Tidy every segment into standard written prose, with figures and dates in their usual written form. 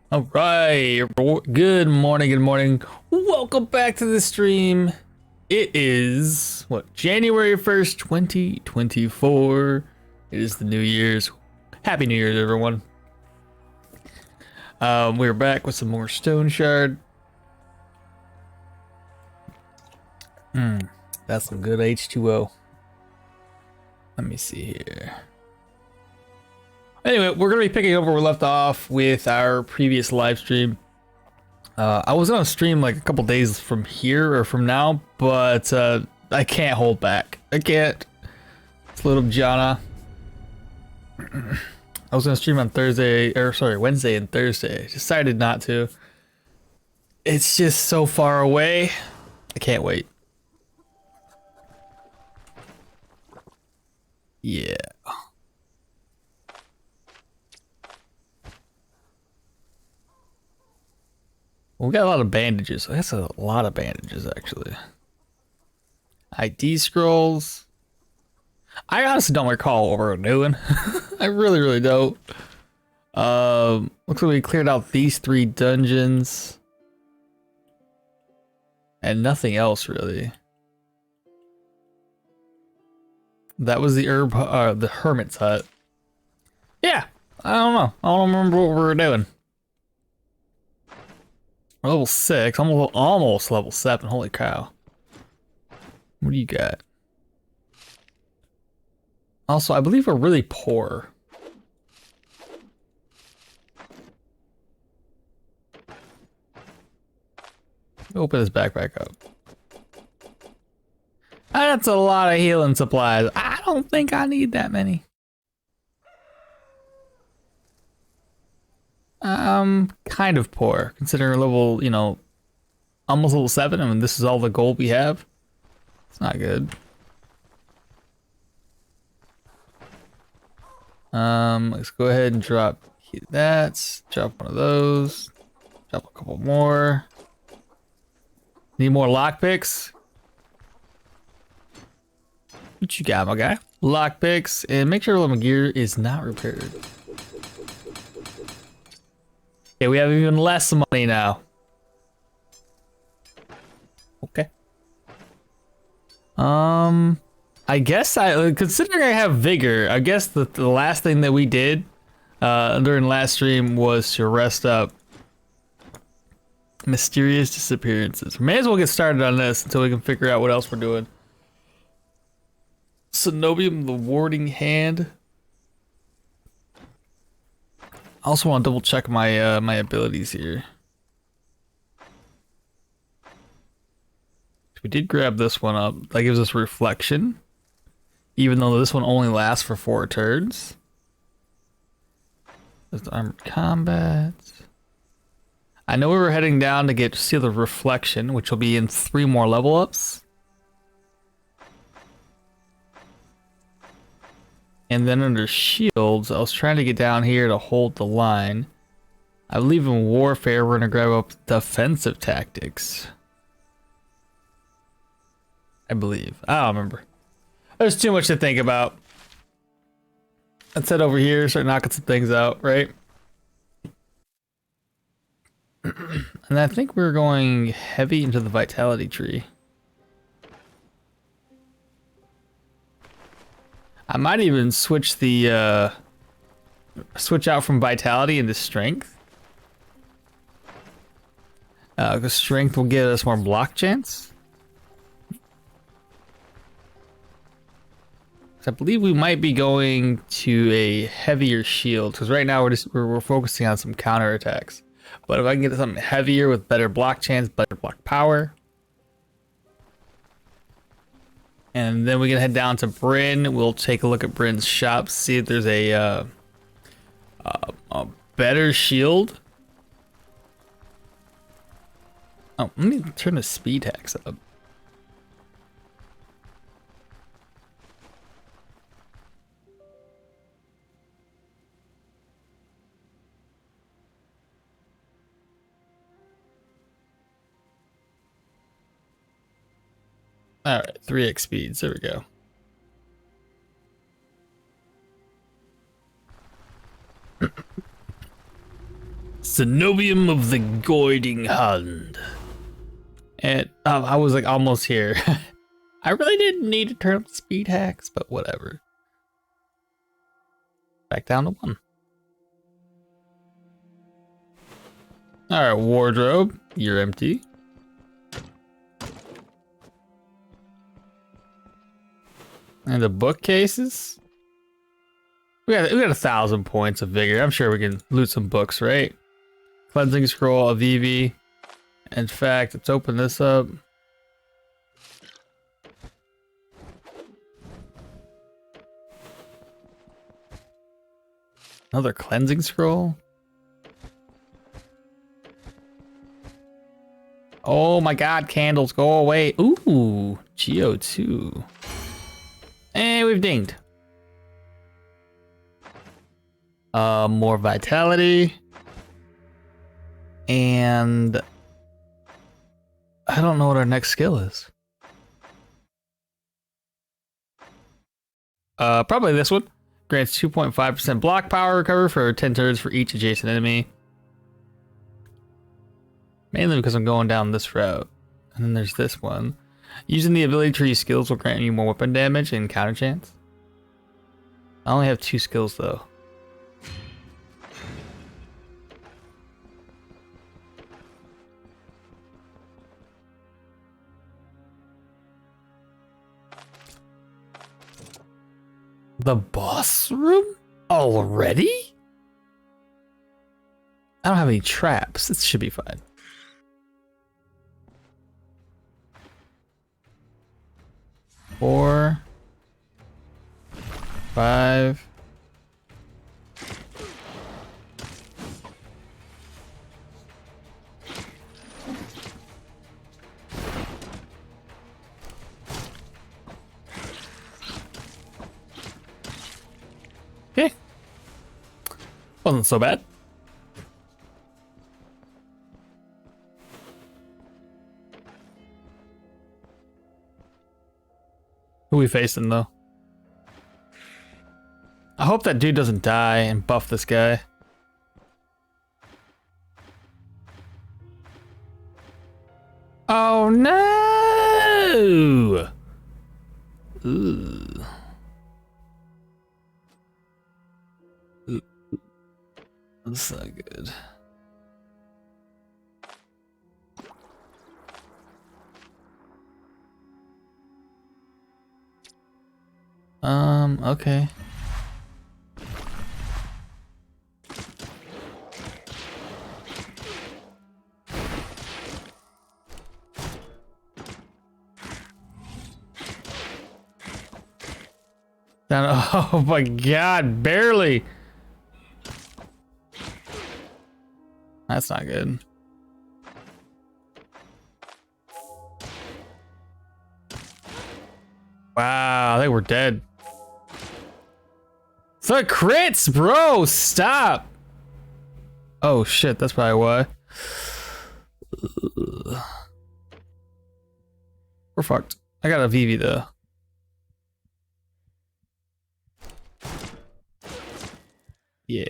All right, good morning, good morning. Welcome back to the stream. It is, what, January 1st, 2024. It is the New Year's. Happy New Year's, everyone. We're back with some more Stoneshard. That's some good H2O. Let me see here. Anyway, we're going to be picking up where we left off with our previous live stream. I was on a stream like a couple days from here or from now, but I can't hold back. I can't. It's Little Jana. I was going to stream on Wednesday and Thursday. Decided not to. It's just so far away. I can't wait. Yeah. We got a lot of bandages. That's a lot of bandages, actually. ID scrolls. I honestly don't recall what we're doing. I really, really don't. Looks like we cleared out these 3 dungeons. And nothing else, really. That was the the hermit's hut. Yeah, I don't know. I don't remember what we were doing. Level 6, almost level 7. Holy cow. What do you got? Also, I believe we're really poor. Open this backpack up. That's a lot of healing supplies. I don't think I need that many. Kind of poor, considering level, almost level 7. I mean, this is all the gold we have. It's not good. Let's go ahead and drop that. Drop one of those. Drop a couple more. Need more lockpicks? What you got, my guy? Lockpicks, and make sure all my gear is not repaired. Okay, we have even less money now. Okay. I guess considering I have vigor, I guess the last thing that we did during last stream was to rest up. Mysterious disappearances. May as well get started on this until we can figure out what else we're doing. Cenobium, the warding hand. I also want to double check my my abilities here. We did grab this one up. That gives us reflection, even though this one only lasts for 4 turns. There's the armored combat. I know we were heading down to get Seal of Reflection, which will be in 3 more level ups. And then under shields, I was trying to get down here to hold the line. I believe in warfare, we're gonna grab up defensive tactics. I believe. I don't remember. There's too much to think about. Let's head over here, start knocking some things out, right? And I think we're going heavy into the vitality tree. I might even switch the switch out from vitality into strength. Because strength will get us more block chance. So I believe we might be going to a heavier shield, because right now we're focusing on some counter attacks. But if I can get something heavier with better block chance, better block power. And then we can head down to Bryn. We'll take a look at Bryn's shop, see if there's a better shield. Oh, let me turn the speed hacks up. All right, 3x speeds. There we go. Cenobium of the Guiding Hand. And I was like almost here. I really didn't need to turn up the speed hacks, but whatever. Back down to 1. Alright, wardrobe, you're empty. And the bookcases? We got 1,000 points of vigor. I'm sure we can loot some books, right? Cleansing scroll, a VV. In fact, let's open this up. Another cleansing scroll. Oh my god, candles, go away. Ooh, GO2. And we've dinged. More vitality. And I don't know what our next skill is. Probably this one. Grants 2.5% block power recover for 10 turns for each adjacent enemy. Mainly because I'm going down this route. And then there's this one. Using the ability tree skills will grant you more weapon damage and counter chance. I only have 2 skills though. The boss room? Already? I don't have any traps. This should be fine. Four, 5. Okay. Wasn't so bad. Who we facing though? I hope that dude doesn't die and buff this guy. Oh no! Ooh. That's not good. Okay. Down, oh my god, barely. That's not good. Wow, they were dead. The crits, bro, stop. Oh shit, that's probably why. We're fucked. I got a VV though. Yeah.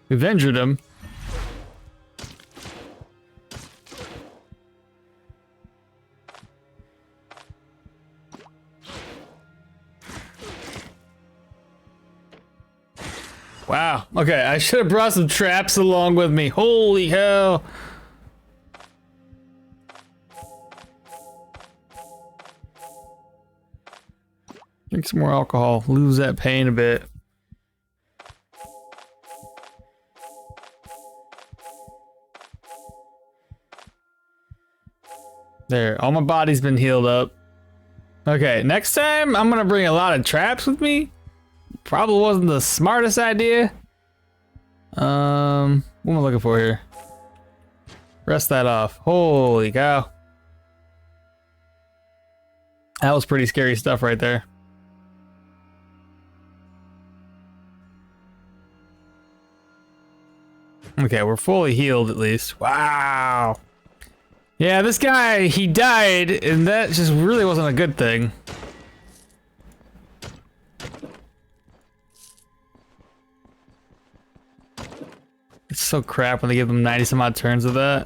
We've injured him. Wow. Okay, I should have brought some traps along with me. Holy hell. Drink some more alcohol. Lose that pain a bit. There, all my body's been healed up. Okay, next time I'm gonna bring a lot of traps with me. Probably wasn't the smartest idea. What am I looking for here? Rest that off. Holy cow. That was pretty scary stuff right there. Okay, we're fully healed at least. Wow. Yeah, this guy, he died, and that just really wasn't a good thing. It's so crap when they give them 90 some odd turns of that.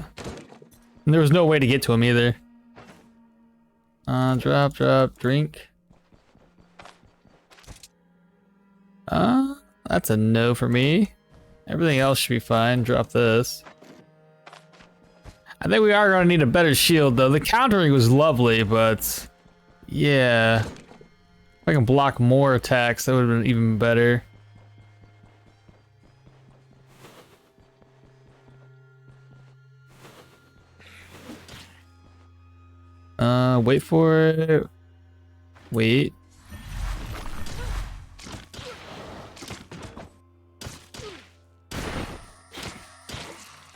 And there was no way to get to him either. Drop, drink. That's a no for me. Everything else should be fine. Drop this. I think we are gonna need a better shield though. The countering was lovely, but yeah. If I can block more attacks, that would have been even better. Wait for it. Wait.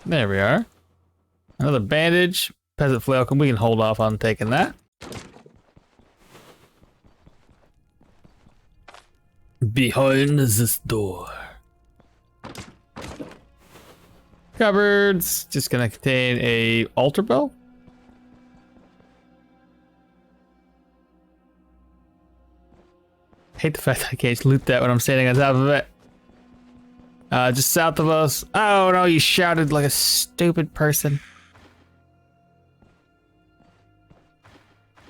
There we are. Another bandage. Peasant flail. We can hold off on taking that. Behind this door. Cupboards. Just gonna contain a altar bell. Hate the fact that I can't loot that when I'm standing on top of it. Just south of us. Oh no, you shouted like a stupid person.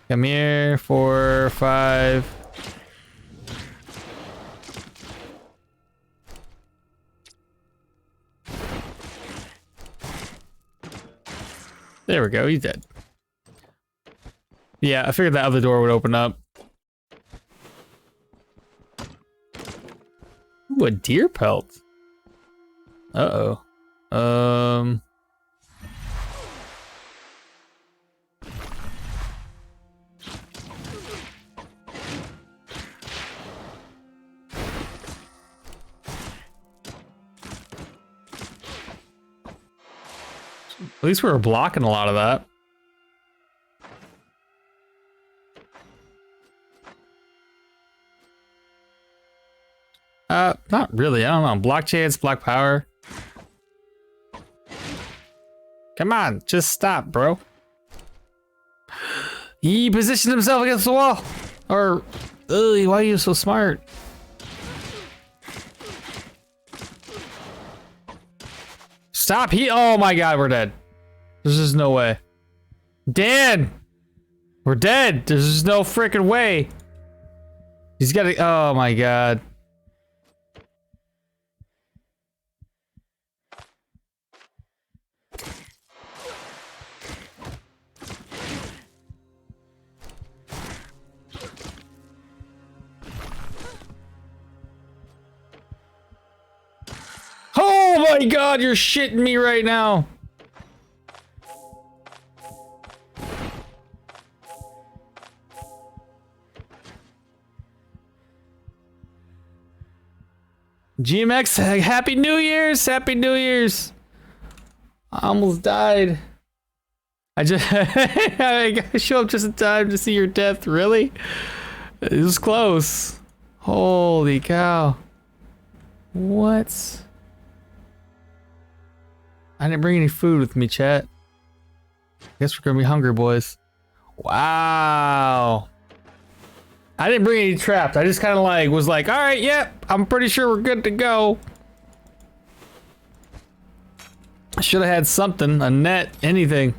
Come here, 4, 5. There we go, he's dead. Yeah, I figured that other door would open up. Ooh, a deer pelt. Uh-oh. At least we were blocking a lot of that. Not really. I don't know. Block chance, block power. Come on, just stop, bro. He positioned himself against the wall. Or, ugh, why are you so smart? Stop. Oh my god, we're dead. There's just no way. Dan! We're dead. There's just no freaking way. He's gotta. Oh my god. Oh my god, you're shitting me right now. GMX, happy New Year's, happy New Year's. I almost died. I show up just in time to see your death, really? It was close. Holy cow. What? I didn't bring any food with me, chat. Guess we're gonna be hungry, boys. Wow. I didn't bring any traps. I just kind of like was like, all right, yep, I'm pretty sure we're good to go. I should have had something, a net, anything.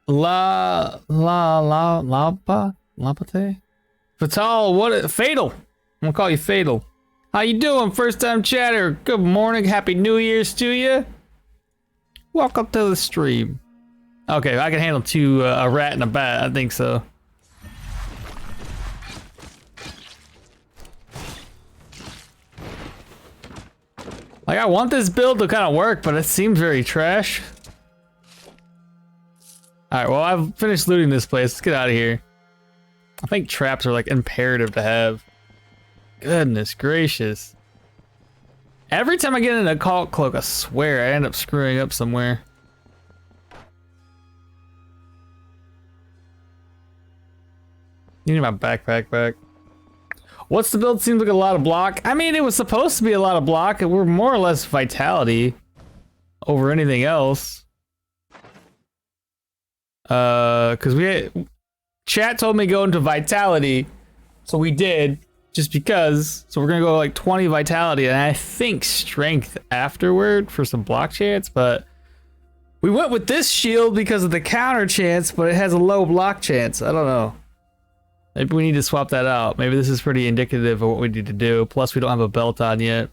Lapate? Fatal, what? Fatal. I'm gonna call you Fatal. How you doing, first time chatter? Good morning, happy New Year's to you. Welcome to the stream. Okay, I can handle two, a rat and a bat. I think so. Like, I want this build to kind of work, but it seems very trash. Alright, well, I've finished looting this place. Let's get out of here. I think traps are, like, imperative to have. Goodness gracious. Every time I get in a cult cloak, I swear I end up screwing up somewhere. You need my backpack back. What's the build? Seems like a lot of block. I mean, it was supposed to be a lot of block, and we're more or less vitality over anything else. Cause Chat told me go into vitality, so we did, just because. So we're gonna go like 20 vitality, and I think strength afterward for some block chance, but we went with this shield because of the counter chance, but it has a low block chance. I don't know. Maybe we need to swap that out. Maybe this is pretty indicative of what we need to do. Plus, we don't have a belt on yet.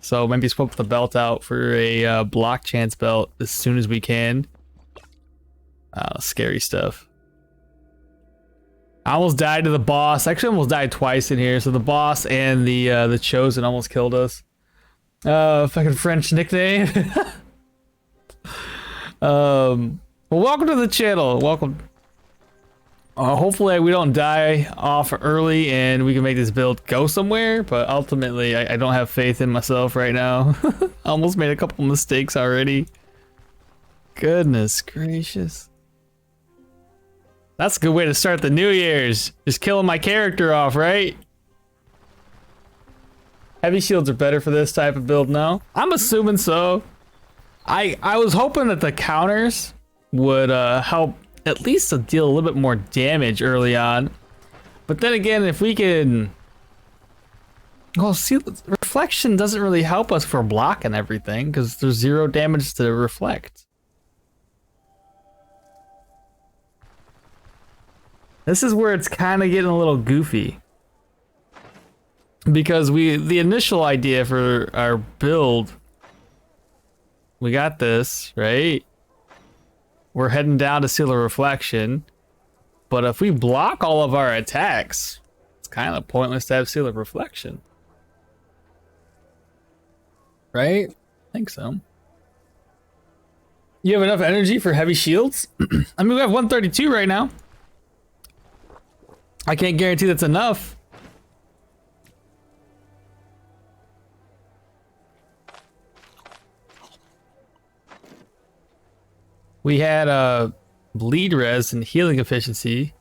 So maybe swap the belt out for a block chance belt as soon as we can. Scary stuff. I almost died to the boss. Actually, almost died twice in here. So the boss and the Chosen almost killed us. Fucking French nickname. Well, welcome to the channel. Welcome. Hopefully we don't die off early and we can make this build go somewhere, but ultimately I don't have faith in myself right now. I almost made a couple mistakes already. Goodness gracious. That's a good way to start the New Year's. Just killing my character off, right? Heavy shields are better for this type of build now. I'm assuming so. I was hoping that the counters would help at least to deal a little bit more damage early on. But then again, if we can... Well, see, reflection doesn't really help us for block and everything, because there's 0 damage to reflect. This is where it's kind of getting a little goofy. Because the initial idea for our build, we got this, right? We're heading down to seal a reflection, but if we block all of our attacks, it's kind of pointless to have seal of reflection. Right? I think so. You have enough energy for heavy shields? I mean, we have 132 right now. I can't guarantee that's enough. We had bleed res and healing efficiency.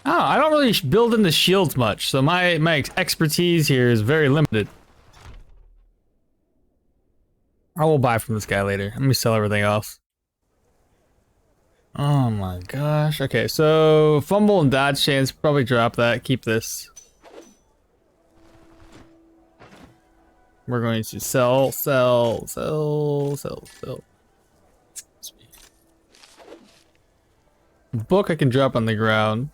Oh, I don't really build into shields much, so my expertise here is very limited. I will buy from this guy later. Let me sell everything else. Oh my gosh. Okay, so fumble and dodge chance, probably drop that. Keep this. We're going to sell. Book I can drop on the ground.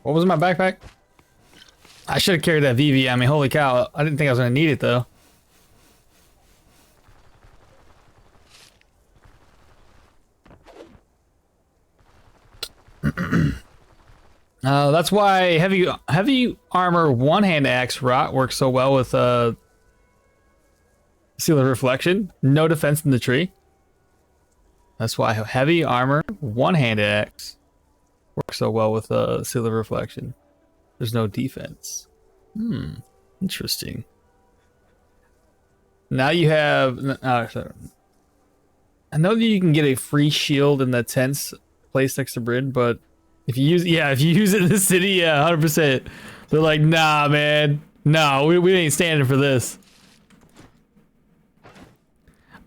What was in my backpack? I should have carried that VV on me. Holy cow. I didn't think I was going to need it, though. That's why heavy armor one-hand axe rot works so well with seal of reflection. No defense in the tree. That's why heavy armor one-hand axe works so well with seal of reflection. There's no defense. Interesting. Now you have... sorry. I know that you can get a free shield in the tents placed next to Bryn, but if you use it in the city, yeah, 100%. They're like, nah, man. No, we ain't standing for this.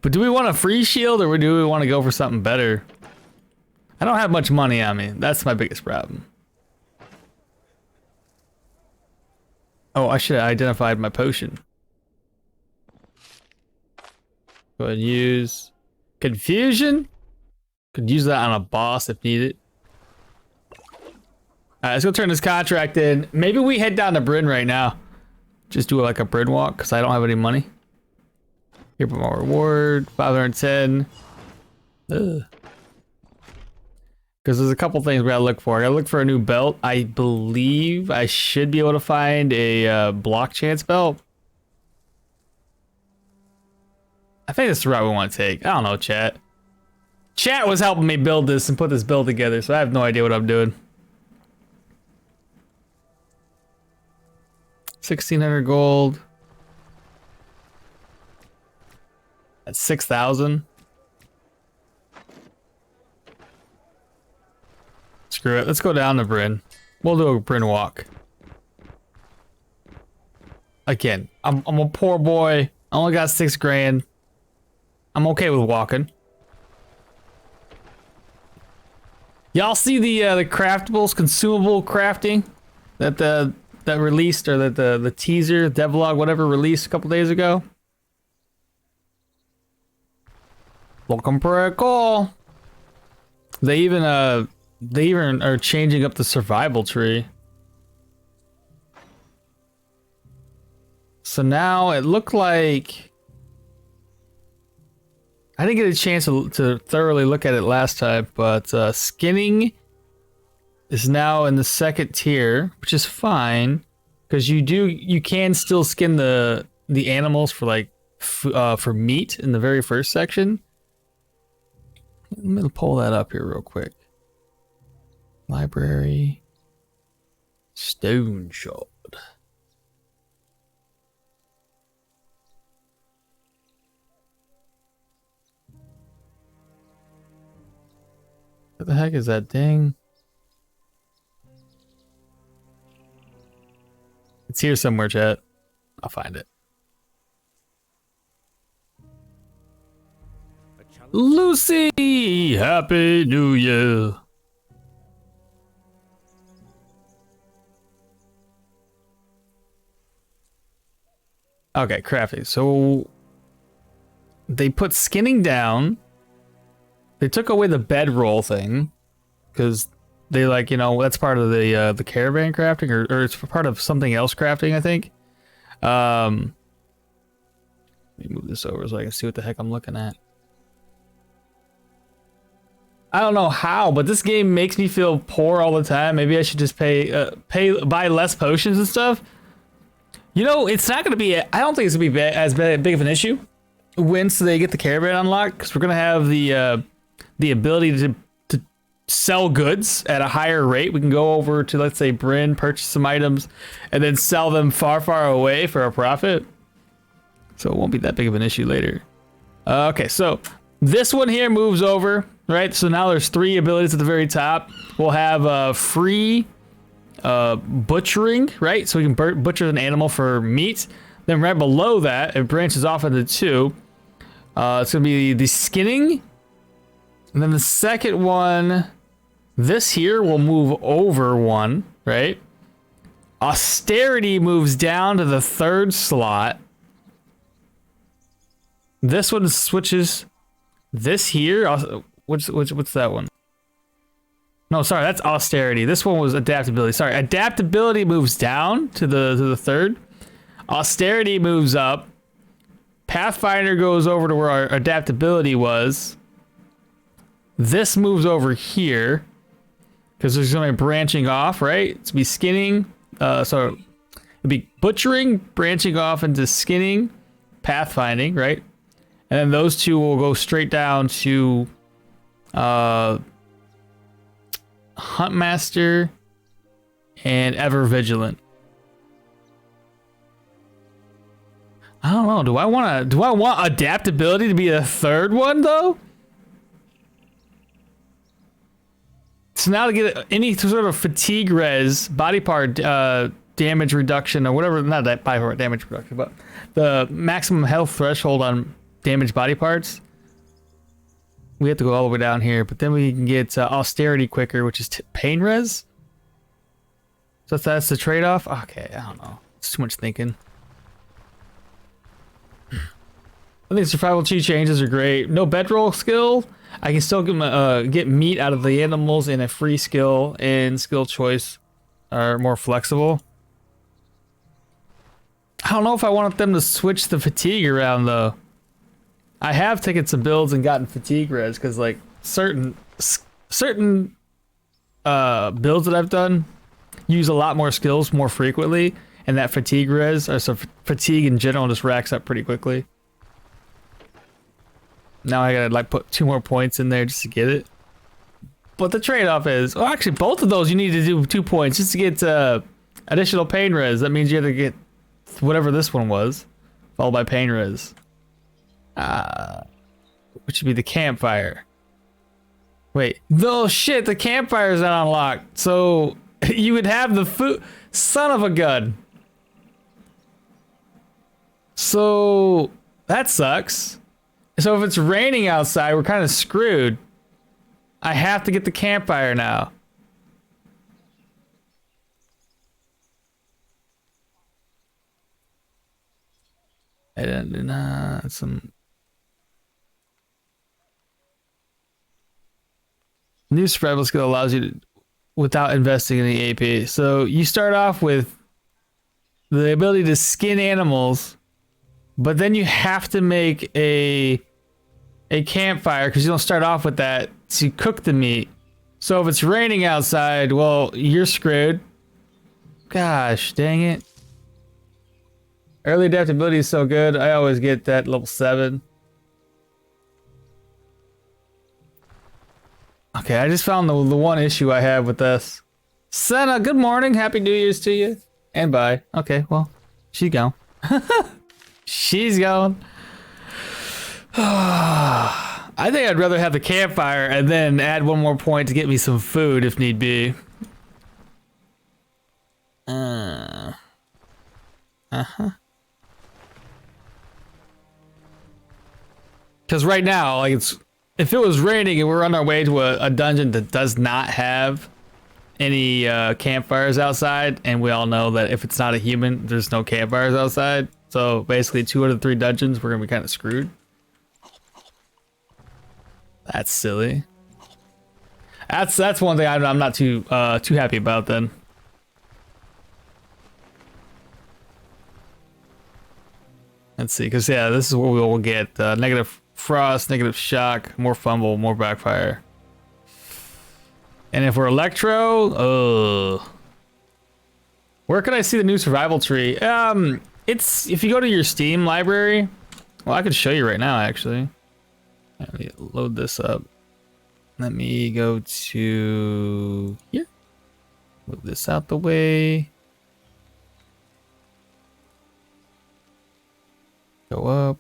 But do we want a free shield or do we want to go for something better? I don't have much money on me. That's my biggest problem. Oh, I should have identified my potion. Go ahead and use confusion. Could use that on a boss if needed. Alright, let's go turn this contract in. Maybe we head down to Bryn right now. Just do like a Bryn walk because I don't have any money. Here, more reward, 510. Ugh. Because there's a couple things we gotta look for. I gotta look for a new belt. I believe I should be able to find a block chance belt. I think that's the route we want to take. I don't know, chat. Chat was helping me build this and put this build together, so I have no idea what I'm doing. 1,600 gold. That's 6,000. Screw it. Let's go down to Bryn. We'll do a Bryn walk. Again, I'm a poor boy. I only got 6 grand. I'm okay with walking. Y'all see the craftables, consumable crafting that released, or that the teaser, devlog, whatever, released a couple days ago? Looking pretty cool. They even are changing up the survival tree. So now it looked like, I didn't get a chance to thoroughly look at it last time, but skinning is now in the 2nd tier, which is fine, because you can still skin the animals for like for meat in the very first section. Let me pull that up here real quick. Library, Stoneshard. What the heck is that ding? It's here somewhere, chat. I'll find it. Lucy! Happy New Year! Okay, crafty. So they put skinning down. They took away the bedroll thing because they, like, you know, that's part of the caravan crafting, or it's part of something else crafting, I think. Let me move this over so I can see what the heck I'm looking at. I don't know how, but this game makes me feel poor all the time. Maybe I should just buy less potions and stuff. You know, it's not going to be, I don't think it's going to be as big of an issue once they get the caravan unlocked, because we're going to have the ability to sell goods at a higher rate. We can go over to, let's say, Bryn, purchase some items, and then sell them far, far away for a profit. So it won't be that big of an issue later. Okay, so this one here moves over, right? So now there's 3 abilities at the very top. We'll have free butchering, right? So we can butcher an animal for meat. Then right below that, it branches off into 2. It's going to be the skinning. And then the second one, this here will move over 1, right? Austerity moves down to the 3rd slot. This one switches. This here, what's that one? No, sorry, that's austerity. This one was adaptability. Sorry, adaptability moves down to the 3rd. Austerity moves up. Pathfinder goes over to where our adaptability was. This moves over here because there's gonna be branching off, right? It's be skinning. So it'd be butchering, branching off into skinning, pathfinding, right? And then those 2 will go straight down to Huntmaster and Ever Vigilant. I don't know. Do I want adaptability to be a 3rd one though? So now to get any sort of fatigue res, body part damage reduction, or whatever, not that body part damage reduction, but the maximum health threshold on damaged body parts, we have to go all the way down here, but then we can get austerity quicker, which is pain res. So that's the trade-off. Okay, I don't know. It's too much thinking. I think survival tree changes are great. No bedroll skill. I can still get meat out of the animals in a free skill, and skill choice are more flexible. I don't know if I want them to switch the fatigue around though. I have taken some builds and gotten fatigue res because like certain builds that I've done use a lot more skills more frequently, and that fatigue res, or so fatigue in general, just racks up pretty quickly. Now I gotta like put 2 more points in there just to get it. But the trade-off is, well, actually both of those you need to do 2 points just to get additional pain res. That means you have to get whatever this one was, followed by pain res. Which would be the campfire. Wait, no shit, the campfire's not unlocked. So you would have the food. Son of a gun. So that sucks. So if it's raining outside, we're kind of screwed. I have to get the campfire now. And some new survival skill allows you to, without investing in the AP. So you start off with the ability to skin animals, but then you have to make a campfire because you don't start off with that to cook the meat. So if it's raining outside, well, you're screwed. Gosh, dang it. Early adaptability is so good. I always get that level 7. Okay, I just found the one issue I have with this. Senna, good morning. Happy New Year's to you. And bye. Okay, well, she's gone. She's gone. I think I'd rather have the campfire and then add one more point to get me some food if need be. Because right now, like, if it was raining and we're on our way to a dungeon that does not have any campfires outside, and we all know that if it's not a human, there's no campfires outside. So basically 2 out of 3 dungeons, we're gonna be kind of screwed. That's silly. That's one thing I'm not too happy about then. Let's see, because yeah, this is what we will get. Negative frost, negative shock, more fumble, more backfire. And if we're electro, where can I see the new survival tree? It's if you go to your Steam library. Well, I could show you right now, actually. Let me load this up. Let me go to here. Move this out the way. Go up.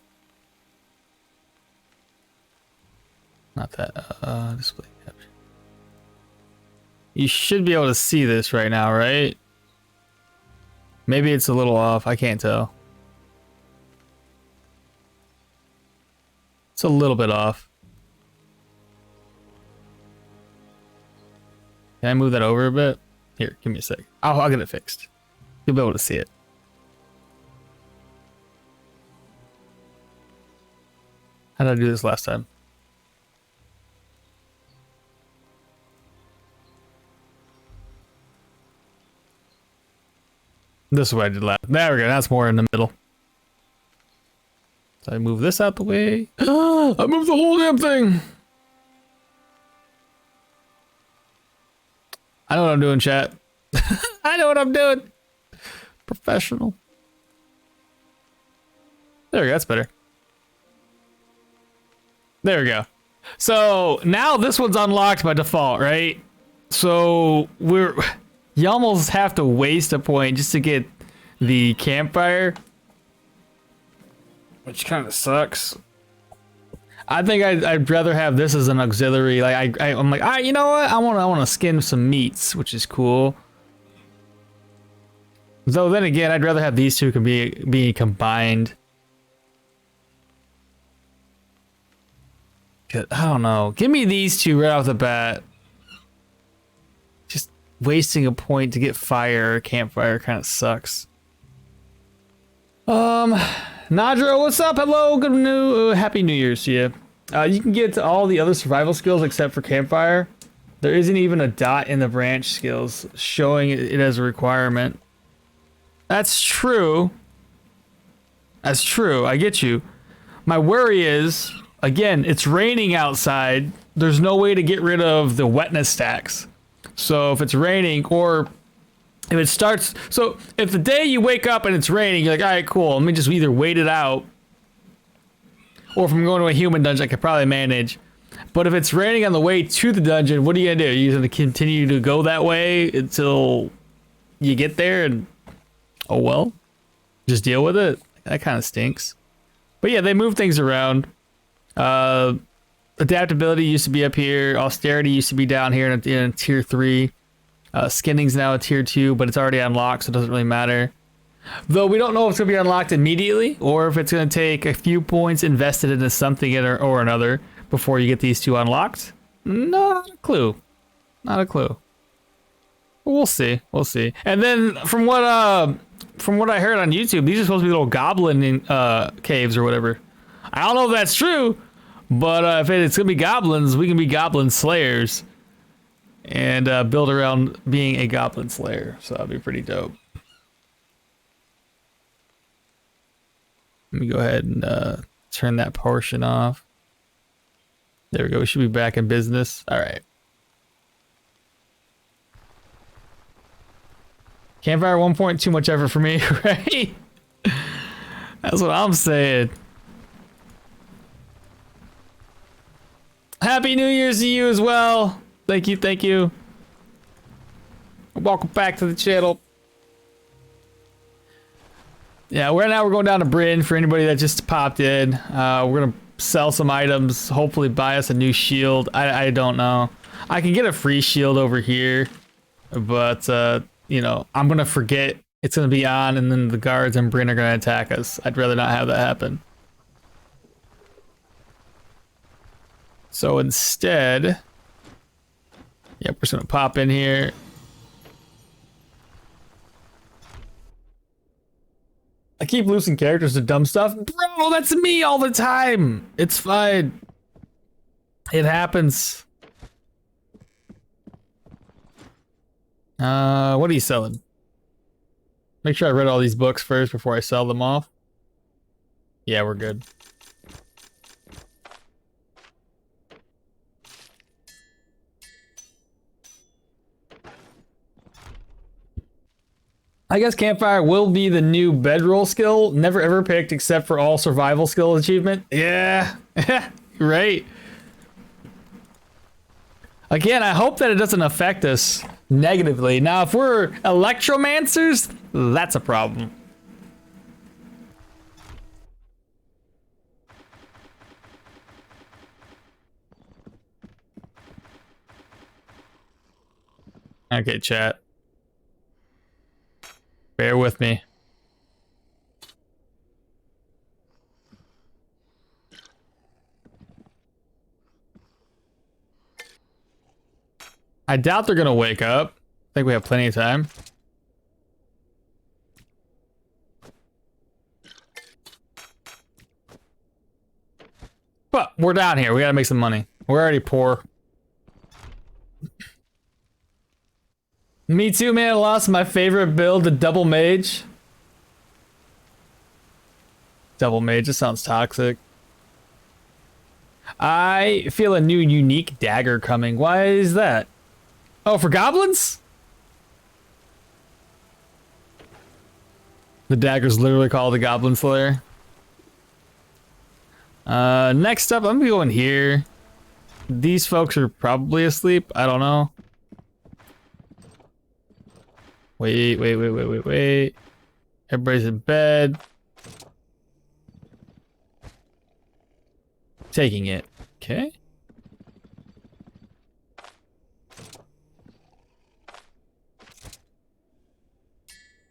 Not that. Display capture. You should be able to see this right now, right? Maybe it's a little off. I can't tell. It's a little bit off. Can I move that over a bit? Here, give me a sec. I'll get it fixed. You'll be able to see it. How did I do this last time? This is what I did last. There we go. That's more in the middle. So I move this out the way. I moved the whole damn thing. I know what I'm doing, chat. I know what I'm doing. Professional. There we go. That's better. There we go. So now this one's unlocked by default, right? So you almost have to waste a point just to get the campfire, which kind of sucks. I think I'd rather have this as an auxiliary. Like I'm like, all right, you know what? I want to skin some meats, which is cool. Though then again, I'd rather have these two can be combined. I don't know. Give me these two right off the bat. Just wasting a point to get fire or campfire kind of sucks. Nadra, what's up? Hello, happy New Year's to you. You can get to all the other survival skills except for campfire. There isn't even a dot in the branch skills showing it as a requirement. That's true. That's true. I get you. My worry is, again, it's raining outside. There's no way to get rid of the wetness stacks. So if it's raining, or if it starts, so if the day you wake up and it's raining, you're like, all right, cool, let me just either wait it out, or if I'm going to a human dungeon, I could probably manage. But if it's raining on the way to the dungeon, what are you gonna do? You're gonna continue to go that way until you get there, and oh well, just deal with it. That kind of stinks. But yeah, they move things around. Adaptability used to be up here. Austerity used to be down here in tier 3. Skinning's now a tier 2, but it's already unlocked, so it doesn't really matter. Though we don't know if it's going to be unlocked immediately, or if it's going to take a few points invested into something or another before you get these 2 unlocked. Not a clue. Not a clue. We'll see. We'll see. And then from what I heard on YouTube, these are supposed to be little goblin caves or whatever. I don't know if that's true, but if it's going to be goblins, we can be goblin slayers and build around being a goblin slayer. So that'd be pretty dope. Let me go ahead and turn that portion off. There we go. We should be back in business. All right. Campfire 1 point, too much effort for me, right? That's what I'm saying. Happy New Year's to you as well. Thank you, thank you. Welcome back to the channel. Yeah, we're going down to Bryn for anybody that just popped in. We're gonna sell some items, hopefully buy us a new shield. I don't know. I can get a free shield over here, but you know, I'm gonna forget it's gonna be on, and then the guards in Bryn are gonna attack us. I'd rather not have that happen. So instead, yep, we're just gonna pop in here. I keep losing characters to dumb stuff. Bro, that's me all the time. It's fine. It happens. What are you selling? Make sure I read all these books first before I sell them off. Yeah, we're good. I guess Campfire will be the new bedroll skill. Never ever picked except for all survival skill achievement. Yeah, right. Again, I hope that it doesn't affect us negatively. Now, if we're electromancers, that's a problem. Okay, chat. Bear with me. I doubt they're gonna wake up. I think we have plenty of time. But we're down here. We gotta make some money. We're already poor. Me too, man. I lost my favorite build, the double mage. Double mage, this sounds toxic. I feel a new unique dagger coming. Why is that? Oh, for goblins? The dagger's literally called the Goblin Slayer. Next up, I'm gonna go in here. These folks are probably asleep. I don't know. Wait. Everybody's in bed. Taking it. Okay.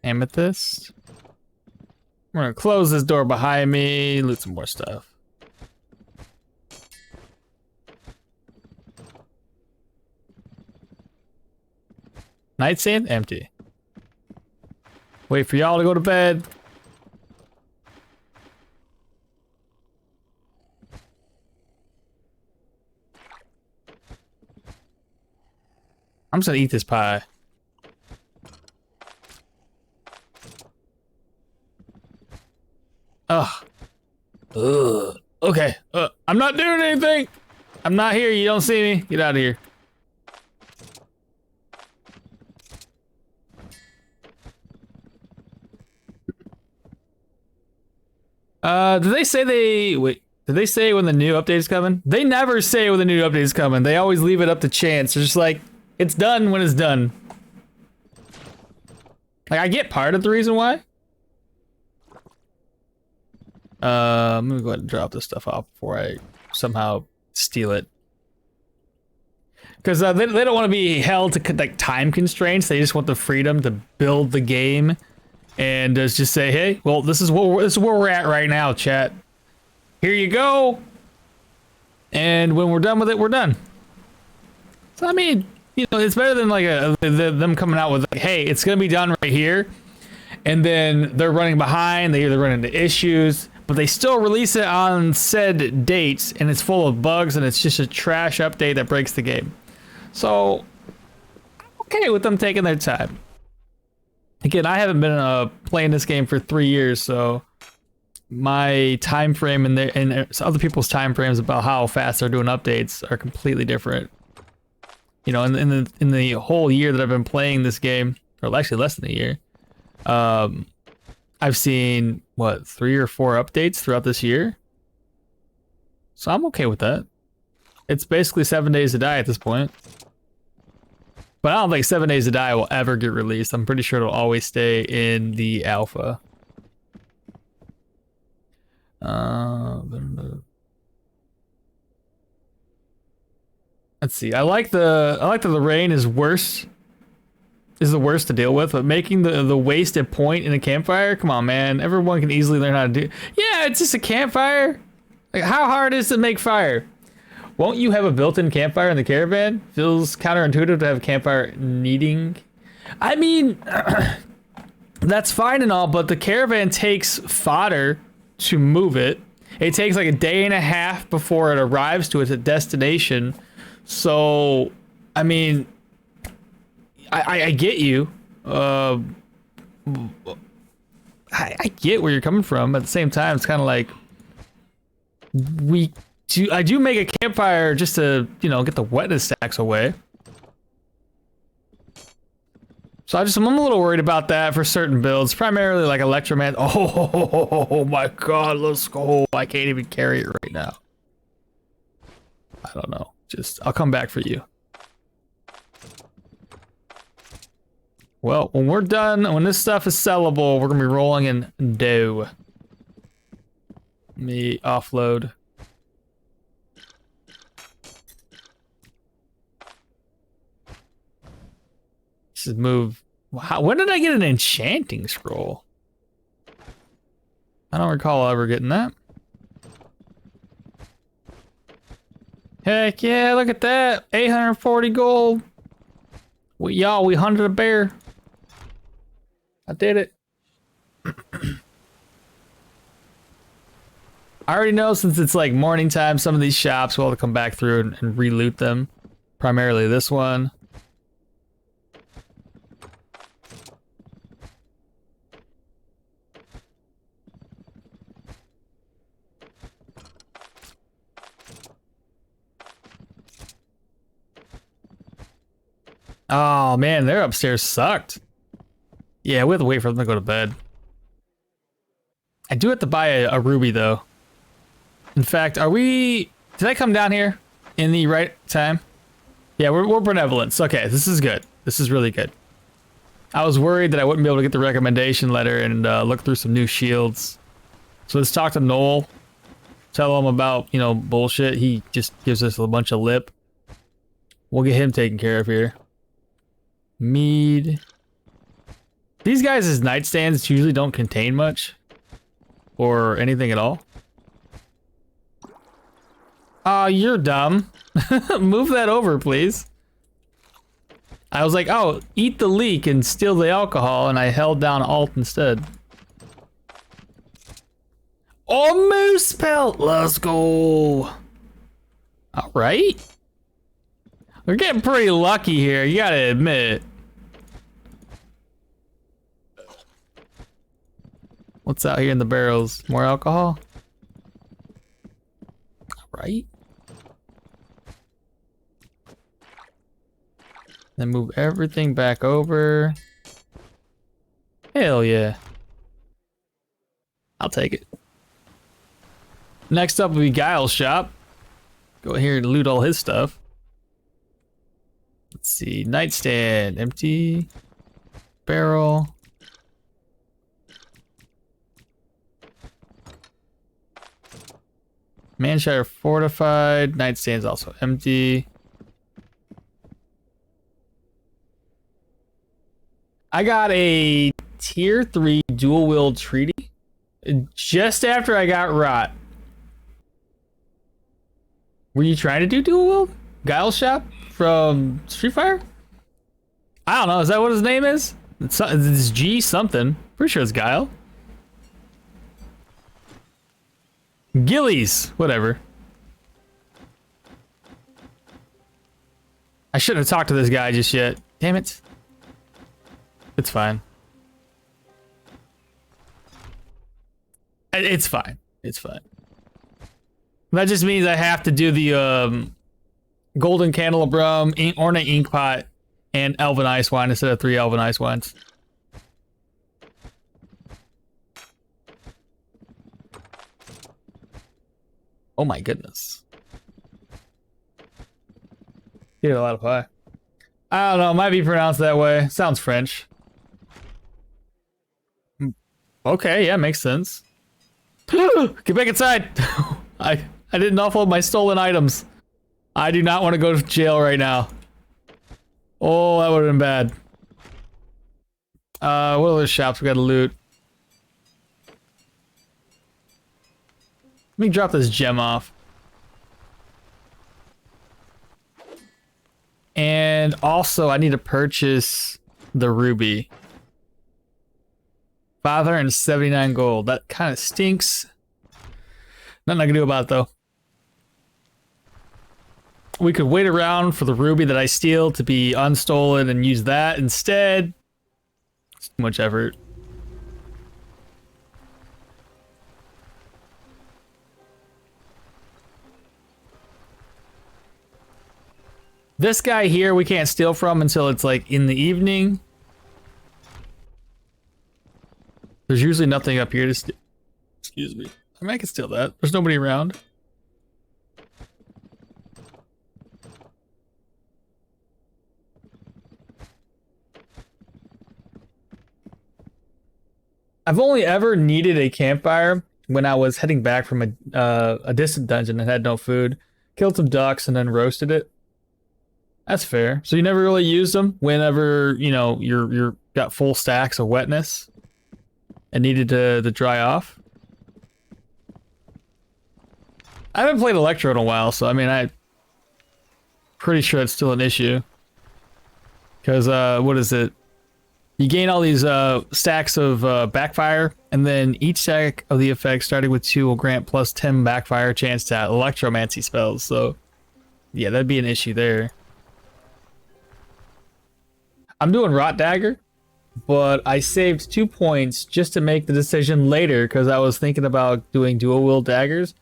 Amethyst. We're gonna close this door behind me, loot some more stuff. Nightstand empty. Wait for y'all to go to bed. I'm just gonna eat this pie. Ugh. Ugh. Okay. I'm not doing anything. I'm not here. You don't see me. Get out of here. Did they say did they say when the new update is coming? They never say when the new update is coming. They always leave it up to chance. They're just like, it's done when it's done. Like, I get part of the reason why. I'm gonna go ahead and drop this stuff off before I somehow steal it. Because they don't want to be held to like time constraints. They just want the freedom to build the game and just say, hey, well, this is where we're at right now, chat. Here you go. And when we're done with it, we're done. So I mean, you know, it's better than like them coming out with like, hey, it's gonna be done right here, and then they're running behind. They either run into issues, but they still release it on said dates, and it's full of bugs, and it's just a trash update that breaks the game. So, I'm okay with them taking their time. Again, I haven't been playing this game for 3 years, so my time frame and other people's time frames about how fast they're doing updates are completely different. You know, in the whole year that I've been playing this game, or actually less than a year, I've seen what 3 or 4 updates throughout this year. So I'm okay with that. It's basically 7 Days to Die at this point. But I don't think 7 Days to Die will ever get released. I'm pretty sure it'll always stay in the alpha. Let's see. I like that the rain is worse. Is the worst to deal with, but making the waste a point in a campfire? Come on, man. Everyone can easily learn how to do. Yeah, it's just a campfire. Like, how hard is it to make fire? Won't you have a built-in campfire in the caravan? Feels counterintuitive to have a campfire needing. I mean, that's fine and all, but the caravan takes fodder to move it. It takes like a day and a half before it arrives to its destination. So, I mean, I get you. I get where you're coming from. At the same time, it's kind of like I do make a campfire just to, you know, get the wetness stacks away. So I'm a little worried about that for certain builds, primarily like Electroman. Oh my god, let's go. I can't even carry it right now. I don't know. I'll come back for you. Well, when we're done, when this stuff is sellable, we're gonna be rolling in dough. Let me offload. Just move. Wow, when did I get an enchanting scroll? I don't recall ever getting that. Heck yeah, look at that. 840 gold. We hunted a bear. I did it. I already know, since it's like morning time, some of these shops will have to come back through and re-loot them. Primarily this one. Oh man, their upstairs sucked. Yeah, we have to wait for them to go to bed. I do have to buy a ruby though. In fact, did I come down here in the right time? Yeah, we're benevolence. Okay, this is good. This is really good. I was worried that I wouldn't be able to get the recommendation letter and look through some new shields. So let's talk to Noel. Tell him about, you know, bullshit. He just gives us a bunch of lip. We'll get him taken care of here. Mead. These guys' nightstands usually don't contain much. Or anything at all. Oh, you're dumb. Move that over, please. I was like, oh, eat the leek and steal the alcohol, and I held down Alt instead. Oh, moose pelt! Let's go! Alright. We're getting pretty lucky here, you gotta admit. What's out here in the barrels? More alcohol? Alright. Then move everything back over. Hell yeah. I'll take it. Next up will be Guile's shop. Go here and loot all his stuff. Let's see, nightstand, empty. Barrel. Manshire fortified. Nightstand's also empty. I got a tier 3 dual wield treaty just after I got rot. Were you trying to do dual wield? Guile Shop from Street Fighter? I don't know. Is that what his name is? It's G something. Pretty sure it's Guile. Gillies. Whatever. I shouldn't have talked to this guy just yet. Damn it. It's fine. It's fine. It's fine. That just means I have to do the golden candelabrum, ornate ink pot, and elven ice wine instead of 3 elven ice wines. Oh my goodness. Get a lot of pie. I don't know, it might be pronounced that way. Sounds French. Okay, yeah, makes sense. Get back inside! I didn't offload my stolen items. I do not want to go to jail right now. Oh, that would have been bad. What other shops we gotta loot? Let me drop this gem off. And also, I need to purchase the ruby. 579 gold. That kind of stinks. Nothing I can do about it, though. We could wait around for the ruby that I steal to be unstolen and use that instead. It's too much effort. This guy here we can't steal from until it's like in the evening. There's usually nothing up here to steal. Excuse me. I mean, I can steal that. There's nobody around. I've only ever needed a campfire when I was heading back from a distant dungeon and had no food. Killed some ducks and then roasted it. That's fair. So you never really used them whenever, you know, you're got full stacks of wetness and needed to dry off. I haven't played Electro in a while, so I mean, I'm pretty sure it's still an issue. Because, what is it? You gain all these stacks of backfire, and then each stack of the effect starting with 2 will grant plus 10 backfire chance to electromancy spells. So, yeah, that'd be an issue there. I'm doing Rot Dagger, but I saved 2 points just to make the decision later because I was thinking about doing dual wield daggers.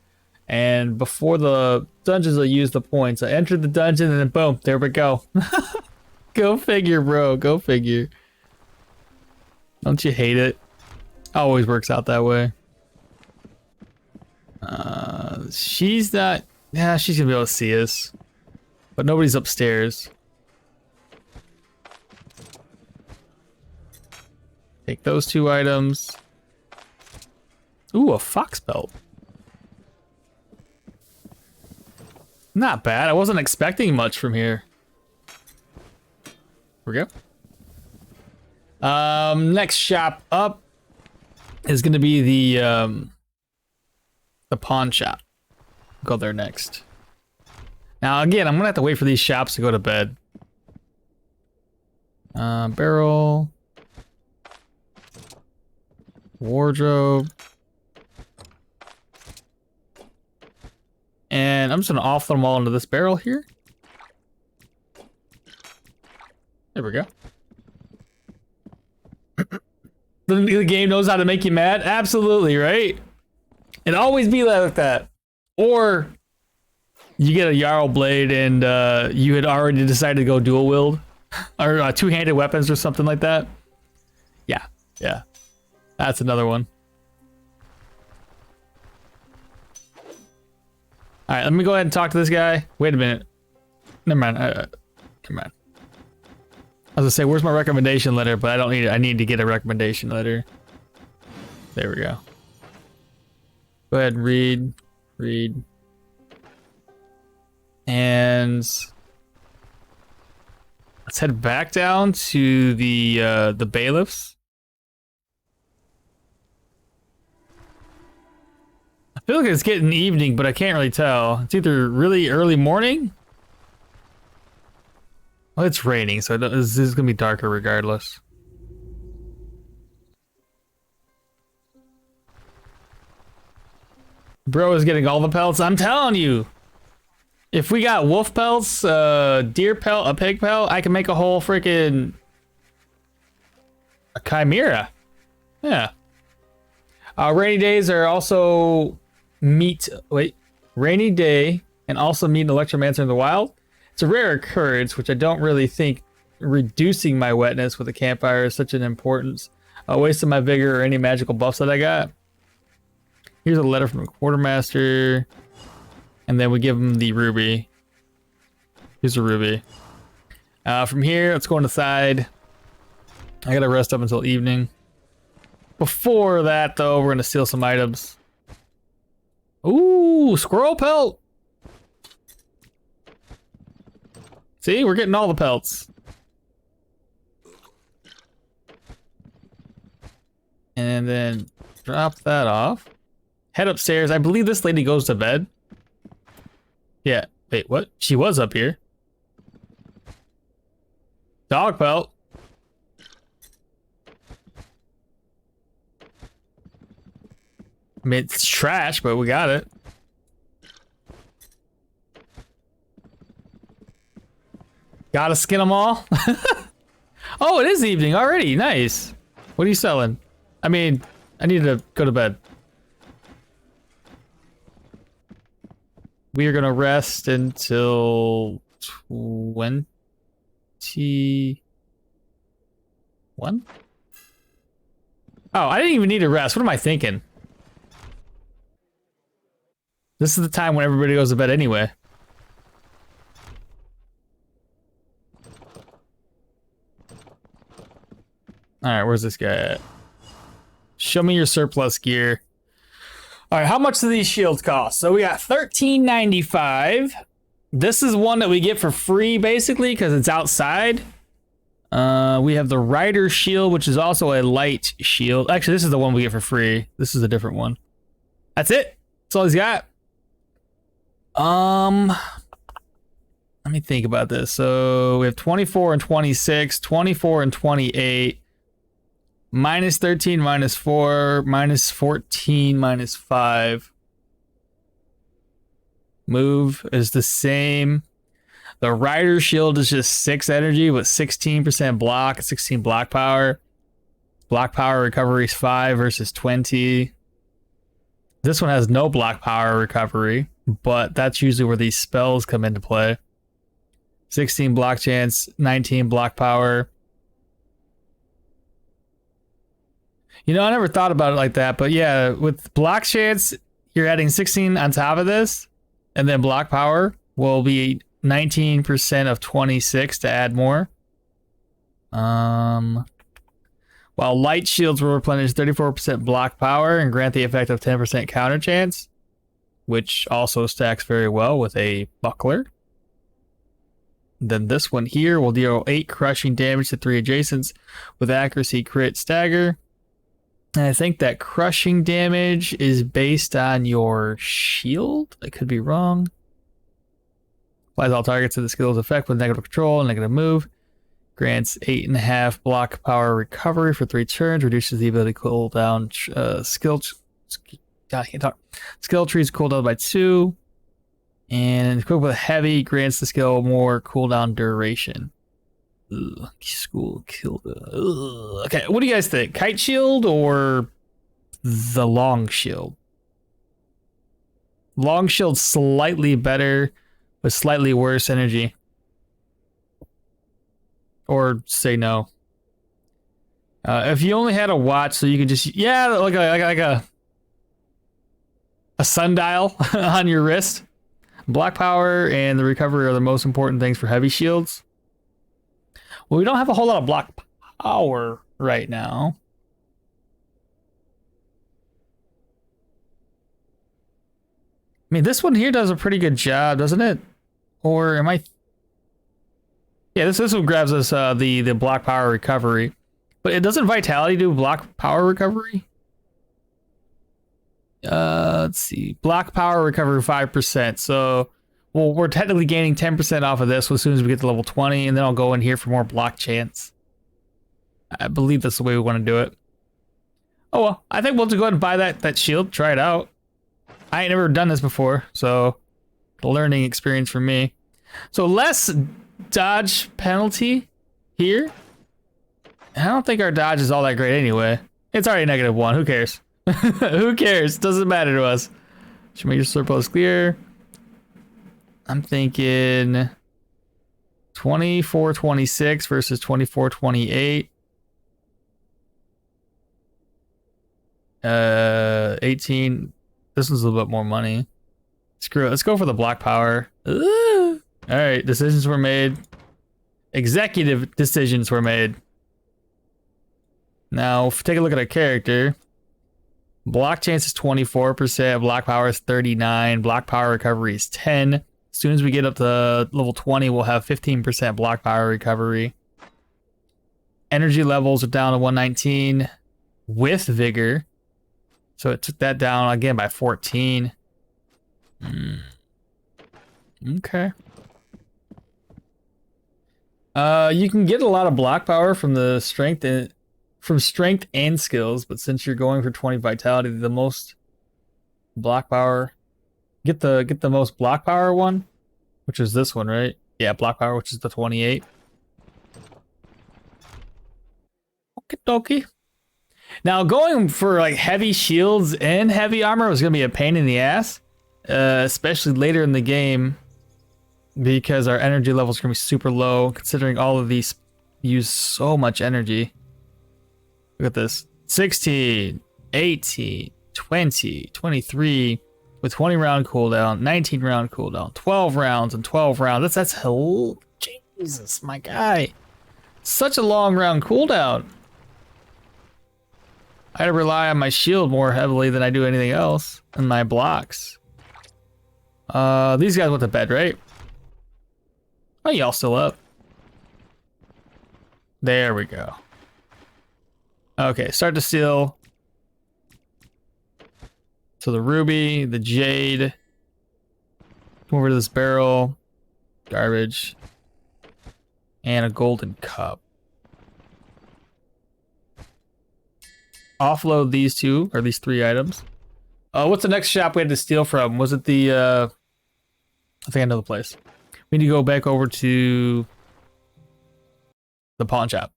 And before the dungeons, I used the points. I entered the dungeon and then boom, there we go. Go figure, bro. Go figure. Don't you hate it? Always works out that way. She's not... Yeah, she's gonna be able to see us. But nobody's upstairs. Take those 2 items. Ooh, a fox belt. Not bad. I wasn't expecting much from here. Here we go. Next shop up is going to be the pawn shop. Go there next. Now again, I'm gonna have to wait for these shops to go to bed. Barrel. Wardrobe. And I'm just gonna offload them all into this barrel here. There we go. The game knows how to make you mad? Absolutely, right? It always be like that. Or you get a Jarl Blade and you had already decided to go dual wield. Or two-handed weapons or something like that. Yeah, yeah. That's another one. Alright, let me go ahead and talk to this guy. Wait a minute. Never mind. Come on. I was gonna say, where's my recommendation letter? But I don't need it. I need to get a recommendation letter. There we go. Go ahead and read. Read. And let's head back down to the bailiffs. I feel like it's getting evening, but I can't really tell. It's either really early morning. Well, it's raining, so this is gonna be darker regardless. Bro is getting all the pelts. I'm telling you. If we got wolf pelts, deer pelt, a pig pelt, I can make a whole freaking a chimera. Yeah. Rainy days are also rainy day and also meet an electromancer in the wild. It's a rare occurrence, which I don't really think reducing my wetness with a campfire is such an importance. Wasting my vigor or any magical buffs that I got. Here's a letter from the quartermaster. And then we give him the ruby. Here's a ruby. From here, let's go on the side. I gotta rest up until evening. Before that, though, we're gonna steal some items. Ooh, squirrel pelt! See, we're getting all the pelts. And then drop that off. Head upstairs. I believe this lady goes to bed. Yeah. Wait, what? She was up here. Dog pelt. I mean, it's trash, but we got it. Gotta skin them all. Oh, it is evening already. Nice. What are you selling? I mean, I need to go to bed. We are gonna rest until 21? Oh, I didn't even need to rest. What am I thinking? This is the time when everybody goes to bed anyway. Alright, where's this guy at? Show me your surplus gear. Alright, how much do these shields cost? So we got $13.95. This is one that we get for free, basically, because it's outside. We have the Rider Shield, which is also a light shield. Actually, this is the one we get for free. This is a different one. That's it. That's all he's got. Let me think about this. So we have 24 and 26, 24 and 28. Minus 13, minus 4, minus 14, minus 5. Move is the same. The Rider Shield is just 6 energy with 16% block, 16 block power. Block power recovery is 5 versus 20. This one has no block power recovery, but that's usually where these spells come into play. 16 block chance, 19 block power. You know, I never thought about it like that, but yeah, with block chance, you're adding 16 on top of this, and then block power will be 19% of 26 to add more. While light shields will replenish 34% block power and grant the effect of 10% counter chance, which also stacks very well with a buckler. Then this one here will deal 8 crushing damage to 3 adjacents with accuracy, crit, stagger. And I think that crushing damage is based on your shield. I could be wrong. Applies all targets to the skill's effect with negative control and negative move. Grants 8.5 block power recovery for 3 turns. Reduces the ability to cool down skill trees cooldown by 2. And equipped with heavy, grants the skill more cooldown duration. Ugh, school killed. Okay, what do you guys think? Kite shield or the long shield? Long shield slightly better, but slightly worse energy. Or say no. If you only had a watch, so you could just like a sundial on your wrist. Block power and the recovery are the most important things for heavy shields. Well, we don't have a whole lot of block power right now. I mean, this one here does a pretty good job, doesn't it? Or am I? Yeah, this one grabs us the block power recovery, but it doesn't vitality do block power recovery. Let's see, block power recovery 5%. So, well, we're technically gaining 10% off of this as soon as we get to level 20, and then I'll go in here for more block chance. I believe that's the way we want to do it. Oh well, I think we'll just go ahead and buy that shield, try it out. I ain't never done this before, so a learning experience for me. So less dodge penalty here. I don't think our dodge is all that great anyway. It's already -1. Who cares? Who cares? Doesn't matter to us. Should make your surplus clear. I'm thinking 24-26 versus 24-28. 18. This one's a little bit more money. Screw it. Let's go for the block power. All right, decisions were made. Executive decisions were made. Now, take a look at our character. Block chance is 24%. Block power is 39. Block power recovery is 10. As soon as we get up to level 20, we'll have 15% block power recovery. Energy levels are down to 119 with vigor. So it took that down again by 14. Okay. You can get a lot of block power from the strength and skills, but since you're going for 20 vitality, the most block power, get the most block power one, which is this one, right? Yeah, block power, which is the 28. Okie dokie. Now going for like heavy shields and heavy armor was gonna be a pain in the ass, especially later in the game, because our energy levels are gonna be super low, considering all of these use so much energy. Look at this. 16, 18, 20, 23 with 20 round cooldown, 19 round cooldown, 12 rounds and 12 rounds. That's hell. Jesus, my guy. Such a long round cooldown. I had to rely on my shield more heavily than I do anything else, and my blocks. These guys went to bed, right? Oh, y'all still up? There we go. Okay, start to steal. So the ruby, the jade. Come over to this barrel. Garbage. And a golden cup. Offload these two, or these 3 items. What's the next shop we had to steal from? Was it the, I think I know the place. We need to go back over to the pawn shop.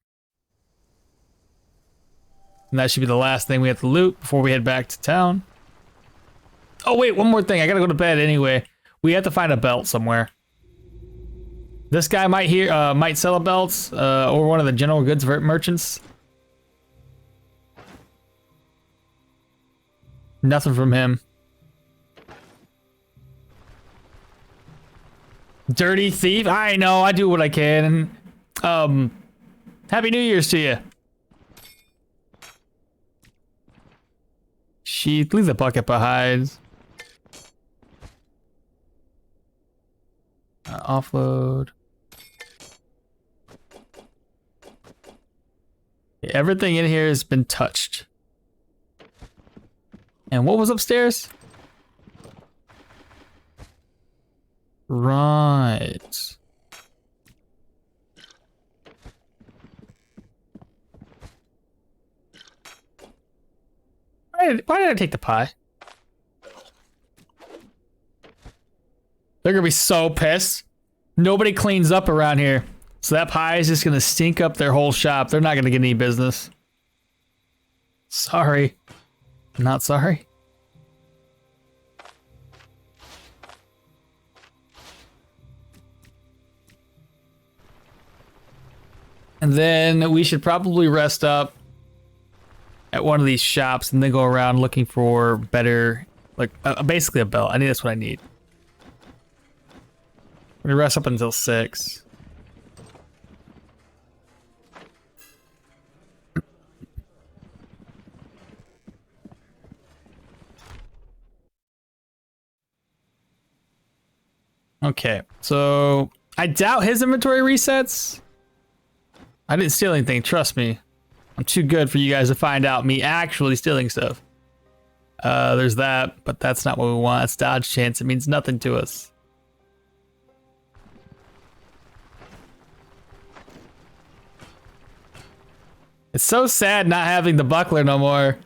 And that should be the last thing we have to loot before we head back to town. Oh wait, one more thing. I gotta go to bed anyway. We have to find a belt somewhere. This guy might sell a belt, or one of the general goods merchants. Nothing from him. Dirty thief? I know, I do what I can. Happy New Year's to you. Sheath, leave the bucket behind. Offload. Everything in here has been touched. And what was upstairs? Right. Why did I take the pie? They're gonna be so pissed. Nobody cleans up around here. So that pie is just gonna stink up their whole shop. They're not gonna get any business. Sorry. Not sorry. And then we should probably rest up at one of these shops and then go around looking for better, like basically a belt. I think that's what I need. We're gonna rest up until 6. Okay, so I doubt his inventory resets. I didn't steal anything, trust me. I'm too good for you guys to find out me actually stealing stuff. There's that, but that's not what we want. It's dodge chance. It means nothing to us. It's so sad not having the buckler no more.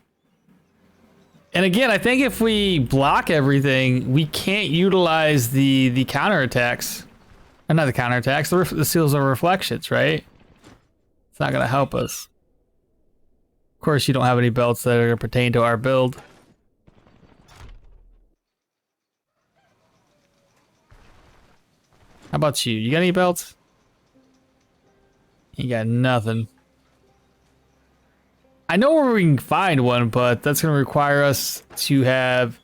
And again, I think if we block everything, we can't utilize the counterattacks. Or not the counterattacks, the seals of reflections, right? It's not gonna help us. Of course, you don't have any belts that are gonna pertain to our build. How about you? You got any belts? You got nothing. I know where we can find one, but that's going to require us to have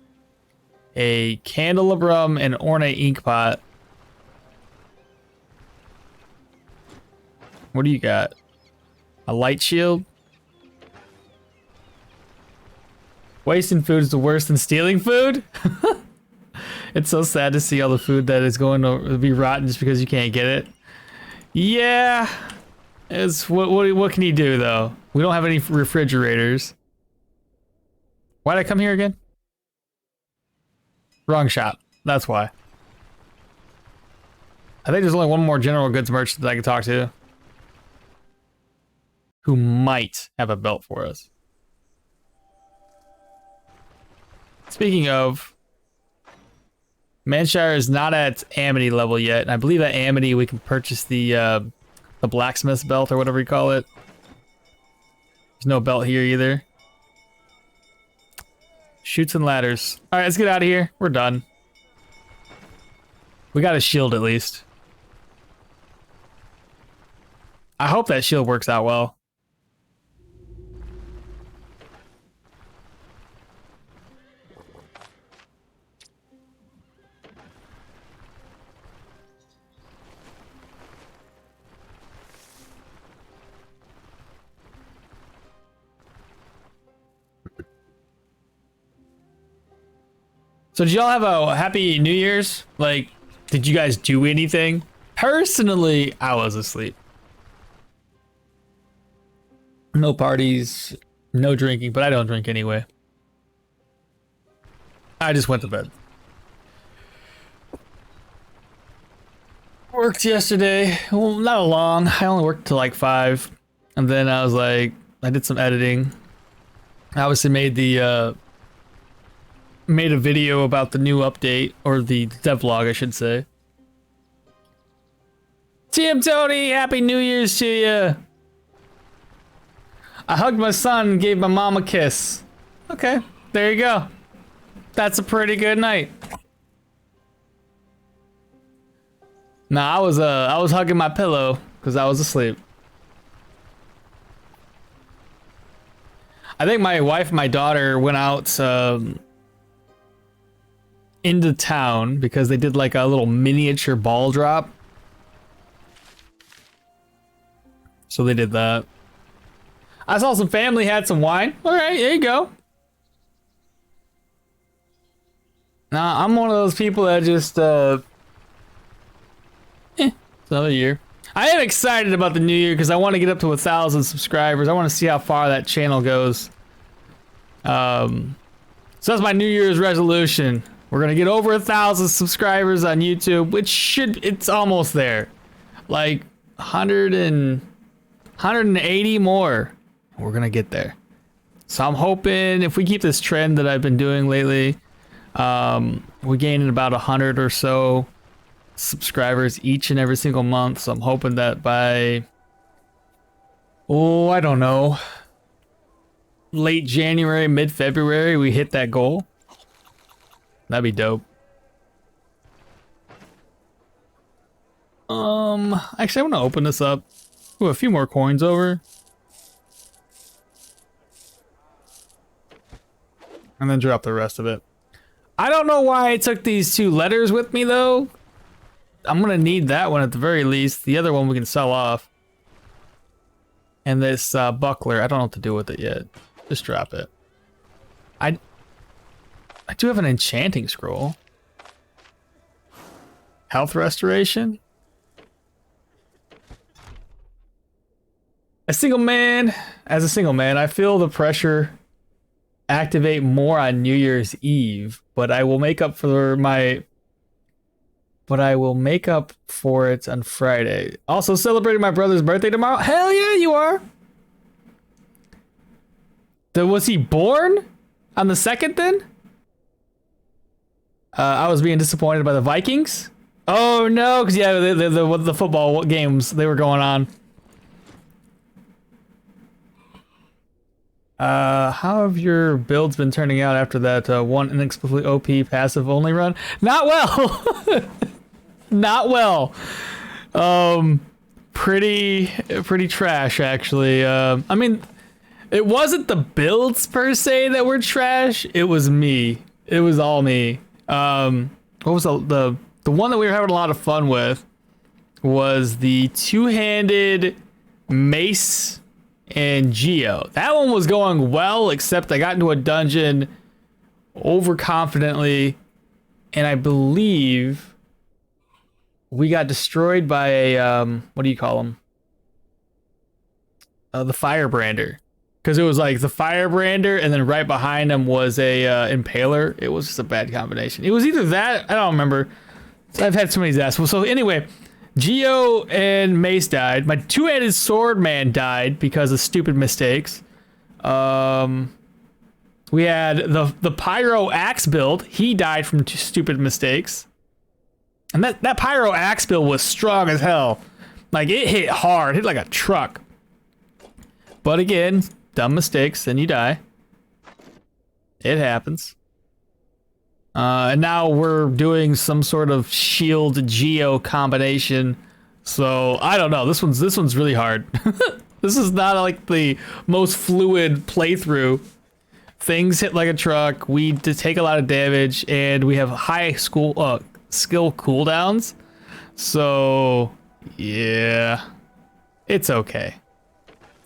a candelabrum and ornate ink pot. What do you got? A light shield? Wasting food is the worse than stealing food? It's so sad to see all the food that is going to be rotten just because you can't get it. Yeah. It's what can you do though? We don't have any refrigerators. Why'd I come here again? Wrong shop. That's why. I think there's only one more general goods merchant that I can talk to. Who might have a belt for us. Speaking of, Manshire is not at Amity level yet, and I believe at Amity we can purchase the blacksmith's belt or whatever you call it. There's no belt here either. Chutes and ladders. All right, let's get out of here. We're done. We got a shield at least. I hope that shield works out well. So did y'all have a happy New Year's? Like, did you guys do anything? Personally, I was asleep. No parties, no drinking, but I don't drink anyway. I just went to bed. Worked yesterday. Well, not long. I only worked till like 5. And then I was like, I did some editing. I obviously made a video about the new update, or the devlog, I should say. TM Tony, happy New Year's to you. I hugged my son and gave my mom a kiss. Okay, there you go. That's a pretty good night. Nah, I was hugging my pillow because I was asleep. I think my wife and my daughter went out into town because they did like a little miniature ball drop. So they did that. I saw some family had some wine. All right, there you go. Nah, I'm one of those people that just it's another year. I am excited about the new year because I want to get up to 1,000 subscribers. I want to see how far that channel goes. So that's my New Year's resolution. We're gonna get over 1,000 subscribers on YouTube, which it's almost there. Like 180 more. We're gonna get there. So I'm hoping if we keep this trend that I've been doing lately, we're gaining about 100 or so subscribers each and every single month. So I'm hoping that by, I don't know, late January, mid-February, we hit that goal. That'd be dope. Actually, I want to open this up. Ooh, a few more coins over. And then drop the rest of it. I don't know why I took these 2 letters with me, though. I'm gonna need that one at the very least. The other one we can sell off. And this buckler, I don't know what to do with it yet. Just drop it. I do have an enchanting scroll. Health restoration. As a single man, I feel the pressure activate more on New Year's Eve, but I will make up for it on Friday. Also celebrating my brother's birthday tomorrow. Hell yeah, you are. Was he born on the 2nd then? I was being disappointed by the Vikings. Oh no, because yeah, the football games they were going on. How have your builds been turning out after that one inexplicably OP passive only run? Not well. Not well. Pretty trash actually. I mean, it wasn't the builds per se that were trash. It was me. It was all me. What was the one that we were having a lot of fun with was the two-handed mace and Geo. That one was going well, except I got into a dungeon overconfidently, and I believe we got destroyed by a what do you call them? The Firebrander. Because it was like the Firebrander, and then right behind him was a Impaler. It was just a bad combination. It was either that, I don't remember. I've had so many disasters. So anyway, Geo and Mace died. My two-handed sword man died because of stupid mistakes. We had the Pyro Axe build. He died from stupid mistakes. And that Pyro Axe build was strong as hell. Like, it hit hard. Hit like a truck. But again, dumb mistakes, then you die. It happens. And now we're doing some sort of shield Geo combination. So I don't know. This one's really hard. This is not like the most fluid playthrough. Things hit like a truck. We take a lot of damage, and we have high skill cooldowns. So yeah, it's okay.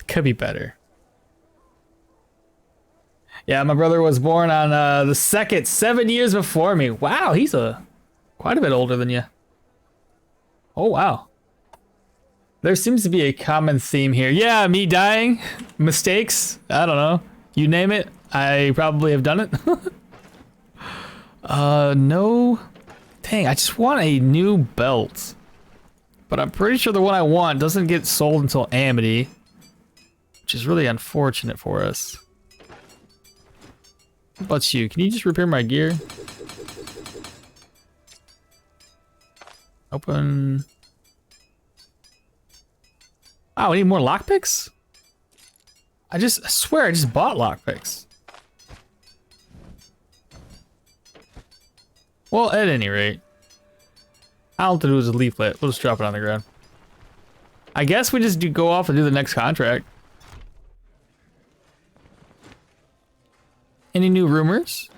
Could be better. Yeah, my brother was born on the 2nd, 7 years before me. Wow, he's quite a bit older than you. Oh, wow. There seems to be a common theme here. Yeah, me dying, mistakes, I don't know. You name it, I probably have done it. No. Dang, I just want a new belt. But I'm pretty sure the one I want doesn't get sold until Amity, which is really unfortunate for us. How about you? Can you just repair my gear? Open. Wow, we need more lockpicks? I swear I just bought lockpicks. Well, at any rate. All I have to do is a leaflet. We'll just drop it on the ground. I guess we just go off and do the next contract. Any new rumors?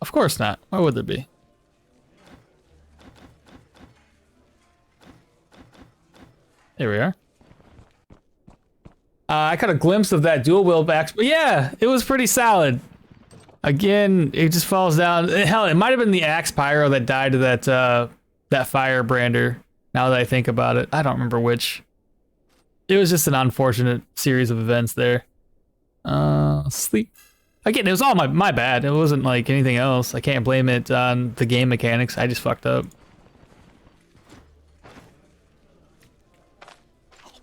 Of course not. Why would there be? There we are. I caught a glimpse of that dual wheel back. But yeah, it was pretty solid. Again, it just falls down. Hell, it might have been the Axe Pyro that died to that Firebrander. Now that I think about it, I don't remember which. It was just an unfortunate series of events there. Sleep. Again, it was all my bad. It wasn't like anything else. I can't blame it on the game mechanics. I just fucked up.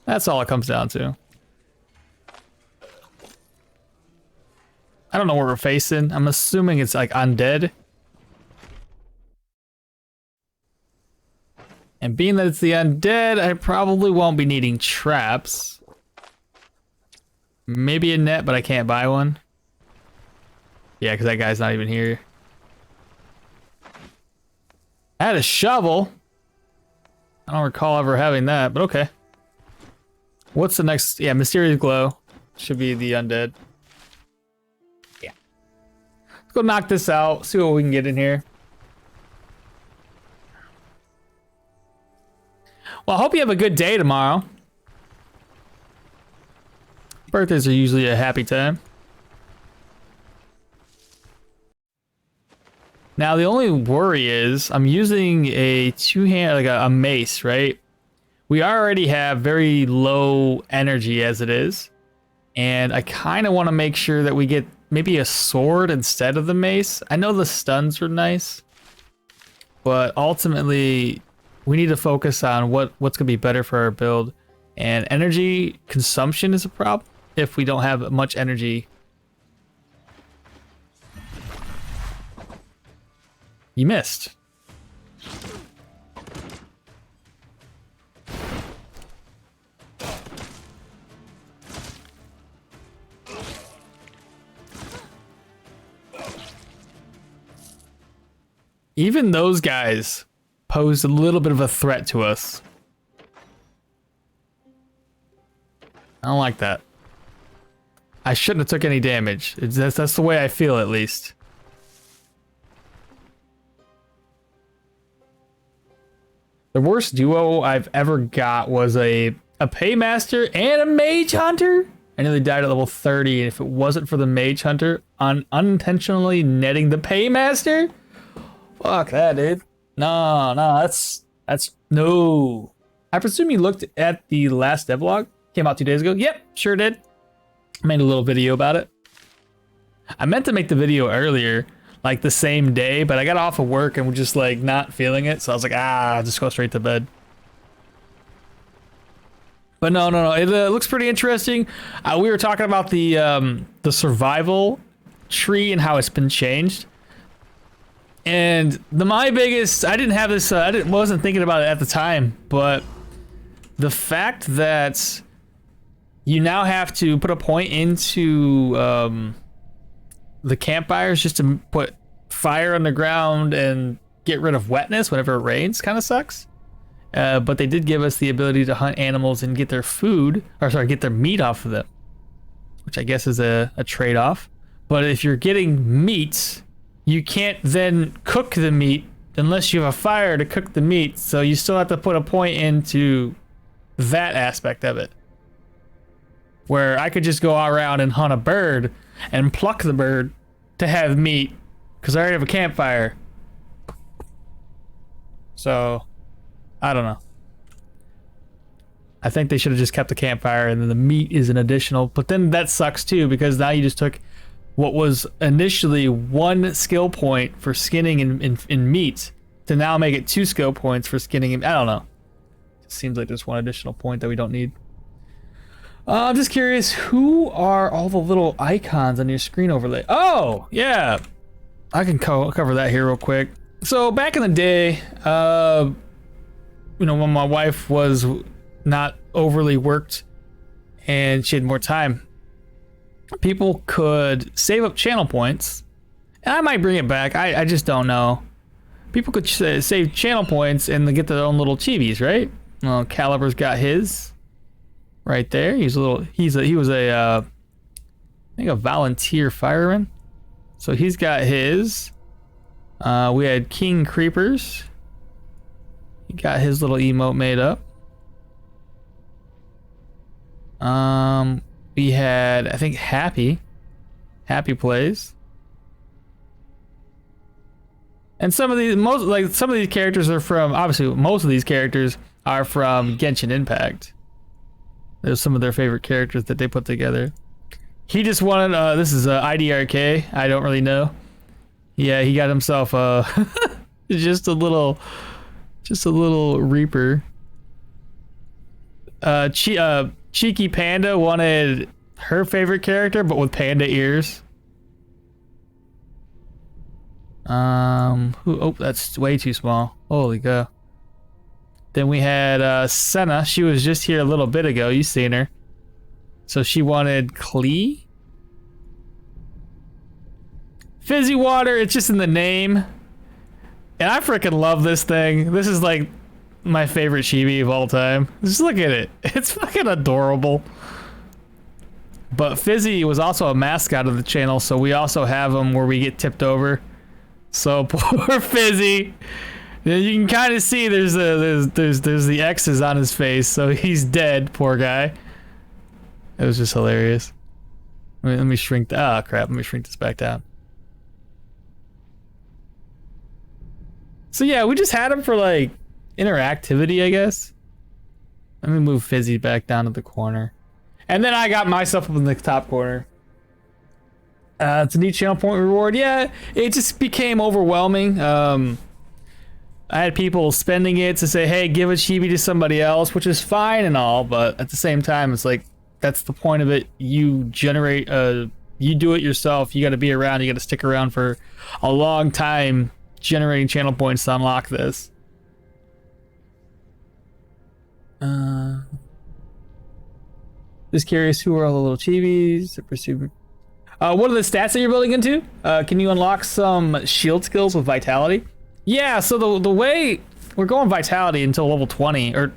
That's all it comes down to. I don't know what we're facing. I'm assuming it's like undead. And being that it's the undead, I probably won't be needing traps. Maybe a net, but I can't buy one. Yeah, because that guy's not even here. I had a shovel. I don't recall ever having that, but okay. What's the next? Yeah, Mysterious Glow. Should be the undead. Yeah. Let's go knock this out, see what we can get in here. Well, I hope you have a good day tomorrow. Birthdays are usually a happy time. Now the only worry is I'm using a two-hand, like a mace, right? We already have very low energy as it is, and I kind of want to make sure that we get maybe a sword instead of the mace. I know the stuns are nice, but ultimately we need to focus on what's gonna be better for our build. And energy consumption is a problem if we don't have much energy. You missed. Even those guys pose a little bit of a threat to us. I don't like that. I shouldn't have took any damage. That's the way I feel, at least. The worst duo I've ever got was a Paymaster and a Mage Hunter. I nearly died at level 30, and if it wasn't for the Mage Hunter unintentionally netting the Paymaster, fuck that, dude. No, that's no. I presume you looked at the last devlog. Came out 2 days ago. Yep, sure did. Made a little video about it. I meant to make the video earlier, like the same day, but I got off of work and was just like not feeling it. So I was like, I'll just go straight to bed. But no. It looks pretty interesting. We were talking about the survival tree and how it's been changed. And my biggest, I didn't have this, wasn't thinking about it at the time, but the fact that you now have to put a point into the campfires just to put fire on the ground and get rid of wetness whenever it rains kind of sucks. But they did give us the ability to hunt animals and get their food, or sorry, get their meat off of them, which I guess is a trade-off. But if you're getting meat, you can't then cook the meat unless you have a fire to cook the meat. So you still have to put a point into that aspect of it. Where I could just go around and hunt a bird and pluck the bird to have meat because I already have a campfire. So, I don't know. I think they should have just kept the campfire and then the meat is an additional. But then that sucks too because now you just took what was initially 1 skill point for skinning in meat to now make it 2 skill points for skinning. I don't know. It seems like there's 1 additional point that we don't need. I'm just curious, who are all the little icons on your screen overlay? Oh, yeah. I can cover that here real quick. So back in the day, when my wife was not overly worked and she had more time, people could save up channel points. And I might bring it back. I just don't know. People could save channel points and get their own little chibis, right? Well, Caliber's got his. Right there, he was I think a volunteer fireman. So he's got his. We had King Creepers. He got his little emote made up. We had, I think, Happy plays. And some of these characters are from, obviously most of these characters are from Genshin Impact. There's some of their favorite characters that they put together. He just wanted, this is IDRK, I don't really know. Yeah, he got himself just a little Reaper. Cheeky Panda wanted her favorite character, but with panda ears. Oh, that's way too small. Holy cow. Then we had Senna. She was just here a little bit ago. You seen her. So she wanted Klee. Fizzy Water. It's just in the name. And I freaking love this thing. This is like my favorite chibi of all time. Just look at it. It's fucking adorable. But Fizzy was also a mascot of the channel, so we also have him where we get tipped over. So poor Fizzy. You can kind of see there's the X's on his face, so he's dead, poor guy. It was just hilarious. Let me shrink. Ah, crap. Let me shrink this back down. So yeah, we just had him for like interactivity, I guess. Let me move Fizzy back down to the corner. And then I got myself up in the top corner. It's a neat channel point reward. Yeah, it just became overwhelming. I had people spending it to say, hey, give a chibi to somebody else, which is fine and all, but at the same time, it's like, that's the point of it. You generate, you do it yourself. You got to be around. You got to stick around for a long time generating channel points to unlock this. Just curious, who are all the little chibis? What are the stats that you're building into? Can you unlock some shield skills with vitality? Yeah, so the way we're going vitality until level 20, or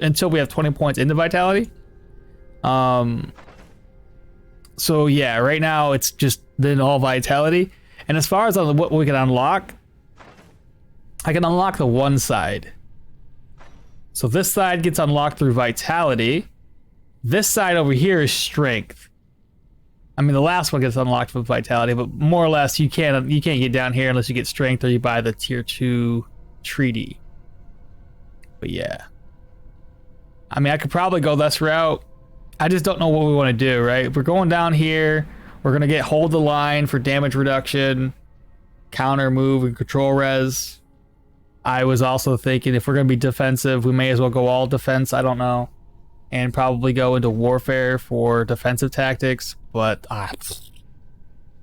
until we have 20 points into vitality. So yeah, right now it's just then all vitality. And as far as what we can unlock, I can unlock the one side. So this side gets unlocked through vitality. This side over here is strength. I mean, the last one gets unlocked with vitality, but more or less you can't get down here unless you get strength or you buy the tier 2 treaty. But yeah, I mean, I could probably go this route. I just don't know what we want to do, right? We're going down here. We're gonna get hold the line for damage reduction, counter move, and control res. I was also thinking if we're gonna be defensive, we may as well go all defense. I don't know. And probably go into warfare for defensive tactics, but I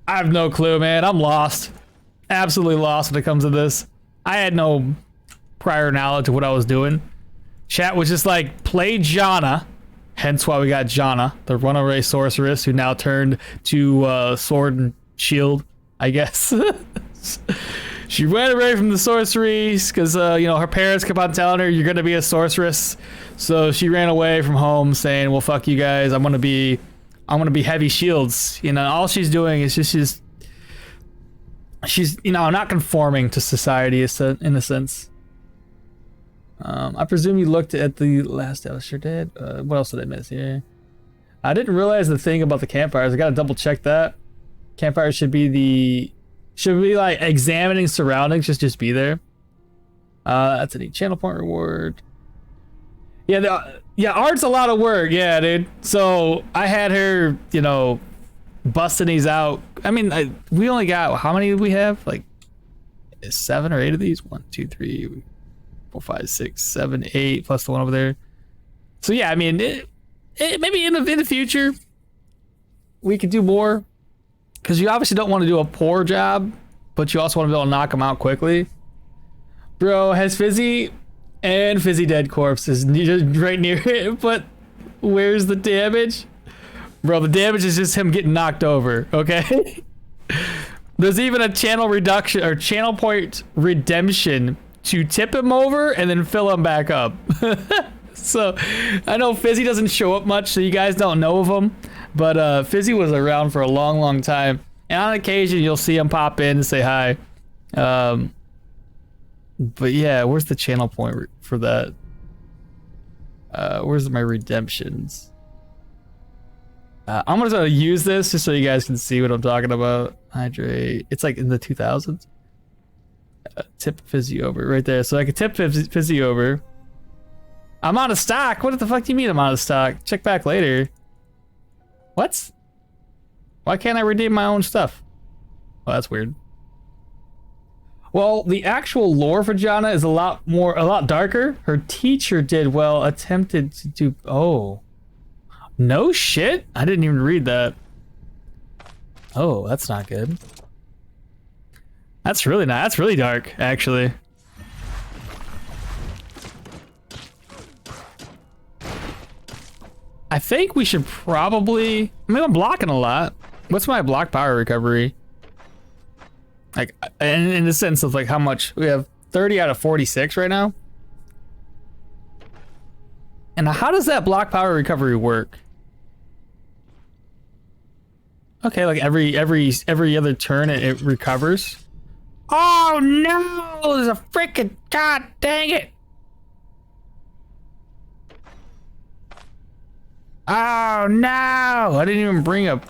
have no clue, man. I'm lost. Absolutely lost when it comes to this. I had no prior knowledge of what I was doing. Chat was just like, play Janna, hence why we got Janna, the runaway sorceress who now turned to sword and shield, I guess. She ran away from the sorceries because, you know, her parents kept on telling her, you're going to be a sorceress. So she ran away from home saying, well, fuck you guys. I'm going to be heavy shields. You know, all she's doing is just, she's, you know, not conforming to society in a sense. I presume you looked at the last, I sure did. What else did I miss here? I didn't realize the thing about the campfires. I got to double check that. Campfires should be like examining surroundings, just be there. That's a neat channel point reward. Yeah, art's a lot of work. Yeah, dude. So I had her, you know, busting these out. I mean, we only got, how many do we have? Like 7 or 8 of these? 1, 2, 3, 4, 5, 6, 7, 8, plus the one over there. So yeah, I mean, maybe in the future we could do more. Because you obviously don't want to do a poor job, but you also want to be able to knock them out quickly. Bro, has Fizzy and Fizzy Dead Corpse is right near it, but where's the damage? Bro, the damage is just him getting knocked over, okay? There's even a channel reduction or channel point redemption to tip him over and then fill him back up. So I know Fizzy doesn't show up much, so you guys don't know of him. But Fizzy was around for a long time. And on occasion, you'll see him pop in and say hi. But yeah, where's the channel point for that? Where's my redemptions? I'm gonna use this just so you guys can see what I'm talking about. Hydrate. It's like in the 2000s. Tip Fizzy over right there. So I can tip Fizzy over. I'm out of stock. What the fuck do you mean I'm out of stock? Check back later. What? Why can't I redeem my own stuff? Oh, that's weird. Well, the actual lore for Janna is a lot darker. Her teacher did well, attempted to do, oh. No shit? I didn't even read that. Oh, that's not good. That's really not, that's really dark, actually. I think we should probably, I mean, I'm blocking a lot. What's my block power recovery? Like, in the sense of like how much, we have 30 out of 46 right now. And how does that block power recovery work? Okay, like every other turn it recovers. Oh no, there's a freaking, god dang it. Oh no! I didn't even bring a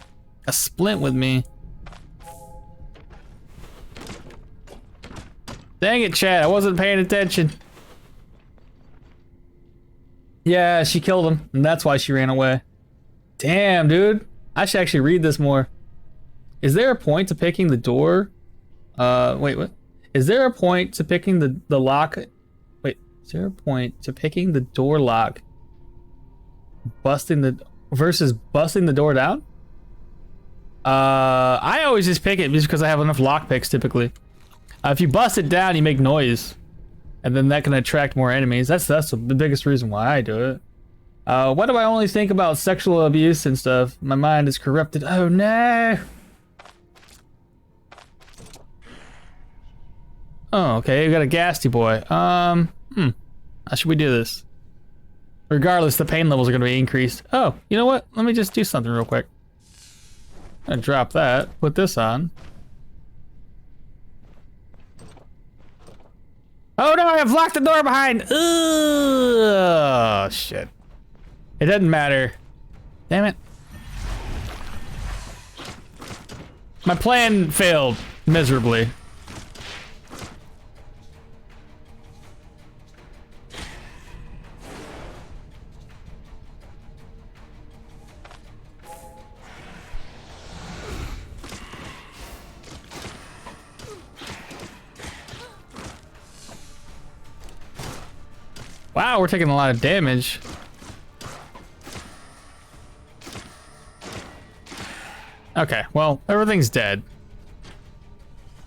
splint with me. Dang it, Chad. I wasn't paying attention. Yeah, she killed him, and that's why she ran away. Damn, dude. I should actually read this more. Is there a point to picking the door? Wait, what? Is there a point to picking the lock? Wait, is there a point to picking the door lock? Versus busting the door down? I always just pick it just because I have enough lock picks typically. If you bust it down, you make noise. And then that can attract more enemies. That's the biggest reason why I do it. Why do I only think about sexual abuse and stuff? My mind is corrupted. Oh no! Oh, okay, we got a Gasty boy. How should we do this? Regardless, the pain levels are gonna be increased. Oh, you know what? Let me just do something real quick. I'm gonna drop that, put this on. Oh no, I've locked the door behind! Ugh, shit. It doesn't matter. Damn it. My plan failed miserably. Wow, we're taking a lot of damage. Okay, well, everything's dead.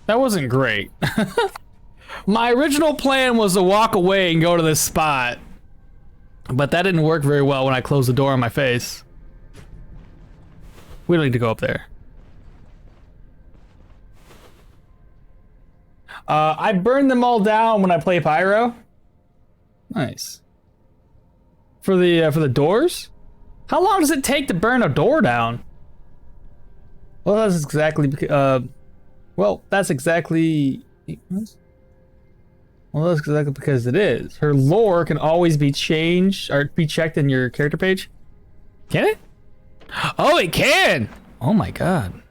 That wasn't great. My original plan was to walk away and go to this spot, but that didn't work very well when I closed the door on my face. We don't need to go up there. I burned them all down when I play Pyro. Nice. For the doors? How long does it take to burn a door down? Well, that's exactly because it is. Her lore can always be changed or be checked in your character page. Can it? Oh, it can! Oh my god.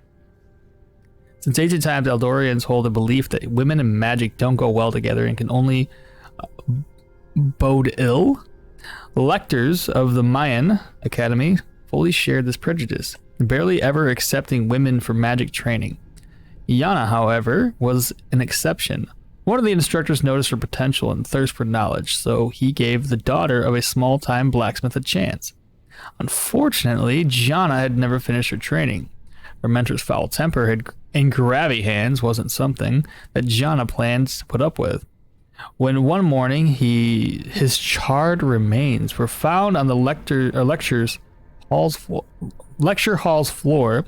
Since ancient times, Eldorians hold a belief that women and magic don't go well together and can only bode ill. Lectors of the Mayan Academy fully shared this prejudice, barely ever accepting women for magic training. Yana, however, was an exception. One of the instructors noticed her potential and thirst for knowledge, so he gave the daughter of a small-time blacksmith a chance. Unfortunately, Jana had never finished her training. Her mentor's foul temper and grabby hands wasn't something that Jana planned to put up with. When one morning his charred remains were found on the lecture hall's floor,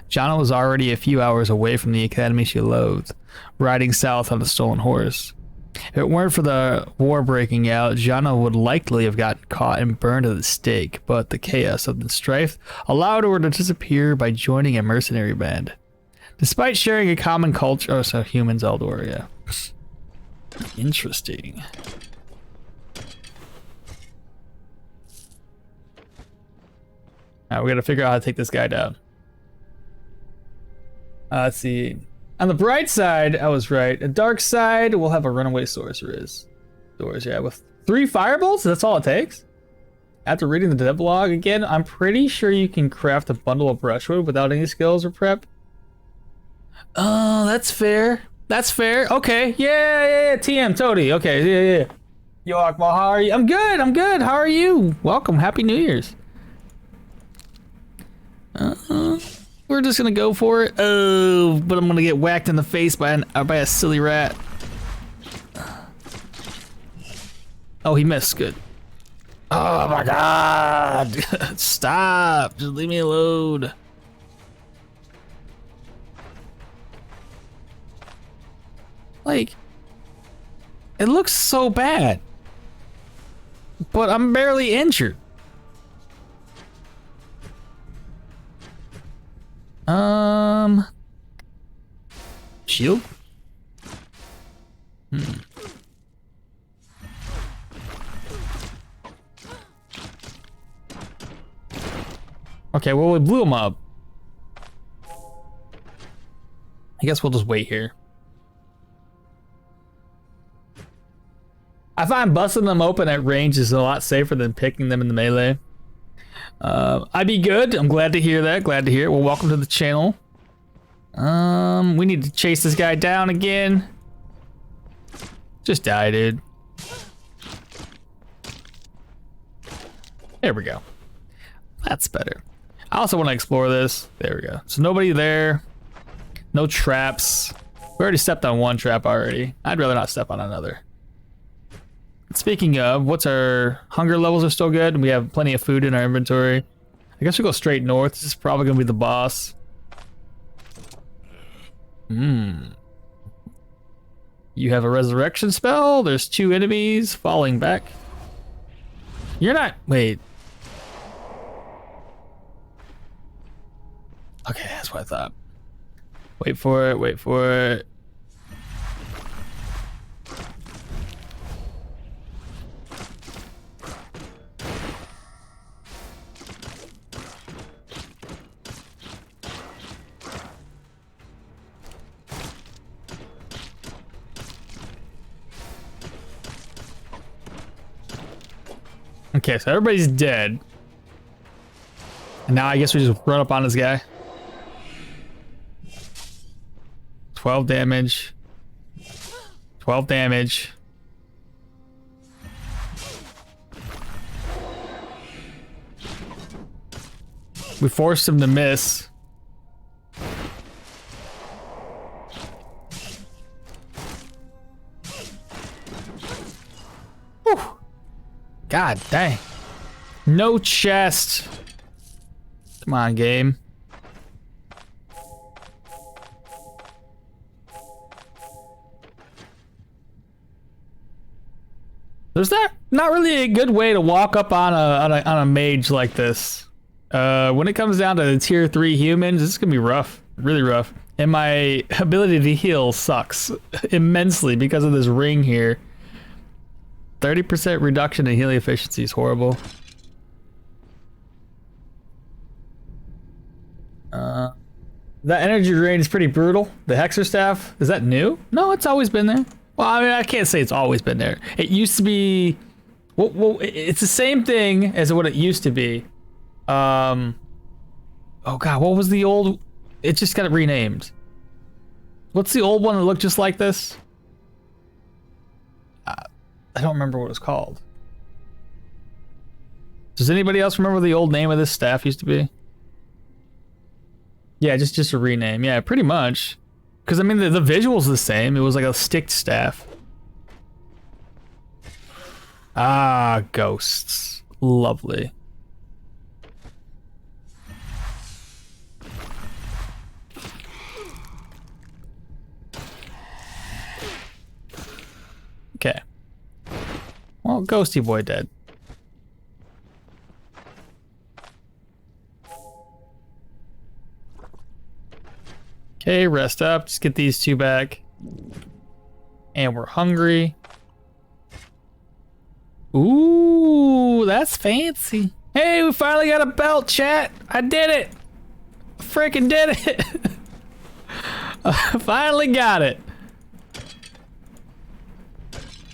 Jana was already a few hours away from the academy she loathed, riding south on a stolen horse. If it weren't for the war breaking out, Jana would likely have gotten caught and burned at the stake, but the chaos of the strife allowed her to disappear by joining a mercenary band. Despite sharing a common culture, oh, so humans, Eldor, yeah. Interesting. Alright, we gotta figure out how to take this guy down. Let's see. On the bright side, I was right. The dark side, we'll have a runaway sorceress. Doors, yeah, with 3 firebolts? That's all it takes? After reading the devlog again, I'm pretty sure you can craft a bundle of brushwood without any skills or prep. Oh, that's fair. That's fair. Okay. Yeah. TM, Toady. Okay, yeah. Yo, okmall, how are you? I'm good. How are you? Welcome. Happy New Year's. We're just gonna go for it. Oh, but I'm gonna get whacked in the face by a silly rat. Oh, he missed. Good. Oh my god. Stop. Just leave me alone. Like, it looks so bad, but I'm barely injured. Shield? Okay, well, we blew him up. I guess we'll just wait here. I find busting them open at range is a lot safer than picking them in the melee. I'd be good. I'm glad to hear that. Glad to hear it. Well, welcome to the channel. We need to chase this guy down again. Just die, dude. There we go. That's better. I also want to explore this. There we go. So nobody there. No traps. We already stepped on one trap already. I'd rather not step on another. Speaking of, what's our hunger levels are still good. We have plenty of food in our inventory. I guess we go straight north. This is probably gonna be the boss. You have a resurrection spell. There's 2 enemies falling back. You're not, wait. Okay, that's what I thought. Wait for it, wait for it. Okay, so everybody's dead. And now I guess we just run up on this guy. 12 damage. 12 damage. We forced him to miss. Whew. God dang. No chest. Come on, game. There's not really a good way to walk up on a mage like this. When it comes down to the tier 3 humans, this is gonna be rough, really rough. And my ability to heal sucks immensely because of this ring here. 30% reduction in healing efficiency is horrible. That energy drain is pretty brutal. The Hexer Staff, is that new? No, it's always been there. Well, I mean, I can't say it's always been there. It used to be, well, it's the same thing as what it used to be. Oh God, what was the old, it just got renamed. What's the old one that looked just like this? I don't remember what it was called. Does anybody else remember what the old name of this staff used to be? Yeah, just a rename. Yeah, pretty much. Because, I mean, the visual's the same. It was like a sticked staff. Ah, ghosts. Lovely. Okay. Well, Ghosty Boy dead. Okay, rest up. Just get these 2 back. And we're hungry. Ooh, that's fancy. Hey, we finally got a belt, chat. I did it. Freaking did it. I finally got it.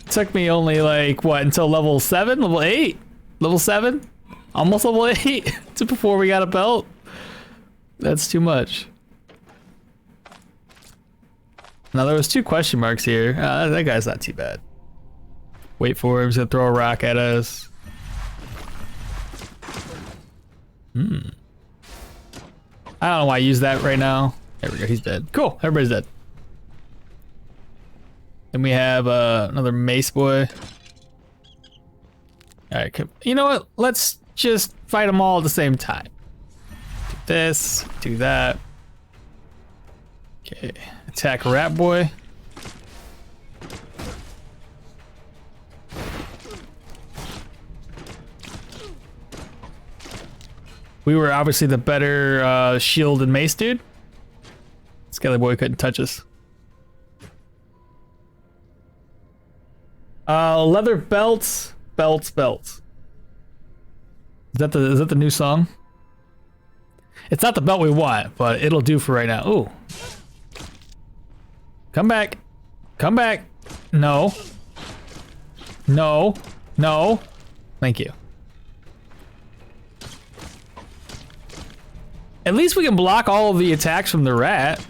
Took me only like, what, until level 7? Level 8? Level 7? Almost level 8 to before we got a belt. That's too much. Now there was 2 question marks here. That guy's not too bad. Wait for him, he's gonna throw a rock at us. I don't know why I use that right now. There we go, he's dead. Cool, everybody's dead. Then we have another mace boy. Alright, you know what? Let's just fight them all at the same time. Do this, do that. Okay, attack rat boy. We were obviously the better shield and mace dude. Skelly boy couldn't touch us. Leather belts, belts. Is that the new song? It's not the belt we want, but it'll do for right now. Ooh. Come back. Come back. No. No. No. Thank you. At least we can block all of the attacks from the rat.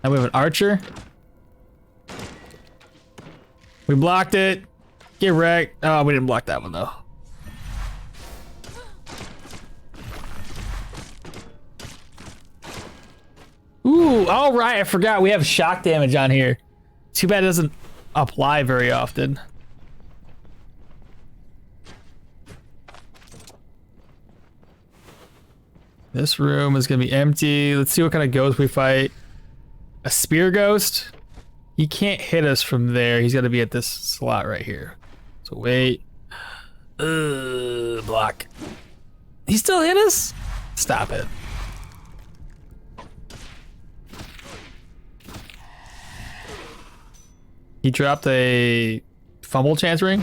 Now we have an archer. We blocked it. Get wrecked. Oh, we didn't block that one though. Ooh, all right. I forgot we have shock damage on here. Too bad it doesn't apply very often. This room is gonna be empty. Let's see what kind of ghost we fight. A spear ghost? He can't hit us from there. He's gotta be at this slot right here. So wait. Block. He still hit us? Stop it. He dropped a fumble chance ring.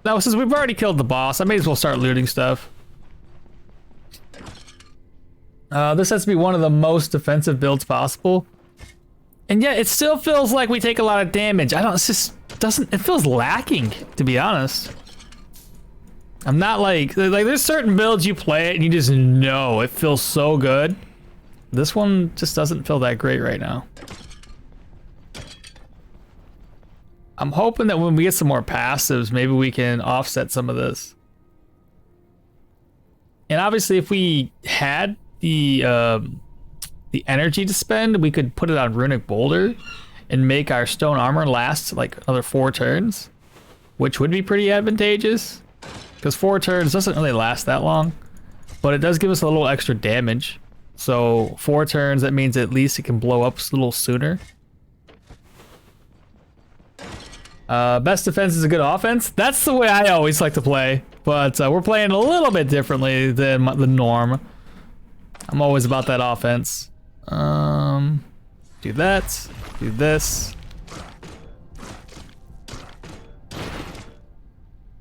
No, since we've already killed the boss, I may as well start looting stuff. This has to be one of the most defensive builds possible. And yet it still feels like we take a lot of damage. I don't, it just doesn't, it feels lacking, to be honest. I'm not like there's certain builds you play it and you just know it feels so good. This one just doesn't feel that great right now. I'm hoping that when we get some more passives, maybe we can offset some of this. And obviously if we had the energy to spend, we could put it on Runic Boulder and make our stone armor last like another 4 turns, which would be pretty advantageous because 4 turns doesn't really last that long, but it does give us a little extra damage. So 4 turns, that means at least it can blow up a little sooner. Best defense is a good offense. That's the way I always like to play, but we're playing a little bit differently than the norm. I'm always about that offense. Do that, do this.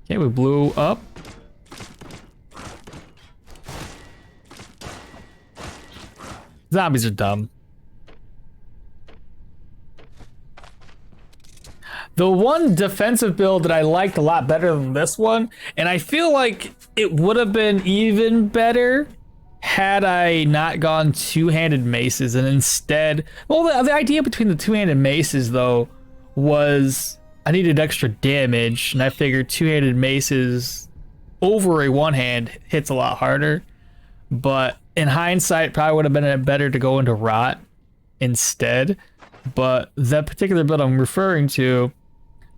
Okay, we blew up. Zombies are dumb. The one defensive build that I liked a lot better than this one, and I feel like it would have been even better had I not gone two-handed maces and instead, well, the idea between the two-handed maces though was I needed extra damage, and I figured two-handed maces over a one-hand hits a lot harder. But in hindsight, it probably would have been better to go into rot instead. But that particular build I'm referring to,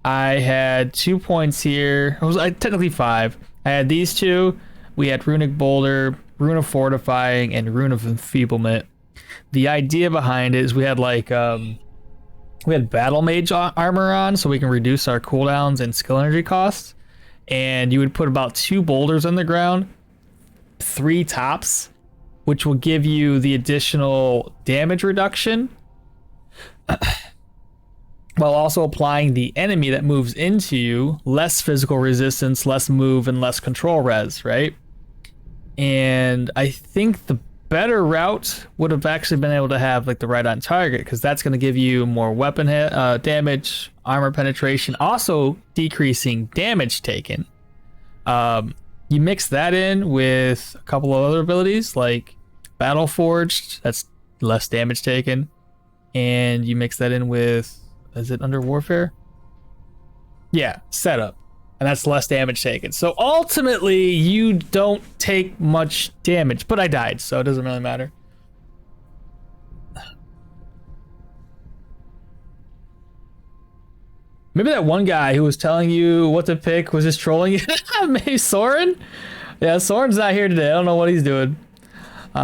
I had 2 points here. It was technically 5. I had these two. We had Runic Boulder, Rune of Fortifying, and Rune of Enfeeblement. The idea behind it is we had like we had Battle Mage armor on, so we can reduce our cooldowns and skill energy costs. And you would put about 2 boulders on the ground, 3 tops, which will give you the additional damage reduction, while also applying the enemy that moves into you less physical resistance, less move, and less control res, right? And I think the better route would have actually been able to have like the right on target, because that's going to give you more weapon hit, damage, armor penetration, also decreasing damage taken. You mix that in with a couple of other abilities like Battle Forged, that's less damage taken, and you mix that in with, is it Under Warfare? Yeah, Setup, and that's less damage taken. So ultimately, you don't take much damage, but I died, so it doesn't really matter. Maybe that one guy who was telling you what to pick was just trolling you. Maybe Soren? Yeah, Soren's not here today. I don't know what he's doing. A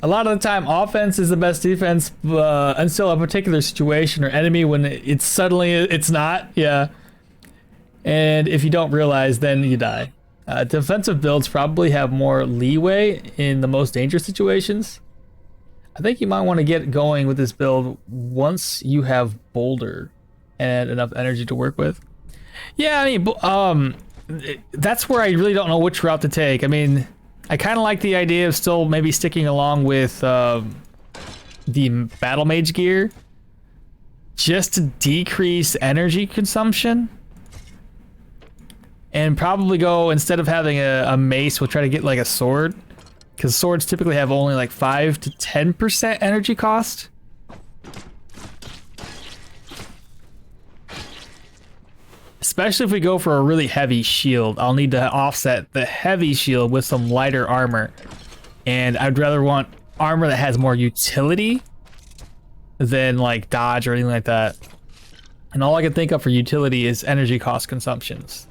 lot of the time, offense is the best defense until a particular situation or enemy when it's suddenly it's not. Yeah. And if you don't realize, then you die. Defensive builds probably have more leeway in the most dangerous situations. I think you might want to get going with this build once you have Boulder and enough energy to work with. Yeah, I mean, that's where I really don't know which route to take. I mean, I kind of like the idea of still maybe sticking along with the battle mage gear just to decrease energy consumption. And probably go, instead of having a mace, we'll try to get like a sword. Because swords typically have only like 5 to 10% energy cost. Especially if we go for a really heavy shield. I'll need to offset the heavy shield with some lighter armor. And I'd rather want armor that has more utility than like dodge or anything like that. And all I can think of for utility is energy cost consumptions.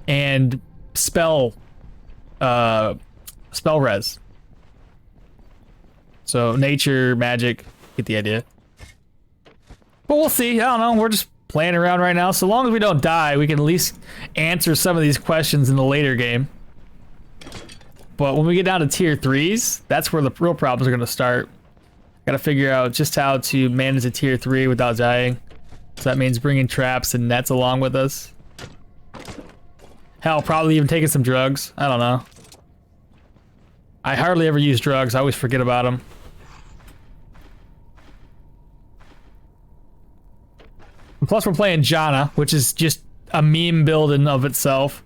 And spell res. So nature, magic, get the idea. But we'll see. I don't know. We're just playing around right now. So long as we don't die, we can at least answer some of these questions in the later game. But when we get down to tier 3s, that's where the real problems are going to start. Got to figure out just how to manage a tier 3 without dying. So that means bringing traps and nets along with us. Hell, probably even taking some drugs. I don't know. I hardly ever use drugs. I always forget about them. And plus, we're playing Janna, which is just a meme build in of itself.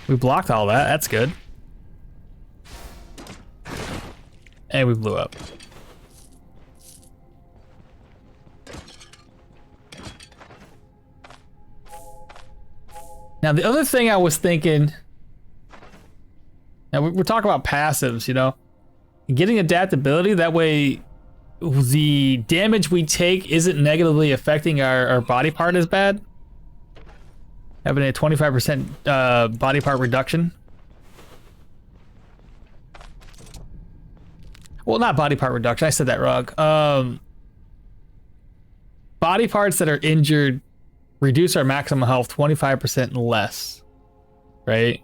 We blocked all that. That's good. And we blew up. Now, the other thing I was thinking, now we're talking about passives, you know, getting adaptability. That way, the damage we take isn't negatively affecting our body part as bad. Having a 25% body part reduction. Well, not body part reduction. I said that wrong. Body parts that are injured reduce our maximum health 25% less, right?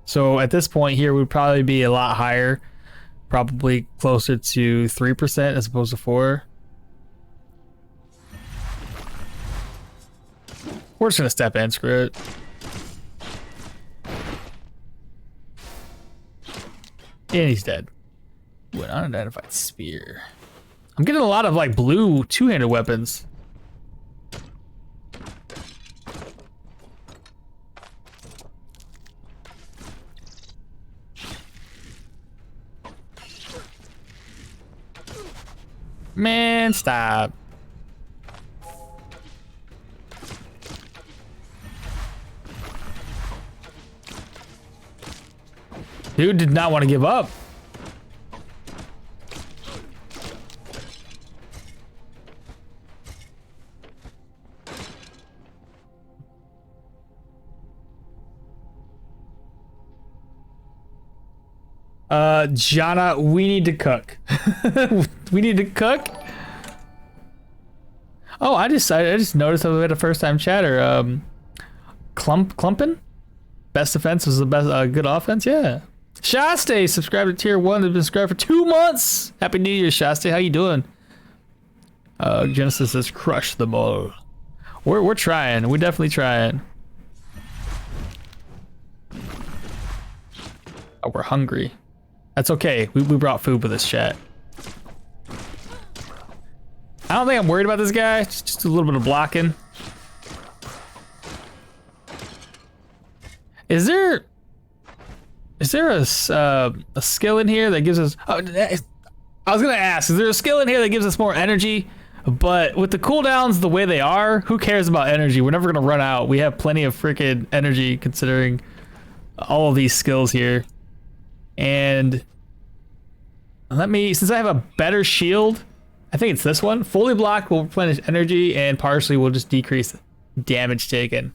So at this point here, we'd probably be a lot higher, probably closer to 3% as opposed to 4. We're just gonna step in, screw it. And he's dead. Ooh, an unidentified spear. I'm getting a lot of like blue two-handed weapons. Man, stop. Dude did not want to give up. Janna, we need to cook. We need to cook. Oh, I just noticed that we had a first time chatter. Clumpin? Best defense was the best good offense, yeah. Shaste subscribed to tier 1, has been subscribed for 2 months. Happy New Year, Shaste. How you doing? Genesis says crush them all. We're trying. We're definitely trying. Oh, we're hungry. That's okay. We brought food with us, chat. I don't think I'm worried about this guy. Just a little bit of blocking. Is there a skill in here that gives us? Oh, I was gonna ask. Is there a skill in here that gives us more energy? But with the cooldowns the way they are, who cares about energy? We're never gonna run out. We have plenty of freaking energy considering all of these skills here. And since I have a better shield, I think it's this one. Fully blocked will replenish energy, and partially will just decrease damage taken.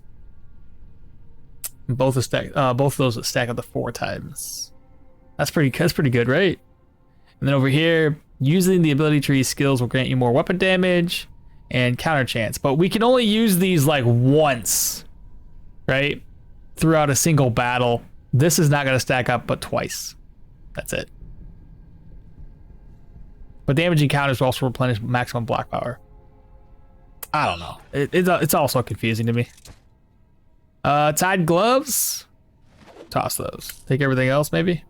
Both of those will stack up to 4 times. That's pretty good, right? And then over here, using the ability tree skills will grant you more weapon damage and counter chance. But we can only use these like once, right? Throughout a single battle. This is not going to stack up but twice. That's it. But damage encounters will also replenish maximum block power. I don't know. It's also confusing to me. Tied gloves. Toss those. Take everything else, maybe.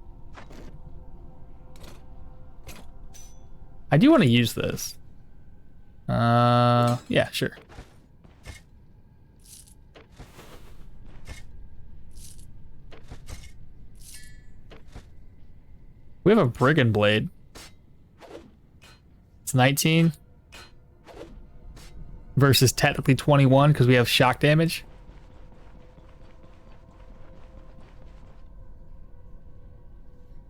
I do want to use this. Yeah, sure. We have a brigand blade. It's 19 versus technically 21 because we have shock damage.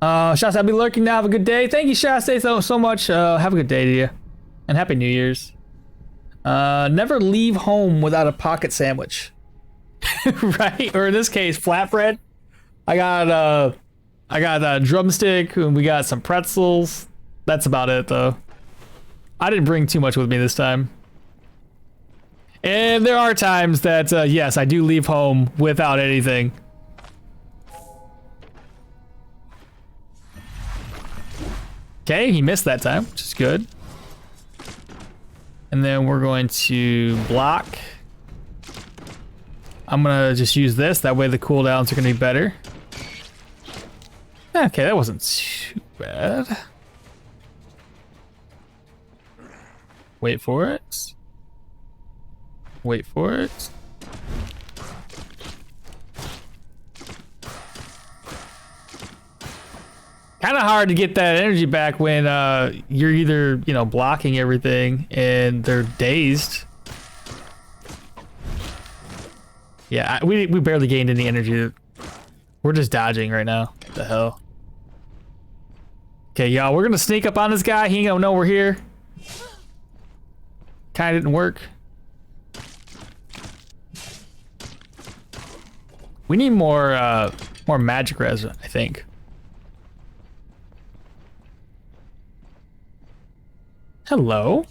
Shasta, I'll be lurking now. Have a good day. Thank you, Shasta, so much. Have a good day to you. And Happy New Year's. Never leave home without a pocket sandwich. Right? Or in this case, flatbread. I got a drumstick, and we got some pretzels. That's about it, though. I didn't bring too much with me this time. And there are times that, yes, I do leave home without anything. Okay, he missed that time, which is good. And then we're going to block. I'm gonna just use this, that way the cooldowns are gonna be better. Okay, that wasn't too bad. Wait for it. Wait for it. Kind of hard to get that energy back when you're either, you know, blocking everything and they're dazed. Yeah, we barely gained any energy. We're just dodging right now. What the hell? Okay, y'all, we're gonna sneak up on this guy. He ain't gonna know we're here. Kinda didn't work. We need more magic res, I think. Hello?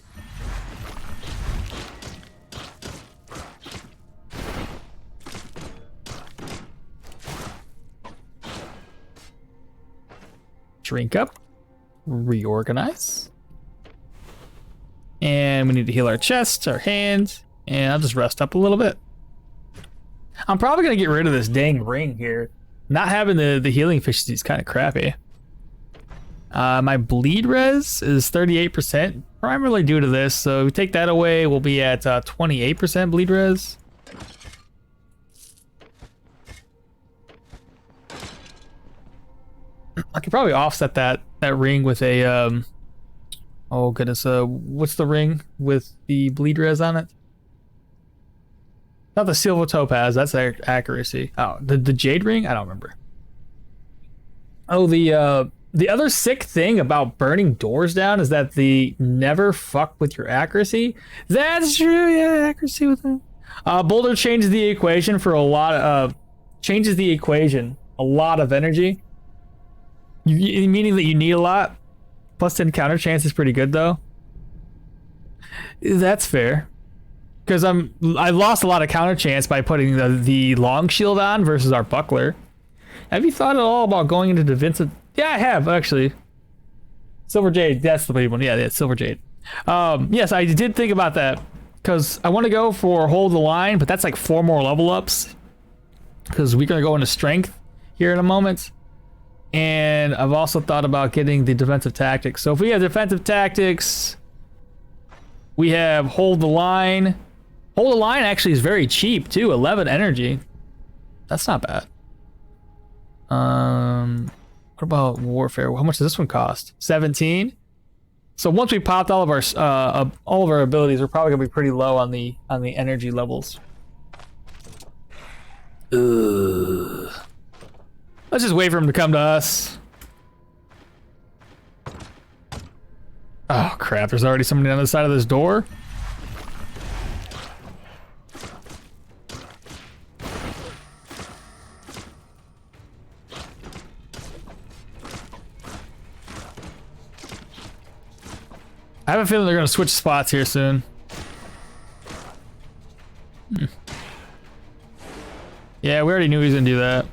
Drink up. Reorganize. And we need to heal our chest, our hands, and I'll just rest up a little bit. I'm probably gonna get rid of this dang ring here. Not having the healing efficiency is kind of crappy. My bleed res is 38%, primarily due to this. So if we take that away, we'll be at 28% bleed res. I could probably offset that ring with a oh goodness, what's the ring with the bleed res on it? Not the silver topaz, that's accuracy. Oh, the jade ring? I don't remember. Oh, the other sick thing about burning doors down is that they never fuck with your accuracy. That's true, yeah, accuracy with them. Boulder changes the equation for a lot of a lot of energy. Meaning that you need a lot. Plus 10 counter chance is pretty good though. That's fair. Because I lost a lot of counter chance by putting the long shield on versus our buckler. Have you thought at all about going into defensive? Yeah, I have actually. Silver Jade, that's the one. Yeah, Silver Jade. Yes, I did think about that because I want to go for hold the line, but that's like 4 more level ups because we're gonna go into strength here in a moment. And I've also thought about getting the defensive tactics. So if we have defensive tactics, we have hold the line. Hold the line actually is very cheap too, 11 energy. That's not bad. What about warfare? How much does this one cost? 17. So once we popped all of our abilities, we're probably gonna be pretty low on the energy levels. Ugh. Let's just wait for him to come to us. Oh crap, there's already somebody on the side of this door. I have a feeling they're gonna switch spots here soon. Yeah, we already knew he was gonna do that.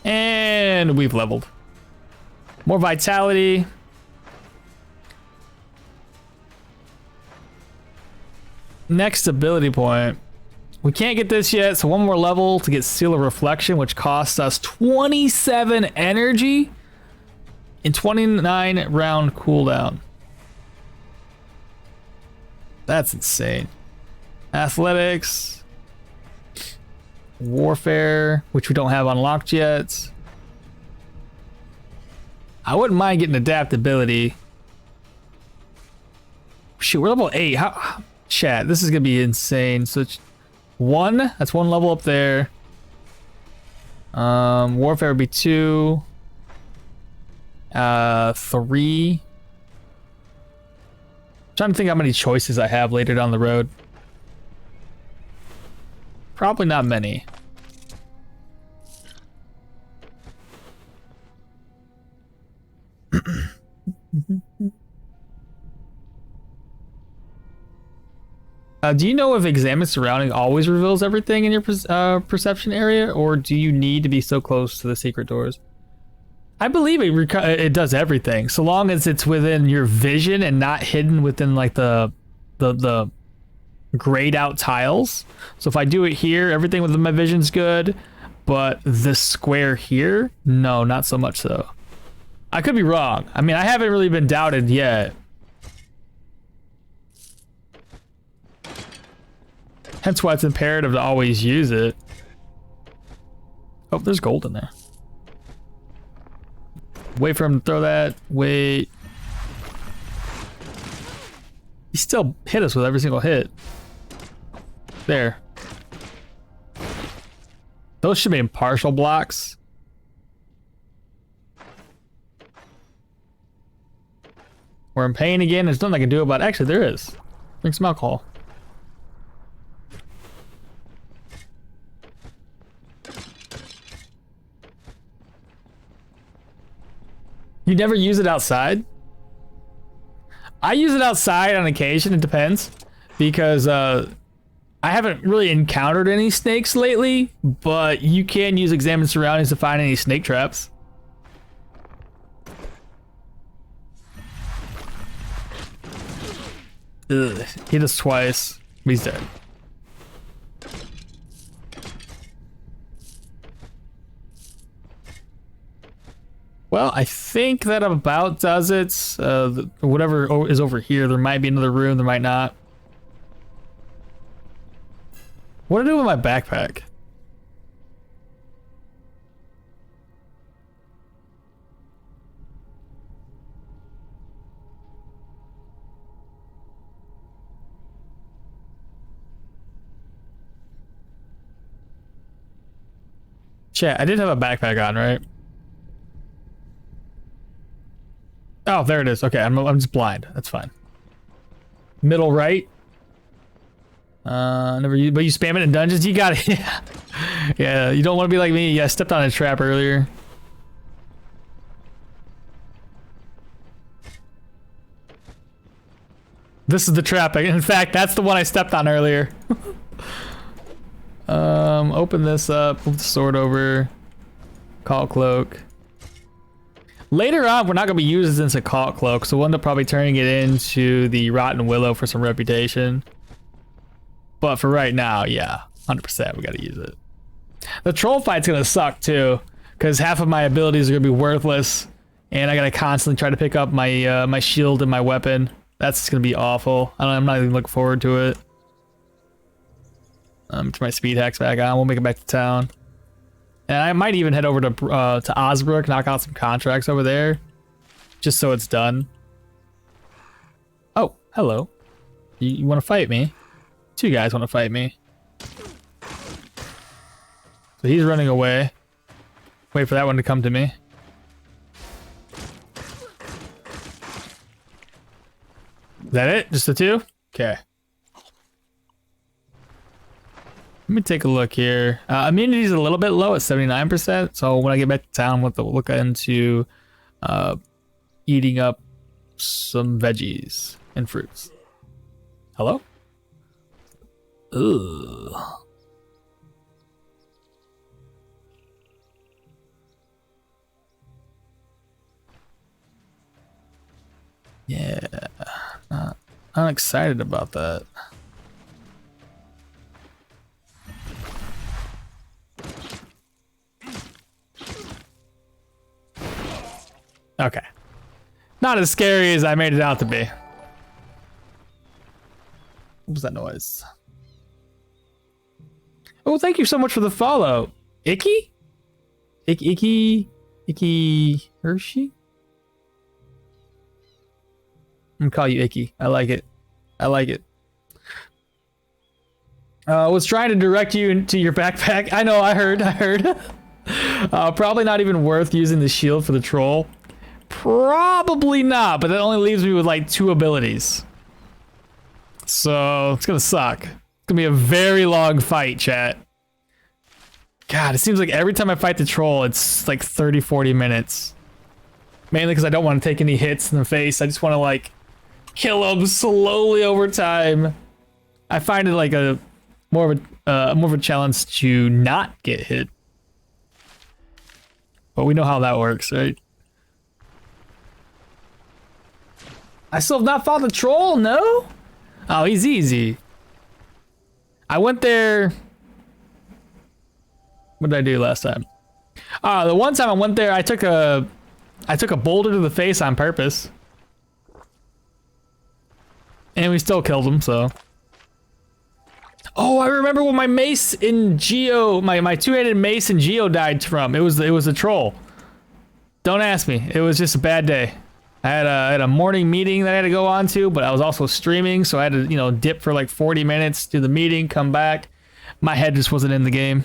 And we've leveled. More vitality. Next ability point. We can't get this yet, so one more level to get Seal of Reflection, which costs us 27 energy. in 29 round cooldown. That's insane. Athletics, warfare, which we don't have unlocked yet. I wouldn't mind getting adaptability. Shoot, we're level 8. How, chat, this is gonna be insane. So it's 1, that's 1 level up there. Warfare would be 2. 3. Trying to think how many choices I have later down the road. Probably not many. Do you know if examine surrounding always reveals everything in your perception area, or do you need to be so close to the secret doors? I believe it does everything, so long as it's within your vision and not hidden within like the grayed out tiles. So if I do it here, everything within my vision's good, but this square here, no, not so much so. I could be wrong. I mean, I haven't really been doubted yet. Hence why it's imperative to always use it. Oh, there's gold in there. Wait for him to throw that. Wait. He still hit us with every single hit. There. Those should be impartial blocks. We're in pain again. There's nothing I can do about it. Actually, there is. Drink some alcohol. You never use it outside? I use it outside on occasion, it depends. Because I haven't really encountered any snakes lately, but you can use examine surroundings to find any snake traps. Ugh, hit us twice. He's dead. Well, I think that about does it. Whatever is over here, there might be another room, there might not. What do I do with my backpack? Chat, I did have a backpack on, right? Oh, there it is. Okay, I'm just blind. That's fine. Middle right. Never use, but you spam it in dungeons. You got it. Yeah, you don't want to be like me. Yeah, I stepped on a trap earlier. This is the trap. In fact, that's the one I stepped on earlier. Open this up. Move the sword over. Call cloak. Later on, we're not going to be using this as a call cloak, so we'll end up probably turning it into the Rotten Willow for some reputation. But for right now, yeah, 100% we got to use it. The troll fight's going to suck too, because half of my abilities are going to be worthless, and I got to constantly try to pick up my my shield and my weapon. That's going to be awful. I'm not even looking forward to it. Turn my speed hacks back on. We'll make it back to town. And I might even head over to Osbrook, knock out some contracts over there, just so it's done. Oh, hello. You want to fight me? Two guys want to fight me. So he's running away. Wait for that one to come to me. Is that it? Just the two? Okay. Let me take a look here. Immunity is a little bit low at 79%. So when I get back to town, we'll have to look into eating up some veggies and fruits. Hello? Ugh. Yeah. I'm excited about that. Okay, Not as scary as I made it out to be. What was that noise? Oh, thank you so much for the follow. Icky Hershey? I'm gonna call you Icky. I like it. I like it. Was trying to direct you into your backpack. I know, I heard. Probably not even worth using the shield for the troll. Probably not, but that only leaves me with like 2 abilities. So it's gonna suck. It's gonna be a very long fight, chat. God, it seems like every time I fight the troll, it's like 30-40 minutes. Mainly because I don't want to take any hits in the face. I just want to like kill him slowly over time. I find it like a more of a challenge to not get hit. But we know how that works, right? I still have not fought the troll, no? Oh, he's easy. I went there. What did I do last time? The one time I went there, I took a boulder to the face on purpose. And we still killed him, so. Oh, I remember when my mace in Geo, my two-handed mace in Geo died from. It was a troll. Don't ask me. It was just a bad day. I had a morning meeting that I had to go on to, but I was also streaming, so I had to, dip for like 40 minutes, do the meeting, come back. My head just wasn't in the game.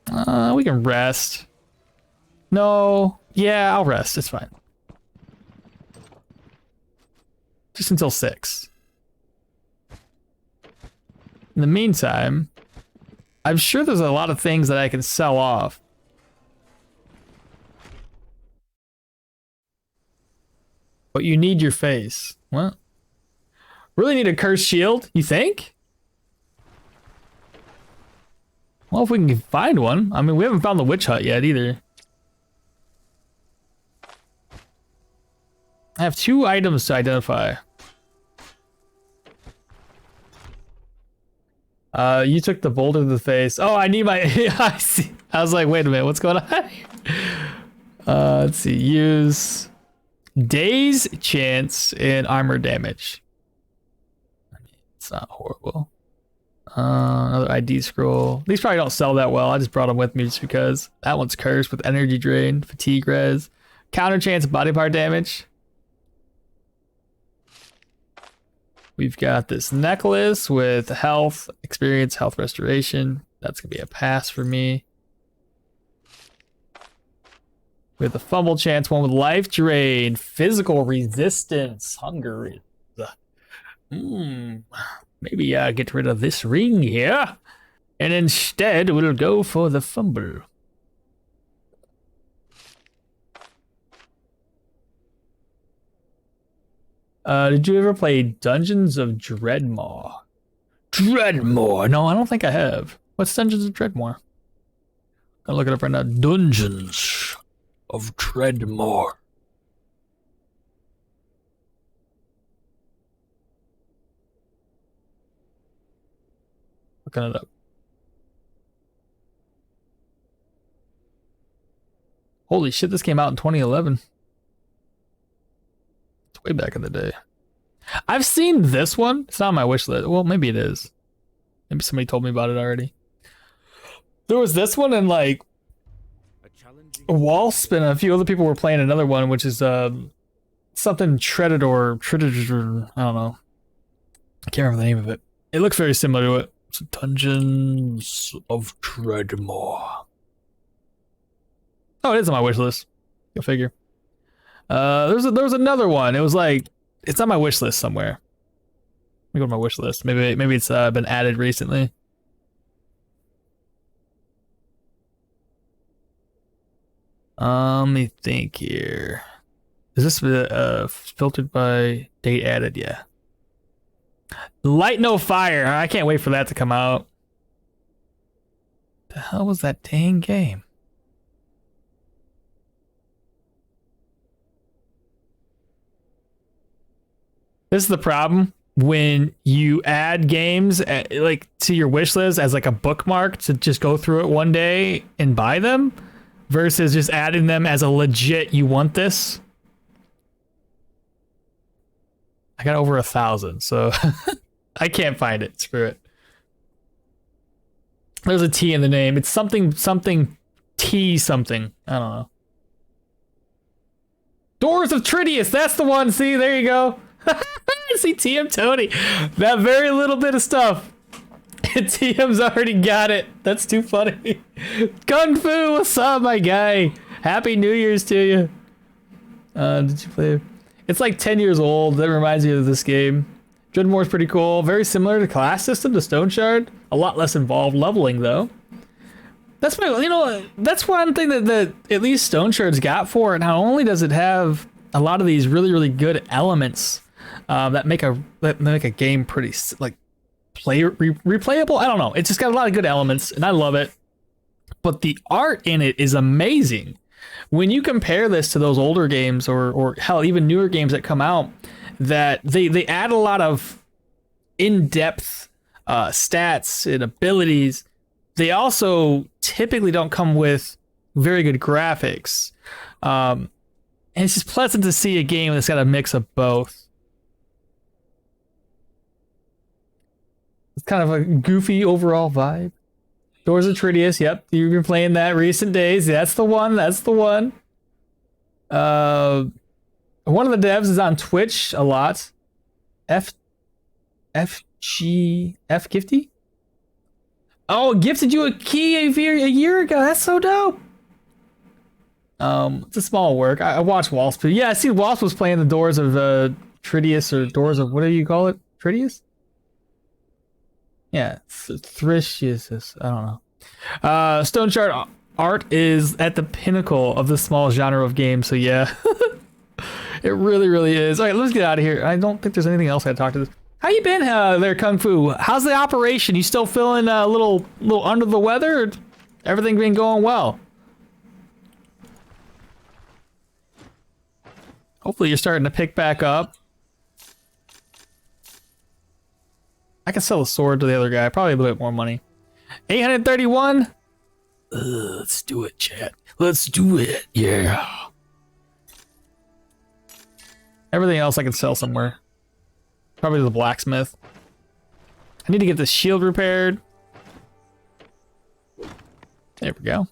We can rest. No. Yeah, I'll rest. It's fine. Just until 6. In the meantime, I'm sure there's a lot of things that I can sell off. But you need your face. Well, really need a cursed shield, you think? Well, if we can find one. I mean, we haven't found the witch hut yet either. I have 2 items to identify. You took the boulder to the face. Oh, I need my... I see. I was like, wait a minute, what's going on here? Let's see. Use daze, chance, and armor damage. I mean, it's not horrible. Another ID scroll. These probably don't sell that well. I just brought them with me just because. That one's cursed with energy drain, fatigue res, counter chance, body part damage. We've got this necklace with health, experience, health restoration. That's gonna be a pass for me. With a fumble chance, one with life drain, physical resistance, hunger. Maybe get rid of this ring here. And instead, we'll go for the fumble. Did you ever play Dungeons of Dreadmore? Dreadmore? No, I don't think I have. What's Dungeons of Dreadmore? I'll look it up right now. Dungeons of Dreadmore. Looking it up. Holy shit, this came out in 2011. It's way back in the day. I've seen this one. It's not on my wish list. Well, maybe it is. Maybe somebody told me about it already. There was this one and like Wasp and a few other people were playing another one, which is something Treaded or I don't know. I can't remember the name of it. It looks very similar to it. It's Dungeons of Dreadmore. Oh, it is on my wish list. Go figure. There was another one. It was like it's on my wish list somewhere. Let me go to my wish list. Maybe it's been added recently. Let me think here. Is this filtered by date added? Yeah. Light No Fire. I can't wait for that to come out. The hell was that dang game? This is the problem when you add games like to your wish list as like a bookmark to just go through it one day and buy them. versus just adding them as a legit, you want this. I got over 1,000, so I can't find it. Screw it. There's a T in the name. It's something T something. I don't know. Doors of Tridius. That's the one. See, there you go. See, TM Tony. That very little bit of stuff. TM's already got it. That's too funny. Kung Fu, what's up, my guy? Happy New Year's to you. Did you play? It's like 10 years old. That reminds me of this game. Dreadmore's pretty cool. Very similar to class system to Stoneshard. A lot less involved leveling though. That's my, you know, that's one thing that at least Stoneshard's got for it. Not only does it have a lot of these really good elements that make a game pretty like replayable. I don't know. It's just got a lot of good elements, and I love it. But the art in it is amazing. When you compare this to those older games, or hell, even newer games that come out, that they add a lot of in-depth stats and abilities. They also typically don't come with very good graphics. And it's just pleasant to see a game that's got a mix of both. It's kind of a goofy overall vibe. Doors of Tridius, yep. You've been playing that recent days. That's the one. That's the one. One of the devs is on Twitch a lot. F Gifty? Oh, gifted you a key a year ago. That's so dope. It's a small work. I watched Wasp. Yeah, I see Wasp was playing the Doors of Tridius, or Doors of, what do you call it? Tridius? Yeah, Thricius. I don't know. Stoneshard art is at the pinnacle of the small genre of games, so yeah. It really is. All right, let's get out of here. I don't think there's anything else I had to talk to this. How you been there, Kung Fu? How's the operation? You still feeling a little under the weather, or everything been going well? Hopefully you're starting to pick back up. I can sell a sword to the other guy. Probably a little bit more money. 831? Let's do it, chat. Let's do it. Yeah. Everything else I can sell somewhere. Probably to the blacksmith. I need to get this shield repaired. There we go.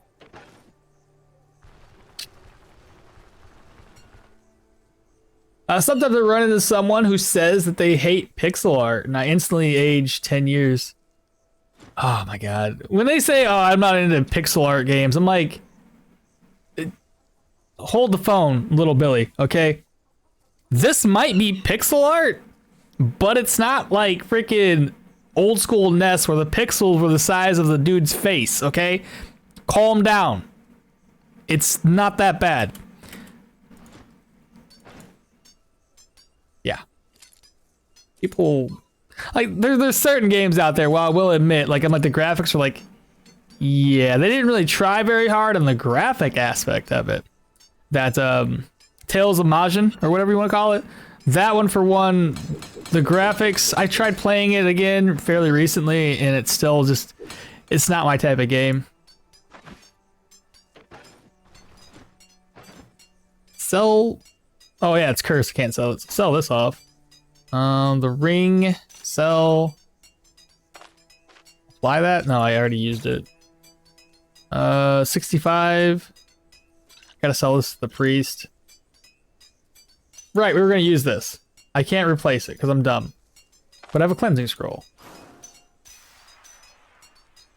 Sometimes I run into someone who says that they hate pixel art, and I instantly age 10 years. Oh my god. When they say, oh, I'm not into pixel art games, I'm like, hold the phone, little Billy, okay? This might be pixel art, but it's not like freaking old school NES where the pixels were the size of the dude's face, okay? Calm down. It's not that bad. Yeah. People, like, there's certain games out there, well, I will admit, like, I'm like, the graphics are like, yeah, they didn't really try very hard on the graphic aspect of it. That, Tales of Majin, or whatever you want to call it. That one, for one, the graphics, I tried playing it again fairly recently, and it's still just, it's not my type of game. Sell, oh yeah, it's cursed, I can't sell it. Sell this off. The ring, sell. Buy that? No, I already used it. 65. Gotta sell this to the priest. Right, we were gonna use this. I can't replace it because I'm dumb. But I have a cleansing scroll.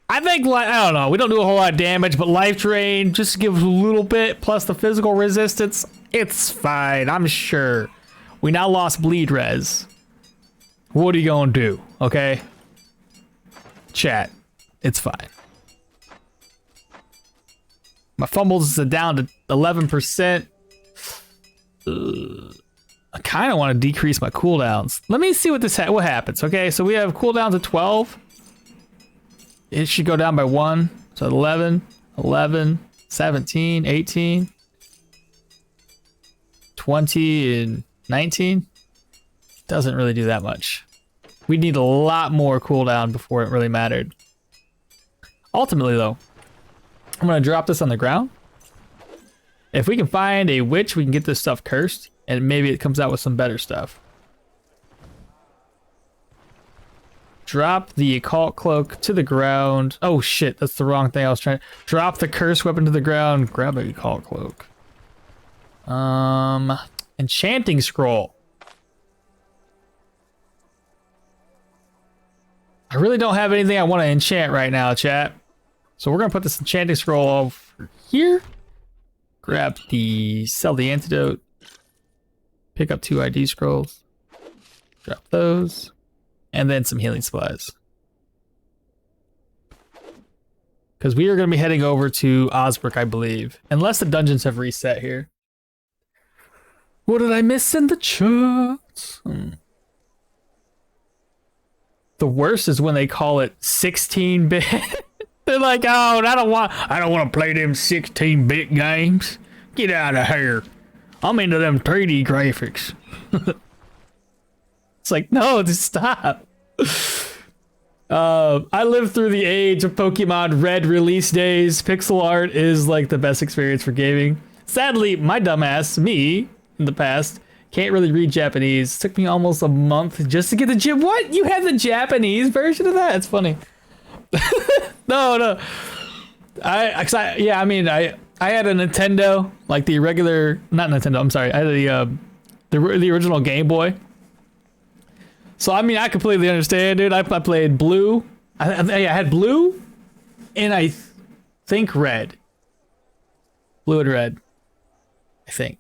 I think, I don't know, we don't do a whole lot of damage, but life drain just gives a little bit, plus the physical resistance. It's fine, I'm sure. We now lost bleed res. What are you gonna do, okay? Chat, it's fine. My fumbles are down to 11%. I kind of want to decrease my cooldowns. Let me see what what happens. Okay, so we have cooldowns at 12. It should go down by 1. So 11, 11, 17, 18, 20, and 19. Doesn't really do that much. We need a lot more cooldown before it really mattered. Ultimately, though, I'm going to drop this on the ground. If we can find a witch, we can get this stuff cursed, and maybe it comes out with some better stuff. Drop the occult cloak to the ground. Oh shit, that's the wrong thing I was trying. Drop the cursed weapon to the ground. Grab the occult cloak. Enchanting scroll. I really don't have anything I want to enchant right now, chat. So we're gonna put this enchanting scroll over here. Grab sell the antidote. Pick up 2 ID scrolls. Drop those. And then some healing supplies. Because we are going to be heading over to Osbrook, I believe. Unless the dungeons have reset here. What did I miss in the charts? The worst is when they call it 16-bit. They're like, oh, I don't want to play them 16-bit games. Get out of here. I'm into them 3D graphics. It's like, no, just stop. I lived through the age of Pokemon Red release days. Pixel art is like the best experience for gaming. Sadly, my dumbass, me, in the past, can't really read Japanese. It took me almost a month just to get the gym. What? You had the Japanese version of that? It's funny. No. I had a Nintendo, like the regular, not Nintendo, I'm sorry. I had the original Game Boy. So, I mean, I completely understand, dude. I played blue. I had blue and I think red. Blue and red. I think.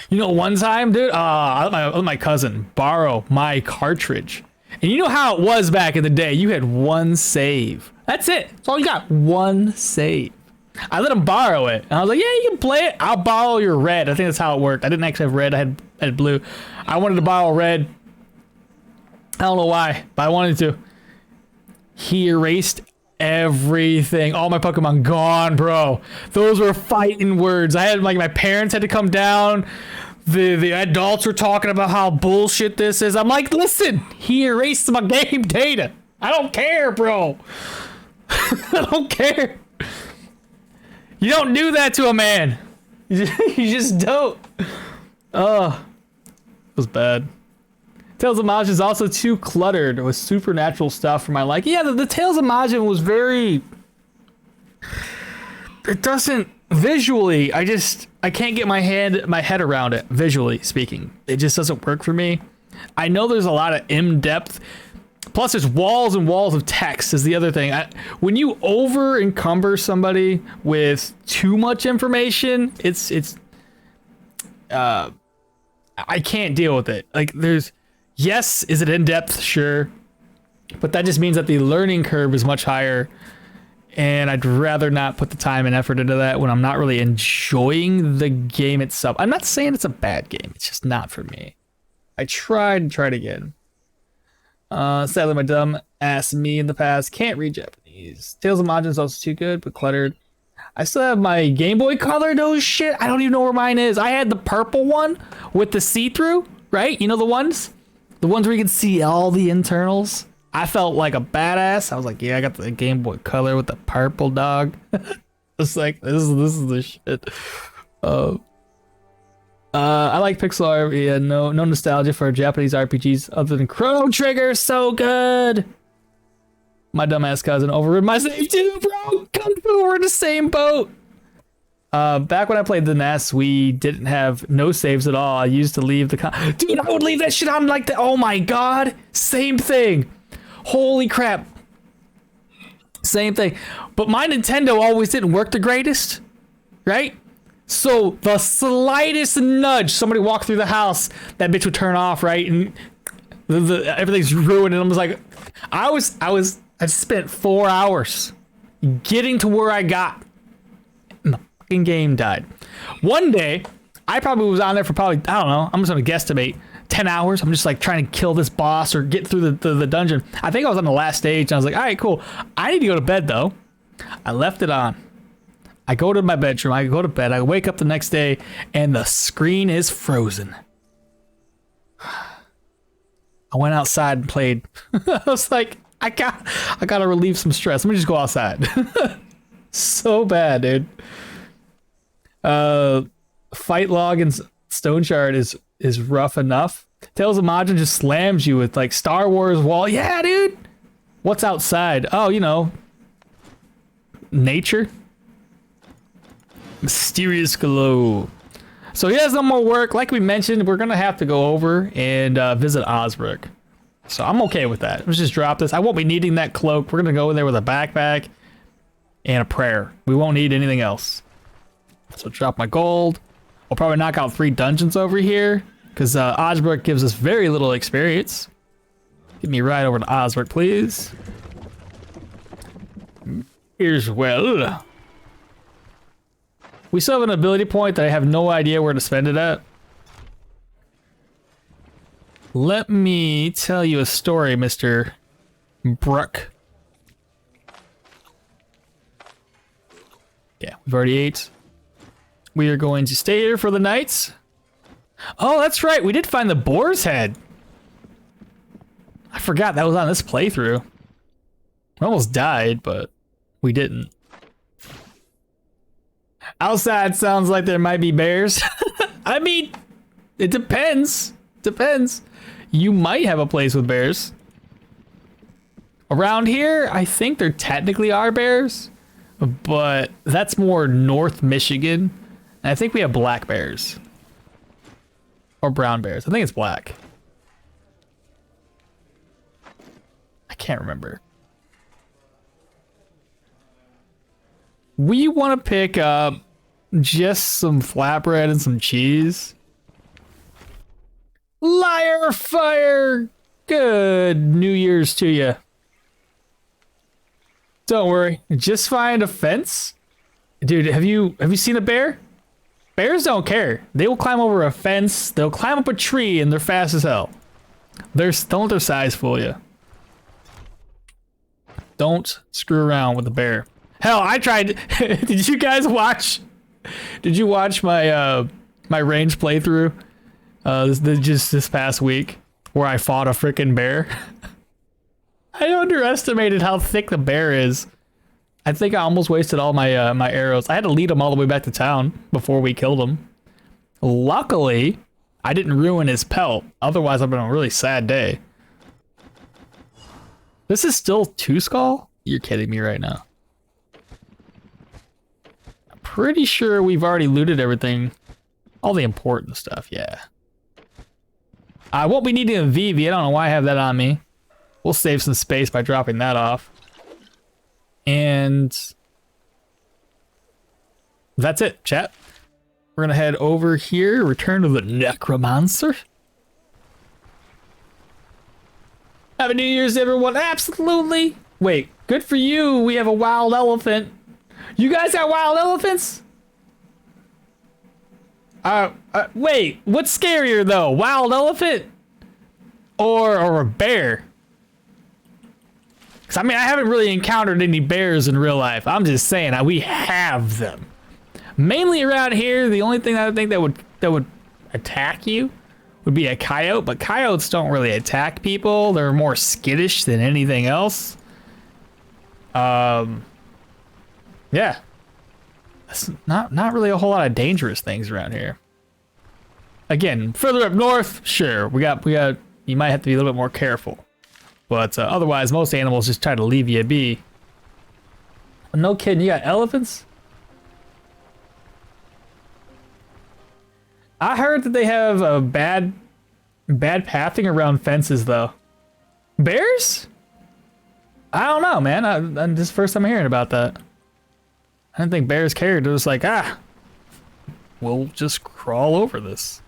You know, one time, dude, I let my cousin borrow my cartridge. And you know how it was back in the day? You had one save. That's it. That's all you got. One save. I let him borrow it. And I was like, yeah, you can play it. I'll borrow your red. I think that's how it worked. I didn't actually have red. I had blue. I wanted to borrow red. I don't know why, but I wanted to. He erased everything. All my Pokemon gone, bro. Those were fighting words. I had, like, my parents had to come down. The adults were talking about how bullshit this is. I'm like, listen, he erased my game data. I don't care, bro. I don't care. You don't do that to a man. You just don't. Oh, it was bad. Tales of Majin is also too cluttered with supernatural stuff for my liking. Yeah, the Tales of Majin was very... It doesn't... Visually, I can't get my head around it, visually speaking. It just doesn't work for me. I know there's a lot of in-depth... Plus, there's walls and walls of text is the other thing. When you over-encumber somebody with too much information, I can't deal with it. Like, there's... Yes, is it in-depth? Sure. But that just means that the learning curve is much higher. And I'd rather not put the time and effort into that when I'm not really enjoying the game itself. I'm not saying it's a bad game. It's just not for me. I tried and tried again. Sadly, my dumb ass me in the past can't read Japanese. Tales of Majin is also too good, but cluttered. I still have my Game Boy Color. No shit. I don't even know where mine is. I had the purple one with the see-through, right? You know the ones? The ones where you can see all the internals. I felt like a badass. I was like, yeah, I got the Game Boy Color with the purple dog. It's like, this is the shit. I like pixel art. Yeah, no nostalgia for Japanese RPGs other than Chrono Trigger. So good. My dumbass cousin overrid my save too, bro. Come through. We're in the same boat. Back when I played the NES, we didn't have no saves at all. I used to leave the dude, I would leave that shit on like that. Oh my god. Same thing. Holy crap. Same thing. But my Nintendo always didn't work the greatest. Right? So the slightest nudge, somebody walked through the house, that bitch would turn off, right? And everything's ruined. And I was like, I spent 4 hours getting to where I got. Game died. One day, I probably was on there for probably, I don't know, I'm just gonna guesstimate 10 hours. I'm just like trying to kill this boss or get through the dungeon. I think I was on the last stage and I was like, all right, cool. I need to go to bed though. I left it on. I go to my bedroom, I go to bed, I wake up the next day and the screen is frozen. I went outside and played. I was like, I gotta relieve some stress. Let me just go outside. So bad, dude. Fight log in Stoneshard is rough enough. Tales of Majin just slams you with like Star Wars wall. Yeah, dude. What's outside? Oh, you know, nature. Mysterious glow. So he has no more work. Like we mentioned, we're gonna have to go over and visit Osbrook. So I'm okay with that. Let's just drop this. I won't be needing that cloak. We're gonna go in there with a backpack and a prayer. We won't need anything else. So drop my gold. We'll probably knock out 3 dungeons over here because Osbrook gives us very little experience. Get me right over to Osbrook, please. Here's well. We still have an ability point that I have no idea where to spend it at. Let me tell you a story, Mr. Brook. Yeah, we've already ate. We are going to stay here for the night. Oh, that's right. We did find the boar's head. I forgot that was on this playthrough. We almost died, but we didn't. Outside sounds like there might be bears. I mean, it depends. Depends. You might have a place with bears. Around here, I think there technically are bears, but that's more North Michigan. And I think we have black bears. Or brown bears. I think it's black. I can't remember. We want to pick up just some flatbread and some cheese. Liar fire! Good New Year's to you. Don't worry. Just find a fence. Dude, have you seen a bear? Bears don't care. They will climb over a fence. They'll climb up a tree and they're fast as hell. Don't let their size fool you. Don't screw around with a bear. Hell, I tried. Did you guys watch? Did you watch my my range playthrough? This past week, where I fought a freaking bear. I underestimated how thick the bear is. I think I almost wasted all my my arrows. I had to lead him all the way back to town before we killed him. Luckily, I didn't ruin his pelt. Otherwise, I've been on a really sad day. This is still 2 skull? You're kidding me right now. I'm pretty sure we've already looted everything. All the important stuff, yeah. I won't be needing a VV. I don't know why I have that on me. We'll save some space by dropping that off. And that's it, chat. We're gonna head over here, return to the Necromancer. Happy New Year's, everyone. Absolutely. Wait, good for you. We have a wild elephant. You guys got wild elephants? Wait, what's scarier though? Wild elephant or a bear? I mean, I haven't really encountered any bears in real life. I'm just saying, we have them. Mainly around here, the only thing I would think that would attack you would be a coyote, but coyotes don't really attack people. They're more skittish than anything else. Yeah. That's not really a whole lot of dangerous things around here. Again, further up north, sure, we got you might have to be a little bit more careful. But otherwise, most animals just try to leave you be. No kidding, you got elephants? I heard that they have a bad pathing around fences, though. Bears? I don't know, man. This is the first time I'm hearing about that. I didn't think bears cared. It was like, we'll just crawl over this.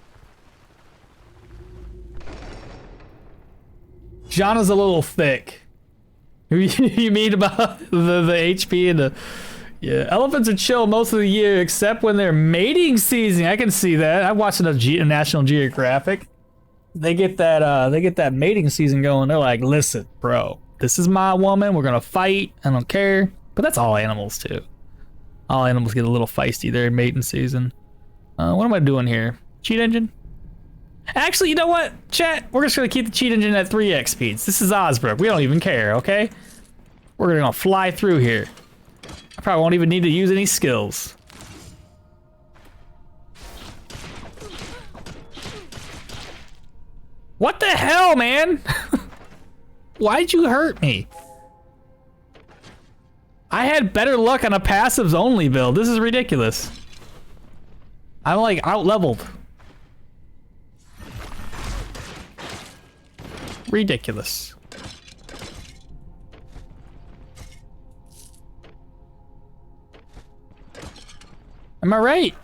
Jana's a little thick. You mean about the HP and the... Yeah, elephants are chill most of the year except when they're mating season. I can see that. I watched enough National Geographic. They get that mating season going. They're like, listen, bro, this is my woman. We're gonna fight. I don't care. But that's all animals too. All animals get a little feisty there in mating season. What am I doing here? Cheat engine? Actually, you know what, chat? We're just gonna keep the cheat engine at 3x speeds. This is Osbrook. We don't even care, okay? We're gonna fly through here. I probably won't even need to use any skills. What the hell, man? Why'd you hurt me? I had better luck on a passives only build. This is ridiculous. I'm like out-leveled. Ridiculous. Am I right?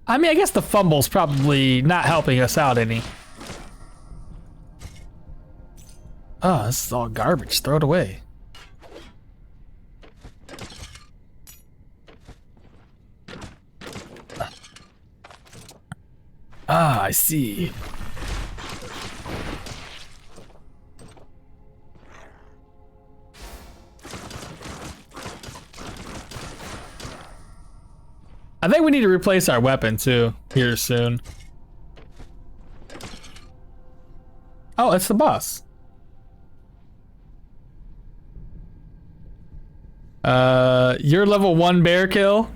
I mean, I guess the fumble's probably not helping us out any. Oh, this is all garbage. Throw it away. Ah, I see. I think we need to replace our weapon too here soon. Oh, it's the boss. You're level 1 bear kill?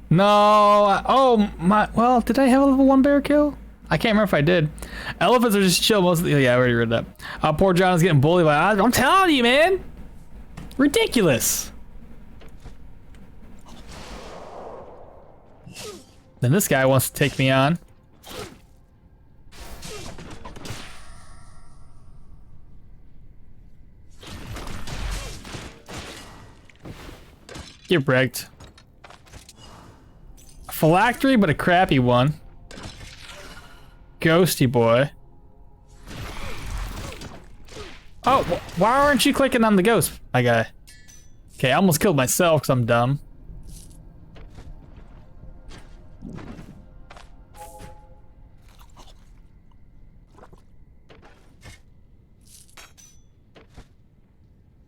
No. Oh my. Well, did I have a level 1 bear kill? I can't remember if I did. Elephants are just chill most of the. Yeah, I already read that. Poor John is getting bullied by. I'm telling you, man. Ridiculous. Then this guy wants to take me on. Get wrecked. A phylactery, but a crappy one. Ghosty boy. Oh, why aren't you clicking on the ghost, my guy? Okay, I almost killed myself because I'm dumb.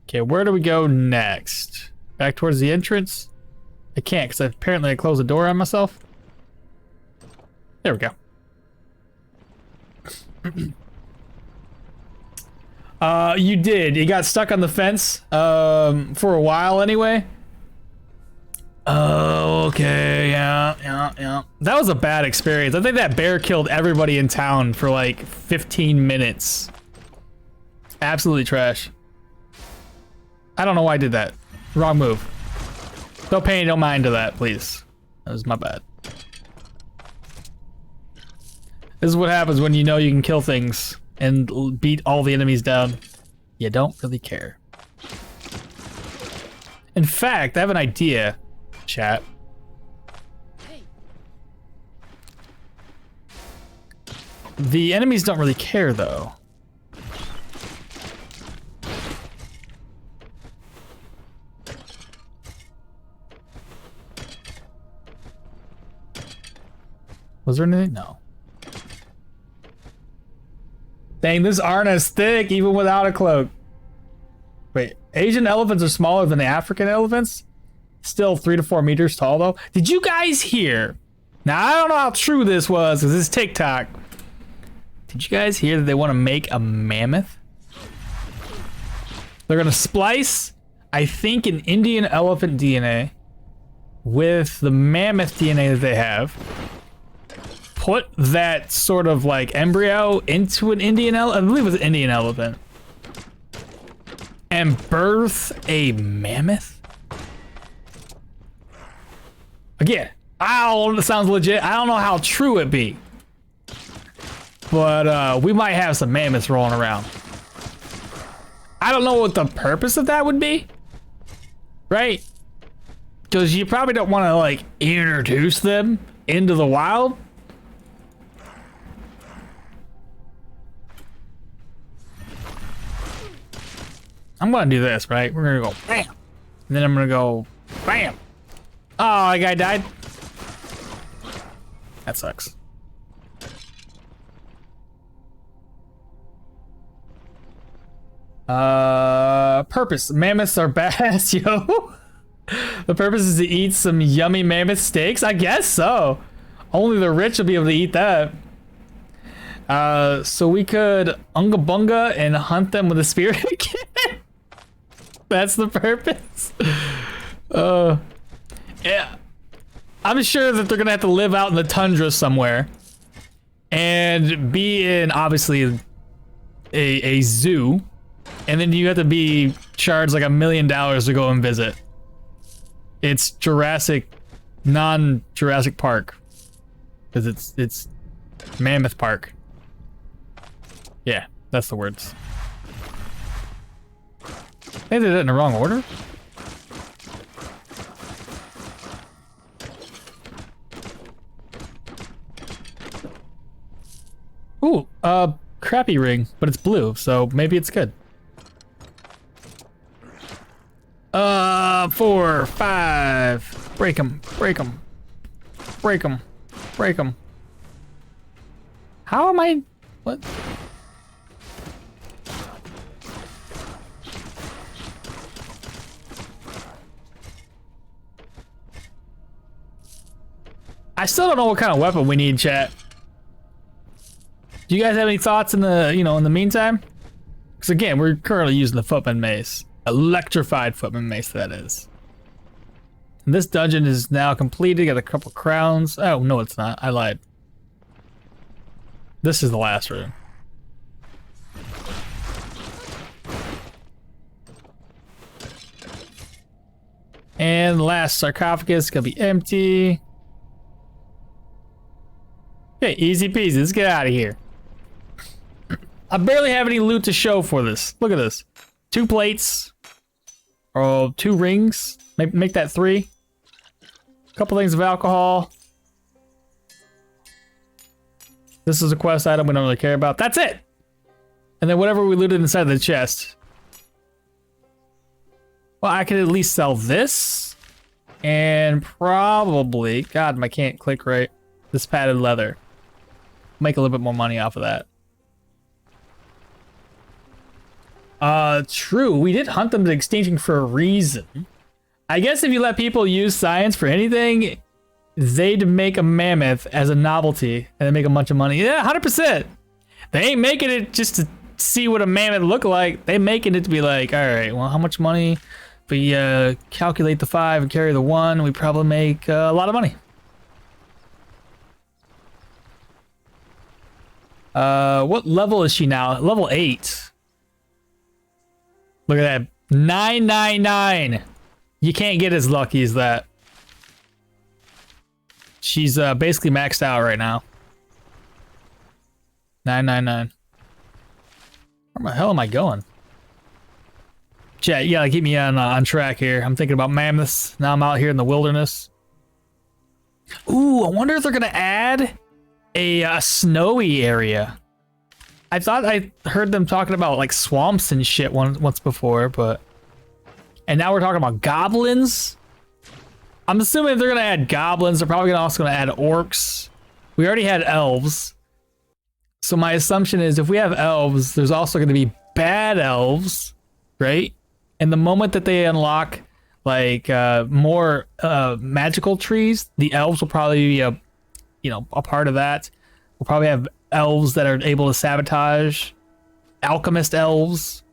Okay, where do we go next? Back towards the entrance? I can't because apparently I closed the door on myself. There we go. You did. You got stuck on the fence for a while anyway. Oh, okay. Yeah. That was a bad experience. I think that bear killed everybody in town for like 15 minutes. Absolutely trash. I don't know why I did that. Wrong move. No pain, no mind to that, please. That was my bad. This is what happens when you know you can kill things and beat all the enemies down. You don't really care. In fact, I have an idea, chat. The enemies don't really care, though. Was there anything? No. Dang, this aren't as thick even without a cloak. Wait, Asian elephants are smaller than the African elephants? Still 3 to 4 meters tall though. Did you guys hear? Now I don't know how true this was because it's TikTok. Did you guys hear that they want to make a mammoth? They're gonna splice, I think, an Indian elephant DNA with the mammoth DNA that they have. Put that sort of like embryo into an Indian elephant, I believe it was an Indian elephant, and birth a mammoth? Again, it sounds legit. I don't know how true it be, but we might have some mammoths rolling around. I don't know what the purpose of that would be, right? Because you probably don't want to like introduce them into the wild. I'm gonna do this, right? We're gonna go bam, and then I'm gonna go bam. Oh, that guy died. That sucks. Purpose. Mammoths are badass, yo. The purpose is to eat some yummy mammoth steaks? I guess so. Only the rich will be able to eat that. So we could unga bunga and hunt them with a spear again. That's the purpose. Yeah. I'm sure that they're gonna have to live out in the tundra somewhere. and be in obviously a zoo, and then you have to be charged like $1 million to go and visit. It's Jurassic, non-Jurassic Park, because it's Mammoth Park. Yeah, that's the words. I think they did it in the wrong order. Ooh, crappy ring, but it's blue, so maybe it's good. 4, 5. Break them, break them, break them, break them. How am I? What? I still don't know what kind of weapon we need, chat. Do you guys have any thoughts in the, in the meantime? Because again, we're currently using the Footman Mace. Electrified Footman Mace, that is. And this dungeon is now completed. Got a couple crowns. Oh, no, it's not. I lied. This is the last room. And the last sarcophagus is gonna be empty. Okay, easy peasy. Let's get out of here. I barely have any loot to show for this. Look at this. 2 plates. Oh, 2 rings. Make that 3. A couple things of alcohol. This is a quest item we don't really care about. That's it! And then whatever we looted inside the chest. Well, I could at least sell this. And probably... God, I can't click right. This padded leather. Make a little bit more money off of that. True. We did hunt them to extinction for a reason. I guess if you let people use science for anything, they'd make a mammoth as a novelty and then make a bunch of money. Yeah, 100%. They ain't making it just to see what a mammoth look like. They making it to be like, all right, well, how much money? If we calculate the 5 and carry the 1, we probably make a lot of money. What level is she now? Level 8. Look at that. 999. You can't get as lucky as that. She's basically maxed out right now. 999. Where the hell am I going? Chat, you gotta keep me on track here. I'm thinking about mammoths. Now I'm out here in the wilderness. Ooh, I wonder if they're gonna add a snowy area. I thought I heard them talking about like swamps and shit once before, but... And now we're talking about goblins? I'm assuming if they're gonna add goblins, they're probably also gonna add orcs. We already had elves. So my assumption is if we have elves, there's also gonna be bad elves, right? And the moment that they unlock like more magical trees, the elves will probably be a part of that. We'll probably have elves that are able to sabotage. Alchemist elves.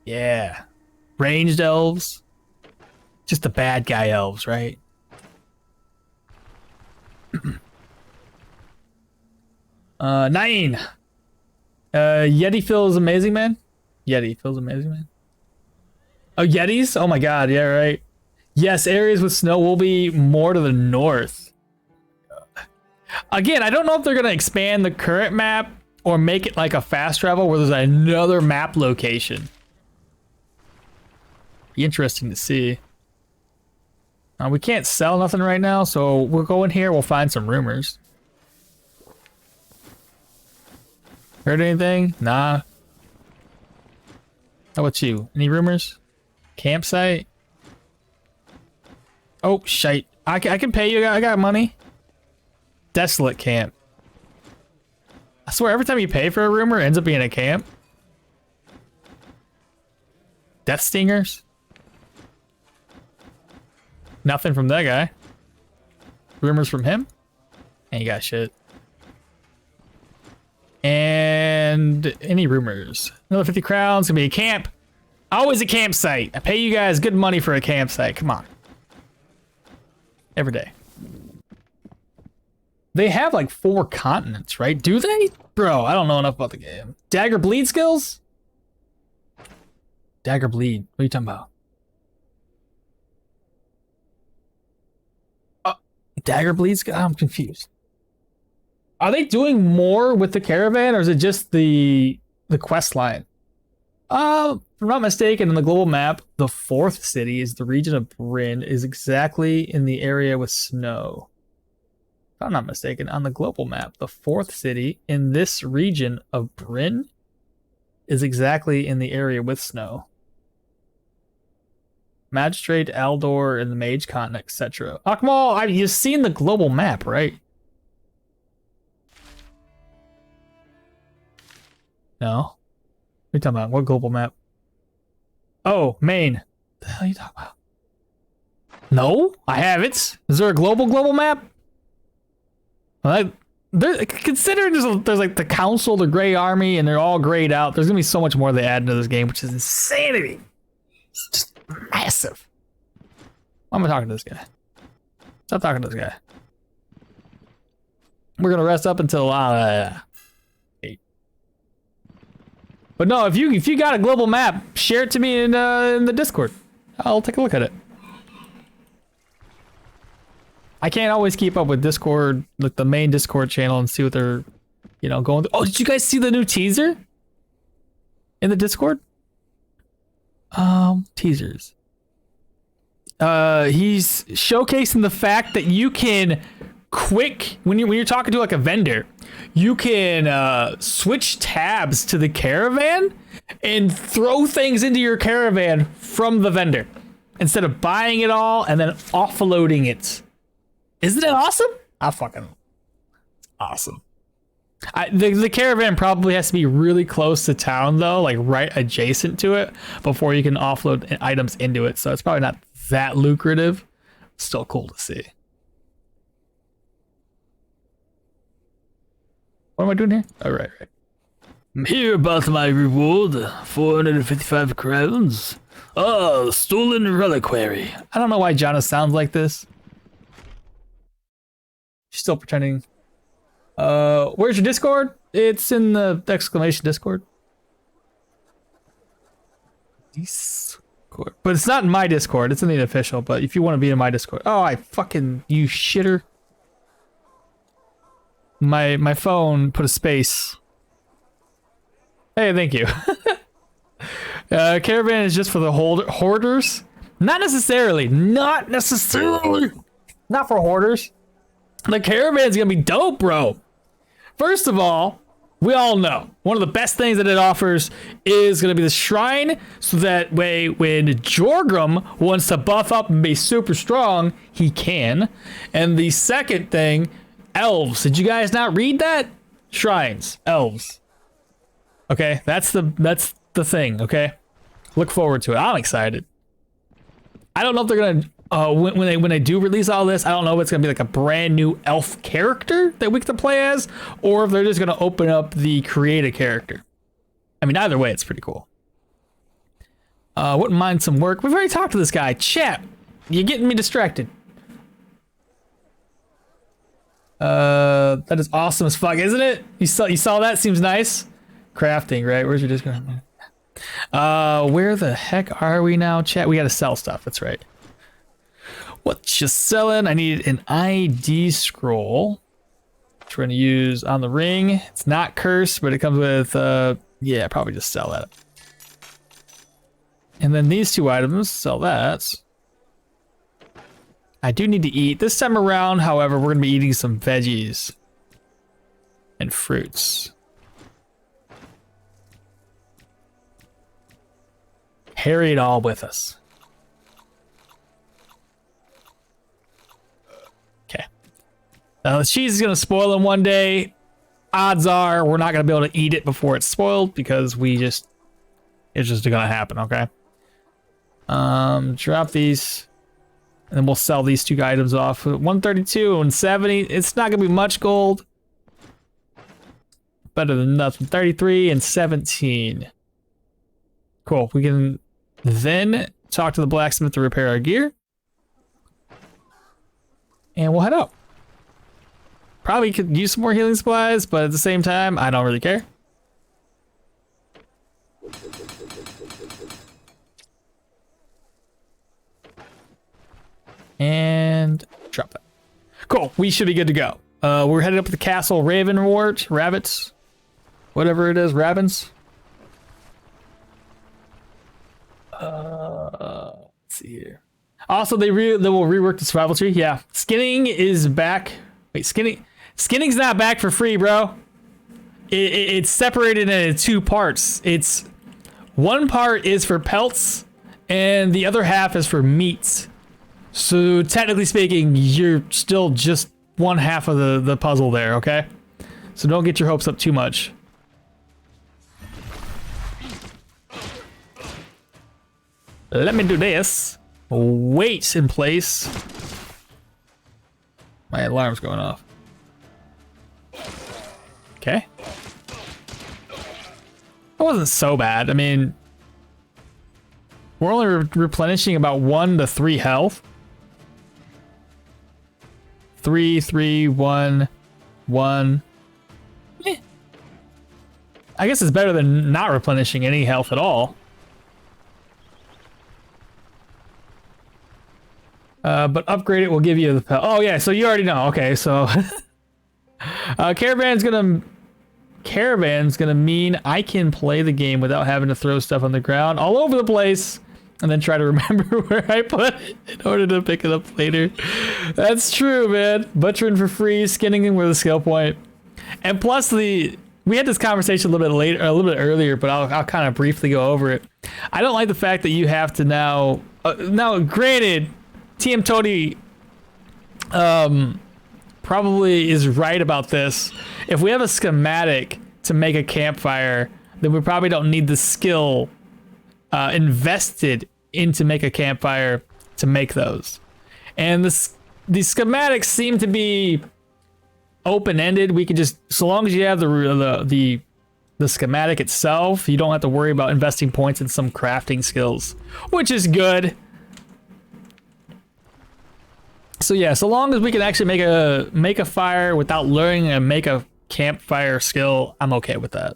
Yeah. Ranged elves. Just the bad guy elves, right? 9. Yeti feels amazing, man. Yeti feels amazing, man. Oh, Yetis? Oh my god, yeah, right. Yes, areas with snow will be more to the north. Again, I don't know if they're going to expand the current map or make it like a fast travel where there's another map location. Be interesting to see. We can't sell nothing right now, so we'll go in here, we'll find some rumors. Heard anything? Nah. How about you? Any rumors? Campsite? Oh, shite. I can pay you, I got money. Desolate camp. I swear, every time you pay for a rumor, it ends up being a camp. Death Stingers? Nothing from that guy. Rumors from him? Ain't got shit. And any rumors? Another 50 crowns, gonna be a camp. Always a campsite. I pay you guys good money for a campsite. Come on. Every day. They have like 4 continents, right? Do they? Bro, I don't know enough about the game. Dagger bleed skills? Dagger bleed. What are you talking about? Dagger bleeds? I'm confused. Are they doing more with the caravan, or is it just the quest line? If I'm not mistaken, in the global map, the 4th city is the region of Bryn, is exactly in the area with snow. If I'm not mistaken, on the global map, the 4th city in this region of Bryn is exactly in the area with snow. Magistrate, Aldor, and the Mage Continent, etc. Okmall, you've seen the global map, right? No? What are you talking about? What global map? Oh, Maine. What the hell are you talking about? No, I haven't. Is there a global map? Considering there's like the Council, the Grey Army, and they're all grayed out, there's gonna be so much more they add into this game, which is insanity. It's just massive. Why am I talking to this guy? Stop talking to this guy. We're gonna rest up until 8. But no, if you got a global map, share it to me in the Discord. I'll take a look at it. I can't always keep up with Discord, like the main Discord channel, and see what they're, going through. Oh, did you guys see the new teaser in the Discord? Teasers. He's showcasing the fact that you can when you're talking to like a vendor, you can switch tabs to the caravan and throw things into your caravan from the vendor instead of buying it all and then offloading it. Isn't it awesome? Awesome. The caravan probably has to be really close to town though, like right adjacent to it, before you can offload items into it. So it's probably not that lucrative. Still cool to see. What am I doing here? Oh, right. I'm here about my reward, 455 crowns. Oh, stolen reliquary. I don't know why Jonna sounds like this. She's still pretending. Where's your Discord? It's in the exclamation Discord. Discord. But it's not in my Discord. It's in the official. But if you want to be in my Discord. Oh, you shitter. My phone put a space. Hey, thank you. Caravan is just for the hoarders. Not necessarily. Not for hoarders. The caravan's gonna be dope, bro. First of all, we all know one of the best things that it offers is gonna be the shrine, so that way when Jorgrim wants to buff up and be super strong, he can. And the second thing, elves. Did you guys not read that? Shrines, elves. Okay, that's the thing. Okay, look forward to it. I'm excited. I don't know if they're gonna when they do release all this, I don't know if it's gonna be like a brand new elf character that we get to play as, or if they're just gonna open up the create a character. I mean, either way, it's pretty cool. Wouldn't mind some work. We've already talked to this guy. Chat, you're getting me distracted. That is awesome as fuck, isn't it? You saw that? Seems nice. Crafting, right? Where's your Discord? Where the heck are we now, chat? We gotta sell stuff. That's right. What you selling? I need an ID scroll, which we're gonna use on the ring. It's not cursed, but it comes with yeah, probably just sell that. And then these 2 items, sell that. I do need to eat. This time around, however, we're gonna be eating some veggies and fruits. Carry it all with us. Okay. Now the cheese is gonna spoil them one day. Odds are we're not gonna be able to eat it before it's spoiled because it's just gonna happen, okay? Drop these. And then we'll sell these 2 items off. 132 and 70. It's not gonna be much gold. Better than nothing. 33 and 17. Cool. We can then talk to the blacksmith to repair our gear. And we'll head out. Probably could use some more healing supplies, but at the same time, I don't really care. And drop that. Cool, we should be good to go. We're headed up to the castle Rabbits, whatever it is, Rabbins. Let's see here. Also, they will rework the survival tree. Yeah, skinning is back. Wait, skinning's not back for free, bro. It's separated into two parts. It's one part is for pelts, and the other half is for meats. So technically speaking, you're still just one half of the puzzle there, okay? So don't get your hopes up too much. Let me do this. Weights in place. My alarm's going off. Okay. That wasn't so bad. I mean, we're only replenishing about 1 to 3 health. 3, 3, 1, 1. Eh. I guess it's better than not replenishing any health at all. But upgrade it will give you the... Oh yeah, so you already know. Okay, so... Caravan's gonna mean I can play the game without having to throw stuff on the ground all over the place and then try to remember where I put it in order to pick it up later. That's true, man. Butchering for free, skinning with a skill point. And plus we had this conversation a little bit earlier, but I'll kind of briefly go over it. I don't like the fact that you have to now granted, TM Tony probably is right about this. If we have a schematic to make a campfire, then we probably don't need the skill invested into make a campfire to make those. And the schematics seem to be open-ended. We can just, so long as you have the schematic itself, you don't have to worry about investing points in some crafting skills, which is good. So yeah, so long as we can actually make a fire without learning and make a campfire skill, I'm okay with that.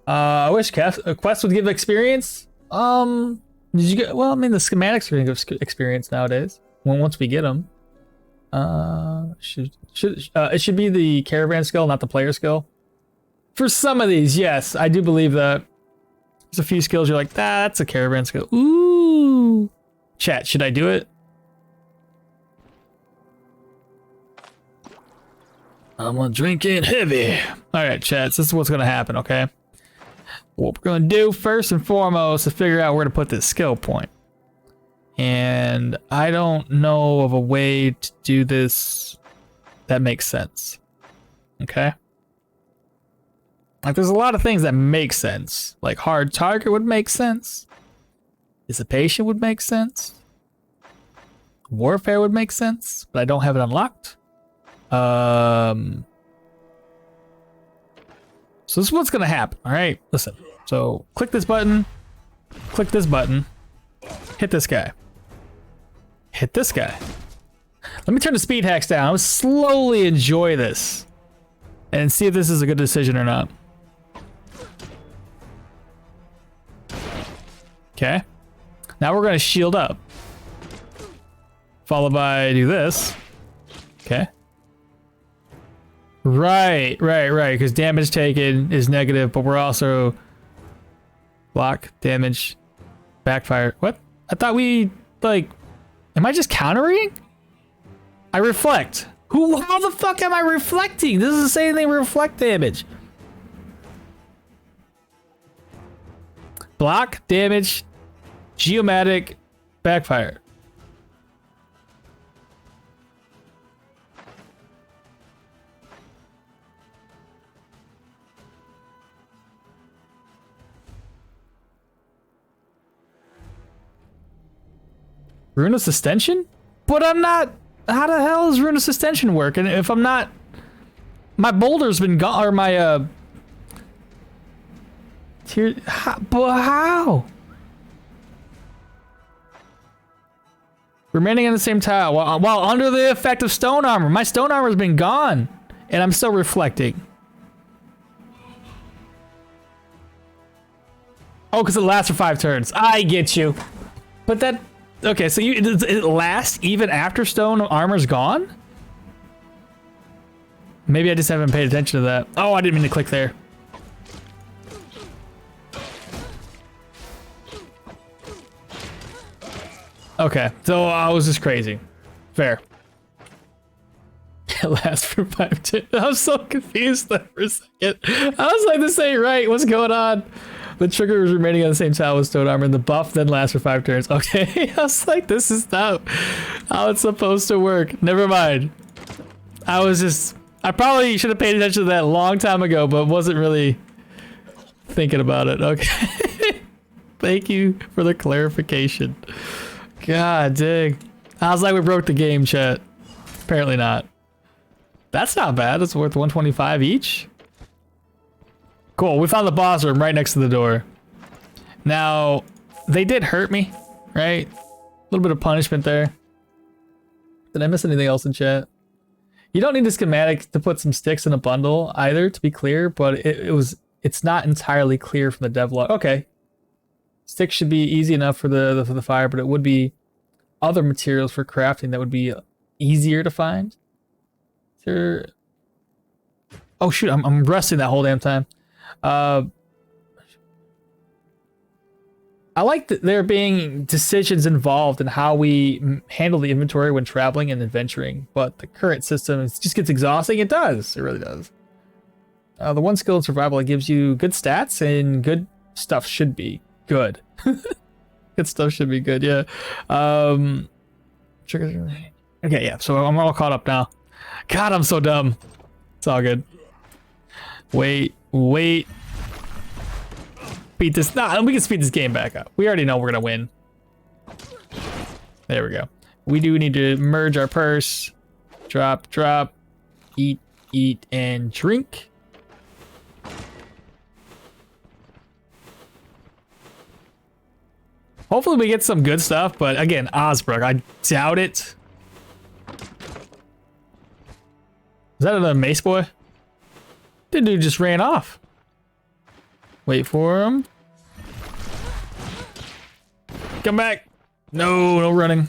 I wish quests would give experience. Did you get? Well, I mean, the schematics are gonna give experience nowadays. Once we get them, it should be the caravan skill, not the player skill. For some of these, yes, I do believe that. There's a few skills you're like, that's a caravan skill. Ooh. Chat, should I do it? I'm gonna drink it heavy. All right, chat, so this is what's gonna happen, okay? What we're gonna do first and foremost is figure out where to put this skill point. And I don't know of a way to do this that makes sense. Okay? Like, there's a lot of things that make sense. Like, hard target would make sense. Dissipation would make sense. Warfare would make sense, but I don't have it unlocked. So this is what's gonna happen, all right? Listen, so click this button, hit this guy. Hit this guy. Let me turn the speed hacks down. I'll slowly enjoy this and see if this is a good decision or not. Okay. Now we're gonna shield up. Followed by do this. Okay. Right, because damage taken is negative, but we're also block, damage, backfire. What? I thought we, like, am I just countering? I reflect. How the fuck am I reflecting? This is the same thing, reflect damage. Block, damage, geomatic, backfire. Ruinous Extension? But I'm not... How the hell does Ruinous Extension work? And if I'm not... My boulder's been gone, or my, but how? Remaining on the same tile while under the effect of stone armor. My stone armor has been gone, and I'm still reflecting. Oh, because it lasts for 5 turns. I get you. But that... Okay, so it lasts even after stone armor's gone? Maybe I just haven't paid attention to that. Oh, I didn't mean to click there. Okay, so I was just crazy. Fair. It lasts for 5 turns. I was so confused there for a second. I was like, this ain't right. What's going on? The trigger is remaining on the same tile with stone armor, and the buff then lasts for 5 turns. Okay, I was like, this is not how it's supposed to work. Never mind. I probably should have paid attention to that a long time ago, but wasn't really thinking about it. Okay. Thank you for the clarification. God dang. I was like, we broke the game, chat. Apparently not. That's not bad. It's worth 125 each. Cool, we found the boss room right next to the door. Now, they did hurt me, right? A little bit of punishment there. Did I miss anything else in chat? You don't need a schematic to put some sticks in a bundle either, to be clear, but it's not entirely clear from the devlog. Okay. Sticks should be easy enough for the fire, but it would be other materials for crafting that would be easier to find. Sure. Oh shoot, I'm resting that whole damn time. I like that there being decisions involved in how we handle the inventory when traveling and adventuring, but the current system just gets exhausting. It does. It really does. The one skill in survival, it gives you good stats, and good stuff should be good. Good stuff should be good, yeah. Okay, yeah, so I'm all caught up now. God, I'm so dumb. It's all good. Wait. Beat this. Nah, we can speed this game back up. We already know we're gonna win. There we go. We do need to merge our purse. Drop. Eat, and drink. Hopefully we get some good stuff, but again, Osbrook, I doubt it. Is that another mace boy? The dude just ran off. Wait for him. Come back. No running.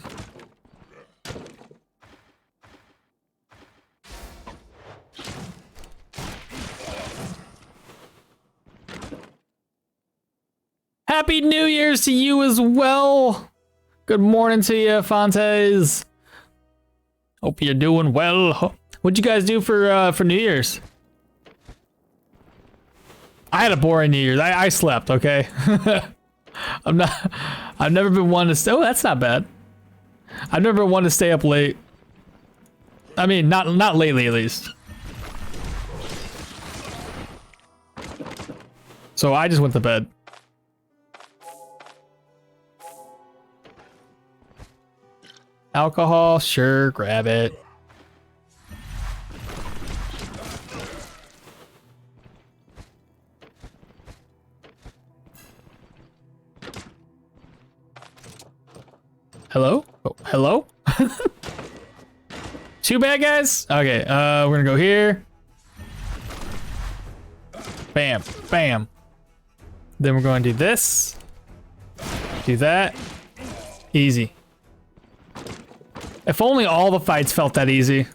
Happy New Year's to you as well. Good morning to you, Fontes. Hope you're doing well. What'd you guys do for New Year's? I had a boring New Year's. I slept, okay? I've never been one to stay. Oh, that's not bad. I've never been one to stay up late. I mean, not lately at least. So I just went to bed. Alcohol, sure, grab it. Hello? Oh, hello? Two bad guys? Okay, we're gonna go here. Bam, bam. Then we're going to do this. Do that. Easy. If only all the fights felt that easy.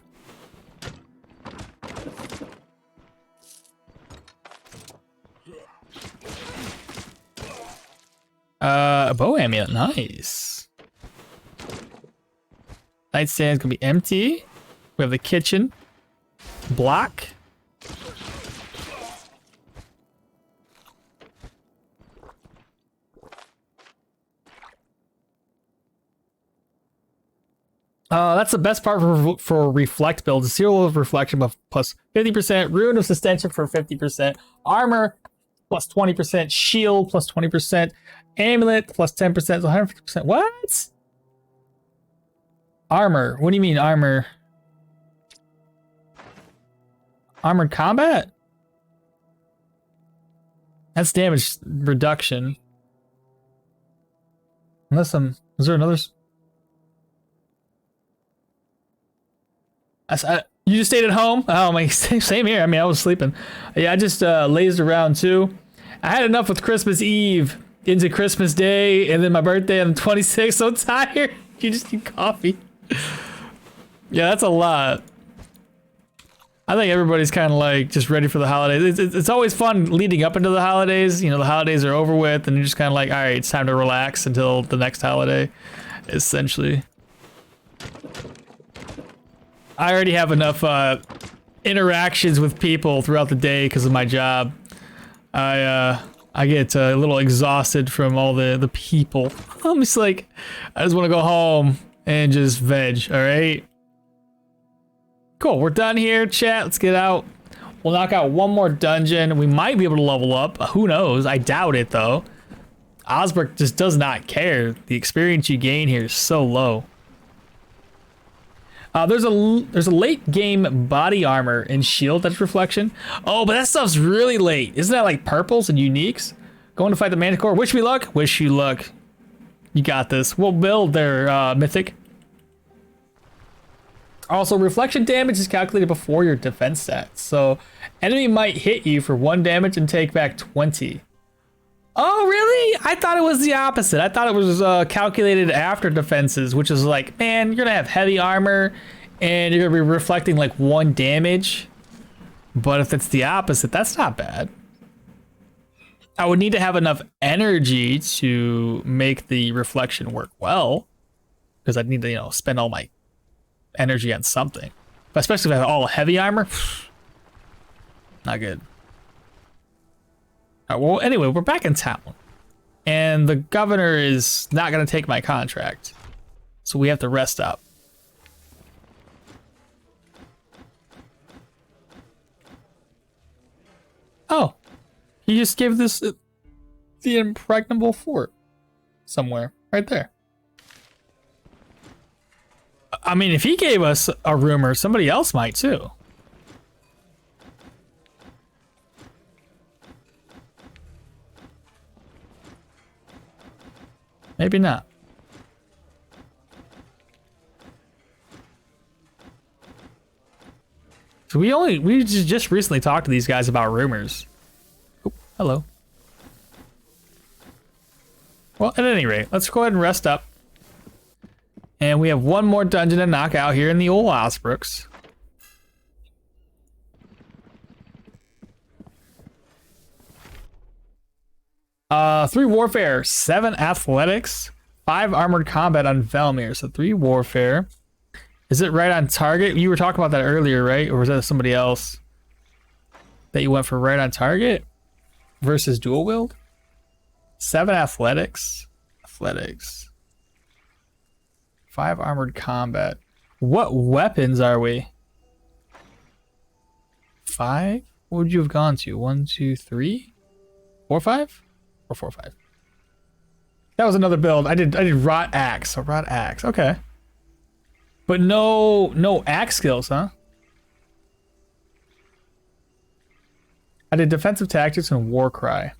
A bow amulet, nice. Nightstand's gonna be empty. We have the kitchen. Block. That's the best part for reflect build. Zero of reflection buff plus 50%, ruin of sustention for 50%, armor plus 20%, shield plus 20%, amulet plus 10%, so 150%. What? Armor? What do you mean armor? Armored combat? That's damage reduction. Unless is there another? You just stayed at home? Oh, my, same here. I mean, I was sleeping. Yeah, I just lazed around too. I had enough with Christmas Eve into Christmas Day, and then my birthday on the 26th. So tired. You just need coffee. Yeah, that's a lot. I think everybody's kind of like just ready for the holidays. It's always fun leading up into the holidays. You know, the holidays are over with, and you're just kind of like, all right, it's time to relax until the next holiday, essentially. I already have enough interactions with people throughout the day because of my job. I get a little exhausted from all the people. I'm just like, I just want to go home and just veg, all right? Cool, we're done here, chat. Let's get out. We'll knock out one more dungeon. We might be able to level up. Who knows? I doubt it, though. Osbrook just does not care. The experience you gain here is so low. There's a late game body armor and shield that's reflection. Oh, but that stuff's really late. Isn't that like purples and uniques? Going to fight the Manticore. Wish me luck. Wish you luck. You got this. We'll build their mythic. Also, reflection damage is calculated before your defense stats. So, enemy might hit you for 1 damage and take back 20. Oh, really? I thought it was the opposite. I thought it was calculated after defenses, which is like, man, you're going to have heavy armor and you're going to be reflecting like 1 damage. But if it's the opposite, that's not bad. I would need to have enough energy to make the reflection work well, because I'd need to, you know, spend all my energy on something. But especially if I have all heavy armor, not good. All right, well, anyway, we're back in town, and the governor is not going to take my contract, so we have to rest up. Oh, he just gave this the impregnable fort somewhere right there. I mean, if he gave us a rumor, somebody else might too. Maybe not. So we just recently talked to these guys about rumors. Oh, hello. Well, at any rate, let's go ahead and rest up. And we have one more dungeon to knock out here in the old Osbrooks. Three warfare, 7 athletics, 5 armored combat on Velmir. So 3 warfare. Is it right on target? You were talking about that earlier, right? Or was that somebody else that you went for right on target versus dual wield? 7 athletics. 5 armored combat. What weapons are we? 5? What would you have gone to? 1, 2, 3? 4, 5? Or 4, 5? That was another build. I did rot axe. So rot axe. Okay. But no axe skills, huh? I did defensive tactics and war cry.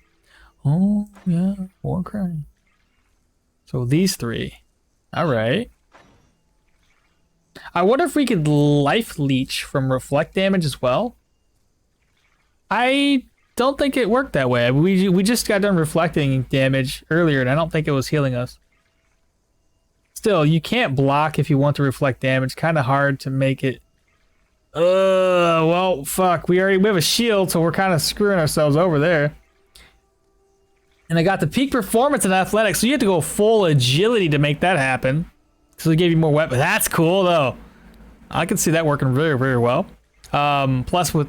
Oh yeah, war cry. So these 3. All right. I wonder if we could life leech from reflect damage as well. I don't think it worked that way. We just got done reflecting damage earlier, and I don't think it was healing us. Still, you can't block if you want to reflect damage. Kind of hard to make it. Well, fuck. We have a shield, so we're kind of screwing ourselves over there. And I got the peak performance in athletics, so you have to go full agility to make that happen. So they gave you more weapons. That's cool, though. I can see that working very, very well. Plus with...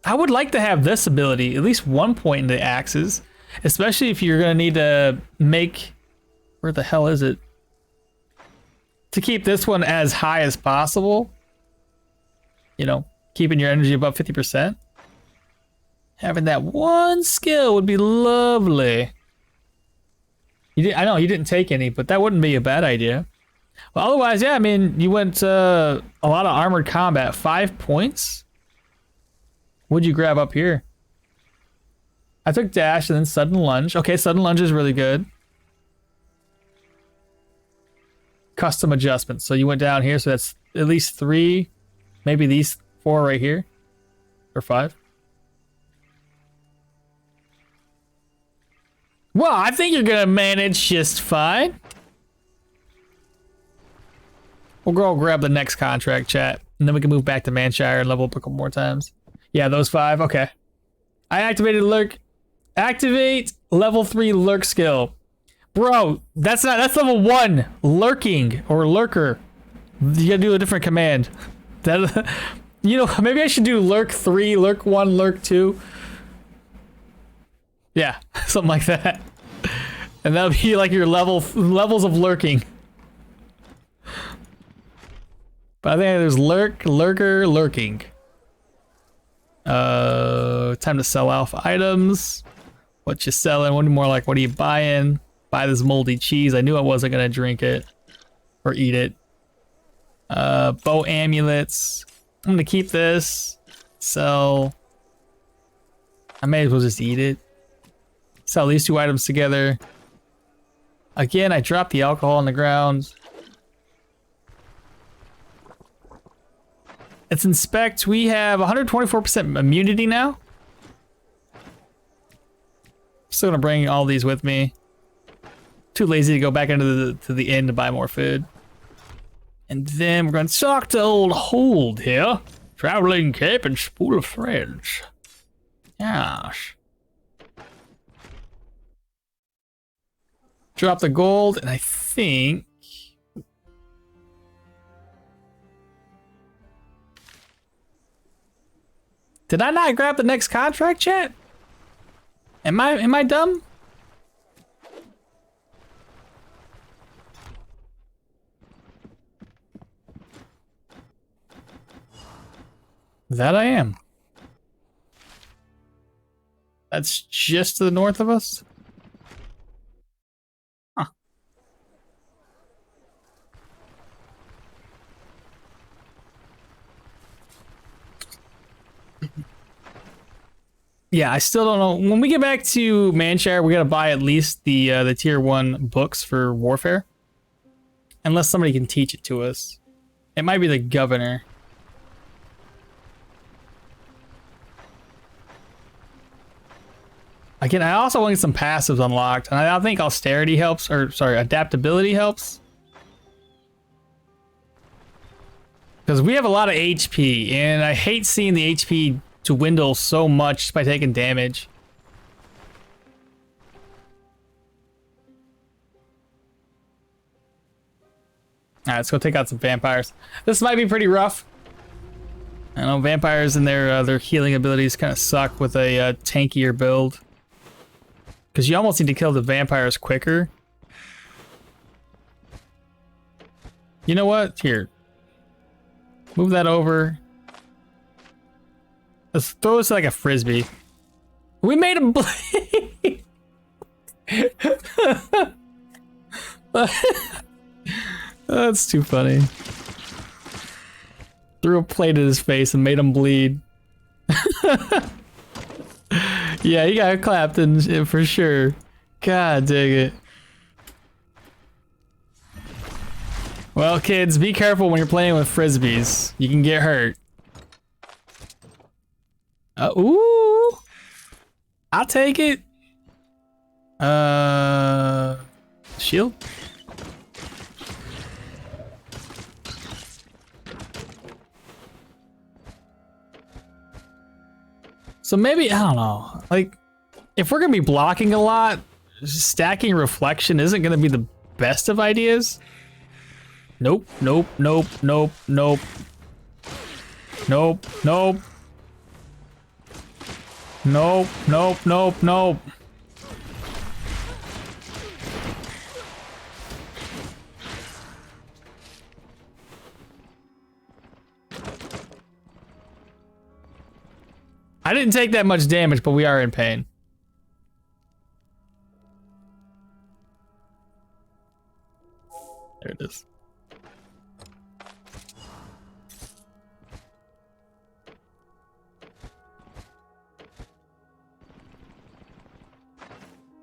I would like to have this ability, at least 1 point in the axes. Especially if you're going to need to make... Where the hell is it? To keep this one as high as possible. You know, keeping your energy above 50%. Having that one skill would be lovely. I know you didn't take any, but that wouldn't be a bad idea. Well, otherwise, yeah, I mean, you went a lot of armored combat. 5 points? What'd you grab up here? I took dash and then sudden lunge. Okay, sudden lunge is really good. custom adjustments. So you went down here, so that's at least 3, maybe these 4 right here, or 5. Well, I think you're gonna manage just fine. We'll go grab the next contract, chat, and then we can move back to Manshire and level up a couple more times. Yeah, those 5, okay. I activated lurk. Activate level 3 lurk skill. Bro, that's level 1. Lurking or lurker. You gotta do a different command. That, you know, maybe I should do lurk 3, lurk 1, lurk 2. Yeah, something like that. And that'll be like your levels of lurking. But I think there's lurk, lurker, lurking. Time to sell alpha items. What you selling? One more like, what are you buying? Buy this moldy cheese. I knew I wasn't gonna drink it or eat it. Bow amulets. I'm gonna keep this. Sell. I may as well just eat it. Sell these 2 items together. Again, I dropped the alcohol on the ground. Let's inspect. We have 124% immunity now. Still gonna bring all these with me. Too lazy to go back into the inn to buy more food. And then we're going to talk to old Hold here. Traveling cape and spool of threads. Gosh. Drop the gold, and I think... Did I not grab the next contract, chat? Am I dumb? That I am. That's just to the north of us? Huh. Yeah, I still don't know. When we get back to Manshire, we gotta buy at least the tier 1 books for warfare. Unless somebody can teach it to us. It might be the governor. Again, I also want to get some passives unlocked, and I think austerity helps, or sorry, adaptability helps. Because we have a lot of HP, and I hate seeing the HP dwindle so much by taking damage. Alright, let's go take out some vampires. This might be pretty rough. I know vampires and their healing abilities kind of suck with a tankier build. Because you almost need to kill the vampires quicker. You know what? Here. Move that over. Let's throw this like a frisbee. We made him bleed! That's too funny. Threw a plate at his face and made him bleed. Yeah, he got clapped in for sure. God dang it. Well, kids, be careful when you're playing with frisbees. You can get hurt. Ooh. I'll take it. Shield? So maybe, I don't know, like, if we're gonna be blocking a lot, stacking reflection isn't gonna be the best of ideas. Nope, nope, nope, nope, nope. Nope, nope. Nope, nope, nope, nope. I didn't take that much damage, but we are in pain. There it is.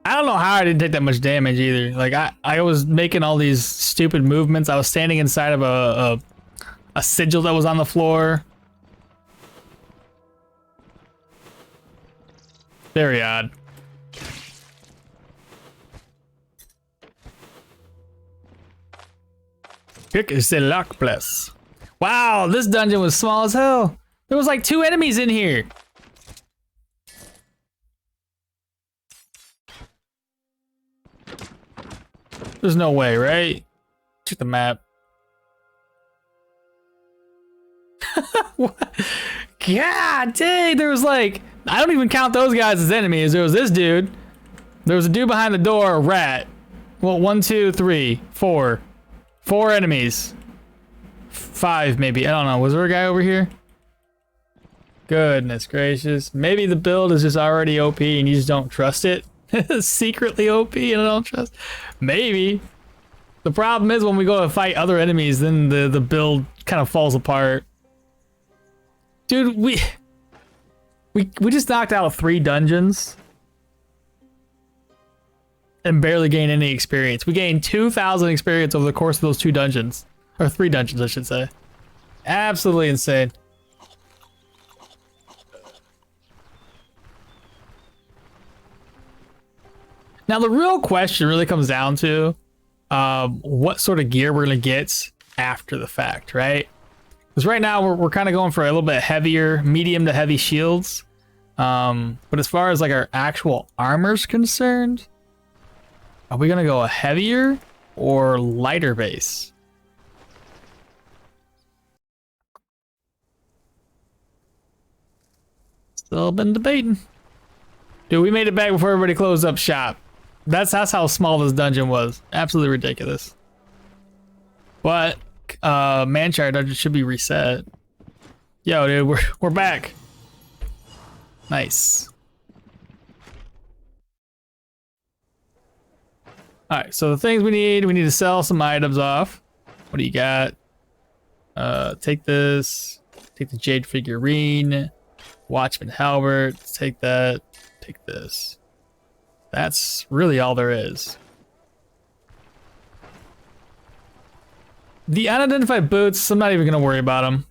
I don't know how I didn't take that much damage either. Like I was making all these stupid movements. I was standing inside of a sigil that was on the floor. Very odd. Pick is the lock place. Wow, this dungeon was small as hell. There was like 2 enemies in here. There's no way, right? Check the map. What? God dang, there was like, I don't even count those guys as enemies. There was this dude. There was a dude behind the door, a rat. Well, 1, 2, 3, 4. 4 enemies. 5 maybe, I don't know. Was there a guy over here? Goodness gracious. Maybe the build is just already OP and you just don't trust it. Secretly OP and I don't trust. Maybe. The problem is when we go to fight other enemies, then the build kind of falls apart. Dude, we just knocked out 3 dungeons and barely gained any experience. We gained 2,000 experience over the course of those 2 dungeons. Or 3 dungeons, I should say. Absolutely insane. Now the real question really comes down to what sort of gear we're gonna get after the fact, right? Because right now we're kind of going for a little bit heavier, medium to heavy shields. But as far as like our actual armor's concerned, are we gonna go a heavier or lighter base? Still been debating. Dude, we made it back before everybody closed up shop. That's how small this dungeon was. Absolutely ridiculous. But Manshire dungeon should be reset. Yo, dude, we're back. Nice. All right, so the things we need to sell some items off. What do you got? Take this. Take the jade figurine. Watchman halberd. Take that. Take this. That's really all there is. The unidentified boots, I'm not even gonna worry about them.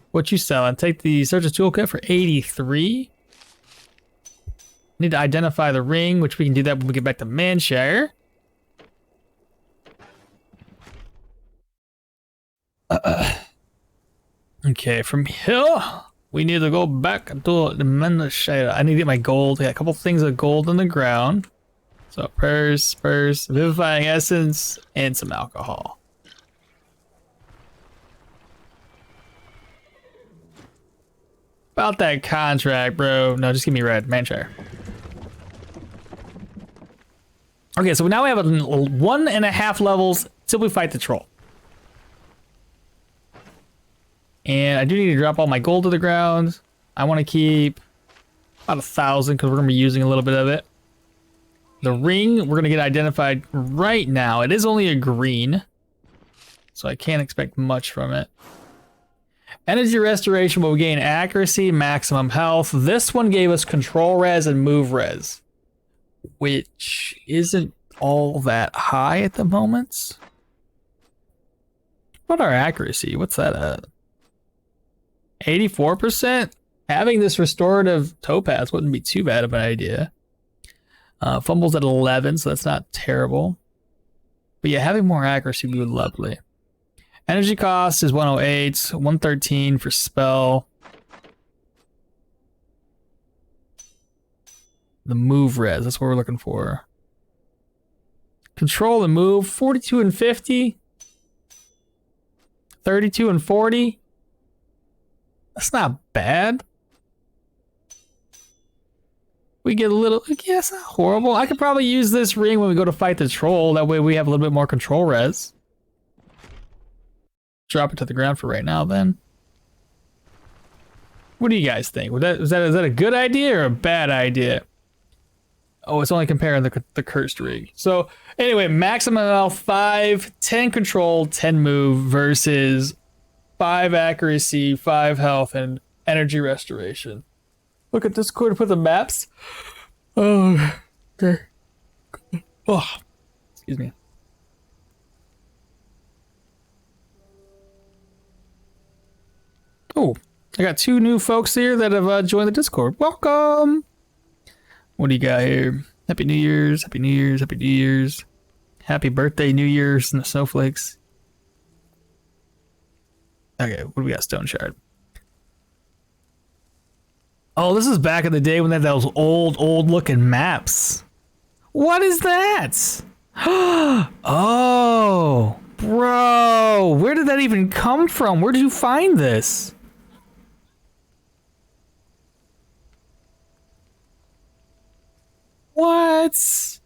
What you selling? Take the searcher's toolkit for 83. Need to identify the ring, which we can do that when we get back to Manshire. Okay, from here, we need to go back to the Manshire. I need to get my gold. I got a couple things of gold on the ground. So purse, vivifying essence, and some alcohol. About that contract, bro. No, just give me red, Manshire. Okay, so now we have 1.5 levels till we fight the troll. And I do need to drop all my gold to the ground. I want to keep about 1,000 because we're going to be using a little bit of it. The ring, we're going to get identified right now. It is only a green, so I can't expect much from it. Energy restoration will gain accuracy, maximum health. This one gave us control res and move res, which isn't all that high at the moment. What about our accuracy? What's that at? 84%? Having this restorative topaz wouldn't be too bad of an idea. Fumbles at 11, so that's not terrible. But yeah, having more accuracy would be lovely. Energy cost is 108, 113 for spell. The move res, that's what we're looking for. Control and move, 42 and 50. 32 and 40. That's not bad. We get a little, yeah, it's not horrible. I could probably use this ring when we go to fight the troll. That way we have a little bit more control res. Drop it to the ground for right now then. What do you guys think? Is that a good idea or a bad idea? Oh, it's only comparing the cursed ring. So anyway, maximum health 5, 10 control, 10 move versus 5 accuracy, 5 health, and energy restoration. Look at this code to put the maps. Oh, okay. Oh, excuse me. Oh, I got 2 new folks here that have joined the Discord. Welcome. What do you got here? Happy New Year's, Happy New Year's, Happy New Year's. Happy birthday, New Year's, and the snowflakes. Okay, what do we got? Stoneshard. Oh, this is back in the day when they had those old looking maps. What is that? Oh, bro. Where did that even come from? Where did you find this? What?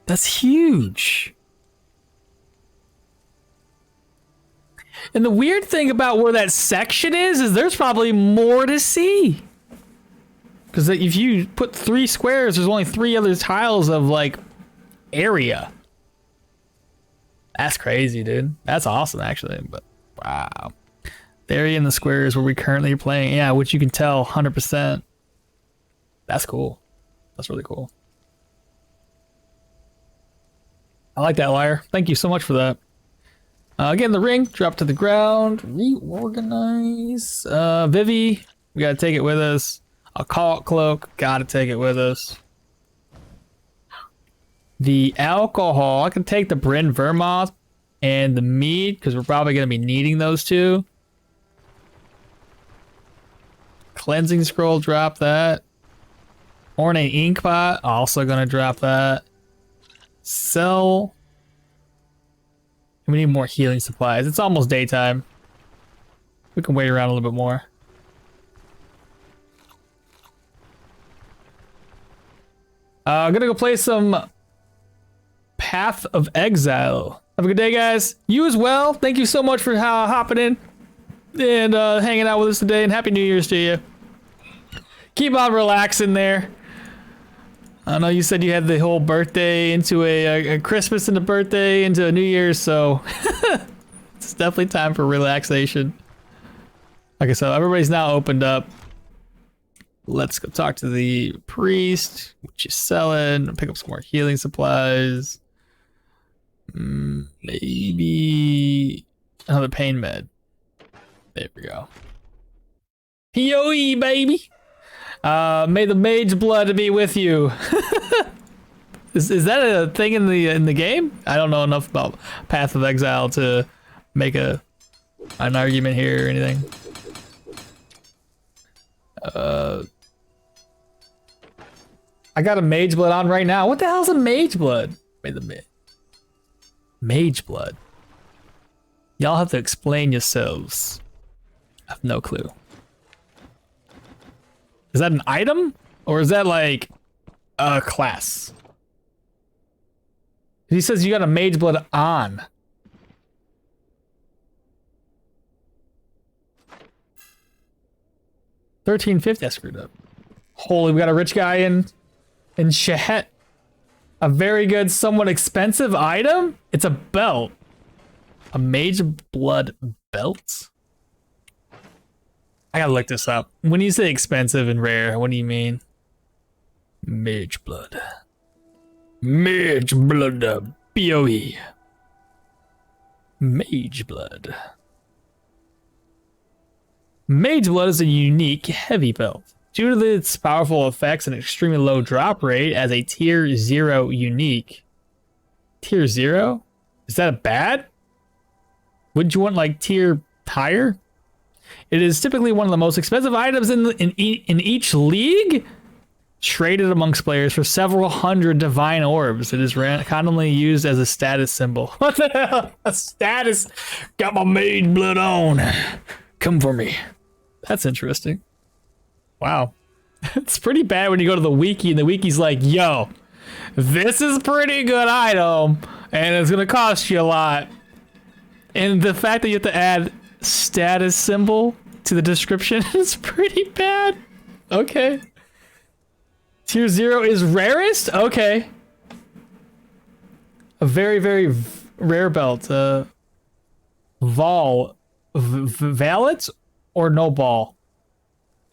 That's huge. And the weird thing about where that section is there's probably more to see. Because if you put 3 squares, there's only 3 other tiles of, like, area. That's crazy, dude. That's awesome, actually. But, wow. The area in the squares where we currently are playing. Yeah, which you can tell 100%. That's cool. That's really cool. I like that, Liar. Thank you so much for that. Again, the ring, drop to the ground, reorganize. Vivi, we gotta take it with us. Occult cloak, gotta take it with us. The alcohol, I can take the Bryn Vermouth and the mead, because we're probably gonna be needing those 2. Cleansing scroll, drop that. Ornate ink pot, also gonna drop that. Sell. We need more healing supplies. It's almost daytime. We can wait around a little bit more. I'm gonna go play some Path of Exile. Have a good day, guys. You as well. Thank you so much for hopping in and hanging out with us today, and Happy New Year's to you. Keep on relaxing there. I know you said you had the whole birthday into a Christmas and a birthday into a New Year's, so it's definitely time for relaxation. Okay, so everybody's now opened up. Let's go talk to the priest, which is selling. Pick up some more healing supplies. Maybe another pain med. There we go. PoE, baby. May the mage blood be with you. Is that a thing in the game? I don't know enough about Path of Exile to make an argument here or anything. I got a mage blood on right now. What the hell is a mage blood? May the mage blood. Y'all have to explain yourselves. I have no clue. Is that an item? Or is that like a class? He says you got a mage blood on. $13.50. I screwed up. Holy, we got a rich guy in Shahet. A very good, somewhat expensive item? It's a belt. A mage blood belt? I gotta look this up. When you say expensive and rare, what do you mean? Mage blood. Mage blood. PoE. Mage blood. Mage blood is a unique heavy belt. Due to its powerful effects and extremely low drop rate as a tier 0 unique. Tier 0? Is that bad? Wouldn't you want like tier higher? It is typically one of the most expensive items in each league. Traded amongst players for several hundred divine orbs. It is commonly used as a status symbol. What the hell? A status? Got my mage blood on. Come for me. That's interesting. Wow. It's pretty bad when you go to the wiki and the wiki's like, yo, this is a pretty good item and it's gonna cost you a lot. And the fact that you have to add status symbol to the description is pretty bad. Okay. Tier 0 is rarest? Okay. A very, very rare belt. Valet or no ball?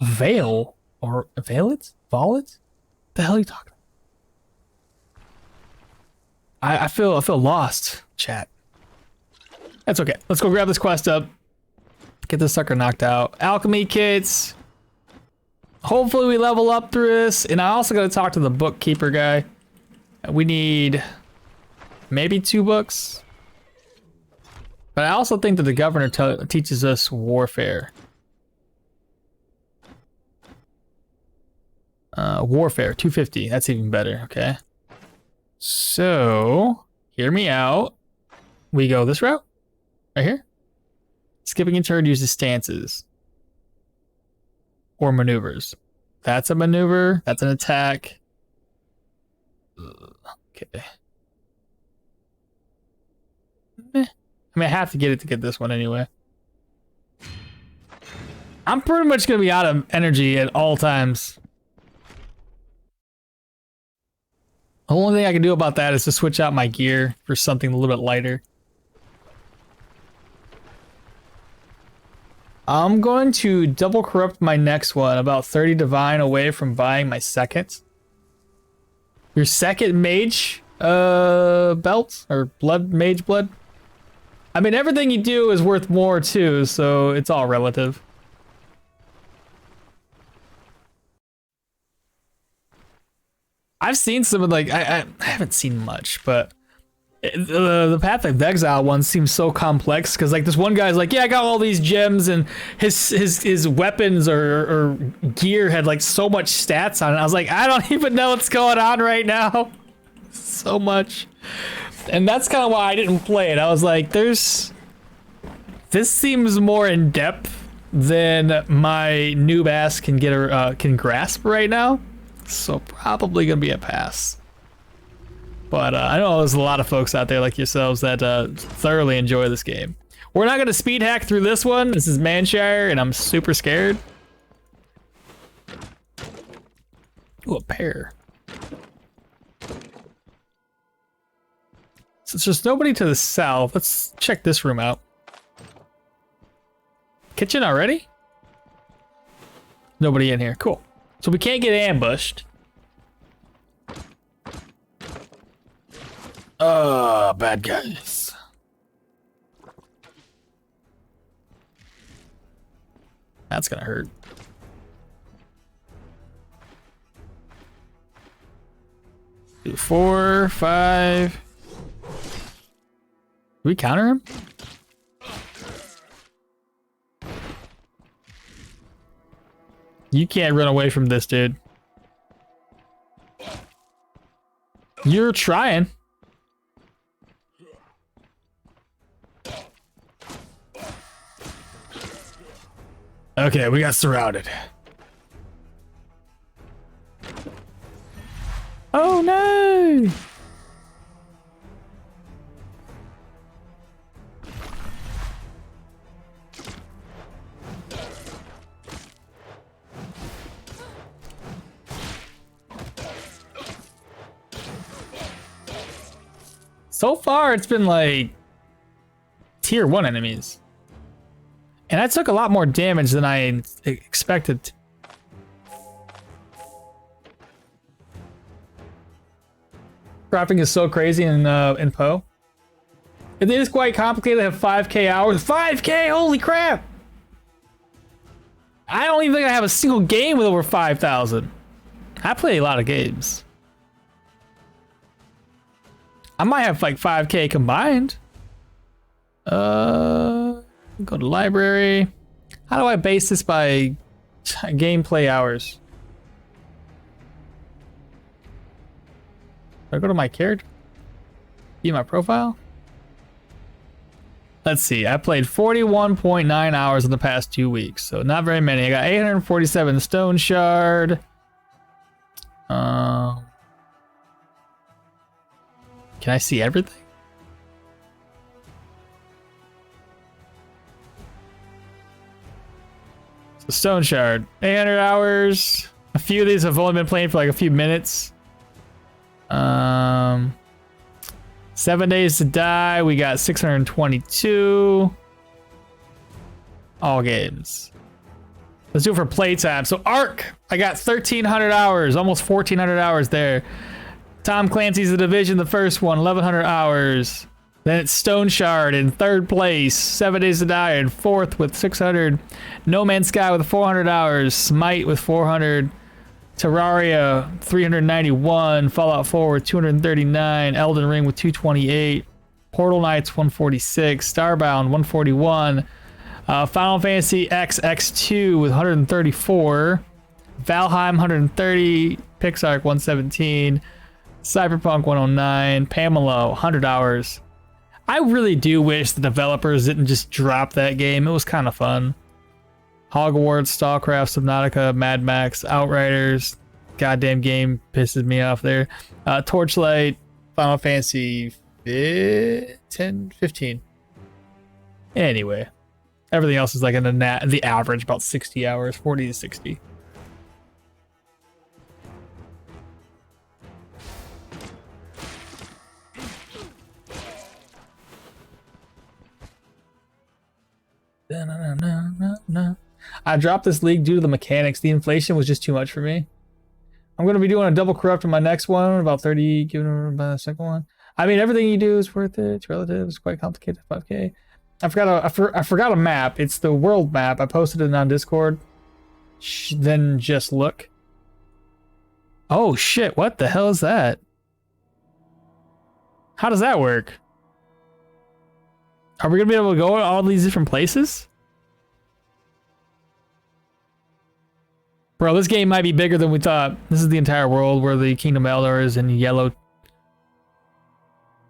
Veil or Valet? Valet? The hell are you talking about? I feel lost, chat. That's okay. Let's go grab this quest up. Get this sucker knocked out. Alchemy kits. Hopefully we level up through this. And I also gotta talk to the bookkeeper guy. We need maybe 2 books. But I also think that the governor teaches us warfare. Warfare, 250. That's even better, okay. So, hear me out. We go this route. Right here. Skipping a turn uses stances. Or maneuvers. That's a maneuver. That's an attack. Okay. I mean, I have to get it to get this one anyway. I'm pretty much going to be out of energy at all times. The only thing I can do about that is to switch out my gear for something a little bit lighter. I'm going to double corrupt my next one, about 30 divine away from buying my second. Your second mage belt, or mage blood. I mean, everything you do is worth more too, so it's all relative. I've seen some of like, I haven't seen much, but the Path of Exile one seems so complex because like this one guy's like, yeah, I got all these gems and his weapons or gear had like so much stats on it. I was like, I don't even know what's going on right now. So much. And that's kind of why I didn't play it. I was like, this seems more in depth than my noob ass can grasp right now. So probably gonna be a pass. But I know there's a lot of folks out there like yourselves that thoroughly enjoy this game. We're not gonna speed hack through this one. This is Manshire, and I'm super scared. Ooh, a pear. Since there's nobody to the south, let's check this room out. Kitchen already? Nobody in here. Cool. So we can't get ambushed. Bad guys. That's gonna hurt. Two, 4, 5. Do we counter him? You can't run away from this, dude. You're trying. Okay, we got surrounded. Oh no! So far, it's been like tier 1 enemies. And I took a lot more damage than I expected. Crafting is so crazy in Poe. It is quite complicated to have 5k hours. 5k! Holy crap! I don't even think I have a single game with over 5,000. I play a lot of games. I might have like 5k combined. Go to library. How do I base this by gameplay hours? Do I go to my character? View my profile? Let's see. I played 41.9 hours in the past 2 weeks, so not very many. I got 847 Stoneshard. Can I see everything? So Stoneshard, 800 hours. A few of these have only been playing for like a few minutes. 7 days to die. We got 622. All games. Let's do it for playtime. So Ark, I got 1,300 hours, almost 1,400 hours there. Tom Clancy's The Division, the first one, 1,100 hours. Then it's Stoneshard in third place. 7 Days to Die in fourth with 600. No Man's Sky with 400 hours. Smite with 400. Terraria 391. Fallout 4 with 239. Elden Ring with 228. Portal Knights 146. Starbound 141. Final Fantasy XX2 with 134. Valheim 130. Pixark 117. Cyberpunk 109. Pamela 100 hours. I really do wish the developers didn't just drop that game. It was kind of fun. Hogwarts, StarCraft, Subnautica, Mad Max, Outriders. Goddamn game pisses me off there. Torchlight, Final Fantasy 10, 15. Anyway, everything else is like in the average, about 60 hours, 40 to 60. I dropped this league due to the mechanics. The inflation was just too much for me. I'm going to be doing a double corrupt in my next one, about 30, giving it the second one. I mean, everything you do is worth it. It's relative. It's quite complicated. 5K. I forgot a map. It's the world map. I posted it on Discord. Then just look. Oh shit! What the hell is that? How does that work? Are we gonna be able to go to all these different places? Bro, this game might be bigger than we thought. This is the entire world where the Kingdom Eldar is in yellow.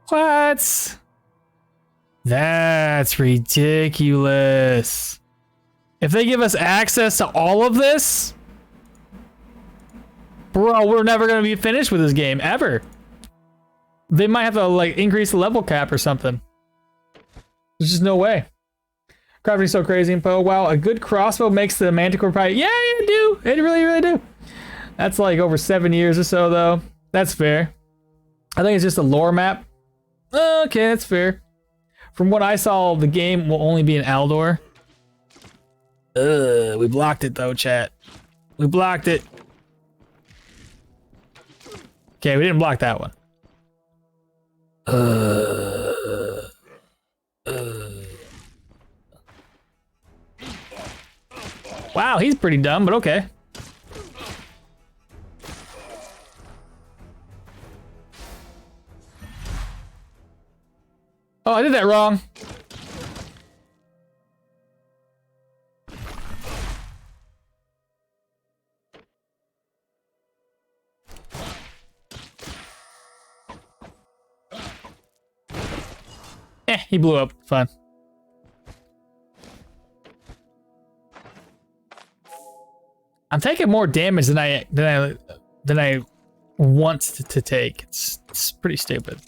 What? That's ridiculous. If they give us access to all of this, bro, we're never gonna be finished with this game, ever. They might have to like increase the level cap or something. There's just no way. Crafting's so crazy in Poe. Wow, a good crossbow makes the Manticore probably. Yeah, you do. It really, really do. That's like over 7 years or so, though. That's fair. I think it's just a lore map. Okay, that's fair. From what I saw, the game will only be in Aldor. We blocked it, though, chat. We blocked it. Okay, we didn't block that one. Wow, he's pretty dumb, but okay. Oh, I did that wrong. He blew up. Fine. I'm taking more damage than I want to take. It's pretty stupid.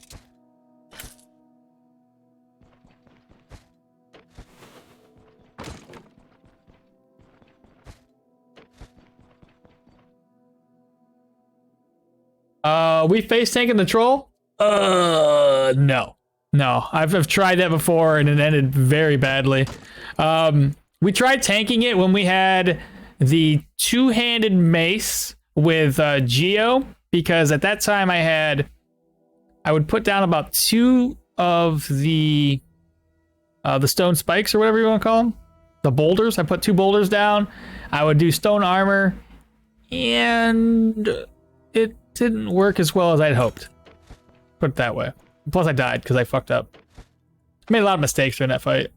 We face tanking the troll? No. No, I've tried that before and it ended very badly. We tried tanking it when we had the two-handed mace with Geo, because at that time I would put down about 2 of the stone spikes or whatever you want to call them, the boulders. I put 2 boulders down. I would do stone armor, and it didn't work as well as I'd hoped. Put it that way. Plus I died because I fucked up. I made a lot of mistakes during that fight.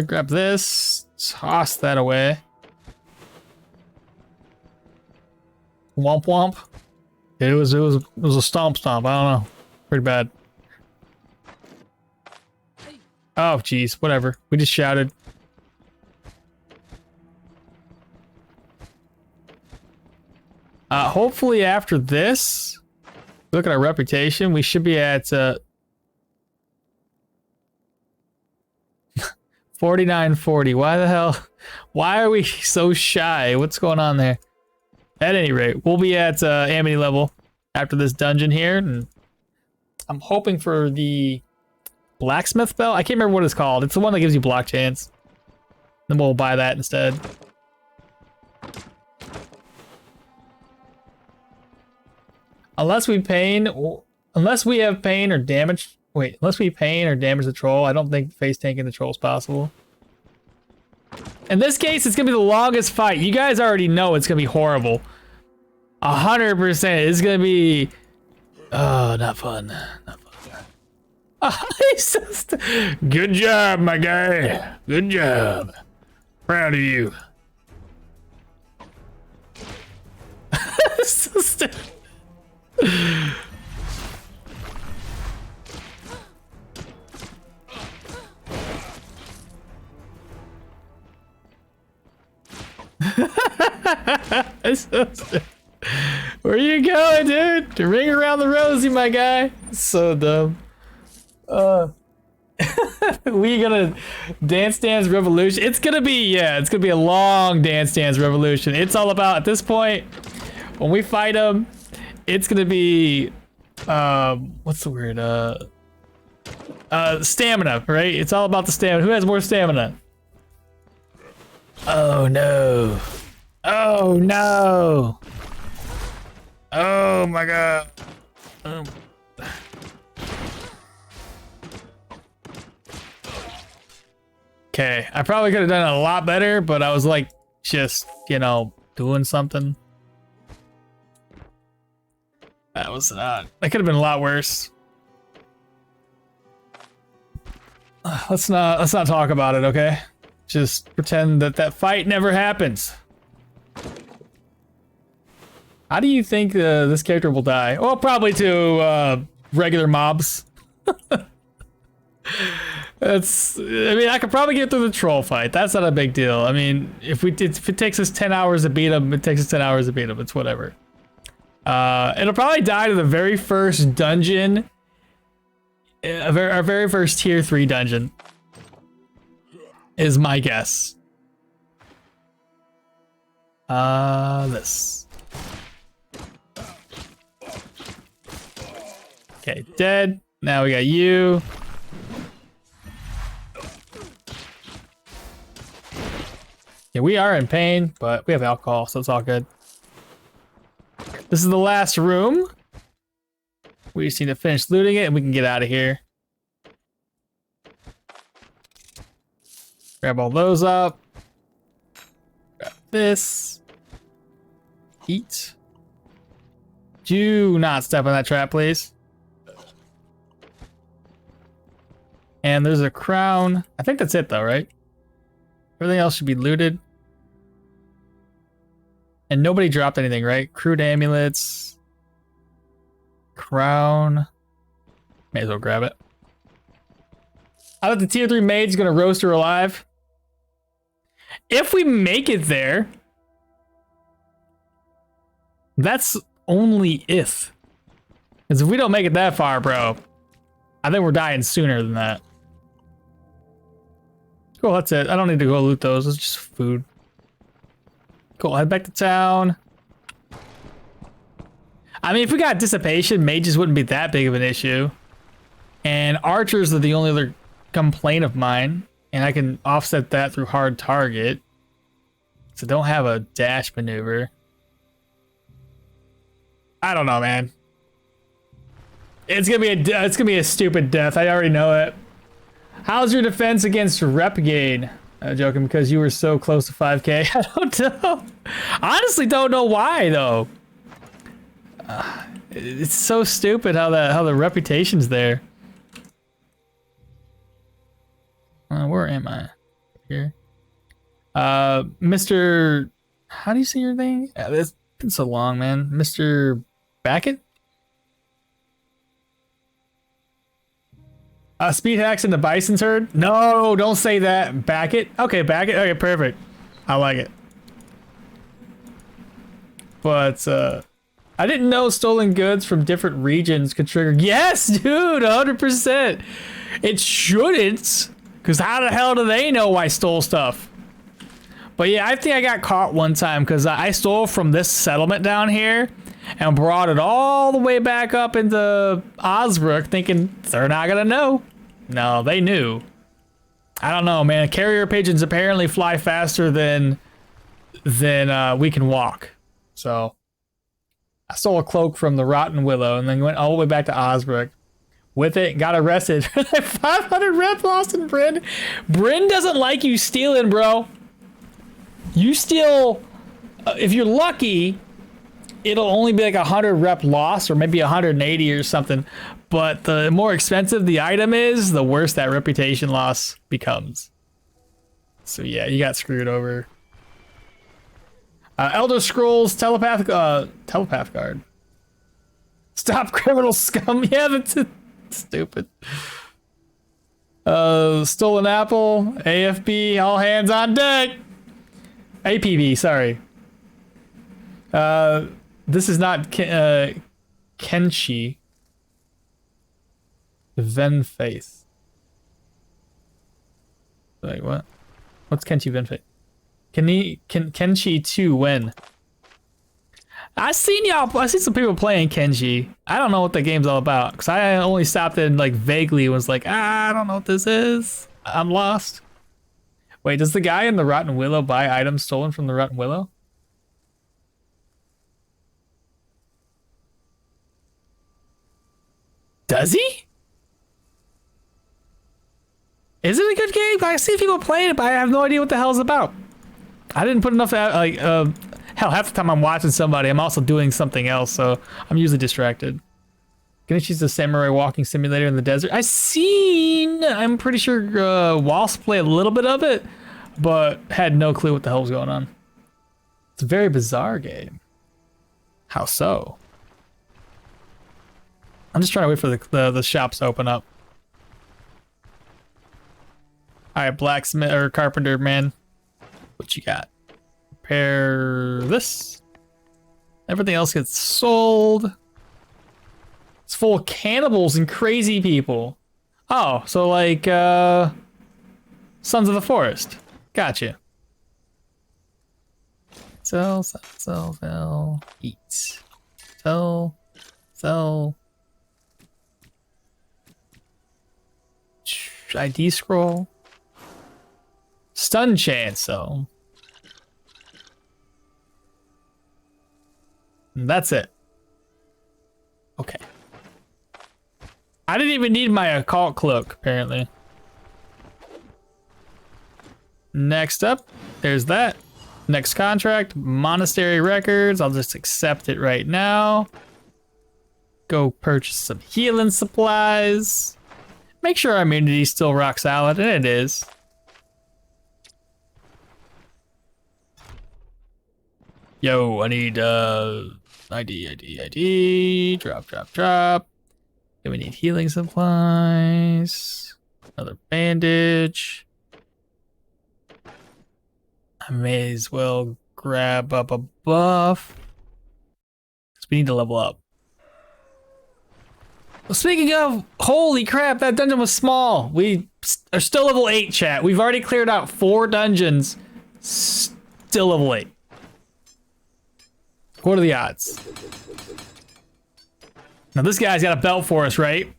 Grab this, toss that away. Womp womp. It was a stomp. I don't know. Pretty bad. Oh geez, whatever. We just shouted. Hopefully after this, look at our reputation, we should be at 4940. Why the hell? Why are we so shy? What's going on there? At any rate, we'll be at Amity level after this dungeon here, and I'm hoping for the blacksmith belt. I can't remember what it's called. It's the one that gives you block chance. Then we'll buy that instead. Unless we have pain or damage. Wait, unless we pain or damage the troll, I don't think face tanking the troll is possible. In this case, it's gonna be the longest fight. You guys already know it's gonna be horrible. 100%. It's gonna be. Oh, not fun. Not fun. Good job, my guy. Good job. Proud of you. So stupid. Where you going, dude? To ring around the rosy, my guy. So dumb. We gonna Dance Dance Revolution. It's gonna be a long Dance Dance Revolution. It's all about, at this point, when we fight them, it's gonna be what's the word? Stamina, right? It's all about the stamina. Who has more stamina? Oh no. Oh no. Oh my god. Okay, I probably could have done it a lot better, but I was like, just, you know, doing something. That was not. That could have been a lot worse. Let's not talk about it, okay? Just pretend that that fight never happens. How do you think this character will die? Well, probably to regular mobs. I mean, I could probably get through the troll fight. That's not a big deal. I mean, if it takes us 10 hours to beat him, it takes us 10 hours to beat him. It's whatever. It'll probably die to the very first dungeon. Our very first tier 3 dungeon. Is my guess. This. Okay, dead. Now we got you. Yeah, we are in pain, but we have alcohol, so it's all good. This is the last room. We just need to finish looting it and we can get out of here. Grab all those up. Grab this. Eat. Do not step on that trap, please. And there's a crown. I think that's it though, right? Everything else should be looted. And nobody dropped anything, right? Crude amulets. Crown. May as well grab it. I bet the tier 3 maid's gonna roast her alive. If we make it there, that's only if. Because if we don't make it that far, bro, I think we're dying sooner than that. Cool, that's it. I don't need to go loot those. It's just food. Cool, head back to town. I mean, if we got dissipation, mages wouldn't be that big of an issue. And archers are the only other complaint of mine. And I can offset that through hard target. So don't have a dash maneuver. I don't know, man. It's gonna be a stupid death. I already know it. How's your defense against rep gain? Joking, because you were so close to 5k. I don't know. Honestly, don't know why though. It's so stupid how the reputation's there. Where am I? Here. Mr. How do you say your name? It's been so long, man. Mr. Backett? Speed hacks in the bison's herd? No, don't say that. Backett? Okay, Backett. Okay, perfect. I like it. But, I didn't know stolen goods from different regions could trigger. Yes, dude, 100%. It shouldn't, because how the hell do they know I stole stuff? But yeah, I think I got caught one time because I stole from this settlement down here and brought it all the way back up into Osbrook thinking they're not going to know. No, they knew. I don't know, man. Carrier pigeons apparently fly faster than we can walk. So I stole a cloak from the Rotten Willow and then went all the way back to Osbrook with it, got arrested. 500 rep lost in Bryn. Bryn doesn't like you stealing, bro. You steal, if you're lucky, it'll only be like 100 rep loss or maybe 180 or something. But the more expensive the item is, the worse that reputation loss becomes. So yeah, you got screwed over. Elder Scrolls telepathic guard. Stop criminal scum. Yeah, that's stupid. Stolen apple. AFB. All hands on deck. APB. Sorry. This is not Kenshi. Venfaith. Wait, what? What's Kenshi Venfaith? Kenshi 2 when? I seen some people playing Kenshi. I don't know what the game's all about because I only stopped in like vaguely and was like, I don't know what this is. I'm lost. Wait, does the guy in the Rotten Willow buy items stolen from the Rotten Willow? Does he? Is it a good game? I see people playing it, but I have no idea what the hell it's about. I didn't put enough, hell, half the time I'm watching somebody, I'm also doing something else, so I'm usually distracted. Genshi's the samurai walking simulator in the desert. I'm pretty sure Wasp played a little bit of it, but had no clue what the hell was going on. It's a very bizarre game. How so? I'm just trying to wait for the shops to open up. All right, blacksmith or carpenter man, what you got? Repair this. Everything else gets sold. It's full of cannibals and crazy people. Oh, so like Sons of the Forest. Gotcha. Sell, eat. Sell. ID scroll. Stun chance, so. And that's it. Okay. I didn't even need my occult cloak, apparently. Next up, there's that. Next contract, monastery records. I'll just accept it right now. Go purchase some healing supplies. Make sure our immunity's still rock solid, and it is. Yo, I need ID. Drop. Then we need healing supplies. Another bandage. I may as well grab up a buff. Because we need to level up. Well, speaking of, holy crap, that dungeon was small. We are still level 8, chat. We've already cleared out 4 dungeons. Still level 8. What are the odds? Now this guy's got a belt for us, right?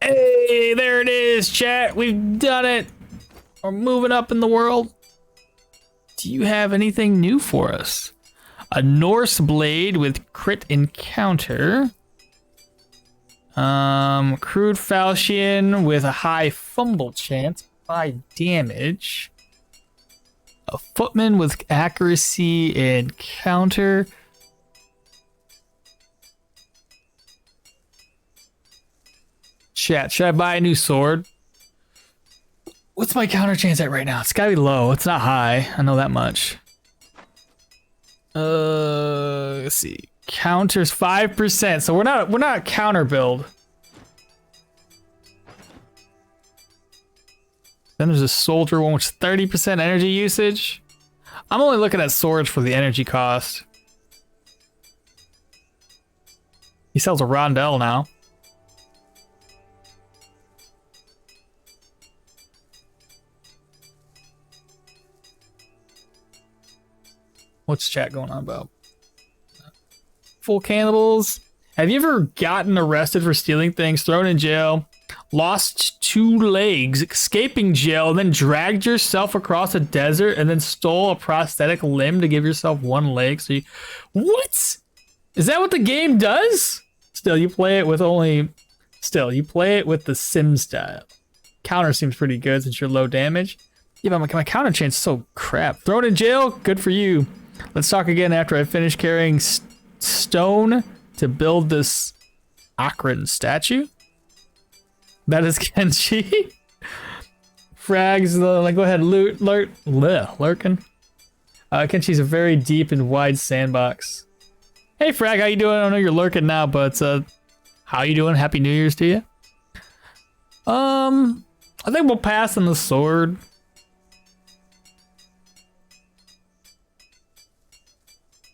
Hey, there it is, chat. We've done it. We're moving up in the world. Do you have anything new for us? A Norse blade with crit encounter. Crude falchion with a high fumble chance by damage. A footman with accuracy and counter. Chat, should I buy a new sword? What's my counter chance at right now? It's gotta be low. It's not high. I know that much. Let's see. Counters 5%. So we're not counter build. Then there's a soldier one which is 30% energy usage. I'm only looking at swords for the energy cost. He sells a rondelle now. What's chat going on about? Full cannibals. Have you ever gotten arrested for stealing things, thrown in jail, lost 2 legs, escaping jail, and then dragged yourself across a desert and then stole a prosthetic limb to give yourself 1 leg? So you, what? Is that what the game does? Still, you play it with the sim style. Counter seems pretty good since you're low damage. Yeah, but my counter chain's so crap. Thrown in jail? Good for you. Let's talk again after I finish carrying stone to build this Akron statue. That is Kenshi. Frags, like, go ahead, lurking. Kenshi's a very deep and wide sandbox. Hey Frag, how you doing? I know you're lurking now, but how you doing? Happy New Year's to you. I think we'll pass on the sword.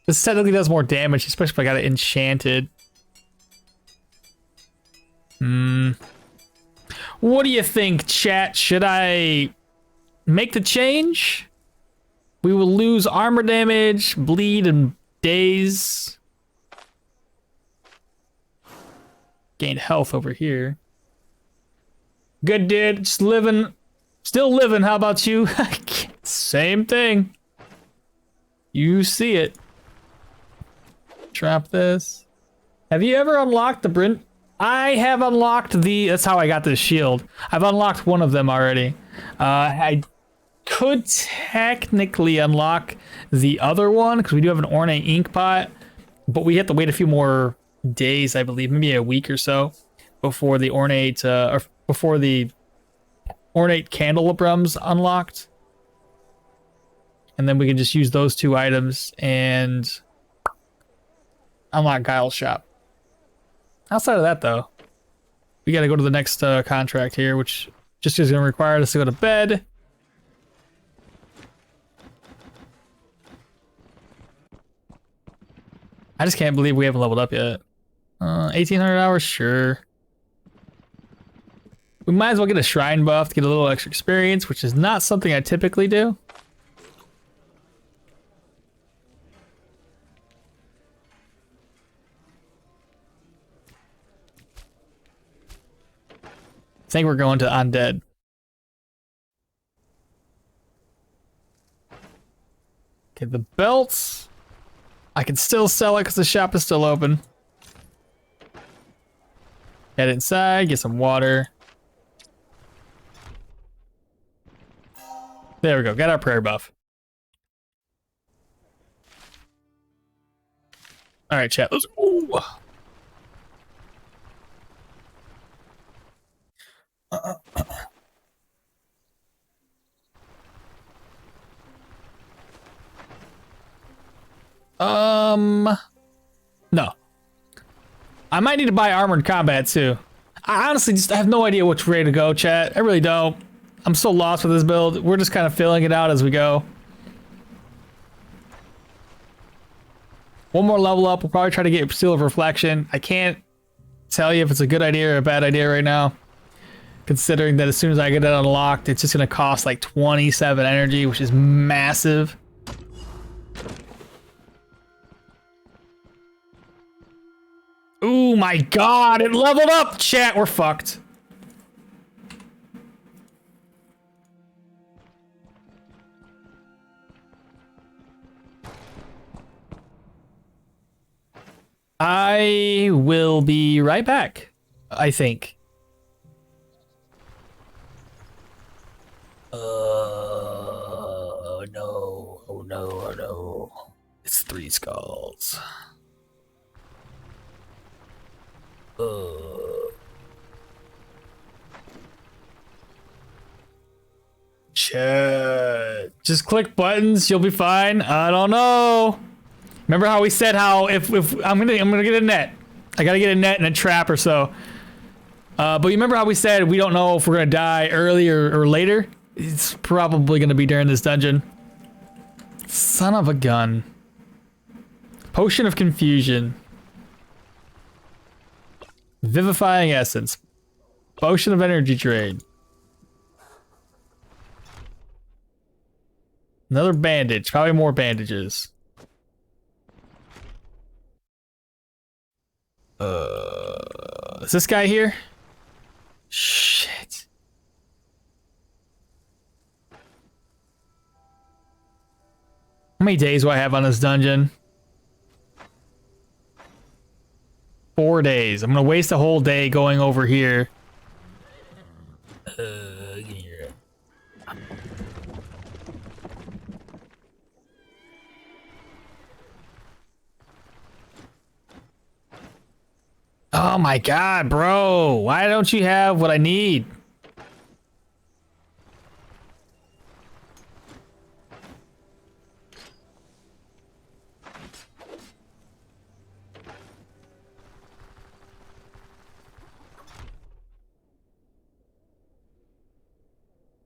This technically does more damage, especially if I got it enchanted. What do you think, chat? Should I make the change? We will lose armor damage, bleed, and daze. Gained health over here. Good, dude. Just living. Still living. How about you? Same thing. You see it. Trap this. Have you ever unlocked the Brint? I have unlocked the... That's how I got this shield. I've unlocked one of them already. I could technically unlock the other one because we do have an ornate ink pot, but we have to wait a few more days, I believe, maybe a week or so before the ornate candelebrum's unlocked, and then we can just use those 2 items and unlock Guile's shop. Outside of that, though, we got to go to the next contract here, which just is going to require us to go to bed. I just can't believe we haven't leveled up yet. 1,800 hours, sure. We might as well get a shrine buff to get a little extra experience, which is not something I typically do. I think we're going to undead. Okay, the belts. I can still sell it because the shop is still open. Head inside, get some water. There we go, got our prayer buff. All right, chat, let's go. No. I might need to buy armored combat too. I honestly just have no idea which way to go, chat. I really don't. I'm so lost with this build. We're just kind of filling it out as we go. One more level up. We'll probably try to get Seal of Reflection. I can't tell you if it's a good idea or a bad idea right now, considering that as soon as I get it unlocked, it's just going to cost like 27 energy, which is massive. Oh my god, it leveled up! Chat, we're fucked. I will be right back, I think. Oh no, oh no, oh no. It's 3 skulls. Chat. Just click buttons, you'll be fine. I don't know. Remember how we said how if I'm gonna get a net. I gotta get a net and a trap or so. But you remember how we said we don't know if we're gonna die early or later? It's probably gonna be during this dungeon. Son of a gun. Potion of Confusion. Vivifying Essence. Potion of Energy Drain. Another bandage. Probably more bandages. Is this guy here? Shit. How many days do I have on this dungeon? 4 days. I'm gonna waste a whole day going over here. Oh my god, bro. Why don't you have what I need?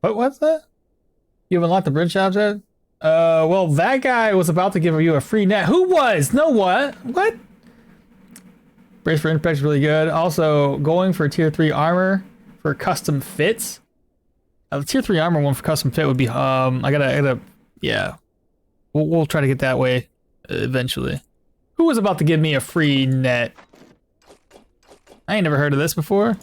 What was that? You have unlocked the bridge shop yet? Well, that guy was about to give you a free net. Who was? No, what? What? Brace for impact is really good. Also, going for tier 3 armor for custom fits. The tier 3 armor one for custom fit would be, I gotta, yeah. We'll try to get that way eventually. Who was about to give me a free net? I ain't never heard of this before.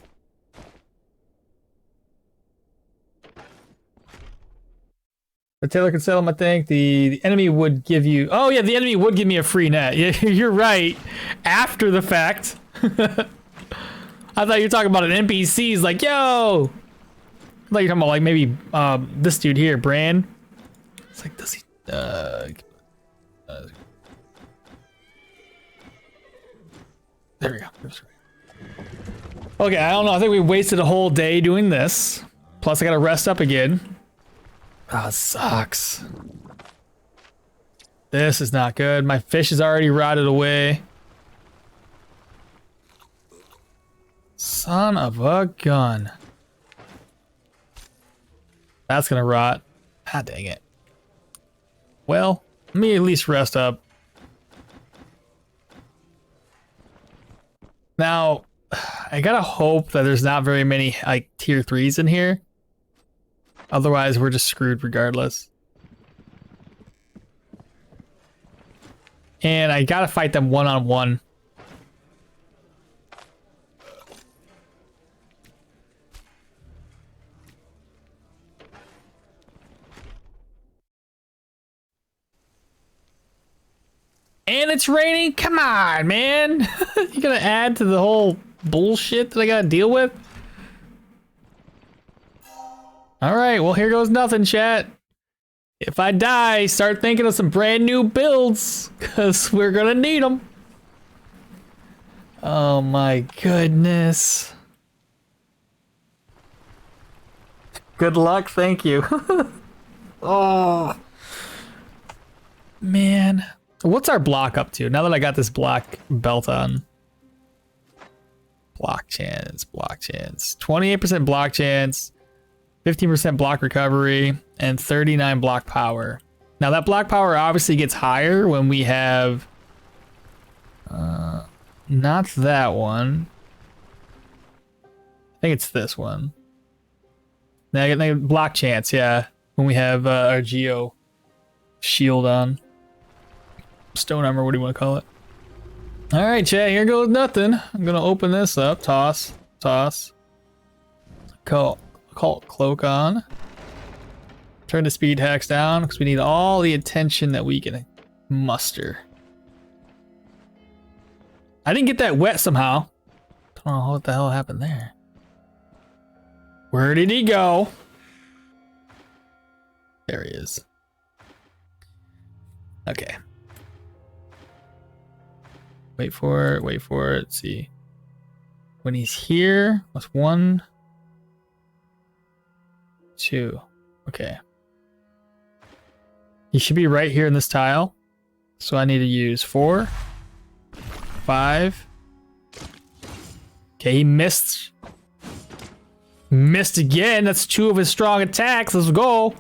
The tailor could sell him, I think. The enemy would give you... Oh, yeah, the enemy would give me a free net. Yeah, you're right. After the fact. I thought you were talking about an NPC. He's like, yo! I thought you were talking about, like, maybe this dude here, Bran. It's like, does he... there we go. Okay, I don't know. I think we wasted a whole day doing this. Plus, I gotta rest up again. Oh, it sucks. This is not good. My fish is already rotted away. Son of a gun. That's gonna rot. Ah, dang it. Well, let me at least rest up. Now, I gotta hope that there's not very many, like, tier 3s in here. Otherwise, we're just screwed regardless. And I gotta fight them one-on-one. And it's raining? Come on, man! You gonna add to the whole bullshit that I gotta deal with? Alright, well here goes nothing, chat. If I die, start thinking of some brand new builds, because we're gonna need them. Oh my goodness. Good luck, thank you. Oh. Man. What's our block up to, now that I got this black belt on? Block chance, block chance. 28% block chance. 15% block recovery, and 39 block power. Now that block power obviously gets higher when we have... not that one. I think it's this one. Now I get block chance, yeah. When we have our Geo shield on. Stone armor, what do you want to call it? Alright, chat, here goes nothing. I'm gonna open this up. Toss. Toss. Cloak on. Turn the speed hacks down because we need all the attention that we can muster. I didn't get that wet somehow. Don't know what the hell happened there. Where did he go? There he is. Okay. Wait for it, wait for it. Let's see. When he's here, what's 1, 2. Okay. He should be right here in this tile. So I need to use 4, 5. Okay, he missed. Missed again. That's 2 of his strong attacks. Let's go.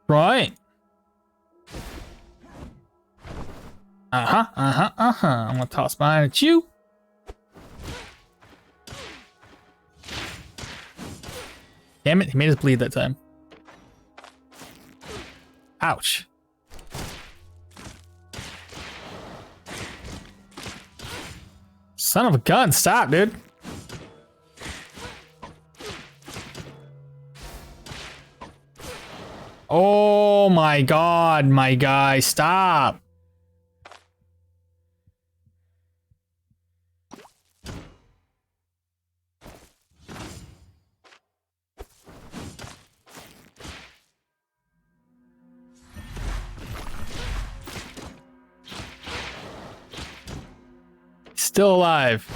Right. I'm gonna toss mine at you. Damn it, he made us bleed that time. Ouch. Son of a gun, stop, dude. Oh my god, my guy, stop. Still alive.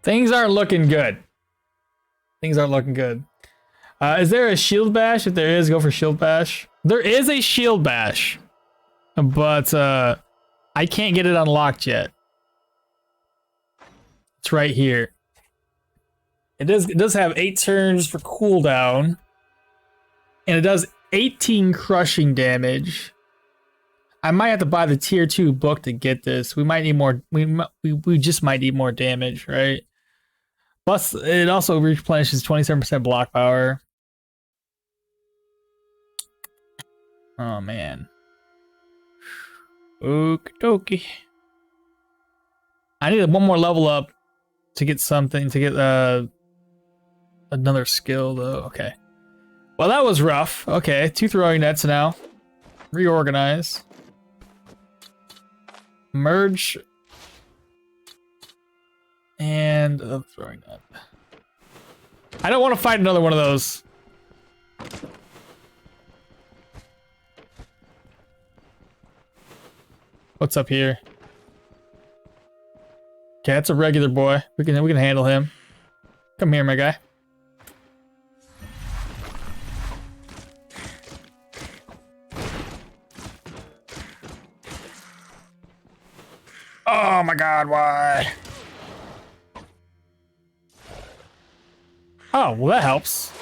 Things aren't looking good. Things aren't looking good. Is there a shield bash? If there is, go for shield bash. There is a shield bash, but I can't get it unlocked yet. It's right here. It does have 8 turns for cooldown, and it does 18 crushing damage. I might have to buy the tier 2 book to get this. We might need more. We just might need more damage, right? Plus, it also replenishes 27% block power. Oh man. Okie dokie. I need one more level up to get something, to get another skill though. Okay. Well, that was rough. Okay, 2 throwing nets now. Reorganize. Merge. And a throwing net. I don't want to fight another one of those. What's up here? Okay, that's a regular boy. We can handle him. Come here, my guy. Oh my god, why? Oh, well that helps.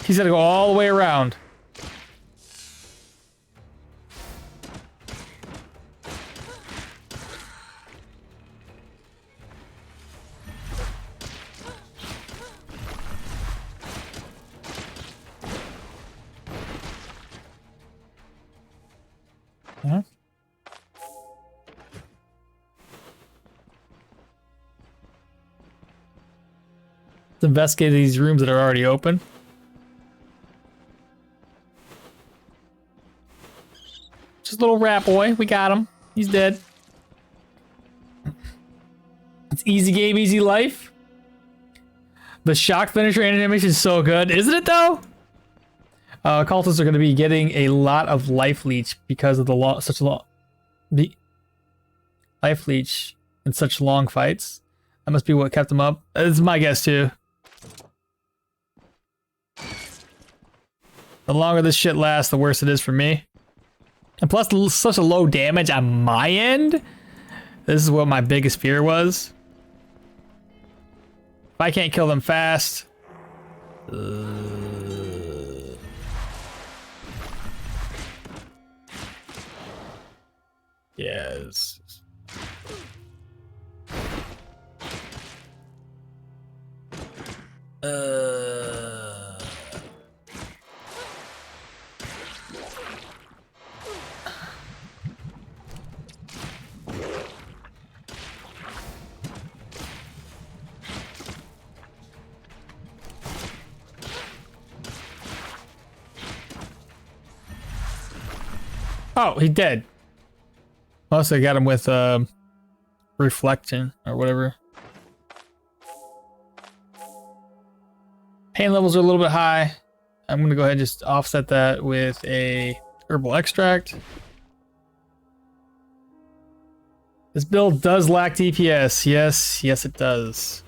He's gotta go all the way around. Huh? Let's investigate these rooms that are already open. Just a little rat boy. We got him. He's dead. It's easy game, easy life. The shock finisher animation is so good, isn't it though? Cultists are going to be getting a lot of life leech because of the life leech in such long fights. That must be what kept them up. That's my guess too. The longer this shit lasts, the worse it is for me. And plus, such a low damage on my end. This is what my biggest fear was. If I can't kill them fast. Yes. Oh, he dead. Plus, I got him with reflection or whatever. Pain levels are a little bit high. I'm gonna go ahead and just offset that with a herbal extract. This build does lack DPS. Yes, it does.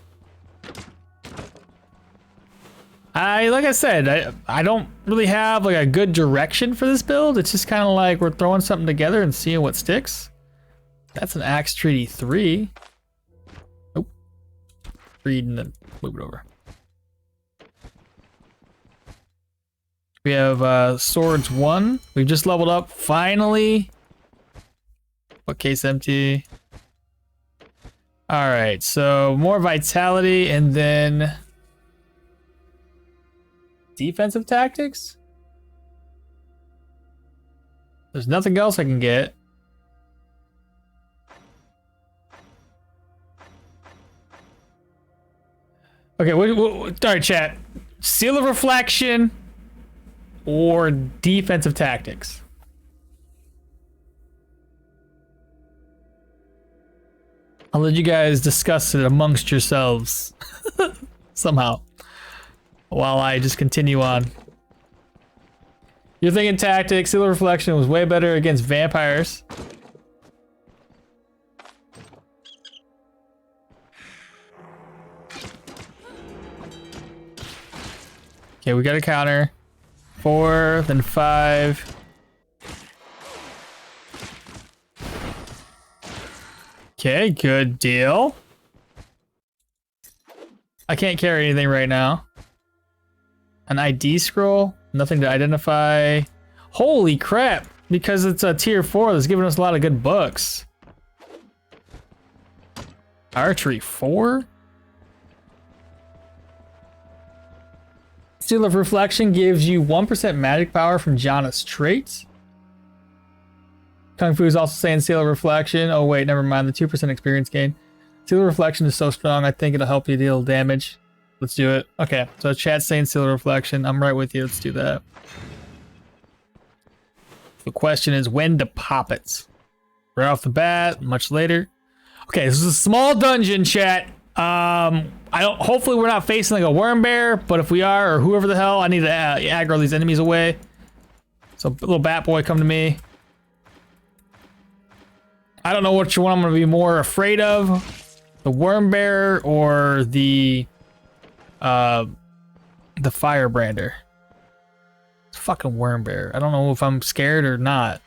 Like I said, I don't really have like a good direction for this build. It's just kind of like we're throwing something together and seeing what sticks. That's an Axe Treaty 3. Oh, read and then move it over. We have Swords 1. We've just leveled up finally. Bookcase empty. All right, so more vitality and then defensive tactics. There's nothing else I can get. Okay, all right, chat. Seal of Reflection or defensive tactics? I'll let you guys discuss it amongst yourselves somehow while I just continue on. You're thinking tactics. Seal of Reflection was way better against vampires. Okay, we got a counter. 4, then 5. Okay, good deal. I can't carry anything right now. An ID scroll? Nothing to identify. Holy crap! Because it's a tier 4 that's giving us a lot of good books. Archery 4? Seal of Reflection gives you 1% magic power from Jana's traits. Kung Fu is also saying Seal of Reflection. Oh wait, never mind, the 2% experience gain. Seal of Reflection is so strong, I think it'll help you deal damage. Let's do it. Okay, so chat's saying Seal of Reflection. I'm right with you, let's do that. The question is when to pop it. Right off the bat, much later. Okay, this is a small dungeon, chat. Hopefully we're not facing like a worm bear, but if we are, or whoever the hell, I need to aggro these enemies away. So little bat boy, come to me. I don't know which one I'm gonna be more afraid of, the worm bear or the firebrander. It's fucking worm bear. I don't know if I'm scared or not.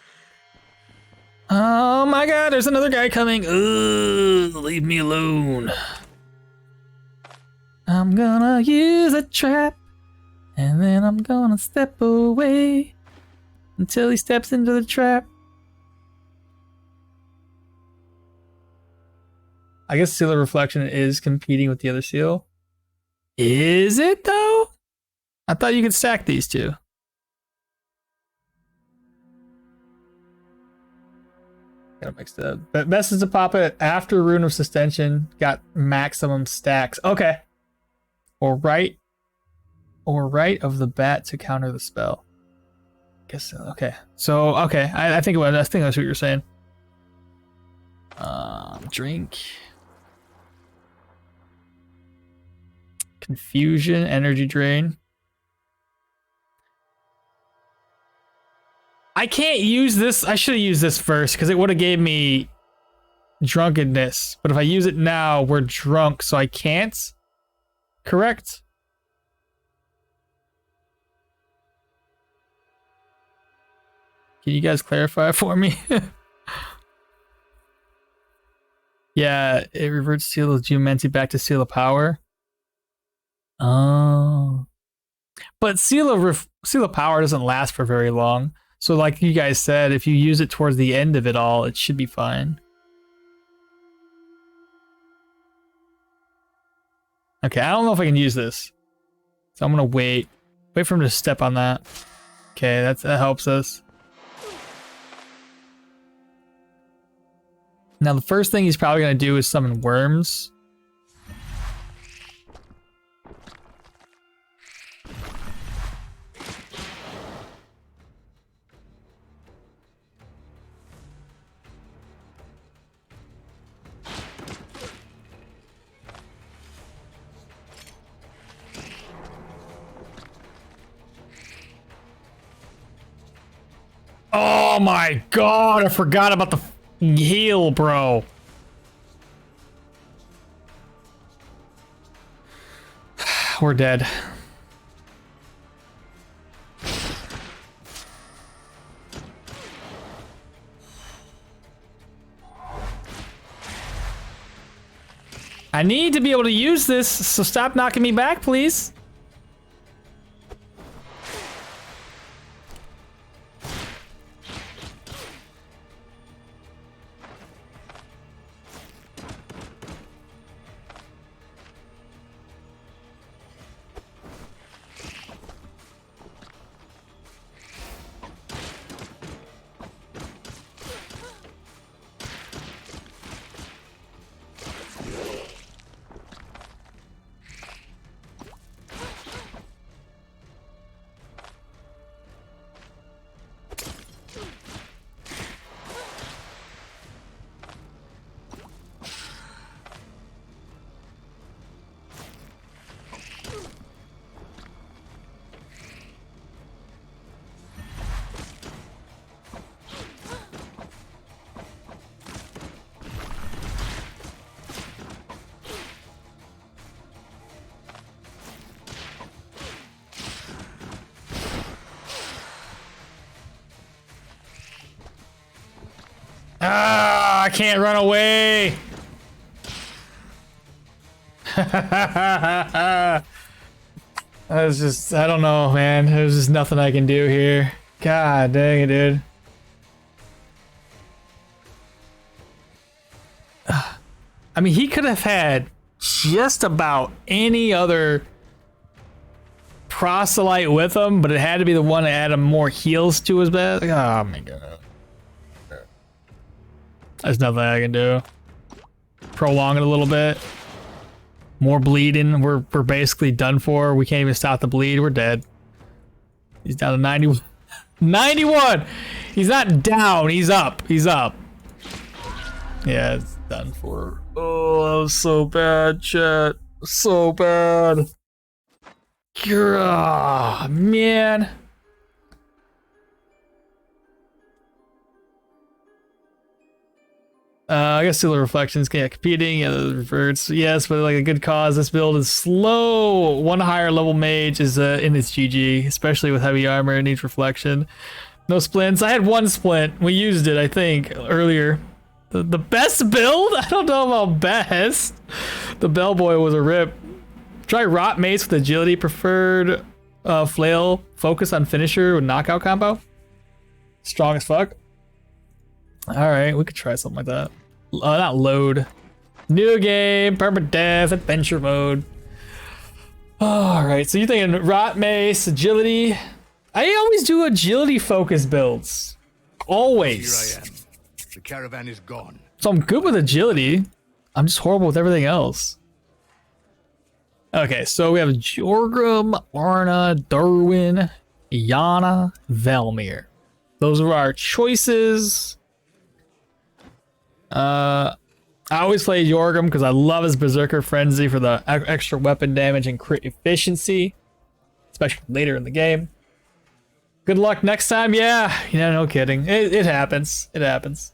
Oh my god, there's another guy coming. Ugh, leave me alone. I'm gonna use a trap, and then I'm gonna step away until he steps into the trap. I guess Seal of Reflection is competing with the other seal. Is it though? I thought you could stack these two. Gotta mix it up. But best is to pop it after Rune of Sustention. Got maximum stacks. Okay. Or right of the bat to counter the spell. Guess so. Okay. So okay. I think that's what you're saying. Drink. Confusion, energy drain. I can't use this. I should have used this first because it would have gave me drunkenness. But if I use it now, we're drunk, so I can't. Correct? Can you guys clarify for me? Yeah, it reverts Seal of Geomancy back to Seal of Power. Oh. But Seal of Power doesn't last for very long. So like you guys said, if you use it towards the end of it all, it should be fine. Okay, I don't know if I can use this. So I'm gonna wait. Wait for him to step on that. Okay, that helps us. Now the first thing he's probably gonna do is summon worms. Oh my god, I forgot about the heal, bro. We're dead. I need to be able to use this, so stop knocking me back, please. Ah, I can't run away. I was just, I don't know, man. There's just nothing I can do here. God dang it, dude. I mean, he could have had just about any other proselyte with him, but it had to be the one that had more heals to his bed. Oh my god. There's nothing I can do. Prolong it a little bit. More bleeding. We're basically done for. We can't even stop the bleed. We're dead. He's down to 91. 91! He's not down. He's up. He's up. Yeah, it's done for. Oh, that was so bad, chat. So bad. Oh, man. I guess Solar Reflections, yeah, competing, yeah, the reverts, yes, but like a good cause. This build is slow. One higher level mage is in its GG, especially with heavy armor. It needs reflection. No splints. I had one splint. We used it, I think, earlier. The best build? I don't know about best. The Bellboy was a rip. Try Rot Mace with agility, preferred flail, focus on finisher with knockout combo. Strong as fuck. Alright, we could try something like that. Not load. New game, Permadeath, adventure mode. Alright, so you're thinking Rot Mace, agility. I always do agility focus builds. Always. Here I am. The caravan is gone. So I'm good with agility. I'm just horrible with everything else. Okay, so we have Jorgrim, Arna, Darwin, Iana, Velmir. Those are our choices. I always play Jorgrim because I love his Berserker Frenzy for the extra weapon damage and crit efficiency, especially later in the game. Good luck next time. Yeah, no kidding. It happens. It happens.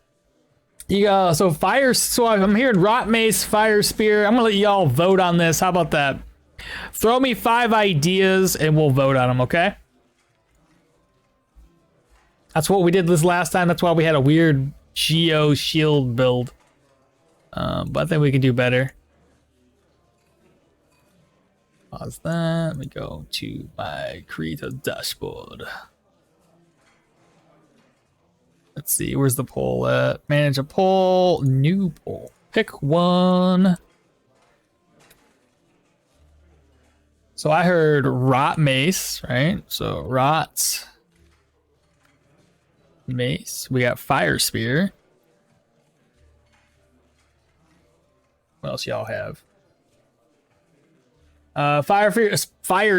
So fire. So I'm hearing Rot Mace, Fire Spear. I'm gonna let y'all vote on this. How about that? Throw me 5 ideas and we'll vote on them. Okay. That's what we did this last time. That's why we had a weird Geo shield build. But I think we can do better. Pause that. Let me go to my Krita dashboard. Let's see, where's the poll at? Manage a poll, new poll. Pick one. So I heard Rot Mace, right? So Rot Mace. We got Fire Spear. What else y'all have? Fire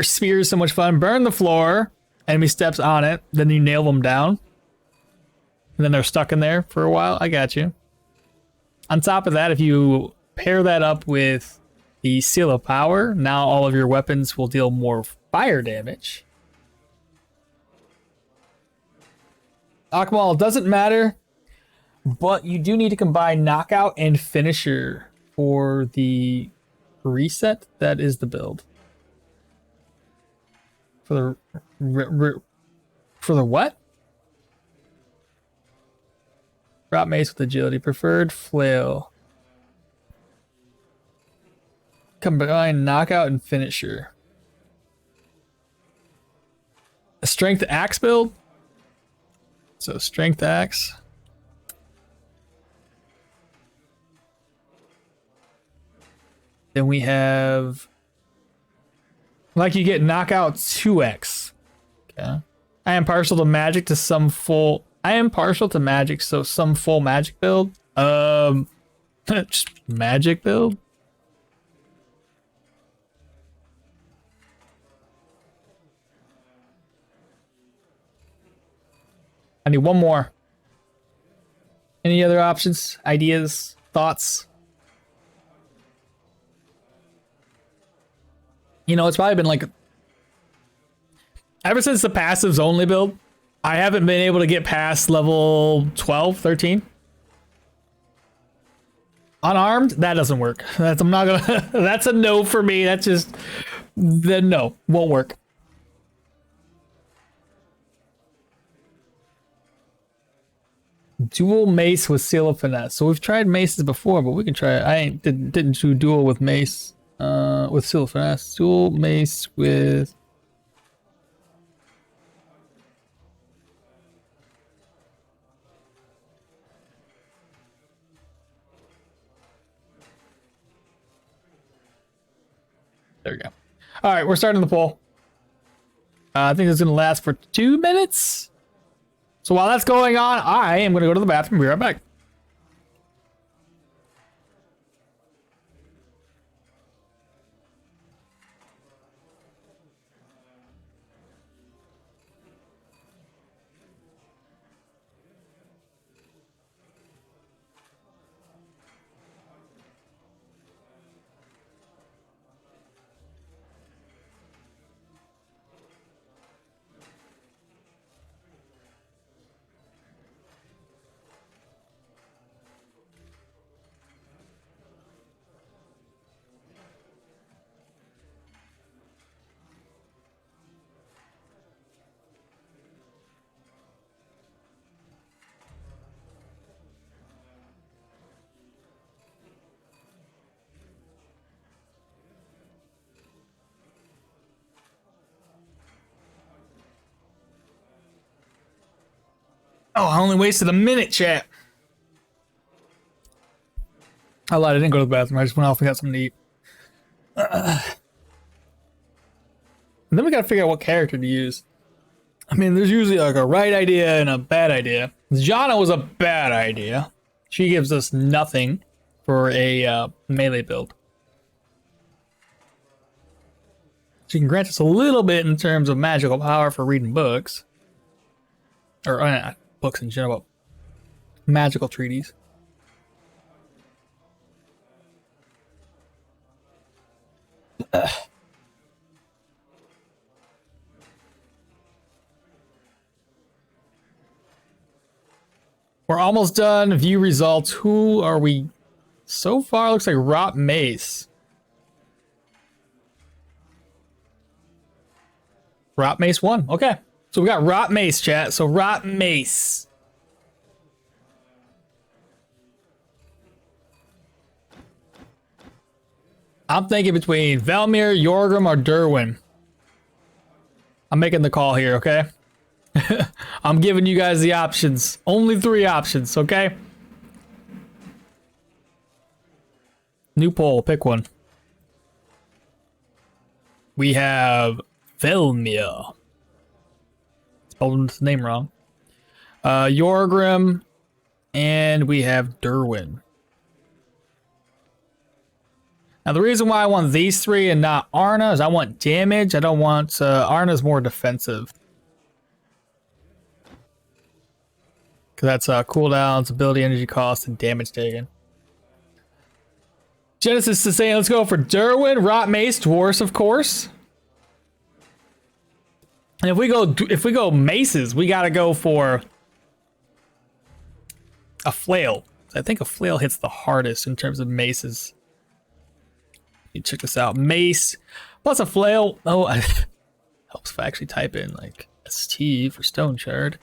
Spear is so much fun. Burn the floor. Enemy steps on it. Then you nail them down. And then they're stuck in there for a while. I got you. On top of that, if you pair that up with the Seal of Power, now all of your weapons will deal more fire damage. Okmall doesn't matter, but you do need to combine Knockout and Finisher for the reset. That is the build. For the what? Rot Mace with agility. Preferred flail. Combine Knockout and Finisher. A Strength Axe build. So Strength Axe. Then we have, like, you get Knockout 2x. Okay. I am partial to magic to some full. I am partial to magic, so some full magic build. Just magic build. I need one more. Any other options, ideas, thoughts? It's probably been like, ever since the passives only build, I haven't been able to get past level 12, 13. Unarmed, that doesn't work. I'm not gonna, that's a no for me. That's just, no, won't work. Dual mace with seal of finesse. So we've tried maces before, but we can try it. Didn't do dual with mace. With seal of finesse. Dual mace with. There we go. All right, we're starting the poll. I think it's going to last for 2 minutes. So while that's going on, I am going to go to the bathroom. Be right back. Oh, I only wasted a minute, chat. I lied, I didn't go to the bathroom. I just went off and got something to eat. And then we gotta figure out what character to use. I mean, there's usually like a right idea and a bad idea. Jana was a bad idea. She gives us nothing for a melee build. She can grant us a little bit in terms of magical power for reading books. Or books in general. Magical treaties. We're almost done. View results. Who are we? So far, looks like Rot Mace. Rot Mace won. Okay. So we got Rot Mace, chat. So Rot Mace. I'm thinking between Velmir, Yorgrim, or Derwin. I'm making the call here, okay? I'm giving you guys the options. Only 3 options, okay? New poll, pick one. We have Velmir. Spelled his name wrong. Yorgrim, and we have Derwin. Now, the reason why I want these 3 and not Arna is I want damage. I don't want... Arna's more defensive. Because that's cooldowns, ability, energy cost, and damage taken. Genesis is saying, let's go for Derwin, Rot Mace, Dwarfs, of course. And if we go maces, we gotta go for a flail. I think a flail hits the hardest in terms of maces. You check this out. Mace plus a flail. Oh, helps if I actually type in like ST for Stoneshard.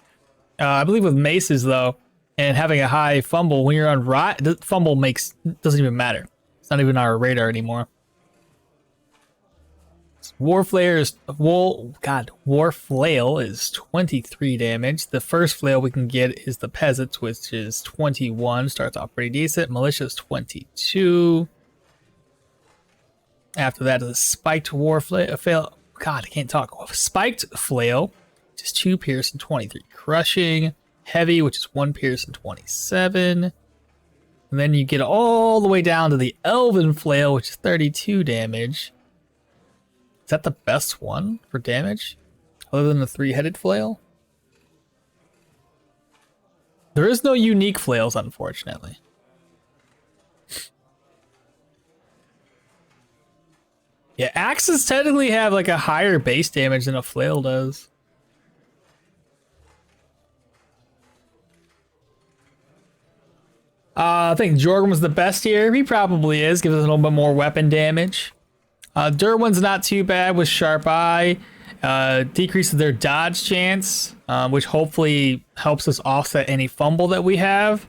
I believe with maces though, and having a high fumble when you're on rot, the fumble doesn't even matter. It's not even on our radar anymore. War Flail is 23 damage. The first flail we can get is the Peasants, which is 21. Starts off pretty decent. Militia is 22. After that is a Spiked War Flail. God, I can't talk. Spiked Flail, which is 2 pierce and 23 crushing. Heavy, which is 1 pierce and 27. And then you get all the way down to the Elven Flail, which is 32 damage. Is that the best one for damage? Other than the 3-headed flail? There is no unique flails, unfortunately. Yeah, axes technically have like a higher base damage than a flail does. I think Jorgrim was the best here. He probably is. Gives us a little bit more weapon damage. Derwin's not too bad with Sharp Eye. Decreases their dodge chance, which hopefully helps us offset any fumble that we have,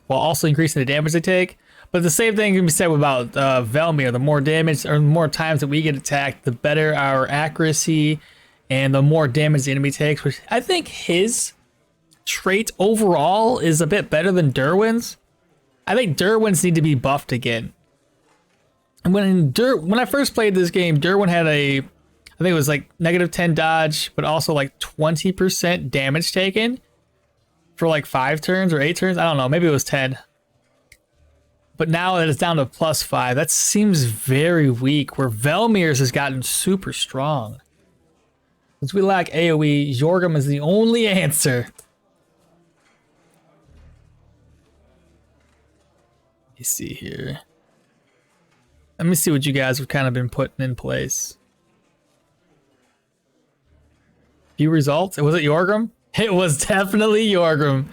while also increasing the damage they take. But the same thing can be said about Velmir. The more damage or more times that we get attacked, the better our accuracy and the more damage the enemy takes, which I think his trait overall is a bit better than Derwin's. I think Derwin's need to be buffed again. And when I first played this game, Derwin had I think it was like -10 dodge, but also like 20% damage taken for like 5 turns or 8 turns. I don't know, maybe it was 10. But now that it's down to +5, that seems very weak, where Velmir's has gotten super strong. Since we lack AoE, Jorgum is the only answer. Let me see here. Let me see what you guys have kind of been putting in place. Few results. Was it Jorgum? It was definitely Jorgum.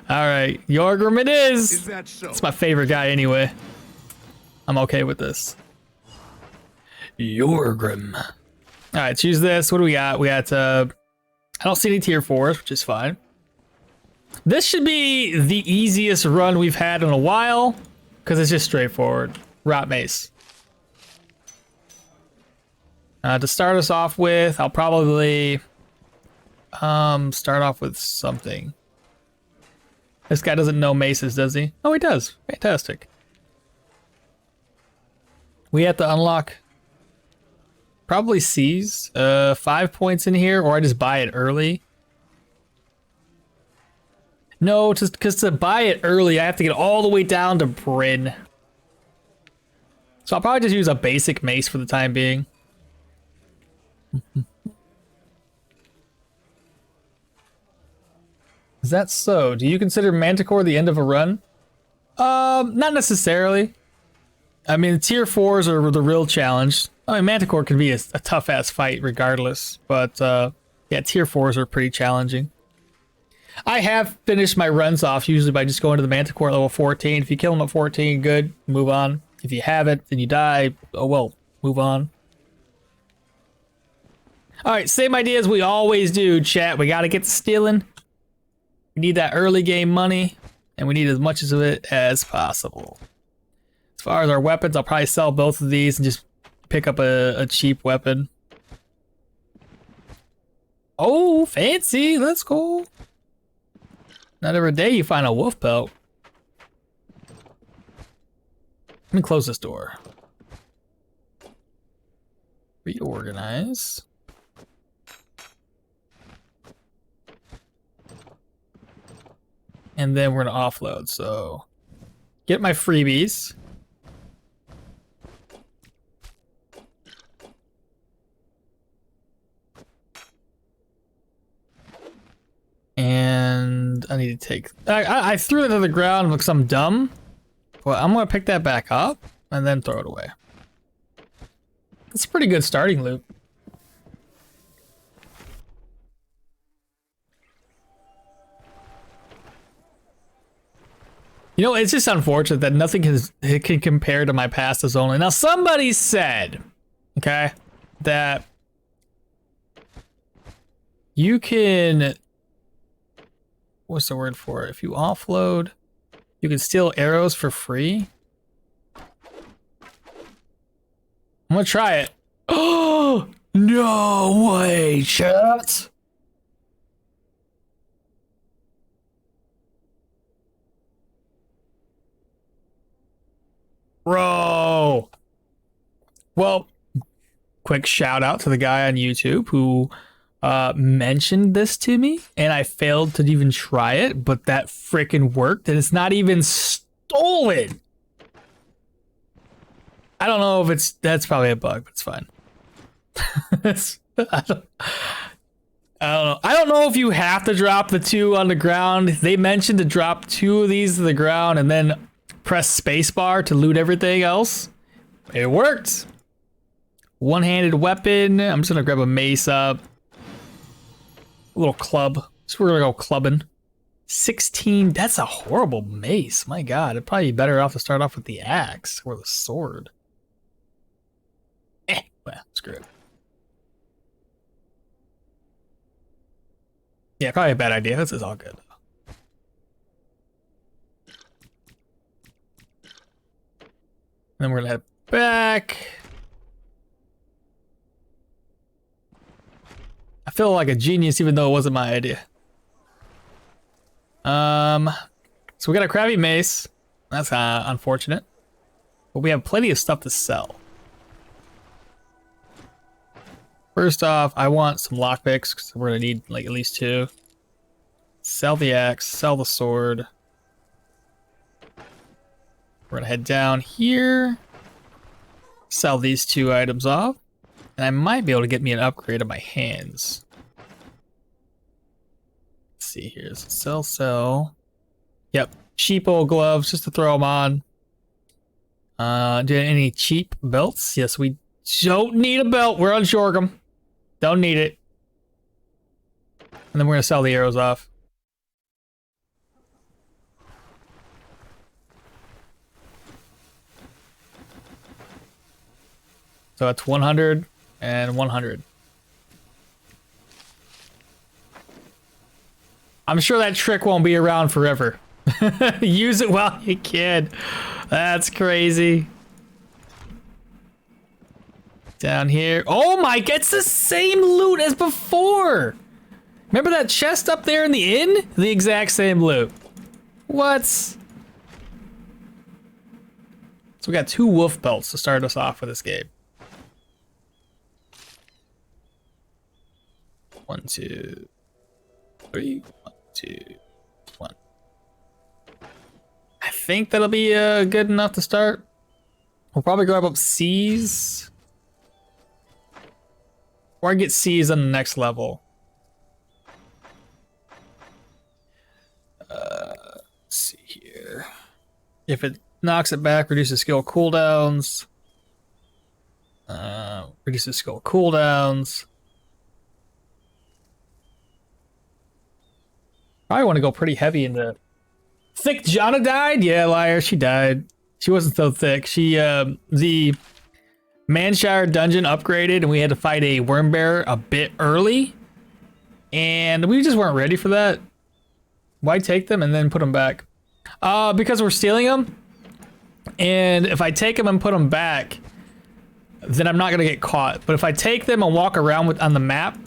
All right, Jorgum it is. Is that so? It's my favorite guy anyway. I'm okay with this. Jorgum. All right, choose this. What do we got? We got, I don't see any tier 4s, which is fine. This should be the easiest run we've had in a while, because it's just straightforward. Rot Mace. To start us off with, I'll probably start off with something. This guy doesn't know maces, does he? Oh, he does. Fantastic. We have to unlock probably C's, 5 points in here, or I just buy it early. No, because to buy it early, I have to get all the way down to Bryn. So I'll probably just use a basic mace for the time being. Is that so? Do you consider Manticore the end of a run? Not necessarily. I mean, tier 4s are the real challenge. I mean, Manticore can be a tough-ass fight regardless, but yeah, tier 4s are pretty challenging. I have finished my runs off usually by just going to the Manticore at level 14. If you kill him at 14, good, move on. If you haven't, then you die. Oh well, move on. All right, same idea as we always do, chat. We got to get stealing. We need that early game money, and we need as much of it as possible. As far as our weapons, I'll probably sell both of these and just pick up a cheap weapon. Oh, fancy. Let's go. Not every day you find a wolf pelt. Let me close this door. Reorganize. And then we're gonna offload, so get my freebies. And I need to take, I threw it to the ground because I'm dumb. Well, I'm gonna pick that back up and then throw it away. It's a pretty good starting loot. You know, it's just unfortunate that nothing can compare to my past as only. Now, somebody said, okay, that you can, what's the word for it? If you offload, you can steal arrows for free. I'm gonna try it. Oh, no way, chat. Bro. Well, quick shout out to the guy on YouTube who mentioned this to me, and I failed to even try it, but that freaking worked, and it's not even stolen. I don't know if that's probably a bug, but it's fine. I don't know. I don't know if you have to drop the 2 on the ground. They mentioned to drop 2 of these to the ground and then press spacebar to loot everything else. It worked. One-handed weapon. I'm just gonna grab a mace up. A little club. So we're gonna go clubbing. 16. That's a horrible mace. My God, it'd probably be better off to start off with the axe or the sword. Well, screw it. Yeah, probably a bad idea. This is all good. Then we're gonna head back. I feel like a genius even though it wasn't my idea. So we got a crabby mace. That's unfortunate. But we have plenty of stuff to sell. First off, I want some lockpicks because we're gonna need like at least 2. Sell the axe, sell the sword. We're gonna head down here. Sell these 2 items off. And I might be able to get me an upgrade of my hands. Let's see here. So sell. Yep. Cheap old gloves just to throw them on. Do any cheap belts? Yes, we don't need a belt. We're on Shorgum. Don't need it. And then we're gonna sell the arrows off. So that's 100 and 100. I'm sure that trick won't be around forever. Use it while you can. That's crazy. Down here. Oh my, it's the same loot as before. Remember that chest up there in the inn? The exact same loot. What? So we got 2 wolf belts to start us off for this game. 1, 2, 3. 1, 2, 1. I think that'll be good enough to start. We'll probably grab up C's. Or get C's on the next level. Let's see here. If it knocks it back, reduces skill cooldowns. Reduces skill cooldowns. I want to go pretty heavy into... Thick Jonna died? Yeah, liar, she died. She wasn't so thick. She, the Manshire dungeon upgraded and we had to fight a worm bear a bit early. And we just weren't ready for that. Why take them and then put them back? Because we're stealing them. And if I take them and put them back, then I'm not going to get caught. But if I take them and walk around on the map,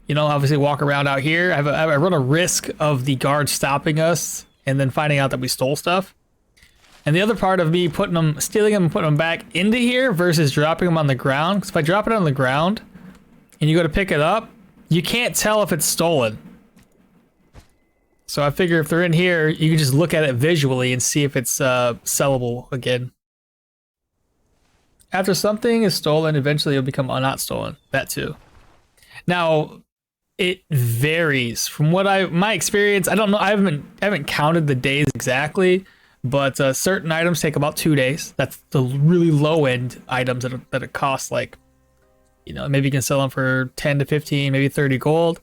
you know, obviously walk around out here, I run a risk of the guard stopping us and then finding out that we stole stuff. And the other part of me stealing them and putting them back into here versus dropping them on the ground. Because if I drop it on the ground and you go to pick it up, you can't tell if it's stolen. So I figure if they're in here, you can just look at it visually and see if it's sellable again. After something is stolen, eventually it'll become not stolen. That too. Now, it varies from what my experience. I don't know. I haven't counted the days exactly, but certain items take about 2 days. That's the really low end items that it costs like, you know, maybe you can sell them for 10 to 15, maybe 30 gold.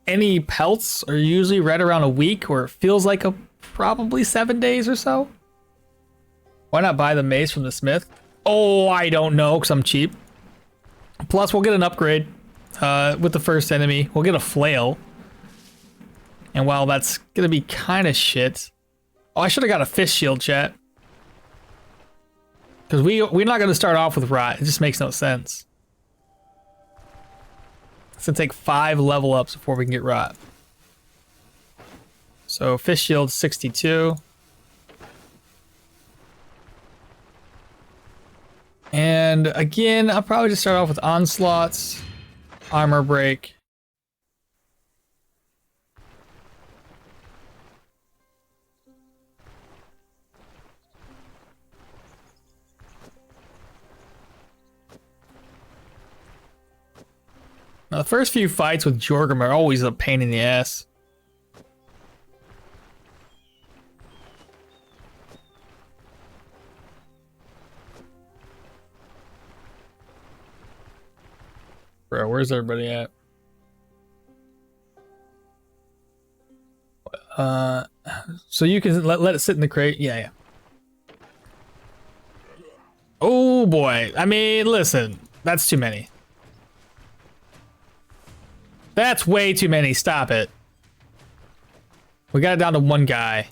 Any pelts are usually right around a week, or it feels like probably 7 days or so. Why not buy the mace from the smith? Oh, I don't know, because I'm cheap. Plus, we'll get an upgrade with the first enemy. We'll get a flail. And while that's going to be kind of shit... Oh, I should have got a fish shield, chat. Because we're not going to start off with rot. It just makes no sense. It's going to take 5 level ups before we can get rot. So, fish shield 62. And again, I'll probably just start off with onslaughts, armor break. Now, the first few fights with Jorgrim are always a pain in the ass. Bro, where's everybody at? So you can let it sit in the crate. Yeah. Oh boy. I mean, listen, that's too many. That's way too many. Stop it. We got it down to one guy.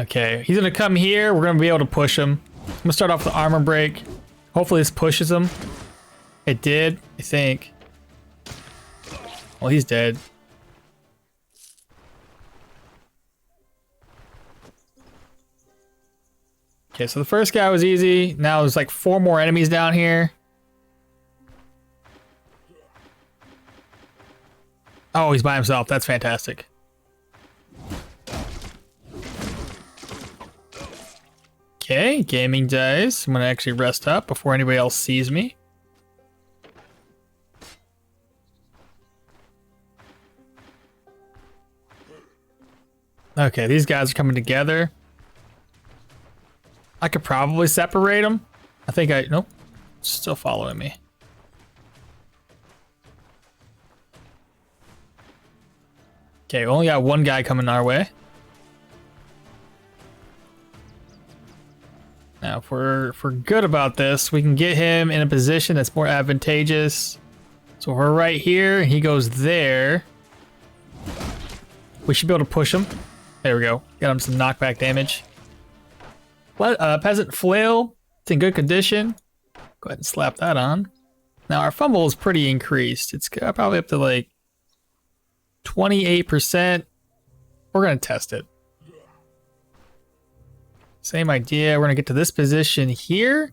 Okay, he's gonna come here. We're gonna be able to push him. I'm gonna start off with the armor break. Hopefully this pushes him. It did, I think. Well, he's dead. Okay, so the first guy was easy. Now there's like 4 more enemies down here. Oh, he's by himself. That's fantastic. Okay, gaming dice. I'm gonna actually rest up before anybody else sees me. Okay, these guys are coming together. I could probably separate them. I think nope, still following me. Okay, we only got one guy coming our way. Now, if we're good about this, we can get him in a position that's more advantageous. So we're right here, and he goes there. We should be able to push him. There we go. Got him some knockback damage. Peasant flail. It's in good condition. Go ahead and slap that on. Now, our fumble is pretty increased. It's probably up to like 28%. We're going to test it. Same idea. We're going to get to this position here.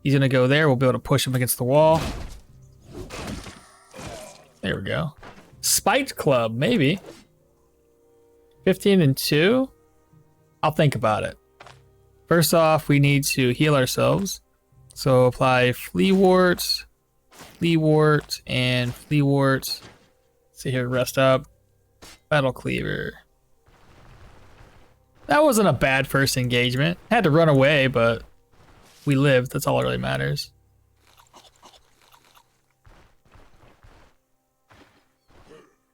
He's going to go there. We'll be able to push him against the wall. There we go. Spiked Club, maybe. 15 and 2. I'll think about it. First off, we need to heal ourselves. So apply Fleawort, and Fleawort. See here, rest up. Battle Cleaver. That wasn't a bad first engagement. Had to run away, but we lived. That's all that really matters.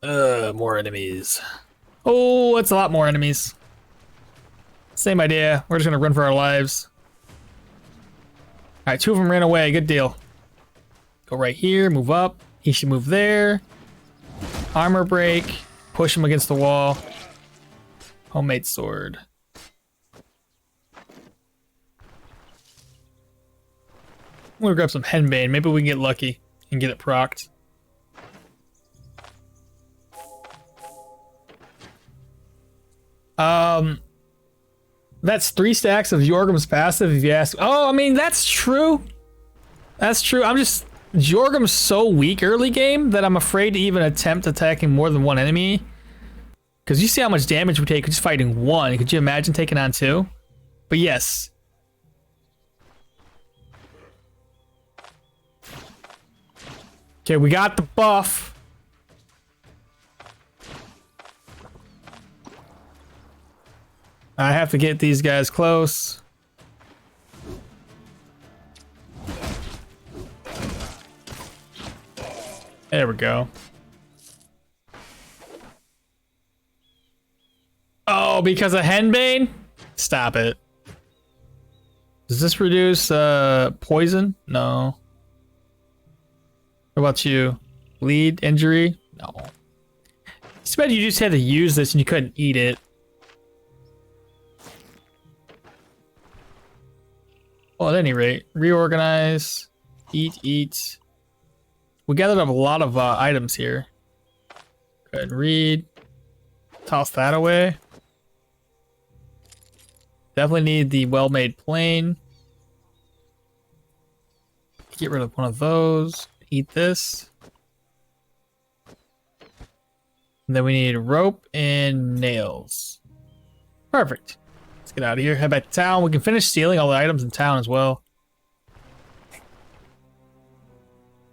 More enemies. Oh, it's a lot more enemies. Same idea. We're just gonna run for our lives. All right, 2 of them ran away. Good deal. Go right here, move up. He should move there. Armor break. Push him against the wall. Homemade sword. I'm gonna grab some henbane. Maybe we can get lucky and get it procced. That's 3 stacks of Jorgrim's passive, if you ask. Oh, I mean, that's true. That's true. Jorgrim's so weak early game that I'm afraid to even attempt attacking more than one enemy. Because you see how much damage we take just fighting one. Could you imagine taking on 2? But yes. Okay, we got the buff. I have to get these guys close. There we go. Oh, because of henbane? Stop it. Does this reduce poison? No. What about you? Bleed, injury? No. It's bad you just had to use this and you couldn't eat it. Well, at any rate, reorganize, eat. We gathered up a lot of items here. Go ahead and read. Toss that away. Definitely need the well-made plane. Get rid of one of those. Eat this. And then we need rope and nails. Perfect. Let's get out of here. Head back to town. We can finish stealing all the items in town as well.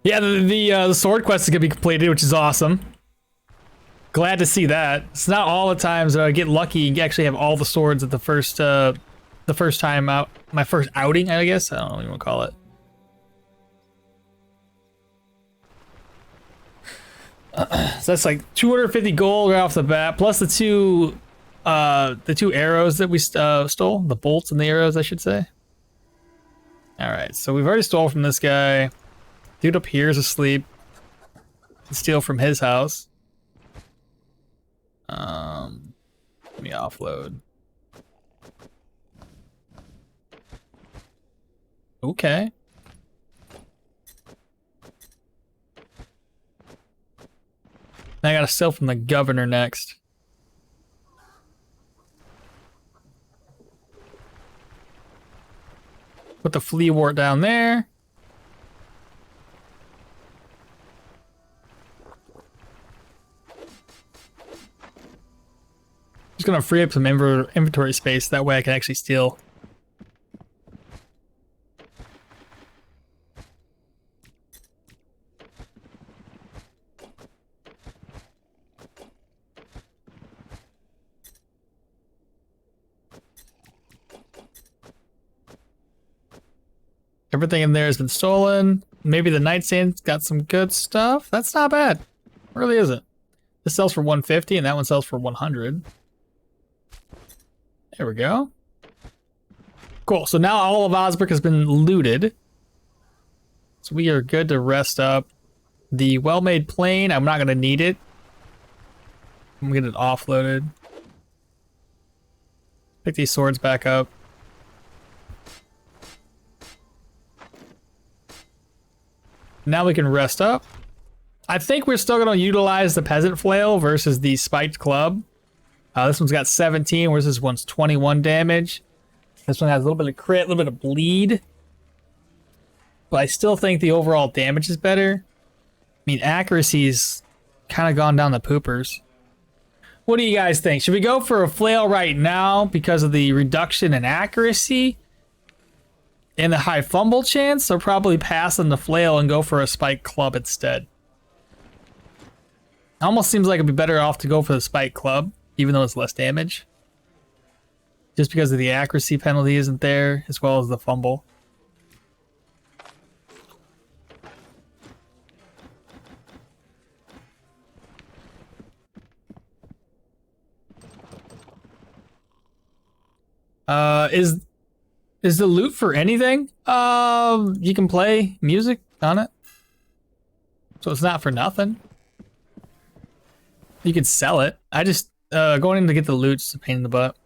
Yeah, the sword quest is gonna be completed, which is awesome. Glad to see that. It's not all the times that I get lucky and actually have all the swords at the first time out. My first outing, I guess. I don't know what you want to call it. So that's like 250 gold right off the bat, plus the two arrows that we stole, the bolts and the arrows, I should say. All right, so we've already stole from this guy. Dude up here is asleep. Steal from his house. Let me offload. Okay. I gotta steal from the governor next. Put the flea wart down there. Just gonna free up some inventory space. That way I can actually steal. Everything in there has been stolen. Maybe the nightstand's got some good stuff. That's not bad. It really isn't. This sells for 150 and that one sells for 100. There we go. Cool. So now all of Osbrick has been looted. So we are good to rest up. The well-made plane, I'm not going to need it. I'm going to get it offloaded. Pick these swords back up. Now we can rest up. I think we're still going to utilize the peasant flail versus the spiked club. This one's got 17, whereas this one's 21 damage. This one has a little bit of crit, a little bit of bleed. But I still think the overall damage is better. I mean, accuracy's kind of gone down the poopers. What do you guys think? Should we go for a flail right now because of the reduction in accuracy and the high fumble chance, or probably pass on the flail and go for a spike club instead? Almost seems like it'd be better off to go for the spike club, even though it's less damage. Just because of the accuracy penalty isn't there, as well as the fumble. Is the loot for anything? You can play music on it. So it's not for nothing. You can sell it. I just, going in to get the loot is a pain in the butt.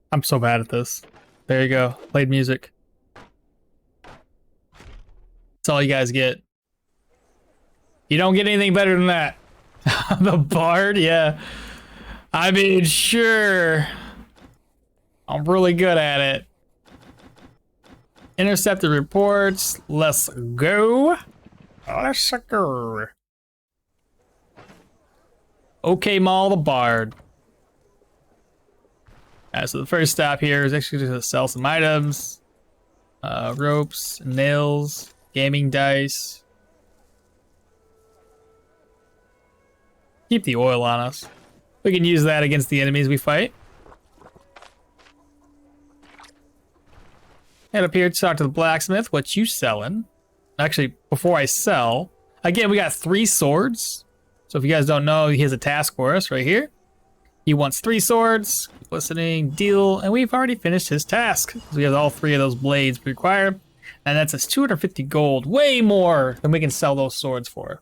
I'm so bad at this. There you go. Played music. That's all you guys get. You don't get anything better than that. The bard, yeah. I mean, sure. I'm really good at it. Intercepted reports. Let's go. Let's go. Okmall the bard. So the first stop here is actually to sell some items. Ropes, nails, gaming dice. Keep the oil on us. We can use that against the enemies we fight. Head up here to talk to the blacksmith. What you selling? Actually, before I sell, again, we got 3 swords. So if you guys don't know, he has a task for us right here. He wants 3 swords. Keep listening, deal, and we've already finished his task. So we have all 3 of those blades we require, and that's us 250 gold, way more than we can sell those swords for.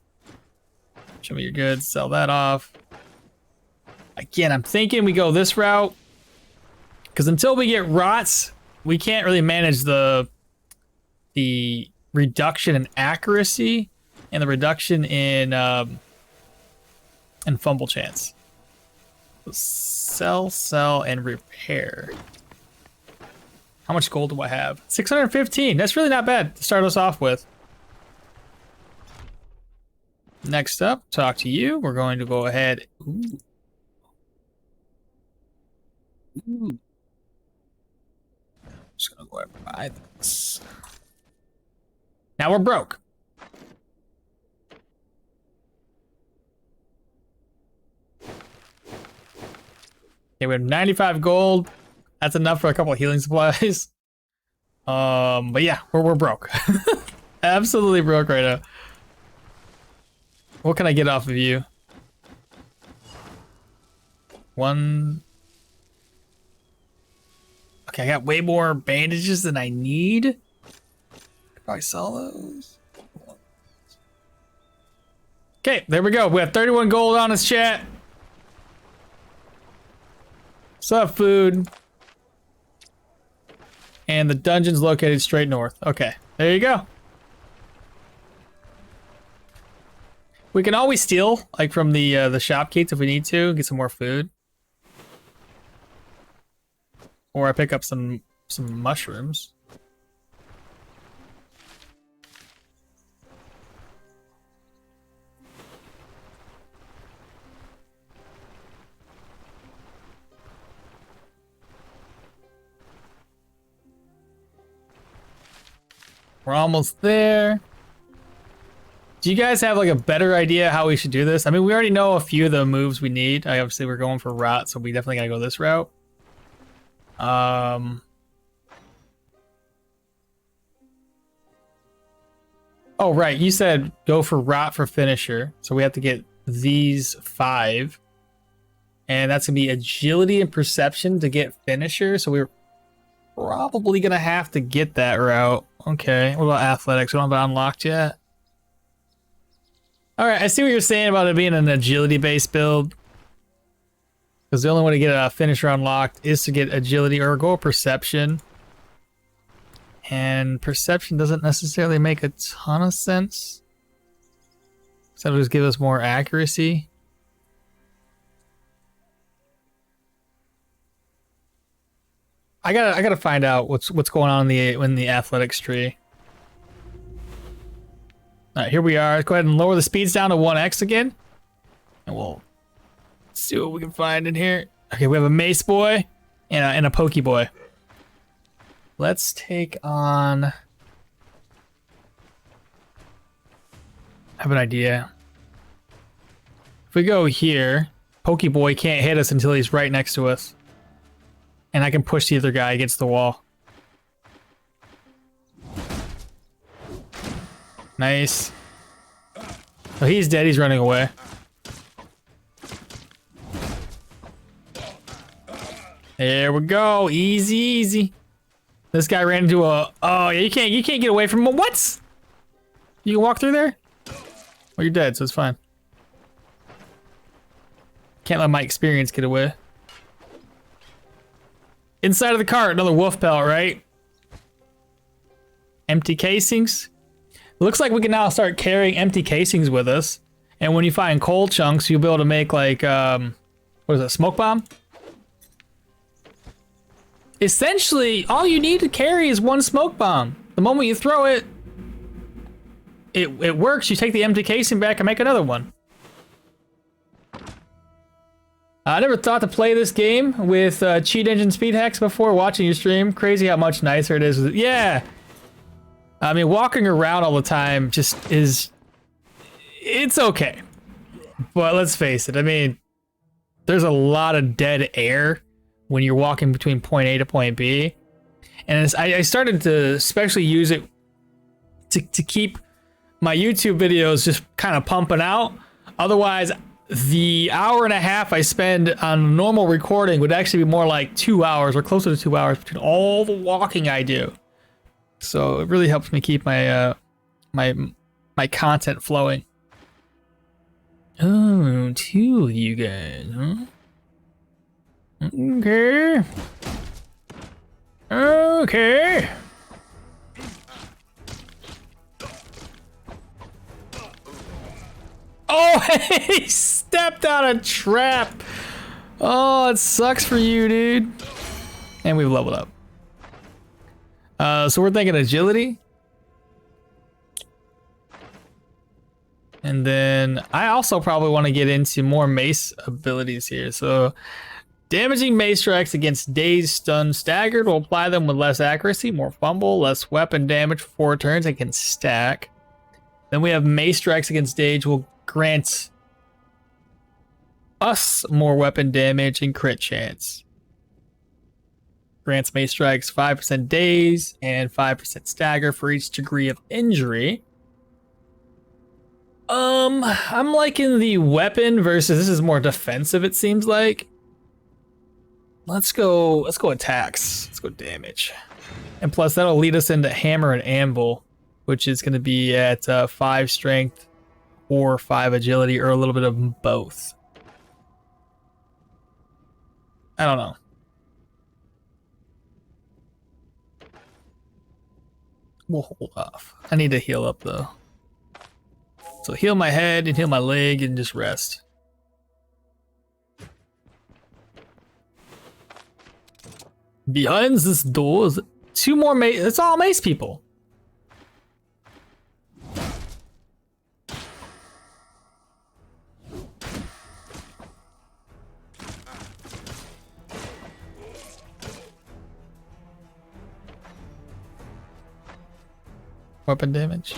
Show me your goods, sell that off. Again, I'm thinking we go this route, because until we get rots, we can't really manage the reduction in accuracy and the reduction in fumble chance. Sell, and repair. How much gold do I have? 615. That's really not bad to start us off with. Next up, talk to you. We're going to go ahead. Ooh. Ooh. I'm just gonna go ahead and buy this. Now we're broke. Okay, we have 95 gold. That's enough for a couple of healing supplies. But yeah, we're broke. Absolutely broke right now. What can I get off of you? One. Okay, I got way more bandages than I need. Probably sell those. Okay, there we go. We have 31 gold on us, chat. Still have food. And the dungeon's located straight north. Okay, there you go. We can always steal, like, from the shopkeepers if we need to, get some more food. Or I pick up some mushrooms. We're almost there. Do you guys have like a better idea how we should do this? I mean, we already know a few of the moves we need. Obviously, we're going for rot, so we definitely gotta go this route. Oh, right. You said go for rot for finisher. So we have to get these 5. And that's gonna be agility and perception to get finisher. So we're probably gonna have to get that route. Okay. What about athletics? We don't have it unlocked yet. All right. I see what you're saying about it being an agility-based build. Because the only way to get a finisher unlocked is to get agility or go perception. And perception doesn't necessarily make a ton of sense. So it'll just give us more accuracy. I gotta find out what's going on in the athletics tree. All right, here we are. Let's go ahead and lower the speeds down to 1x again, and we'll see what we can find in here. Okay, we have a mace boy and a pokey boy. Let's take on. I have an idea. If we go here, pokey boy can't hit us until he's right next to us. And I can push the other guy against the wall. Nice. Oh, he's dead. He's running away. There we go. Easy, easy. This guy ran into a. Oh yeah, you can't get away from him. What? You can walk through there? Well, you're dead, so it's fine. Can't let my experience get away. Inside of the cart, another wolf pellet, right? Empty casings. Looks like we can now start carrying empty casings with us. And when you find coal chunks, you'll be able to make like, what is that, smoke bomb? Essentially, all you need to carry is one smoke bomb. The moment you throw it, it works. You take the empty casing back and make another one. I never thought to play this game with cheat engine speed hacks before watching your stream. Crazy how much nicer it is. Yeah. I mean, walking around all the time just is... It's okay. But let's face it. I mean, there's a lot of dead air when you're walking between point A to point B. And I started to especially use it to keep my YouTube videos just kind of pumping out. Otherwise, the hour and a half I spend on normal recording would actually be more like 2 hours or closer to 2 hours between all the walking I do. So it really helps me keep my my content flowing. Oh, 2 of you guys, huh? Okay. Okay. Oh, he stepped out a trap. Oh, it sucks for you, dude. And we've leveled up. So we're thinking agility. And then I also probably want to get into more mace abilities here. So damaging mace strikes against dazed, stunned, staggered will apply them with less accuracy, more fumble, less weapon damage for 4 turns and can stack. Then we have mace strikes against dazed will grant us more weapon damage and crit chance. Grants melee strikes 5% daze and 5% stagger for each degree of injury. I'm liking the weapon versus this is more defensive, it seems like. Let's go attacks. Let's go damage. And plus that'll lead us into hammer and anvil, which is gonna be at 5 strength or 5 agility or a little bit of both. I don't know. We'll hold off. I need to heal up though. So heal my head and heal my leg and just rest. Behind this door, 2 more mace. It's all mace people. Weapon damage.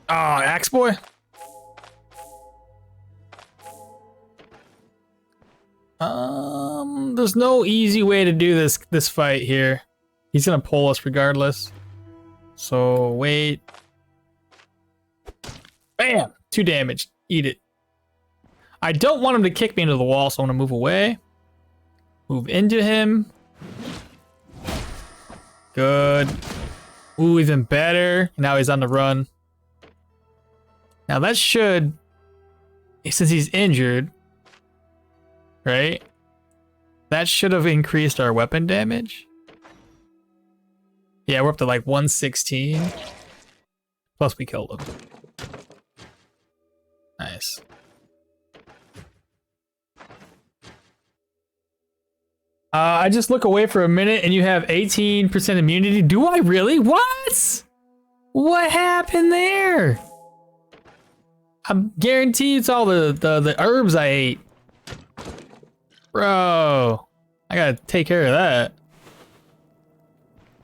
Oh, Axe Boy. There's no easy way to do this fight here. He's gonna pull us regardless. So wait. Bam! 2 damage. Eat it. I don't want him to kick me into the wall, so I'm gonna move away. Move into him. Good. Ooh, even better. Now he's on the run. Now that should, since he's injured, right? That should have increased our weapon damage. Yeah, we're up to like 116. Plus we killed him. Nice. I just look away for a minute and you have 18% immunity. Do I really? What? What happened there? I'm guaranteed it's all the herbs I ate. Bro, I gotta take care of that.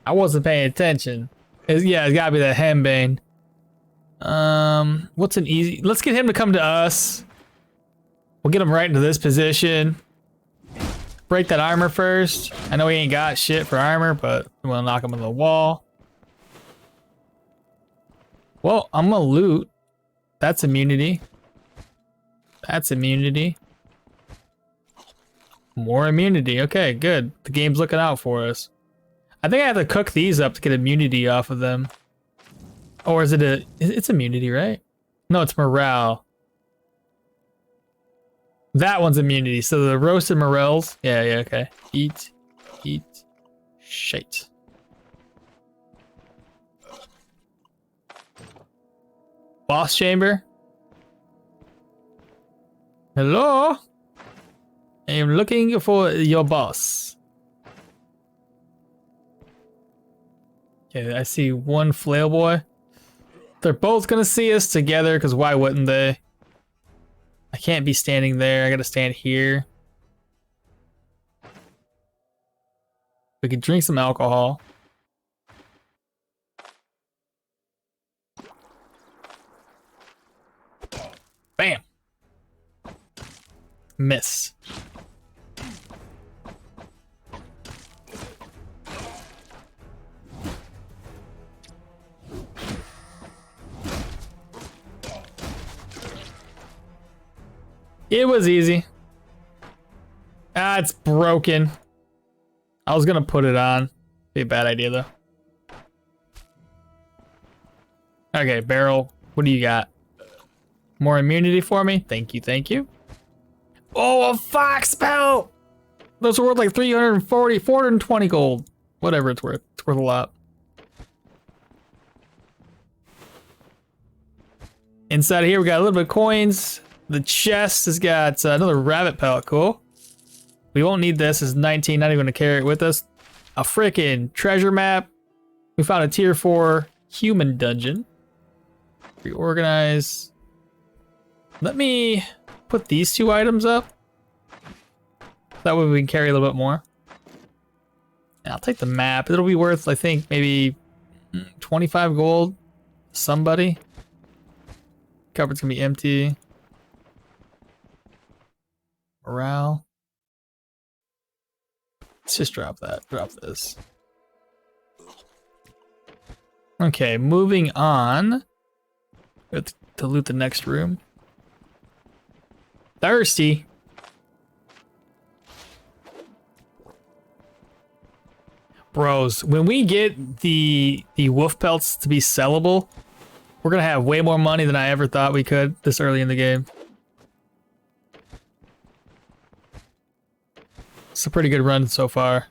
I wasn't paying attention. Yeah, it's gotta be that hembane. What's an easy? Let's get him to come to us. We'll get him right into this position. Break that armor first. I know he ain't got shit for armor, but I'm gonna knock him into the wall. Well, I'm gonna loot. That's immunity. That's immunity. More immunity. Okay, good. The game's looking out for us. I think I have to cook these up to get immunity off of them. Or is it it's immunity, right? No, it's morale. That one's immunity. So the roasted morels. Yeah, okay. Eat. Shite. Boss chamber. Hello? I am looking for your boss. Okay, I see one flail boy. They're both gonna see us together, because why wouldn't they? I can't be standing there. I gotta stand here. We could drink some alcohol. Bam. Miss. It was easy. Ah, it's broken. I was gonna put it on. Be a bad idea though. Okay, barrel. What do you got? More immunity for me? Thank you, thank you. Oh, a fox pelt! Those are worth like 340, 420 gold. Whatever it's worth. It's worth a lot. Inside of here, we got a little bit of coins. The chest has got another rabbit pellet. Cool. We won't need this. It's 19. Not even going to carry it with us. A freaking treasure map. We found a tier 4 human dungeon. Reorganize. Let me put these 2 items up. That way we can carry a little bit more. And I'll take the map. It'll be worth, I think, maybe 25 gold. Somebody. Cupboard's gonna be empty. Morale. Let's just drop that. Drop this. Okay, moving on. We have to loot the next room. Thirsty. Bros, when we get the wolf pelts to be sellable, we're gonna have way more money than I ever thought we could this early in the game. It's a pretty good run so far.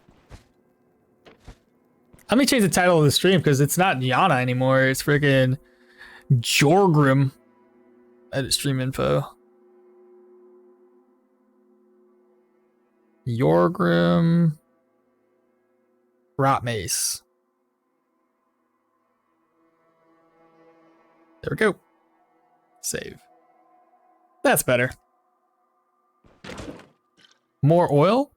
Let me change the title of the stream because it's not Yana anymore. It's freaking Jorgrim. Edit stream info. Jorgrim. Rot Mace. There we go. Save. That's better. More oil?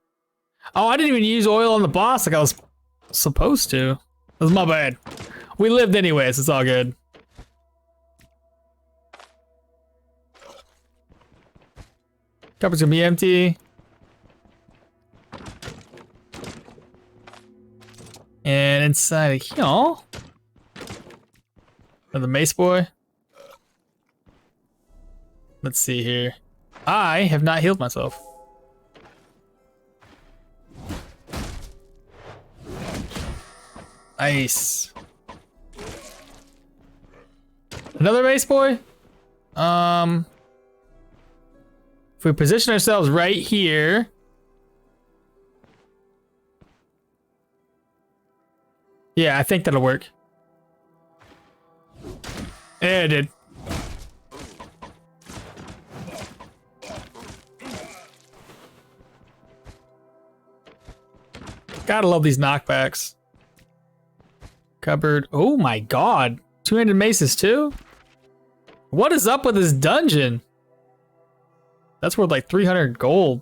Oh, I didn't even use oil on the boss like I was supposed to. That was my bad. We lived anyways, it's all good. Cupboard's gonna be empty. And inside of here, the mace boy. Let's see here. I have not healed myself. Nice. Another mace boy? If we position ourselves right here. Yeah, I think that'll work. Yeah, it did. Gotta love these knockbacks. Cupboard. Oh my god. 200 maces too? What is up with this dungeon? That's worth like 300 gold.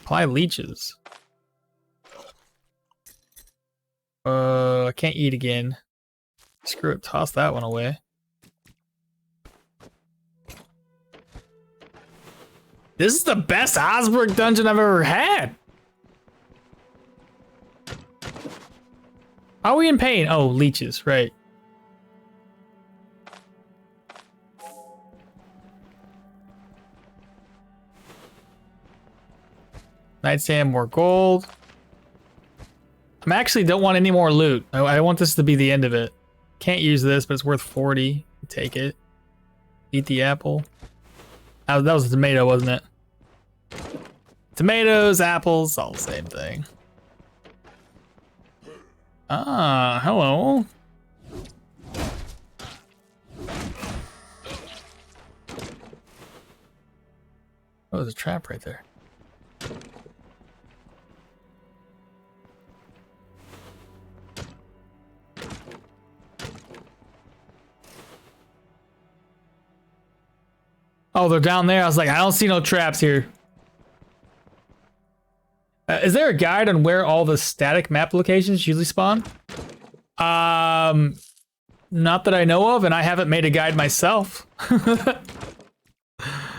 Apply leeches. I can't eat again. Screw it, toss that one away. This is the best Osberg dungeon I've ever had. Are we in pain? Oh, leeches, right. Nightstand, more gold. I actually don't want any more loot. I want this to be the end of it. Can't use this, but it's worth 40. Take it. Eat the apple. Oh, that was a tomato, wasn't it? Tomatoes, apples, all the same thing. Ah, hello. Oh, there's a trap right there. Oh, they're down there. I was like, I don't see no traps here. Is there a guide on where all the static map locations usually spawn? Not that I know of, and I haven't made a guide myself.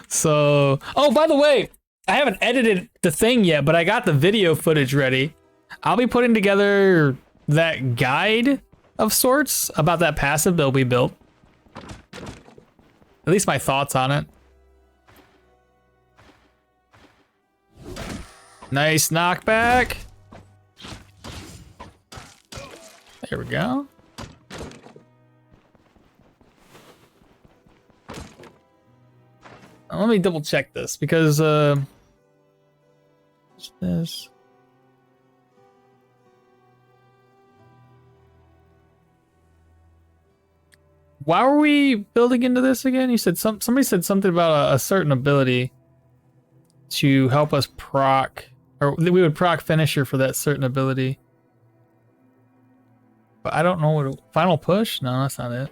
So, oh, by the way, I haven't edited the thing yet, but I got the video footage ready. I'll be putting together that guide of sorts about that passive build we built. At least my thoughts on it. Nice knockback. There we go. Let me double check this because what's this? Why were we building into this again? You said somebody said something about a certain ability to help us proc, or we would proc finisher for that certain ability. But I don't know what final push? No, that's not it.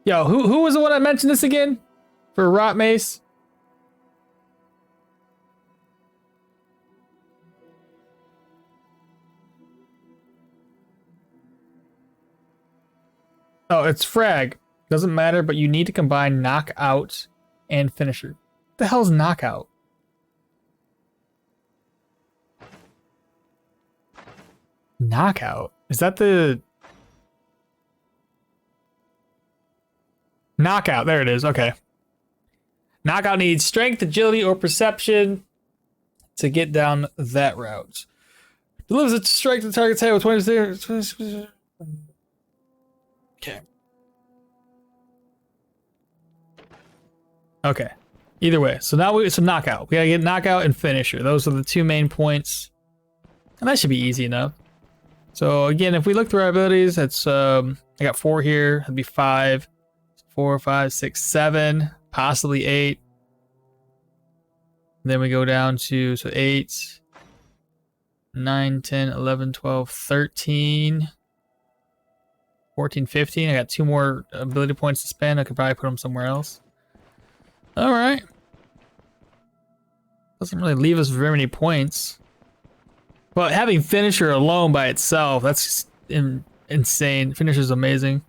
Yo, who was the one that mentioned this again? For Rot Mace? Oh, it's Frag. Doesn't matter, but you need to combine knockout and finisher. What the hell's knockout? Knockout? Is that the... Knockout, there it is, okay. Knockout needs strength, agility, or perception to get down that route. Delivers it to strike the target's head with 20... Okay. Okay. Either way. So now it's a knockout. We gotta get knockout and finisher. Those are the two main points. And that should be easy enough. So again, if we look through our abilities, that's I got 4 here. That'd be 5. 4, 5, 6, 7, possibly 8. Then we go down to 8, 9, 10, 11, 12, 13, 14, 15. I got 2 more ability points to spend. I could probably put them somewhere else. All right. Doesn't really leave us very many points. But having finisher alone by itself, that's insane. Finisher's amazing.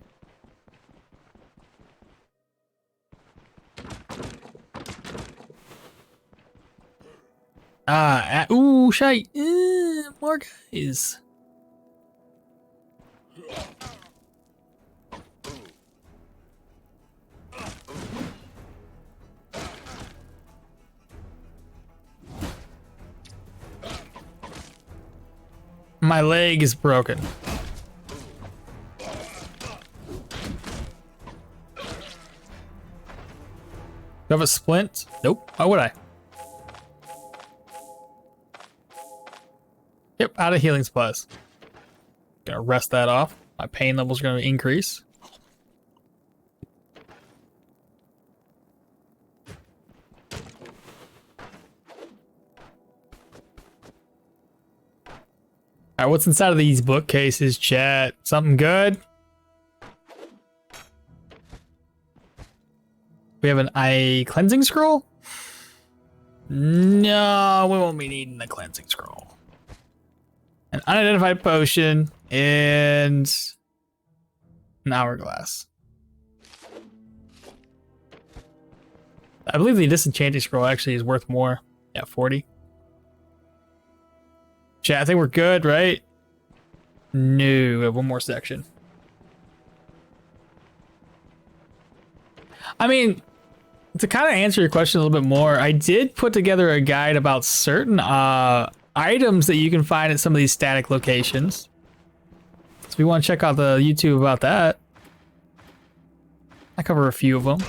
Ooh, shite. More guys. My leg is broken. Do you have a splint? Nope. Why would I? Yep, out of healing supplies. Gonna rest that off. My pain level's gonna increase. Alright, what's inside of these bookcases, chat? Something good? We have an eye cleansing scroll? No, we won't be needing the cleansing scroll. An unidentified potion and an hourglass. I believe the disenchanting scroll actually is worth more. Yeah, 40. Chat, I think we're good, right? No, we have one more section. I mean, to kind of answer your question a little bit more, I did put together a guide about certain items that you can find at some of these static locations. So if you want to check out the YouTube about that, I cover a few of them.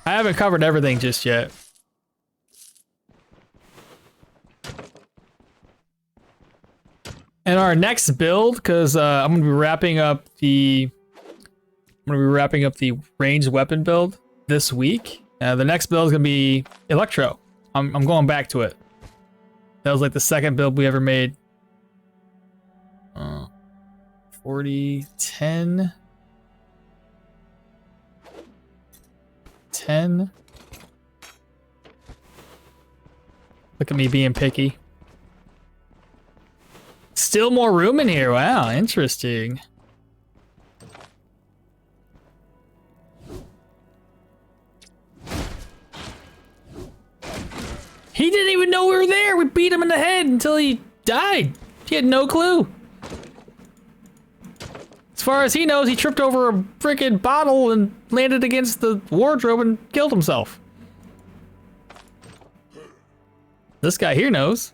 I haven't covered everything just yet. And our next build, because I'm gonna be wrapping up the ranged weapon build this week. The next build is gonna be Electro. I'm going back to it. That was like the second build we ever made. 40, 10. 10. Look at me being picky. Still more room in here. Wow, interesting. He didn't even know we were there. We beat him in the head until he died. He had no clue. As far as he knows, he tripped over a freaking bottle and landed against the wardrobe and killed himself. This guy here knows.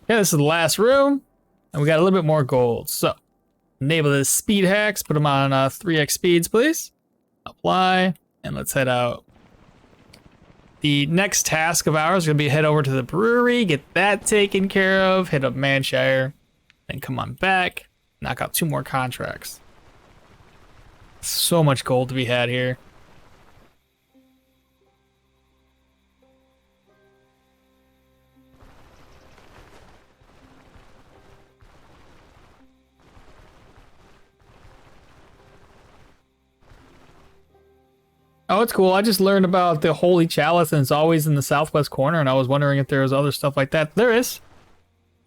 Yeah, this is the last room, and we got a little bit more gold. So, enable the speed hacks, put them on 3x speeds, please. Apply, and let's head out. The next task of ours is gonna be head over to the brewery, get that taken care of, hit up Manshire, then come on back, knock out 2 more contracts. So much gold to be had here. Oh, it's cool. I just learned about the Holy Chalice, and it's always in the southwest corner, and I was wondering if there was other stuff like that. There is.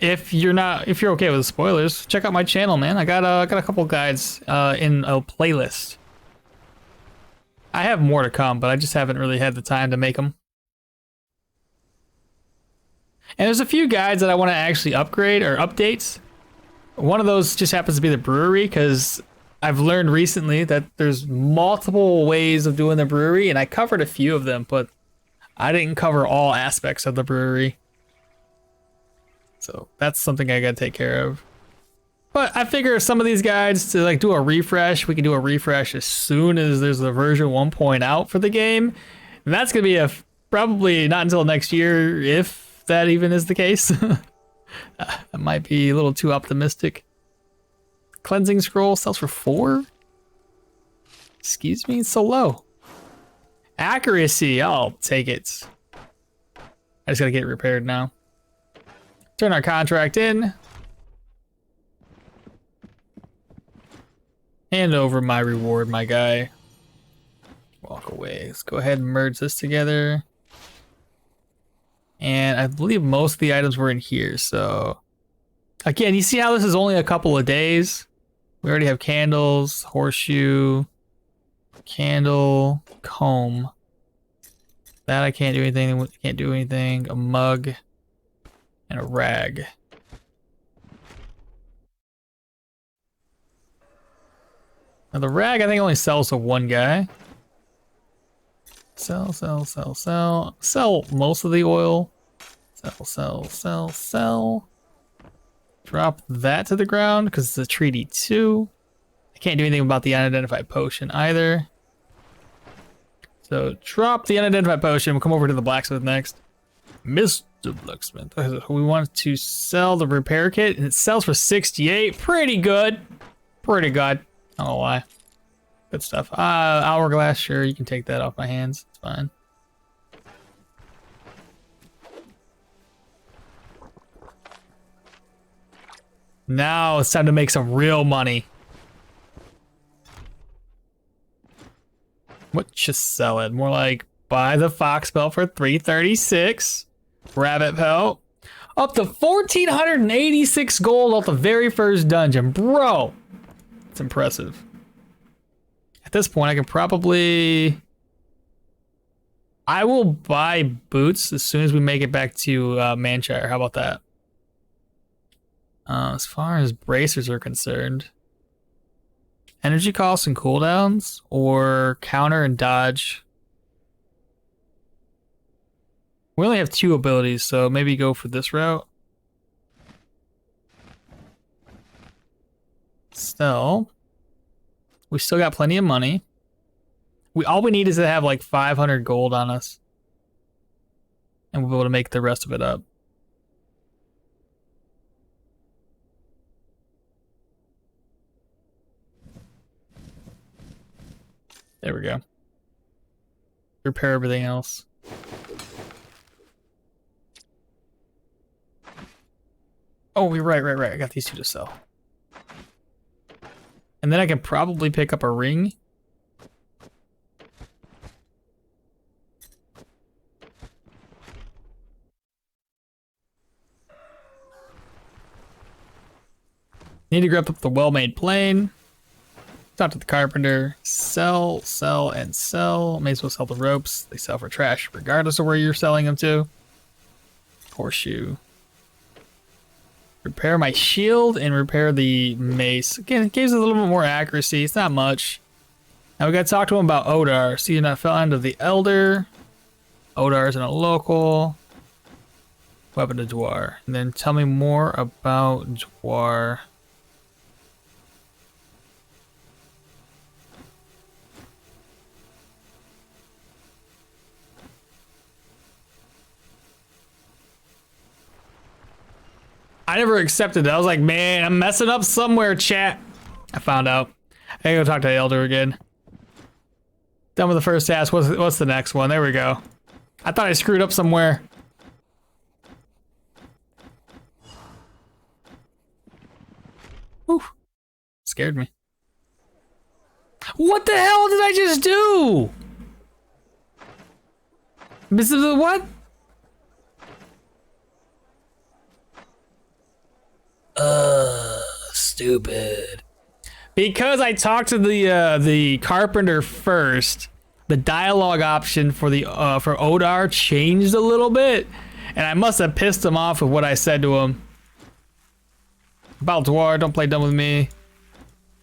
if you're okay with spoilers, check out my channel, man. I got a couple guides in a playlist. I have more to come, but I just haven't really had the time to make them. And there's a few guides that I want to actually upgrade or updates. One of those just happens to be the brewery, because I've learned recently that there's multiple ways of doing the brewery, and I covered a few of them, but I didn't cover all aspects of the brewery. So that's something I gotta take care of. But I figure some of these guides to like do a refresh, we can do a refresh as soon as there's the version 1.0 out for the game. And that's gonna be probably not until next year, if that even is the case. That might be a little too optimistic. Cleansing scroll sells for 4? Excuse me, it's so low. Accuracy, I'll take it. I just gotta get it repaired now. Turn our contract in. Hand over my reward, my guy. Walk away. Let's go ahead and merge this together. And I believe most of the items were in here, so... Again, you see how this is only a couple of days? We already have candles, horseshoe, candle, comb. That I can't do anything, can't do anything. A mug, and a rag. Now the rag I think only sells to one guy. Sell, sell, sell, sell. Sell most of the oil. Sell, sell, sell, sell. Drop that to the ground because it's a treaty 2. I can't do anything about the unidentified potion either. So drop the unidentified potion. We'll come over to the blacksmith next. Mr. Blacksmith. We want to sell the repair kit, and it sells for 68. Pretty good. Pretty good. I don't know why. Good stuff. Hourglass, sure, you can take that off my hands. It's fine. Now it's time to make some real money. What you selling? More like buy the fox pelt for 336. Rabbit pelt. Up to 1,486 gold off the very first dungeon. Bro, it's impressive. At this point, I can probably... I will buy boots as soon as we make it back to Manshire. How about that? As far as bracers are concerned, energy costs and cooldowns, or counter and dodge. We only have 2 abilities, so maybe go for this route. Still, we still got plenty of money. All we need is to have like 500 gold on us, and we'll be able to make the rest of it up. There we go. Repair everything else. Oh, you're right. I got these 2 to sell. And then I can probably pick up a ring. Need to grab up the well-made plane. Talk to the carpenter. Sell, sell, and sell. May as well sell the ropes. They sell for trash regardless of where you're selling them to. Horseshoe. Repair my shield and repair the mace. Again, it gives a little bit more accuracy. It's not much. Now we gotta talk to him about Odar. See, you're not found of the Elder. Odar isn't a local. Weapon to Dwar. And then tell me more about Dwar. I never accepted that. I was like, man, I'm messing up somewhere, chat. I found out. I gotta go talk to the Elder again. Done with the first task. What's the next one? There we go. I thought I screwed up somewhere. Whew. Scared me. What the hell did I just do? This is what? Stupid. Because I talked to the carpenter first, the dialogue option for the for Odar changed a little bit, and I must have pissed him off with what I said to him. Balduar, don't play dumb with me.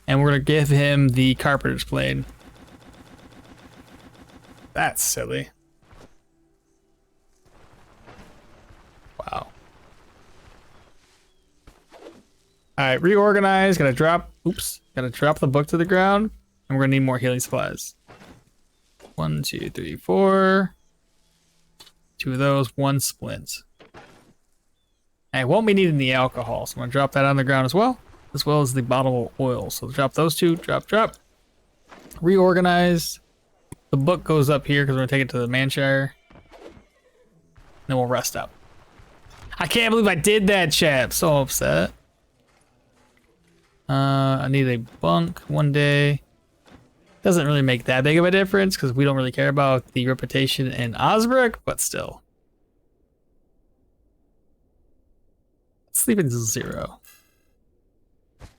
And we're gonna give him the carpenter's blade. That's silly. Wow. Alright, reorganize, gotta drop the book to the ground, and we're gonna need more healing supplies. 1, 2, 3, 4. 2 of those, 1 splint. I won't be needing the alcohol, so I'm gonna drop that on the ground as well as the bottle of oil. So drop those 2, drop. Reorganize. The book goes up here because we're gonna take it to the Manshire. Then we'll rest up. I can't believe I did that, chat. So upset. I need a bunk one day. Doesn't really make that big of a difference because we don't really care about the reputation in Osbrook, but still. Sleeping 0. There's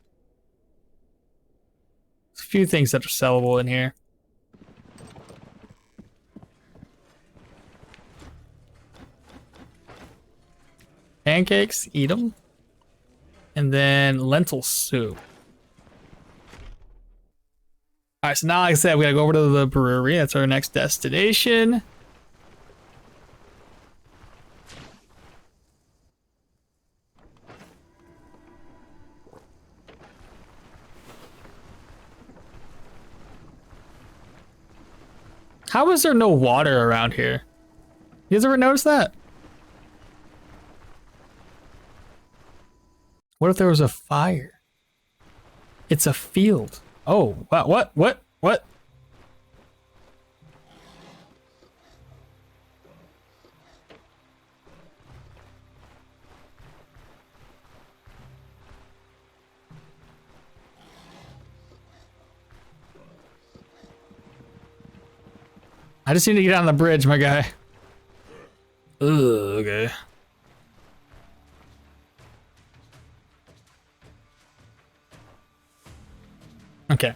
a few things that are sellable in here. Pancakes, eat them. And then lentil soup. All right, so now, like I said, we gotta go over to the brewery. That's our next destination. How is there no water around here? You guys ever notice that? What if there was a fire? It's a field. Oh, wow, what? I just need to get on the bridge, my guy. Ugh, okay. Okay.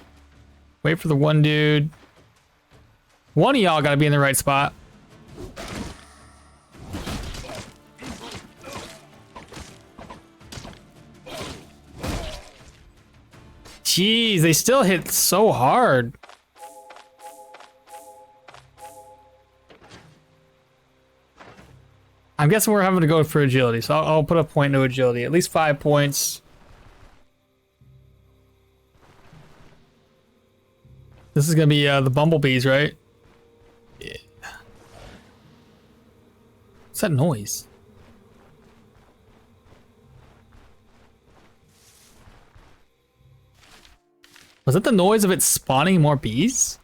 Wait for the one dude. One of y'all gotta be in the right spot. Jeez, they still hit so hard. I'm guessing we're having to go for agility, so I'll put a point to agility. At least 5 points. This is gonna be the bumblebees, right? Yeah. What's that noise? Was that the noise of it spawning more bees?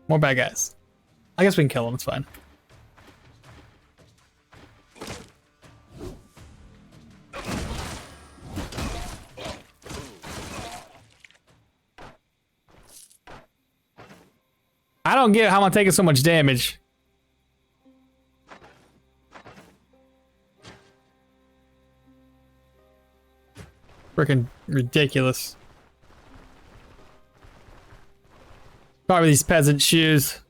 More bad guys. I guess we can kill them, it's fine. I don't get how I'm taking so much damage. Freaking ridiculous. Probably these peasant shoes.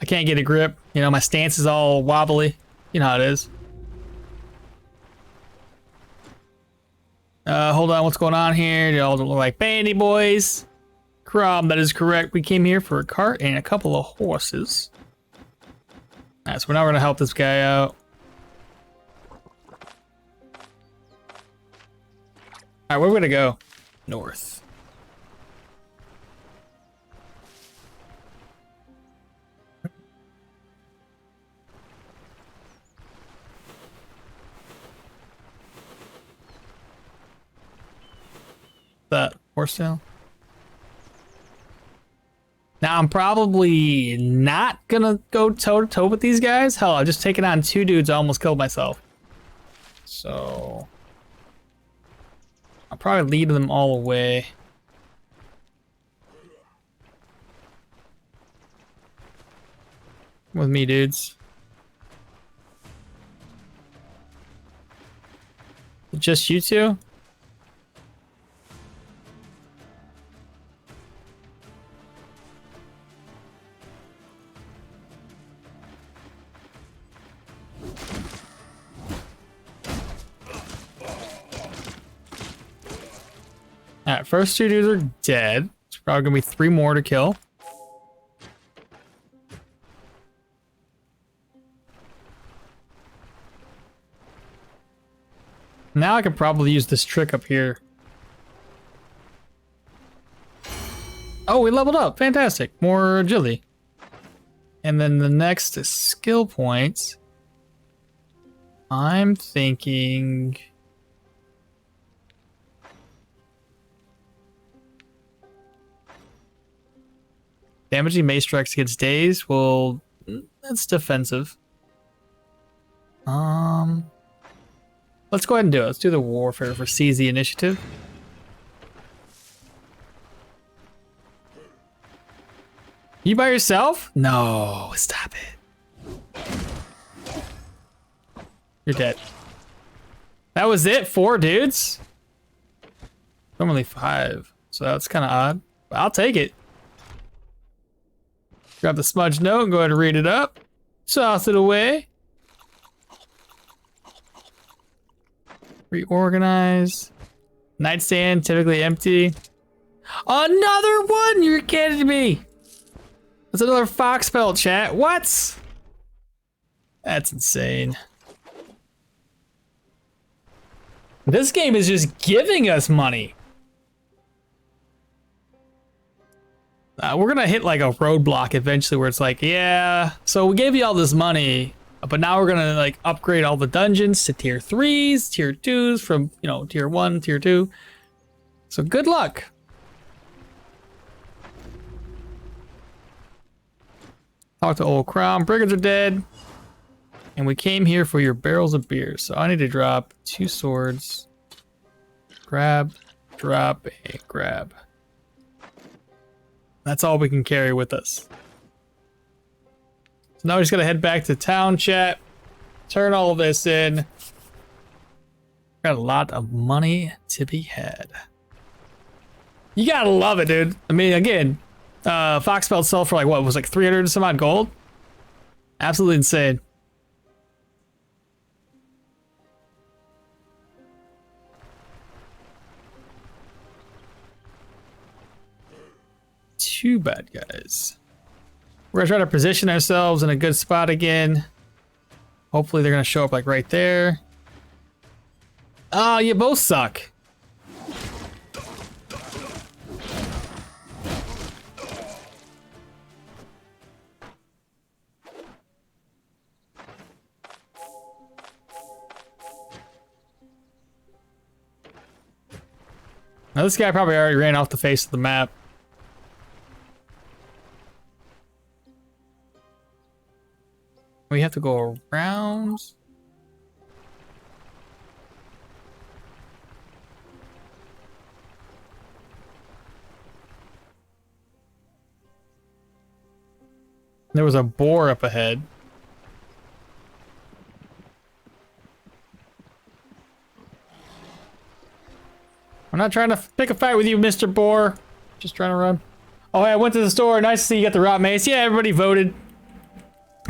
I can't get a grip. You know, my stance is all wobbly. You know how it is. Hold on, what's going on here? Y'all don't look like bandy boys. Crom, that is correct. We came here for a cart and a couple of horses. Alright, so we're now gonna help this guy out. Alright, where are we gonna go? North. That horse tail. Now I'm probably not gonna go toe to toe with these guys. Hell, I just taken on 2 dudes. I almost killed myself. So I'll probably lead them all away. With me, dudes. Just you two? Alright, first 2 dudes are dead. There's probably gonna be 3 more to kill. Now I can probably use this trick up here. Oh, we leveled up. Fantastic. More agility. And then the next is skill points. I'm thinking... damaging mace strikes against days. Well, that's defensive. Let's go ahead and do it. Let's do the warfare for seize the initiative. You by yourself? No, stop it. You're dead. That was it? 4 dudes? Normally 5, so that's kind of odd. But I'll take it. Grab the smudge note and go ahead and read it up. Toss it away. Reorganize. Nightstand, typically empty. Another one? You're kidding me. That's another fox pelt, chat. What? That's insane. This game is just giving us money. We're gonna hit like a roadblock eventually where it's like, yeah, so we gave you all this money, but now we're gonna like upgrade all the dungeons to tier 3s, tier 2s from, you know, tier 1, tier 2. So good luck. Talk to Old Crown. Brigands are dead. And we came here for your barrels of beer. So I need to drop 2 swords. Grab, drop, and grab. That's all we can carry with us. So now we just gotta head back to town, chat. Turn all of this in. Got a lot of money to be had. You gotta love it, dude. I mean, again, fox pelts sell for like what was like 300 and some odd gold. Absolutely insane. Two bad guys. We're gonna try to position ourselves in a good spot again. Hopefully they're gonna show up like right there. Oh, you both suck. Now this guy probably already ran off the face of the map. We have to go around. There was a boar up ahead. I'm not trying to pick a fight with you, Mr. Boar. Just trying to run. Oh, hey, I went to the store. Nice to see you got the rot mace. Yeah, everybody voted.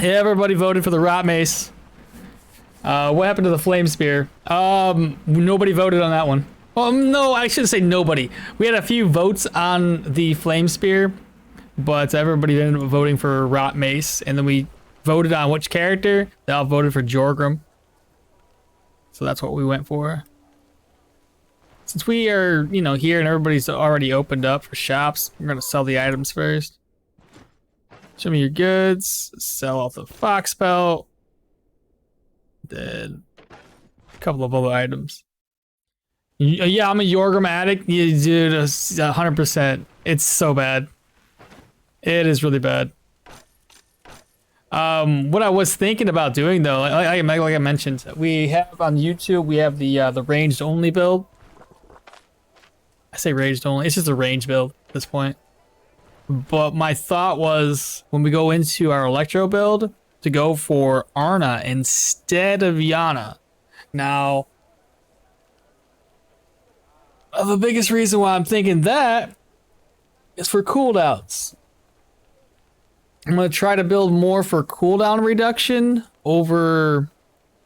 Yeah, everybody voted for the rot mace. What happened to the flame spear? Nobody voted on that one. Well, no, I shouldn't say nobody. We had a few votes on the flame spear, but everybody ended up voting for rot mace, and then we voted on which character. They all voted for Jorgrim. So that's what we went for. Since we are, you know, here and everybody's already opened up for shops, we're gonna sell the items first. Show me your goods. Sell off the fox pelt. Then a couple of other items. Yeah, I'm a Jorgrim addict. Yeah, dude, 100%. It's so bad. It is really bad. What I was thinking about doing though, like I mentioned, we have on YouTube, we have the ranged only build. I say ranged only, it's just a range build at this point. But my thought was when we go into our electro build to go for Arna instead of Yana. Now, the biggest reason why I'm thinking that is for cooldowns. I'm going to try to build more for cooldown reduction over,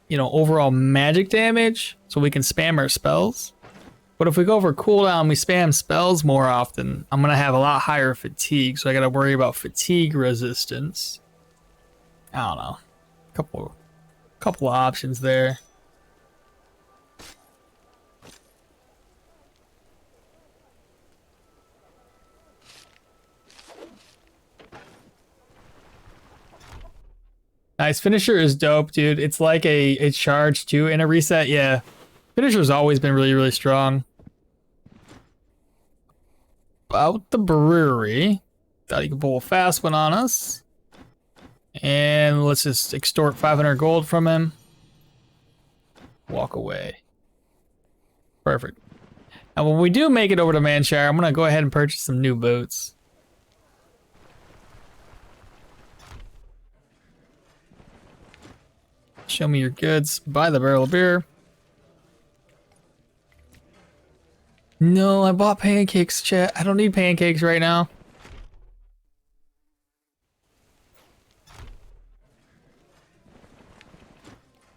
you know, overall magic damage so we can spam our spells. But if we go for cooldown, we spam spells more often, I'm going to have a lot higher fatigue, so I got to worry about fatigue resistance. I don't know. Couple of options there. Nice. Finisher is dope, dude. It's like a charge too in a reset. Yeah. Finisher's always been really, really strong. About the brewery. Thought he could pull a fast one on us. And let's just extort 500 gold from him. Walk away. Perfect. And when we do make it over to Manshire, I'm going to go ahead and purchase some new boots. Show me your goods. Buy the barrel of beer. No, I bought pancakes, chat. I don't need pancakes right now.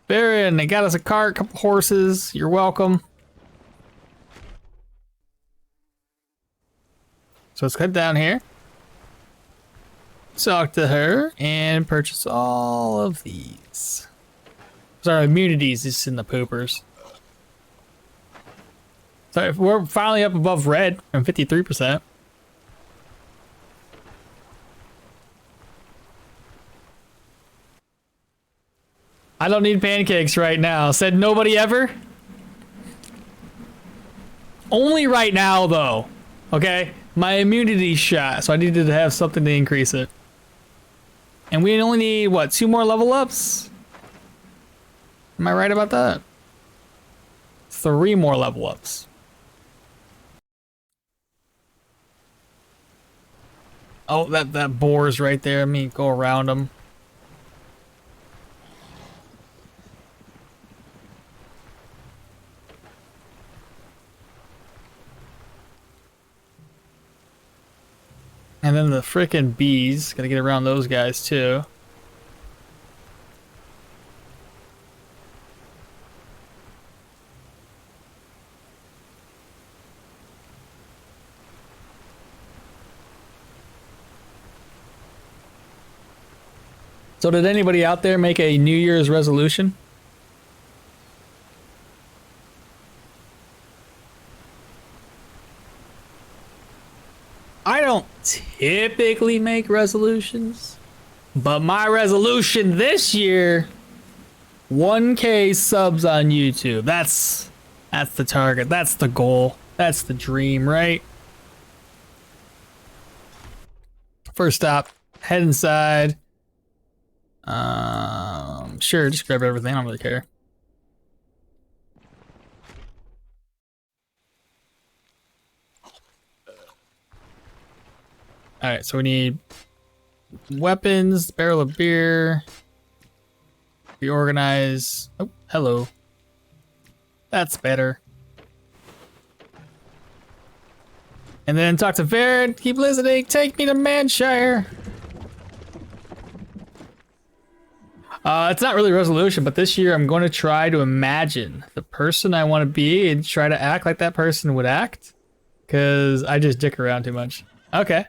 Baron, they got us a cart, couple horses. You're welcome. So let's head down here. Talk to her and purchase all of these. Our immunities is in the poopers. So if we're finally up above red from 53%. I don't need pancakes right now. Said nobody ever. Only right now though. Okay? My immunity shot, so I needed to have something to increase it. And we only need what, 2 more level ups? Am I right about that? 3 more level ups. Oh, that boar's right there. Let me go around him. And then the frickin' bees. Gotta get around those guys too. So did anybody out there make a New Year's resolution? I don't typically make resolutions, but my resolution this year, 1K subs on YouTube. That's the target. That's the goal. That's the dream, right? First stop, head inside. Sure, just grab everything. I don't really care. Alright, so we need weapons, barrel of beer, reorganize. Oh, hello. That's better. And then talk to Varen, keep listening, take me to Manshire. It's not really a resolution, but this year I'm going to try to imagine the person I want to be and try to act like that person would act. Because I just dick around too much. Okay.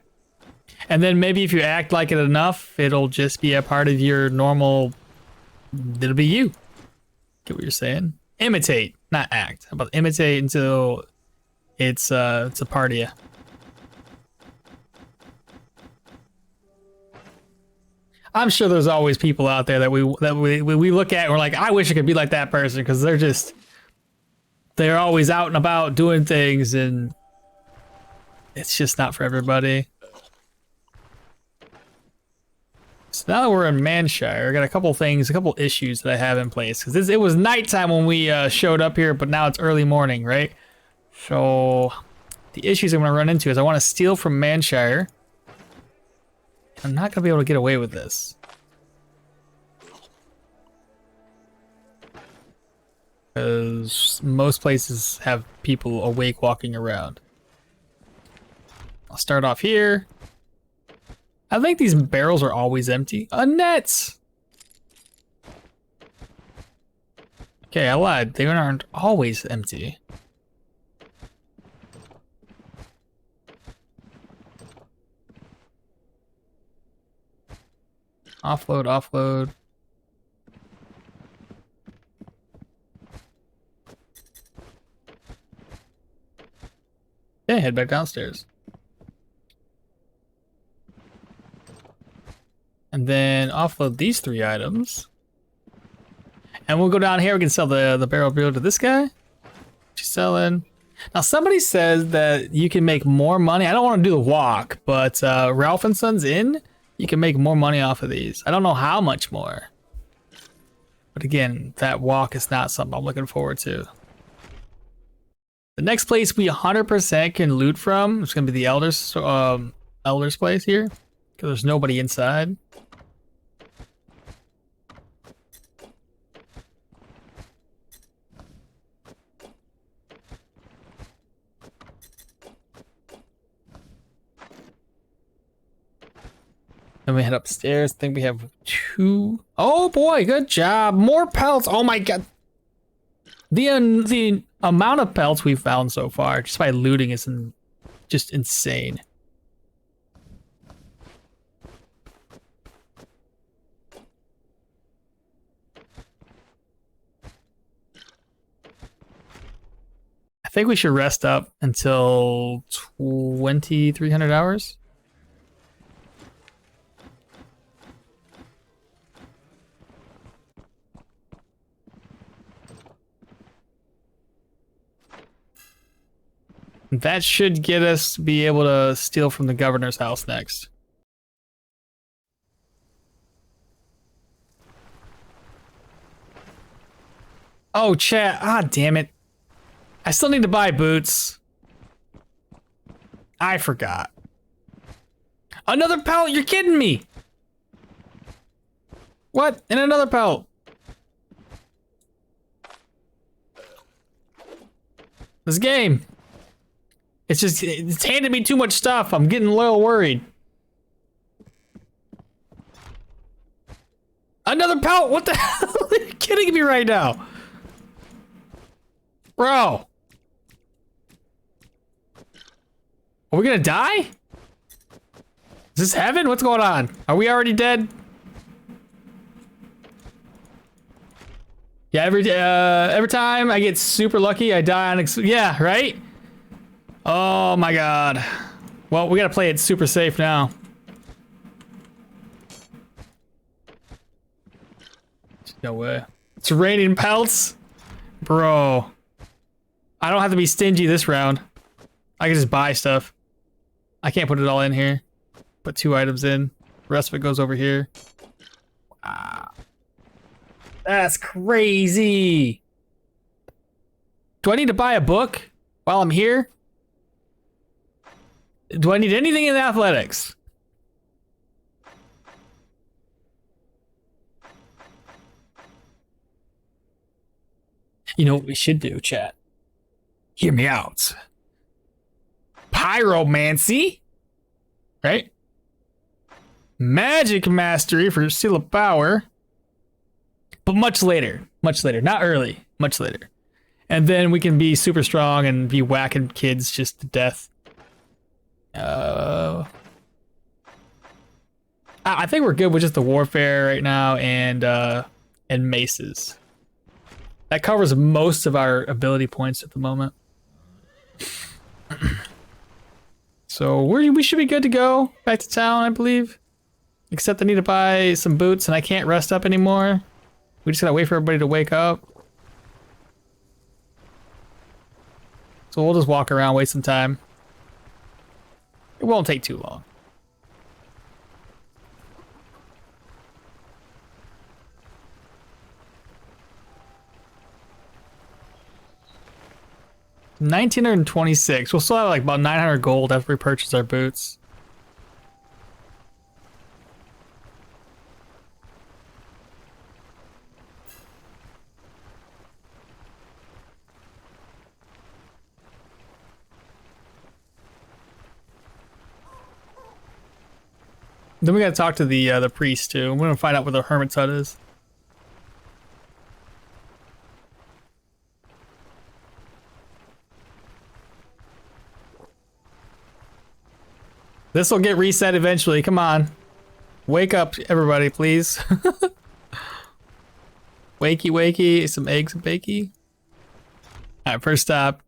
And then maybe if you act like it enough, it'll just be a part of your normal... It'll be you. Get what you're saying? Imitate, not act. How about imitate until it's a part of you. I'm sure there's always people out there that we look at and we're like, I wish I could be like that person, because they're always out and about doing things, and it's just not for everybody. So now that we're in Manshire, I got a couple things, a couple issues that I have in place. Because it was nighttime when we showed up here, but now it's early morning, right? So the issues I'm going to run into is I want to steal from Manshire. I'm not going to be able to get away with this. Because most places have people awake walking around. I'll start off here. I think these barrels are always empty. Nets! Okay, I lied. They aren't always empty. Offload, offload. Okay, head back downstairs. And then offload these 3 items. And we'll go down here, we can sell the barrel beer to this guy. She's selling. Now somebody says that you can make more money. I don't want to do the walk, but Ralph and Sons Inn, you can make more money off of these. I don't know how much more. But again, that walk is not something I'm looking forward to. The next place we 100% can loot from is going to be the Elder's place here. Because there's nobody inside. Then we head upstairs. I think we have 2. Oh boy, good job. More pelts. Oh my god. The amount of pelts we've found so far, just by looting, is just insane. I think we should rest up until 2,300 hours. That should get us to be able to steal from the governor's house next. Oh, chat. Ah, damn it. I still need to buy boots. I forgot. Another pelt? You're kidding me. What? And another pelt. This game. It's handed me too much stuff. I'm getting a little worried. Another pelt? What the hell? Are you kidding me right now? Bro. Are we gonna die? Is this heaven? What's going on? Are we already dead? Yeah, every time I get super lucky, I die on yeah, right? Oh my god. Well, we gotta play it super safe now. No way. It's raining pelts? Bro. I don't have to be stingy this round. I can just buy stuff. I can't put it all in here. Put 2 items in. The rest of it goes over here. Ah. That's crazy. Do I need to buy a book while I'm here? Do I need anything in athletics? You know what we should do, chat? Hear me out. Pyromancy, right? Magic mastery for Seal of Power, but much later, not early, much later. And then we can be super strong and be whacking kids just to death. I think we're good with just the warfare right now and maces. That covers most of our ability points at the moment. So we should be good to go back to town, I believe. Except I need to buy some boots and I can't rest up anymore. We just gotta wait for everybody to wake up. So we'll just walk around, waste some time. It won't take too long. 1926. We'll still have like about 900 gold after we purchase our boots. Then we gotta talk to the priest too. We're gonna find out where the hermit's hut is. This will get reset eventually. Come on, wake up, everybody, please. Wakey, wakey, some eggs and bakey. All right, first stop,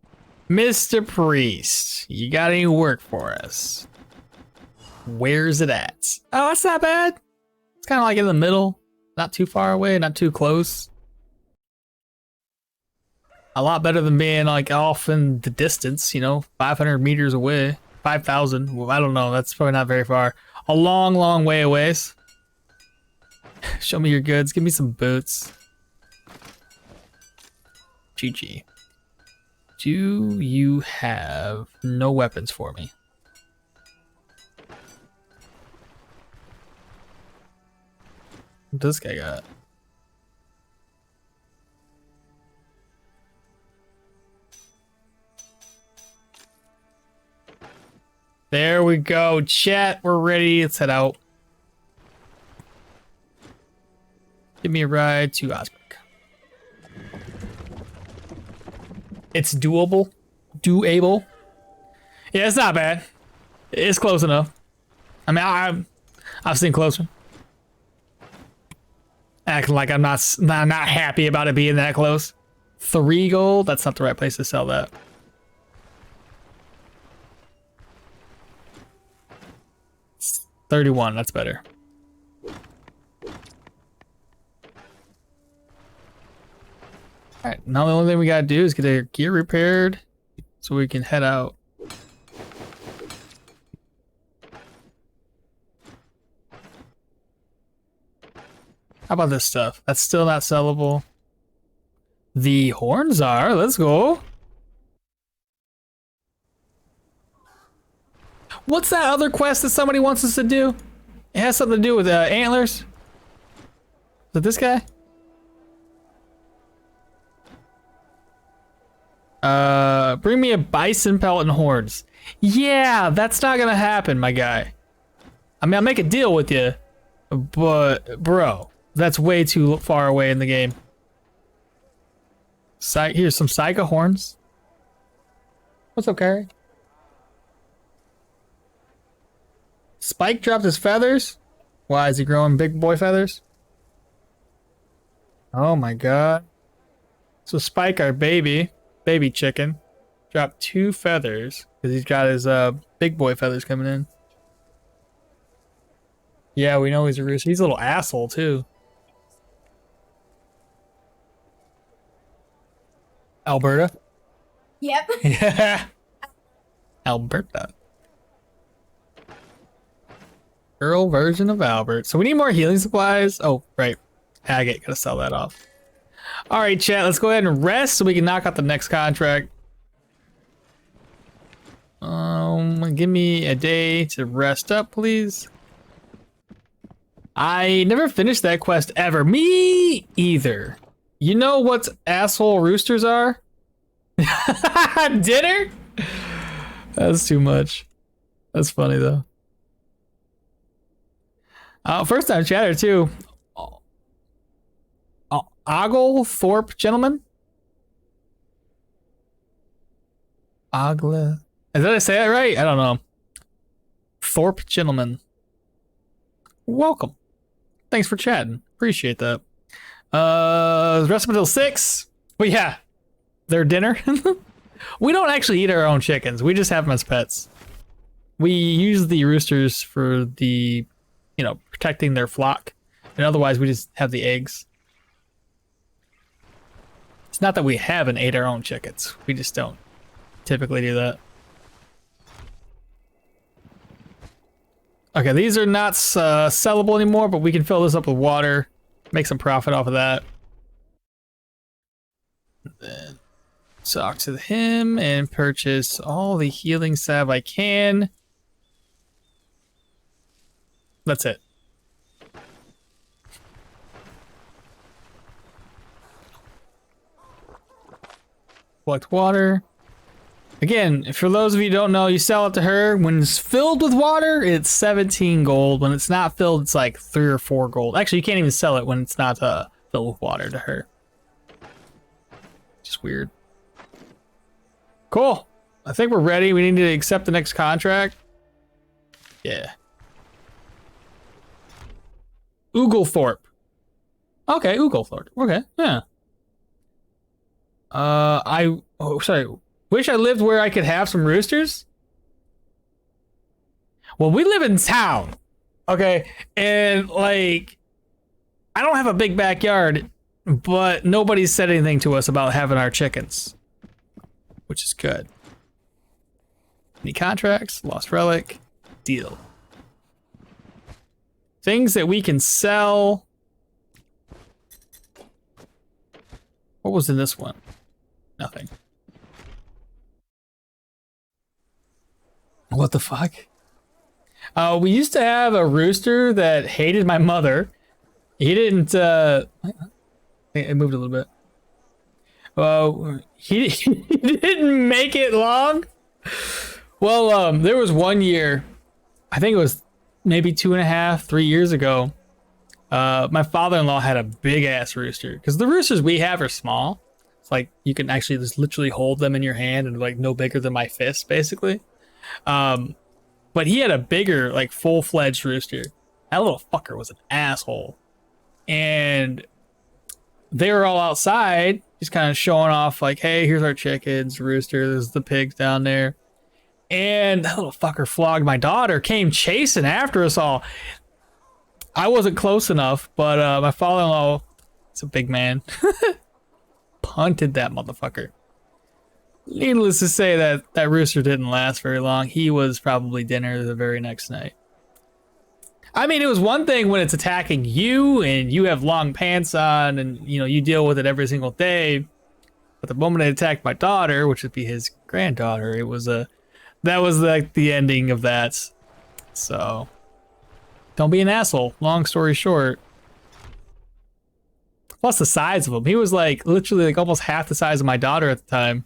Mr. Priest. You got any work for us? Where's it at? Oh, that's not bad. It's kind of like in the middle. Not too far away, not too close. A lot better than being like off in the distance, you know, 500 meters away. 5,000. Well, I don't know. That's probably not very far. A long, long way away. Show me your goods. Give me some boots. GG. Do you have no weapons for me? What this guy got? There we go, chat. We're ready. Let's head out. Give me a ride to Osberg. It's doable. Doable. Yeah, it's not bad. It's close enough. I mean, I've seen closer. Acting like I'm not happy about it being that close. 3 gold? That's not the right place to sell that. It's 31, that's better. Alright, now the only thing we gotta do is get our gear repaired so we can head out. How about this stuff? That's still not sellable. The horns are. Let's go. What's that other quest that somebody wants us to do? It has something to do with antlers. Is it this guy? Bring me a bison pelt and horns. Yeah, that's not gonna happen, my guy. I mean, I'll make a deal with you, but bro, that's way too far away in the game. Here's some Psycho horns. What's up, Carrie? Spike dropped his feathers. Why is he growing big boy feathers? Oh my god. So Spike, our baby chicken, dropped 2 feathers because he's got his big boy feathers coming in. Yeah, we know he's a rooster. He's a little asshole too. Alberta? Yep. Yeah. Alberta. Girl version of Albert. So we need more healing supplies. Oh, right. Agate, gotta sell that off. Alright, chat, let's go ahead and rest so we can knock out the next contract. Give me a day to rest up, please. I never finished that quest ever. Me either. You know what asshole roosters are? Dinner? That's too much. That's funny though. First time chatter too. Oglethorpe gentleman? Did I say it right? I don't know. Thorpe gentleman. Welcome. Thanks for chatting. Appreciate that. Rest up until 6. But yeah, their dinner. We don't actually eat our own chickens. We just have them as pets. We use the roosters for the, you know, protecting their flock. And otherwise we just have the eggs. It's not that we haven't ate our own chickens. We just don't typically do that. Okay, these are not sellable anymore, but we can fill this up with water, make some profit off of that. Then Talk to him and purchase all the healing salve I can. That's it. Collect water. Again, for those of you who don't know, you sell it to her. When it's filled with water, it's 17 gold. When it's not filled, it's like 3 or 4 gold. Actually, you can't even sell it when it's not filled with water to her. Just weird. Cool. I think we're ready. We need to accept the next contract. Yeah. Ooglethorpe. Okay, Ooglethorpe. Okay, yeah. Sorry. Wish I lived where I could have some roosters. Well, we live in town. Okay, and like, I don't have a big backyard, but nobody's said anything to us about having our chickens, which is good. Any contracts? Lost relic. Deal. Things that we can sell. What was in this one? Nothing. What the fuck? We used to have a rooster that hated my mother. He didn't, it moved a little bit. He didn't make it long. Well, there was one year, I think it was maybe 2.5, 3 years ago. My father-in-law had a big ass rooster because the roosters we have are small. It's like you can actually just literally hold them in your hand and like no bigger than my fist, basically. But he had a bigger, like full-fledged rooster. That little fucker was an asshole. And they were all outside, just kind of showing off like, hey, here's our chickens, rooster, there's the pigs down there. And that little fucker flogged my daughter, came chasing after us all. I wasn't close enough, but my father-in-law, it's a big man, punted that motherfucker. Needless to say that rooster didn't last very long. He was probably dinner the very next night. I mean, it was one thing when it's attacking you and you have long pants on and, you know, you deal with it every single day. But the moment it attacked my daughter, which would be his granddaughter, it was that was like the ending of that. So don't be an asshole. Long story short. Plus the size of him. He was like literally like almost half the size of my daughter at the time.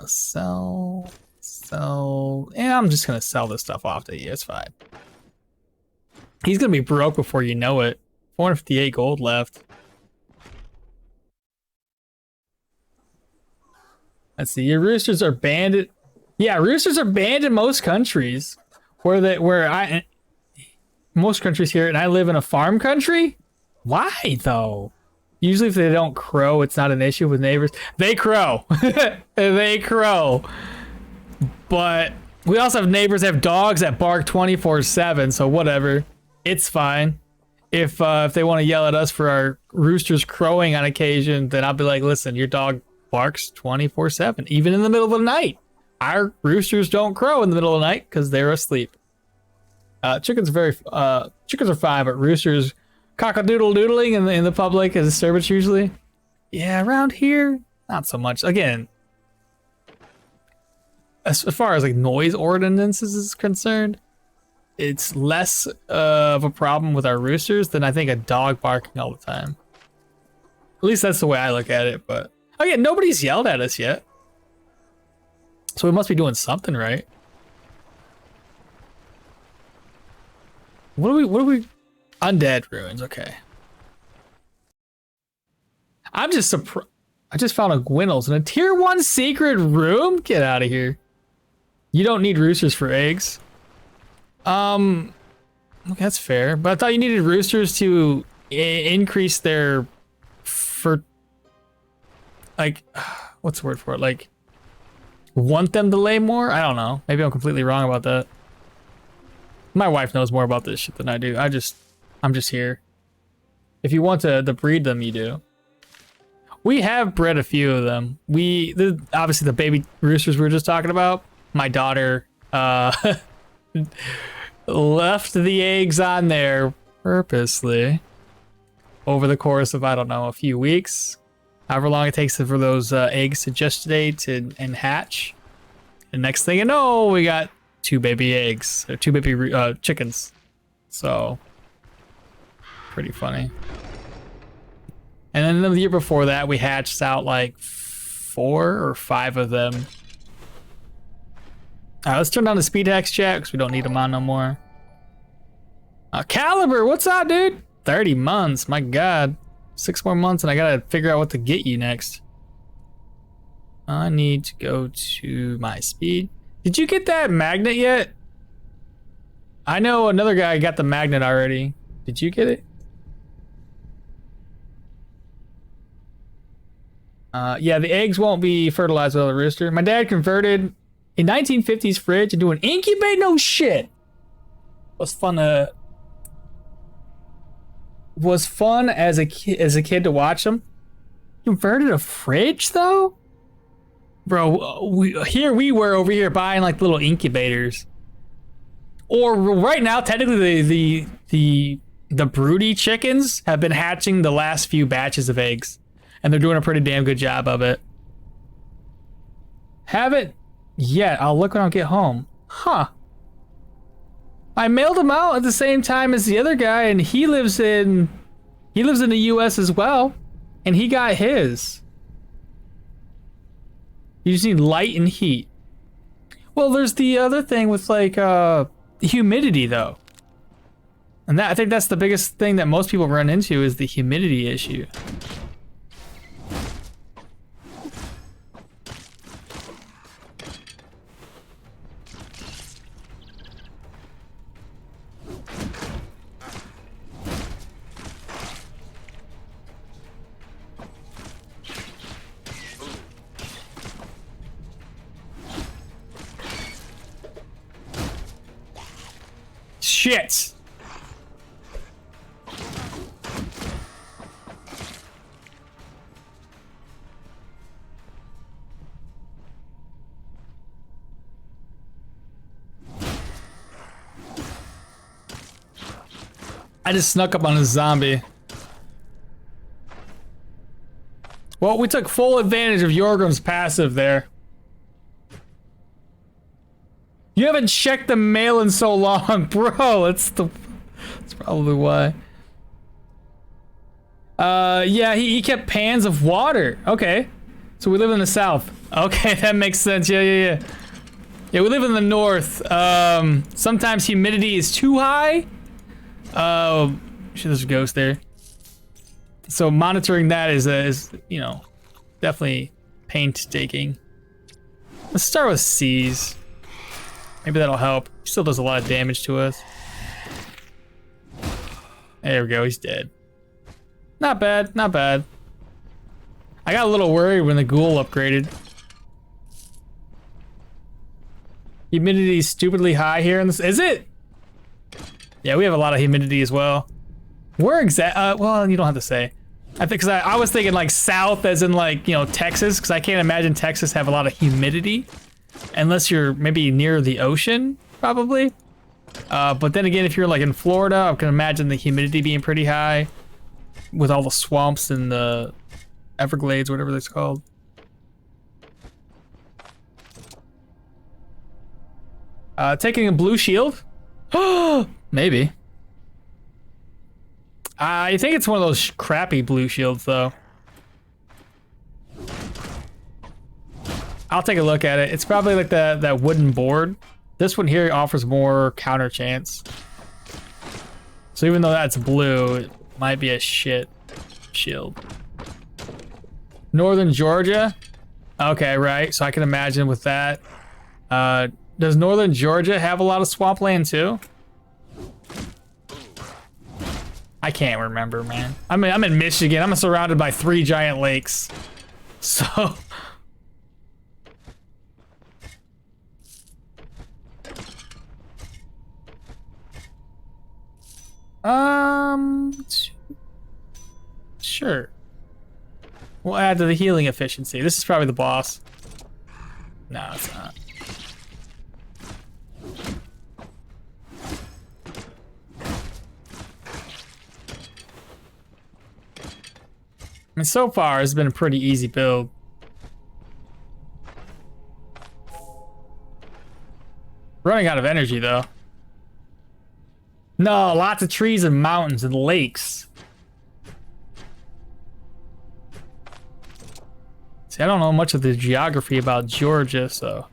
Sell. And I'm just gonna sell this stuff off to you. It's fine. He's gonna be broke before you know it. 458 gold left. Let's see. Your roosters are banned. Yeah, roosters are banned in most countries. Most countries here, and I live in a farm country. Why though? Usually if they don't crow, it's not an issue with neighbors. They crow. They crow. But we also have neighbors that have dogs that bark 24/7, so whatever. It's fine. If they want to yell at us for our roosters crowing on occasion, then I'll be like, listen, your dog barks 24/7, even in the middle of the night. Our roosters don't crow in the middle of the night because they're asleep. Chickens are fine, but roosters cock-a-doodle-doodling in the public as a service usually. Yeah, around here, not so much. Again, as far as like noise ordinances is concerned, it's less of a problem with our roosters than I think a dog barking all the time. At least that's the way I look at it. But again, nobody's yelled at us yet, so we must be doing something right. What are we? Undead ruins, okay. I'm just surprised. I just found a Gwinnell's in a tier 1 secret room? Get out of here. You don't need roosters for eggs. Okay, that's fair. But I thought you needed roosters to increase their like, what's the word for it? Like, want them to lay more? I don't know. Maybe I'm completely wrong about that. My wife knows more about this shit than I do. I'm just here. If you want to breed them, you do. We have bred a few of them. Obviously the baby roosters we were just talking about. My daughter left the eggs on there purposely over the course of, I don't know, a few weeks. However long it takes for those eggs to gestate and hatch. And next thing you know, we got 2 baby eggs, or 2 baby chickens. So, pretty funny. And then the year before that, we hatched out like 4 or 5 of them. All right, let's turn down the speed hacks chat because we don't need them on no more. Caliber, what's up, dude? 30 months, my God. 6 more months and I gotta figure out what to get you next. I need to go to my speed. Did you get that magnet yet? I know another guy got the magnet already. Did you get it? Yeah, the eggs won't be fertilized with the rooster. My dad converted a 1950s fridge into an incubate. No shit. Was fun as a kid to watch them. Converted a fridge though, bro. We were over here buying like little incubators. Or right now, technically the broody chickens have been hatching the last few batches of eggs, and they're doing a pretty damn good job of it. Haven't yet. I'll look when I get home. Huh. I mailed him out at the same time as the other guy, and he lives in the US as well, and he got his. You just need light and heat. Well, there's the other thing with like humidity though. And I think that's the biggest thing that most people run into is the humidity issue. Shit. I just snuck up on a zombie. Well, we took full advantage of Yorgrim's passive there. You haven't checked the mail in so long, bro. That's probably why. Yeah, he kept pans of water. Okay. So we live in the south. Okay, that makes sense. Yeah, we live in the north. Sometimes humidity is too high. Shit, there's a ghost there. So monitoring that is you know, definitely painstaking. Let's start with C's. Maybe that'll help. He still does a lot of damage to us. There we go, he's dead. Not bad, not bad. I got a little worried when the ghoul upgraded. Humidity is stupidly high here in this. Is it? Yeah, we have a lot of humidity as well. Where well, you don't have to say. I think, cause I was thinking like south as in like, you know, Texas, cause I can't imagine Texas have a lot of humidity. Unless you're maybe near the ocean, probably. But then again, if you're like in Florida, I can imagine the humidity being pretty high with all the swamps and the Everglades, whatever that's called. Taking a blue shield? Maybe. I think it's one of those crappy blue shields, though. I'll take a look at it. It's probably like that wooden board. This one here offers more counter chance. So even though that's blue, it might be a shit shield. Northern Georgia? Okay, right. So I can imagine with that. Does Northern Georgia have a lot of swampland too? I can't remember, man. I'm in Michigan. I'm surrounded by 3 giant lakes. So... Sure. We'll add to the healing efficiency. This is probably the boss. No, it's not. mean, so far it's been a pretty easy build. Running out of energy though. No, lots of trees and mountains and lakes. See, I don't know much of the geography about Georgia, so.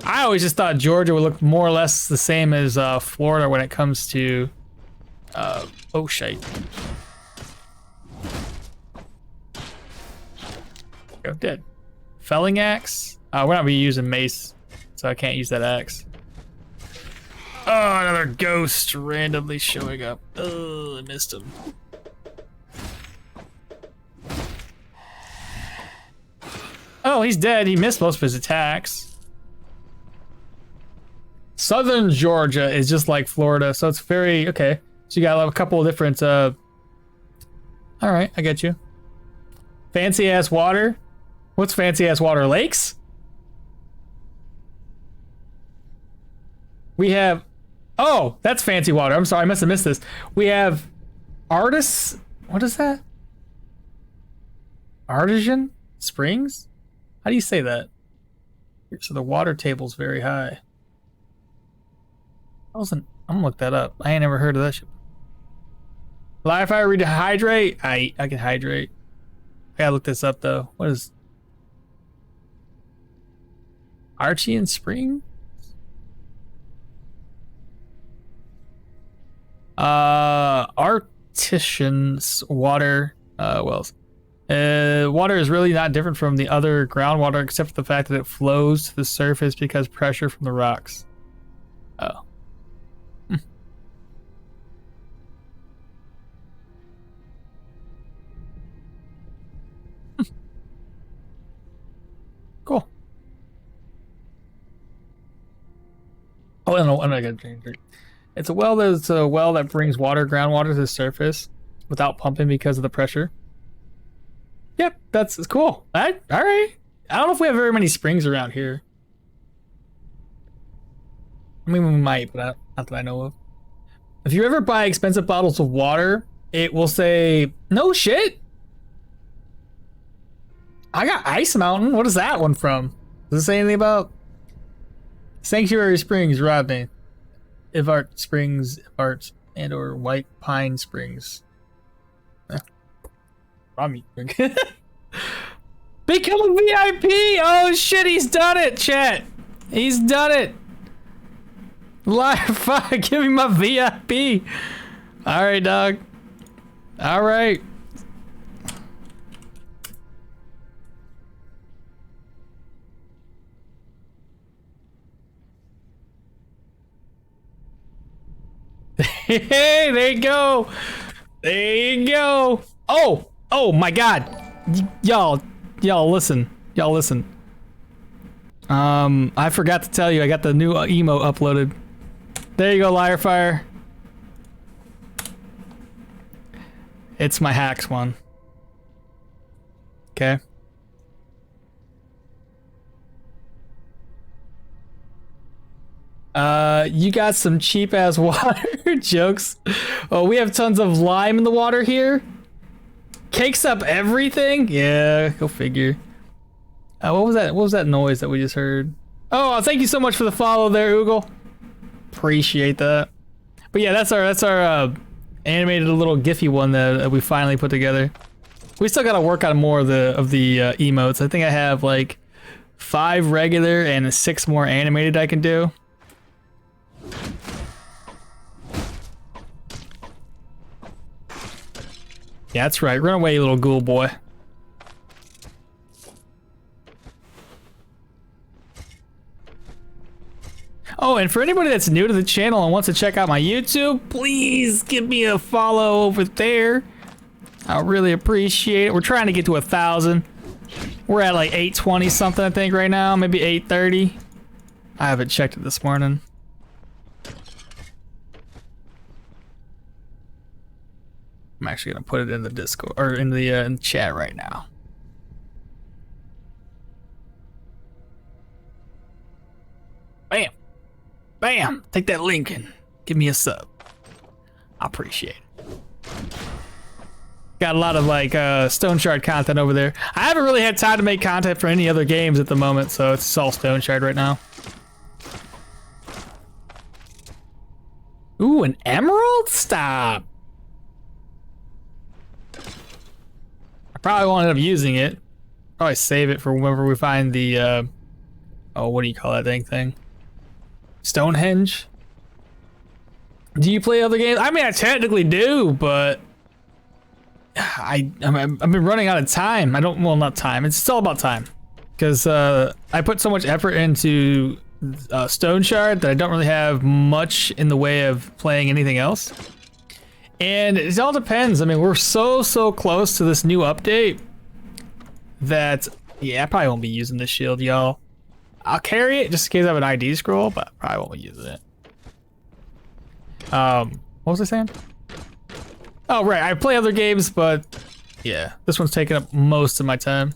I always just thought Georgia would look more or less the same as Florida when it comes to, oh shite. Go dead. Felling axe? We're not gonna be using mace, so I can't use that axe. Oh, another ghost randomly showing up. Oh, I missed him. Oh, he's dead. He missed most of his attacks. Southern Georgia is just like Florida, so it's very, okay. So you got a couple of different, all right, I get you. Fancy ass water? What's fancy ass water? Lakes? We have, oh, that's fancy water. I'm sorry, I must have missed this. We have artists, what is that? Artesian springs? How do you say that? So the water table's very high. I'm gonna look that up. I ain't never heard of that shit. Live fire rehydrate? I can hydrate. I gotta look this up though. What is Archean Spring? Artesian's water wells. Water is really not different from the other groundwater except for the fact that it flows to the surface because pressure from the rocks. Oh. Cool. Oh, no, I gotta change it. It's a well that brings groundwater to the surface without pumping because of the pressure. Yep, that's cool. All right. I don't know if we have very many springs around here. I mean, we might, but not that I know of. If you ever buy expensive bottles of water, it will say, no shit. I got Ice Mountain. What is that one from? Does it say anything about Sanctuary Springs, Rodney? Ivart Springs, Ivart, and or White Pine Springs. Become a VIP! Oh shit, he's done it, chat! He's done it! Live fire, give me my VIP! Alright, dog. Alright. Hey, there you go! There you go! Oh my god! Y'all listen. Y'all listen. I forgot to tell you, I got the new emote uploaded. There you go, Liarfire. It's my hacks one. Okay. You got some cheap ass water jokes. Oh, we have tons of lime in the water here. Cakes up everything? Yeah, go figure. What was that? What was that noise that we just heard? Oh, thank you so much for the follow there, Oogle. Appreciate that. But yeah, that's our animated little Giphy one that we finally put together. We still gotta work on more of the emotes. I think I have like 5 regular and 6 more animated I can do. Yeah, that's right. Run away, you little ghoul boy. Oh, and for anybody that's new to the channel and wants to check out my YouTube, please give me a follow over there. I really appreciate it. We're trying to get to 1,000. We're at like 820 something, I think, right now. Maybe 830. I haven't checked it this morning. I'm actually gonna put it in the Discord or in the chat right now. Bam, bam! Take that link and give me a sub. I appreciate it. Got a lot of like Stoneshard content over there. I haven't really had time to make content for any other games at the moment, so it's all Stoneshard right now. Ooh, an emerald? Stop. I probably won't end up using it. Probably save it for whenever we find the, oh, what do you call that dang thing? Stonehenge? Do you play other games? I mean, I technically do, but I've been running out of time. Well, not time. It's all about time. Because I put so much effort into Stoneshard that I don't really have much in the way of playing anything else. And it all depends. I mean, we're so close to this new update that, yeah, I probably won't be using this shield, y'all. I'll carry it just in case I have an ID scroll, but I probably won't be using it. What was I saying? Oh, right, I play other games, but yeah, this one's taking up most of my time,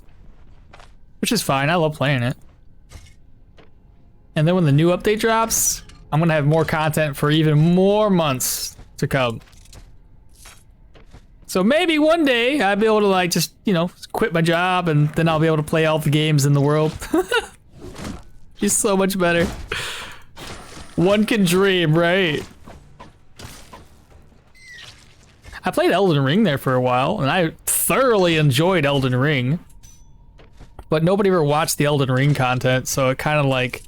which is fine. I love playing it. And then when the new update drops, I'm gonna have more content for even more months to come. So maybe one day I'll be able to like just, you know, quit my job and then I'll be able to play all the games in the world. It's so much better. One can dream, right? I played Elden Ring there for a while, and I thoroughly enjoyed Elden Ring. But nobody ever watched the Elden Ring content, so it kind of like,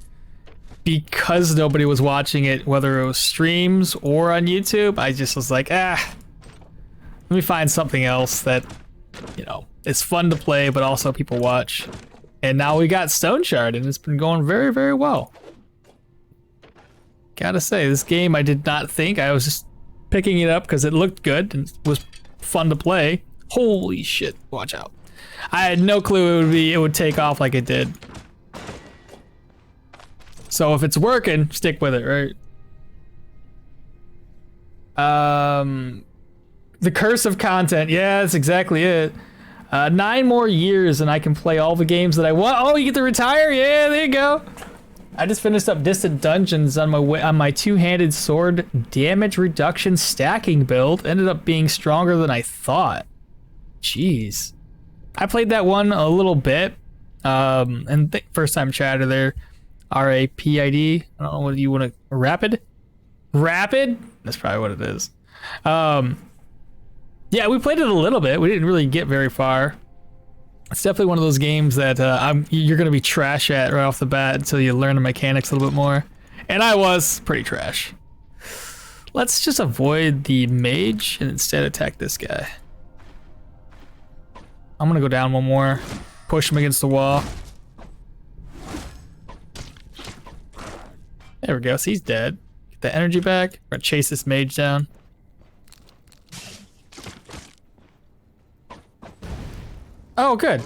because nobody was watching it, whether it was streams or on YouTube, I just was like, let me find something else that, you know, is fun to play, but also people watch. And now we got Stoneshard, and it's been going very well. Gotta say, this game I did not think, I was just picking it up because it looked good and was fun to play. Holy shit, watch out. I had no clue it would take off like it did. So if it's working, stick with it, right? The curse of content, yeah, that's exactly it. 9 more years and I can play all the games that I want. Oh, you get to retire? Yeah, there you go. I just finished up Distant Dungeons on my two-handed sword damage reduction stacking build. Ended up being stronger than I thought. Jeez. I played that one a little bit. And first time chatter there. R-A-P-I-D. I don't know what you want to... Rapid? Rapid? That's probably what it is. Yeah, we played it a little bit. We didn't really get very far. It's definitely one of those games that you're going to be trash at right off the bat until you learn the mechanics a little bit more. And I was pretty trash. Let's just avoid the mage and instead attack this guy. I'm going to go down one more. Push him against the wall. There we go. So he's dead. Get the energy back. We're going to chase this mage down. Oh, good.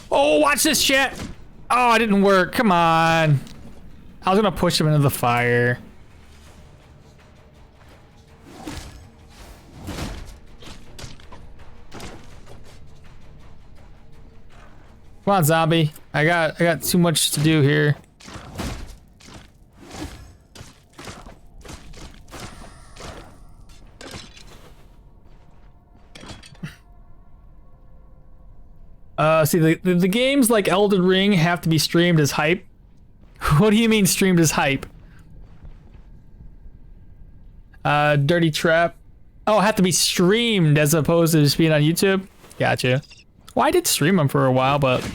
Oh, watch this shit. Oh, it didn't work. Come on. I was gonna push him into the fire. Come on, zombie. I got too much to do here. See, the games like Elden Ring have to be streamed as hype. What do you mean streamed as hype? Dirty Trap. Oh, have to be streamed as opposed to just being on YouTube? Gotcha. Well, I did stream them for a while, but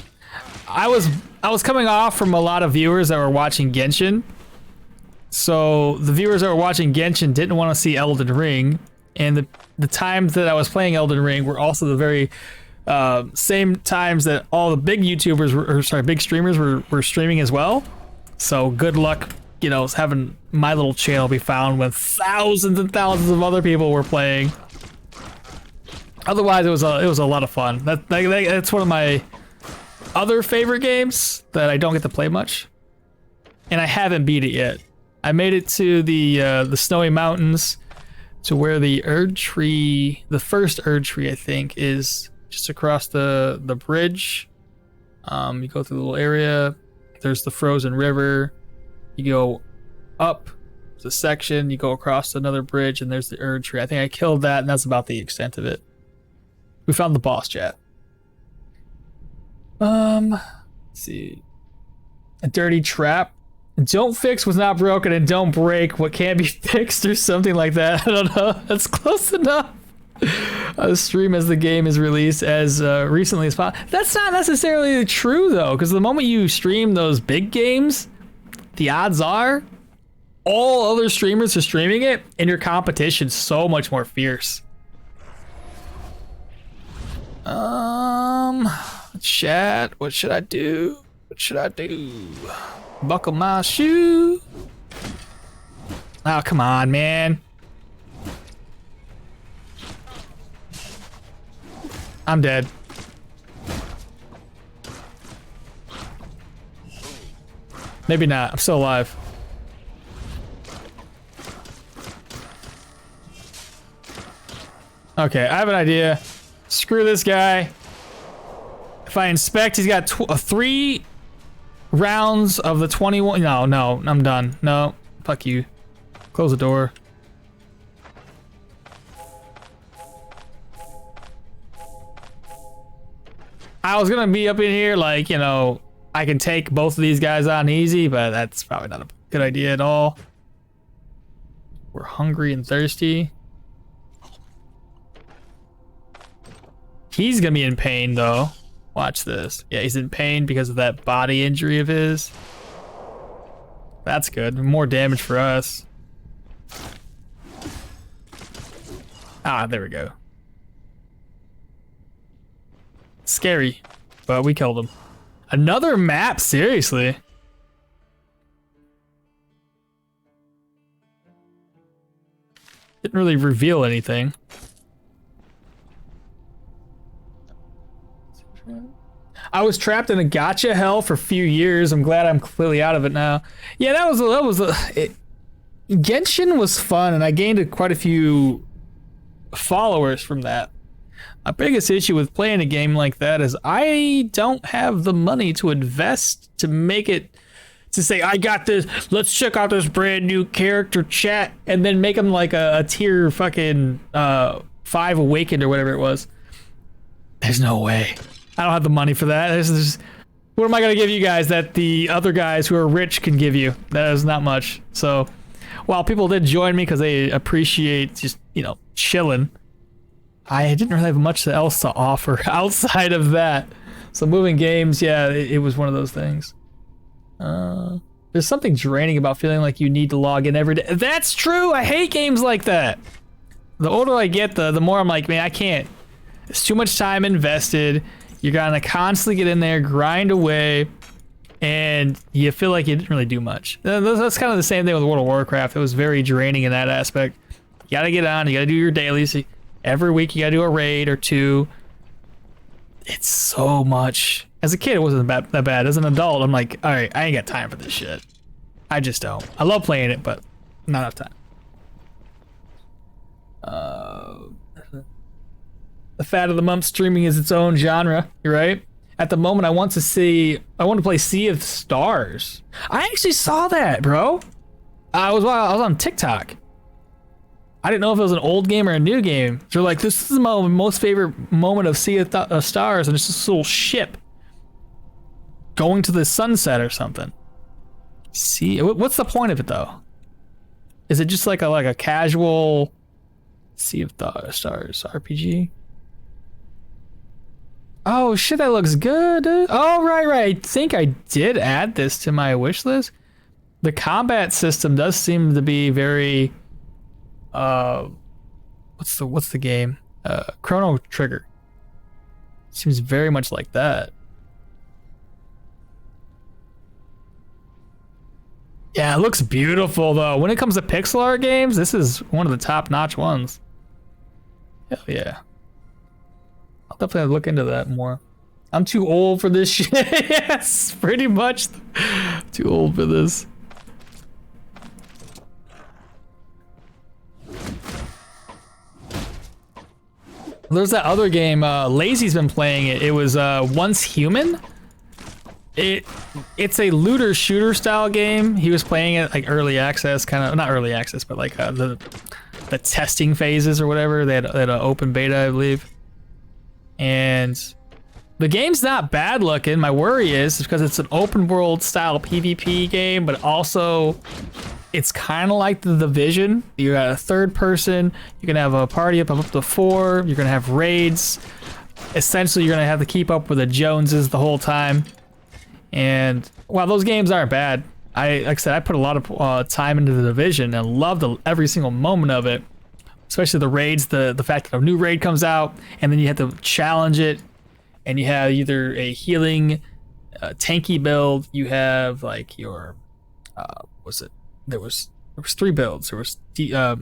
I was coming off from a lot of viewers that were watching Genshin. So the viewers that were watching Genshin didn't want to see Elden Ring, and the times that I was playing Elden Ring were also the very same times that all the big YouTubers big streamers were streaming as well. So good luck, you know, having my little channel be found when thousands and thousands of other people were playing. Otherwise, it was a lot of fun. That's one of my other favorite games that I don't get to play much, and I haven't beat it yet. I made it to the snowy mountains, to where the Erd tree, the first Erd tree, I think, is just across the bridge. You go through the little area. There's the frozen river. You go up the section. You go across another bridge, and there's the Erd tree. I think I killed that, and that's about the extent of it. We found the boss, chat. Let's see. A dirty trap. Don't fix what's not broken and don't break what can't be fixed or something like that. I don't know. That's close enough. Stream as the game is released as recently as possible. That's not necessarily true though, because the moment you stream those big games, the odds are all other streamers are streaming it and your competition's so much more fierce. Chat, what should I do? What should I do? Buckle my shoe. Oh, come on, man. I'm dead. Maybe not. I'm still alive. Okay, I have an idea. Screw this guy. If I inspect, he's got 3 rounds of the 21. No, I'm done. No, fuck you. Close the door. I was gonna be up in here like, you know, I can take both of these guys on easy, but that's probably not a good idea at all. We're hungry and thirsty. He's gonna be in pain though. Watch this. Yeah, he's in pain because of that body injury of his. That's good. More damage for us. Ah, there we go. Scary, but we killed him. Another map? Seriously? Didn't really reveal anything. I was trapped in a gacha hell for a few years. I'm glad I'm completely out of it now. Yeah, Genshin was fun, and I gained quite a few followers from that. My biggest issue with playing a game like that is I don't have the money to invest to make it, to say, I got this, let's check out this brand new character, chat, and then make them like a tier fucking 5 Awakened or whatever it was. There's no way. I don't have the money for that. What am I gonna give you guys that the other guys who are rich can give you? That is not much. So while people did join me because they appreciate just, you know, chilling, I didn't really have much else to offer outside of that. So moving games, yeah, it was one of those things. There's something draining about feeling like you need to log in every day. That's true. I hate games like that. The older I get, the more I'm like, man, I can't. It's too much time invested. You're gonna constantly get in there, grind away, and you feel like you didn't really do much. That's kind of the same thing with World of Warcraft. It was very draining in that aspect. You gotta get on, you gotta do your dailies. Every week you gotta do a raid or 2. It's so much. As a kid, it wasn't that bad. As an adult, I'm like, all right, I ain't got time for this shit. I just don't. I love playing it, but not enough time. The fat of the month streaming is its own genre. You're right. At the moment, I want to play Sea of Stars. I actually saw that, bro. I was on TikTok. I didn't know if it was an old game or a new game. They're like, this is my most favorite moment of Sea of Stars, and it's just this little ship going to the sunset or something. See, what's the point of it though? Is it just like a casual Sea of Stars RPG? Oh shit, that looks good, dude. Oh, right. I think I did add this to my wish list. The combat system does seem to be very, what's the game? Chrono Trigger. Seems very much like that. Yeah, it looks beautiful though. When it comes to pixel art games, this is one of the top-notch ones. Hell yeah. I'll definitely look into that more. I'm too old for this shit. Yes, pretty much. Too old for this. There's that other game, Lazy's been playing it. It was Once Human. It's a looter shooter style game. He was playing it like early access, kind of, not early access, but like the testing phases or whatever. They had an open beta, I believe. And the game's not bad looking. My worry is because it's an open world style PvP game, but also it's kind of like the Division. You got a third person. You can have a party up to 4. You're gonna have raids. Essentially, you're gonna have to keep up with the Joneses the whole time. And while those games aren't bad, like I said, I put a lot of time into the Division and loved every single moment of it. Especially the raids, the fact that a new raid comes out and then you have to challenge it, and you have either a healing, tanky build. You have like your, there was 3 builds. There was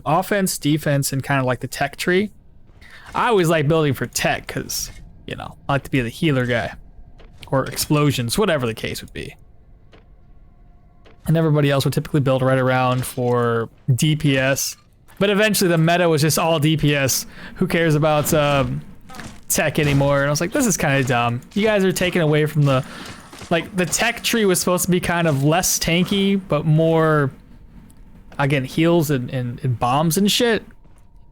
offense, defense, and kind of like the tech tree. I always like building for tech because, you know, I like to be the healer guy, or explosions, whatever the case would be. And everybody else would typically build right around for DPS. But eventually the meta was just all DPS. Who cares about tech anymore? And I was like, this is kind of dumb. You guys are taking away from the tech tree was supposed to be kind of less tanky, but more, again, heals and bombs and shit.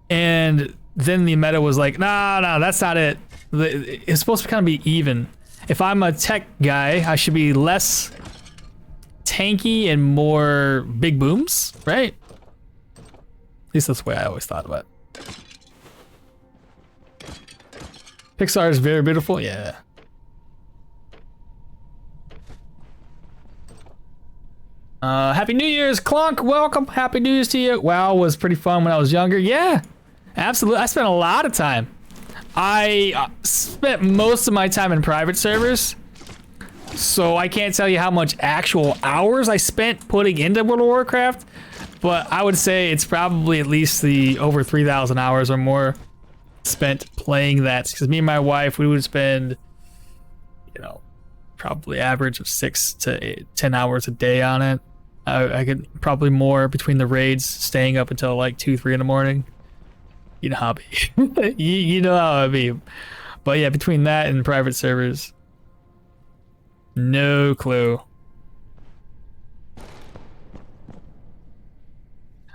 And then the meta was like, nah, that's not it. It's supposed to kind of be even. If I'm a tech guy, I should be less tanky and more big booms, right? At least that's the way I always thought about it. Pixar is very beautiful, yeah. Happy New Year's, Clunk, welcome. Happy New Year's to you. WoW was pretty fun when I was younger. Yeah, absolutely. I spent a lot of time. I spent most of my time in private servers, so I can't tell you how much actual hours I spent putting into World of Warcraft, but I would say it's probably at least the over 3,000 hours or more spent playing that, because me and my wife, we would spend, you know, probably average of 6 to 10 hours a day on it. I could probably more between the raids, staying up until like 2, 3 in the morning. You know how it be. you know how it be. But yeah, between that and private servers, no clue.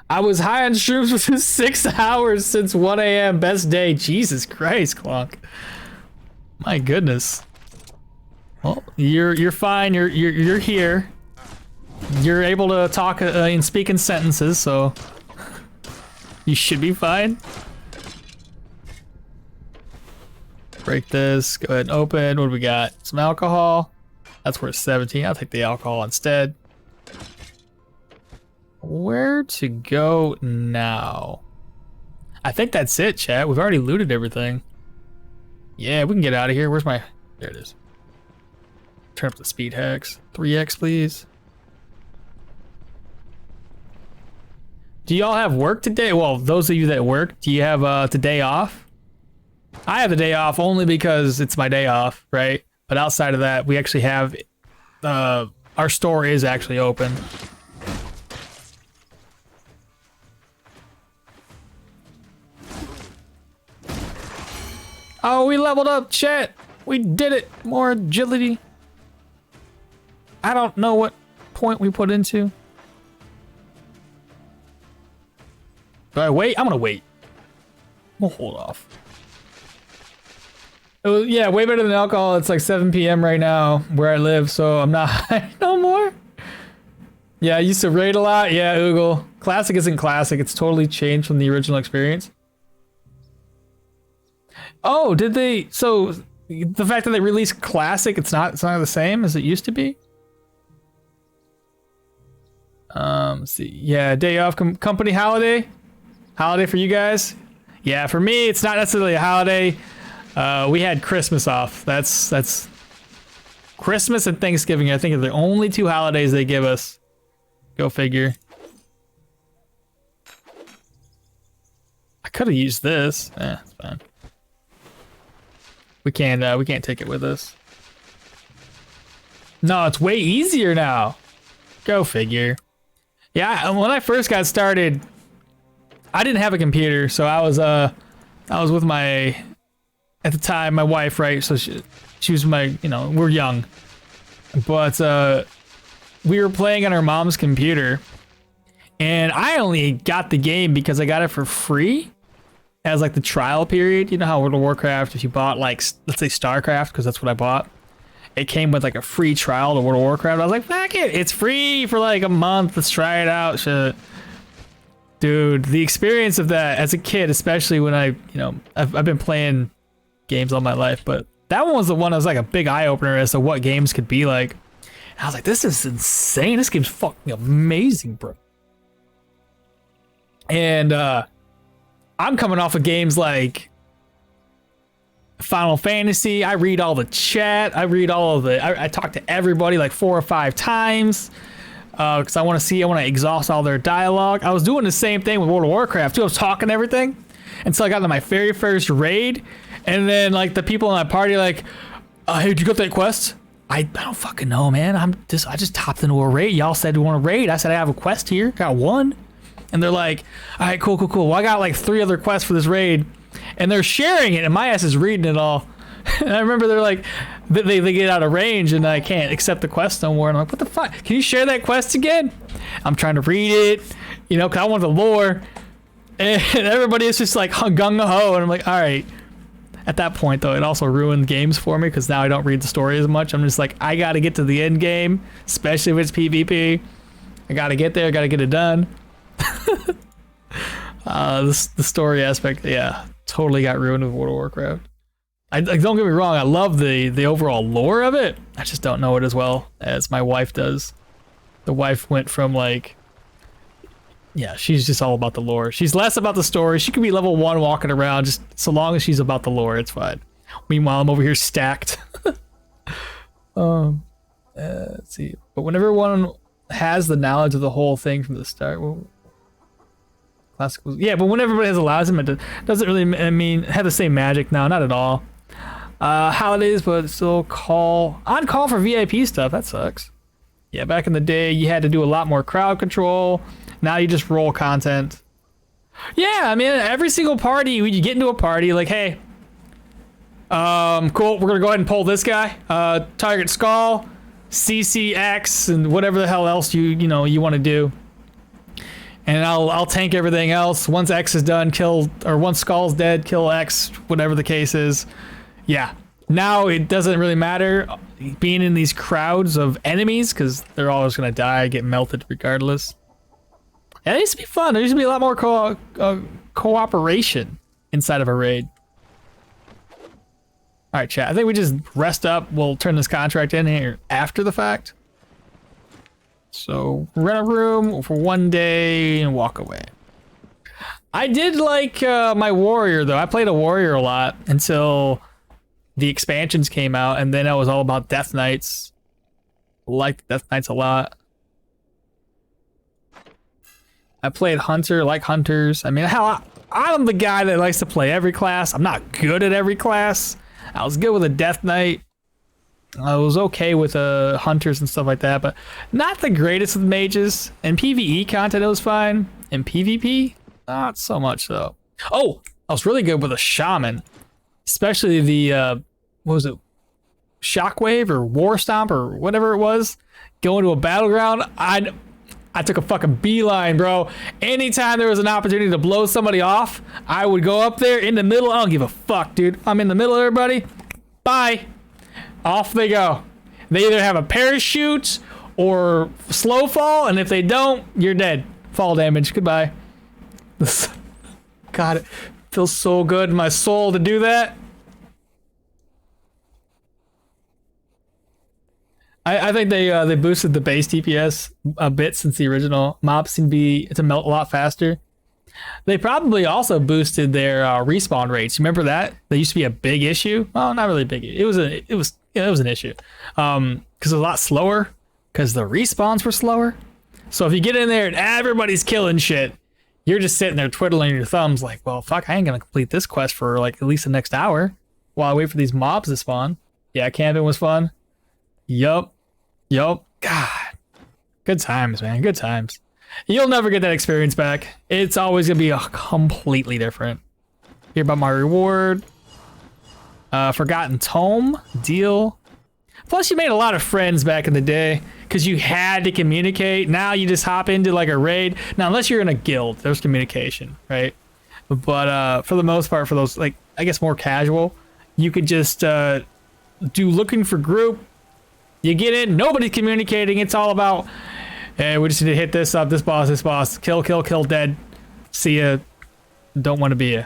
I was high on shrooms within 6 hours since 1 a.m. Best day. Jesus Christ, Clonk. My goodness. Well, you're fine. You're here. You're able to talk and speak in sentences, so you should be fine. Break this. Go ahead and open. What do we got? Some alcohol. That's worth 17. I'll take the alcohol instead. Where to go now? I think that's it, chat. We've already looted everything. Yeah, we can get out of here. Where's my... There it is. Turn up the speed hex. 3x, please. Do y'all have work today? Well, those of you that work, do you have today off? I have the day off only because it's my day off, right? But outside of that, we actually have... our store is actually open. Oh, we leveled up, chat. We did it. More agility. I don't know what point we put into. Do I wait? I'm gonna wait. We'll hold off. Yeah, way better than alcohol. It's like 7 p.m. right now where I live, so I'm not high no more. Yeah, I used to raid a lot. Yeah, Oogle. Classic isn't classic. It's totally changed from the original experience. Oh, did they? So the fact that they released classic, it's not the same as it used to be. Let's see. Yeah, day off, company holiday for you guys. Yeah, for me, it's not necessarily a holiday. We had Christmas off. That's Christmas and Thanksgiving. I think are the only 2 holidays they give us. Go figure. I could have used this. It's fine. We can't take it with us. No, it's way easier now. Go figure. Yeah, when I first got started, I didn't have a computer, so I was with my, at the time, my wife, right? So she was my, you know, we're young, but we were playing on her mom's computer, and I only got the game because I got it for free. as like the trial period. You know how World of Warcraft, if you bought like, let's say StarCraft, because that's what I bought, it came with like a free trial to World of Warcraft. I was like, fuck it, it's free for like a month. Let's try it out. Shit. Dude, the experience of that as a kid, especially when I've been playing games all my life, but that one was the one that was like a big eye opener as to what games could be like. And I was like, this is insane. This game's fucking amazing, bro. And I'm coming off of games like Final Fantasy. I read all the chat. I talk to everybody like 4 or 5 times. Because I want to exhaust all their dialogue. I was doing the same thing with World of Warcraft too. I was talking everything until I got to my very first raid, and then like the people in my party like, hey, did you get that quest? I don't fucking know, man. I just topped into a raid. Y'all said you want to raid. I said I have a quest here. Got one, and they're like, all right, cool. Well, I got like 3 other quests for this raid, and they're sharing it, and my ass is reading it all. And I remember they're like, they get out of range and I can't accept the quest no more. And I'm like, what the fuck? Can you share that quest again? I'm trying to read it, because I want the lore. And everybody is just like gung-ho. And I'm like, all right. At that point, though, it also ruined games for me because now I don't read the story as much. I'm just like, I got to get to the end game, especially if it's PvP. I got to get there. I got to get it done. The story aspect, yeah, totally got ruined with World of Warcraft. Don't get me wrong, I love the overall lore of it. I just don't know it as well as my wife does. The wife went from like, yeah, she's just all about the lore. She's less about the story. She could be level 1 walking around, just so long as she's about the lore, it's fine. Meanwhile, I'm over here stacked. Let's see. But when everyone has the knowledge of the whole thing from the start, well, classical, yeah, but when everybody has allows them, it doesn't really have the same magic now, not at all. Holidays, but still on call for VIP stuff. That sucks. Yeah, back in the day, you had to do a lot more crowd control. Now you just roll content. Yeah, I mean, every single party, when you get into a party, like, hey, cool, we're gonna go ahead and pull this guy. Target skull, CCX, and whatever the hell else you want to do. And I'll tank everything else. Once X is done, once Skull's dead, kill X, whatever the case is. Yeah. Now it doesn't really matter being in these crowds of enemies because they're always going to die, get melted regardless. And it used to be fun. There used to be a lot more cooperation inside of a raid. All right, chat. I think we just rest up. We'll turn this contract in here after the fact. So rent a room for 1 day and walk away. I did like my warrior though. I played a warrior a lot until the expansions came out, and then I was all about death knights. Liked death knights a lot. I played hunter, like hunters. I mean, hell, I'm the guy that likes to play every class. I'm not good at every class. I was good with a death knight. I was okay with hunters and stuff like that, but not the greatest with mages. And PvE content, it was fine. And PvP, not so much though. Oh, I was really good with a shaman, especially the what was it, shockwave or war stomp or whatever it was. Going to a battleground, I took a fucking beeline, bro. Anytime there was an opportunity to blow somebody off, I would go up there in the middle. I don't give a fuck, dude. I'm in the middle of everybody. Bye. Off they go. They either have a parachute or slow fall, and if they don't, you're dead. Fall damage. Goodbye. God, it feels so good in my soul to do that. I think they boosted the base DPS a bit since the original. Mobs seem to melt a lot faster. They probably also boosted their respawn rates. Remember that? That used to be a big issue. Well, not really a big. It was an issue. Because it was a lot slower. Because the respawns were slower. So if you get in there and everybody's killing shit, you're just sitting there twiddling your thumbs like, well, fuck, I ain't gonna complete this quest for like at least the next hour while I wait for these mobs to spawn. Yeah, camping was fun. Yup. God. Good times, man. Good times. You'll never get that experience back. It's always gonna be completely different. Hear about my reward. Forgotten Tome. Deal. Plus, you made a lot of friends back in the day because you had to communicate. Now you just hop into like a raid. Now, unless you're in a guild, there's communication, right? But for the most part, for those, like, I guess more casual, you could just do looking for group. You get in, nobody's communicating. It's all about, hey, we just need to hit this up, this boss, kill, dead. See ya. Don't want to be ya.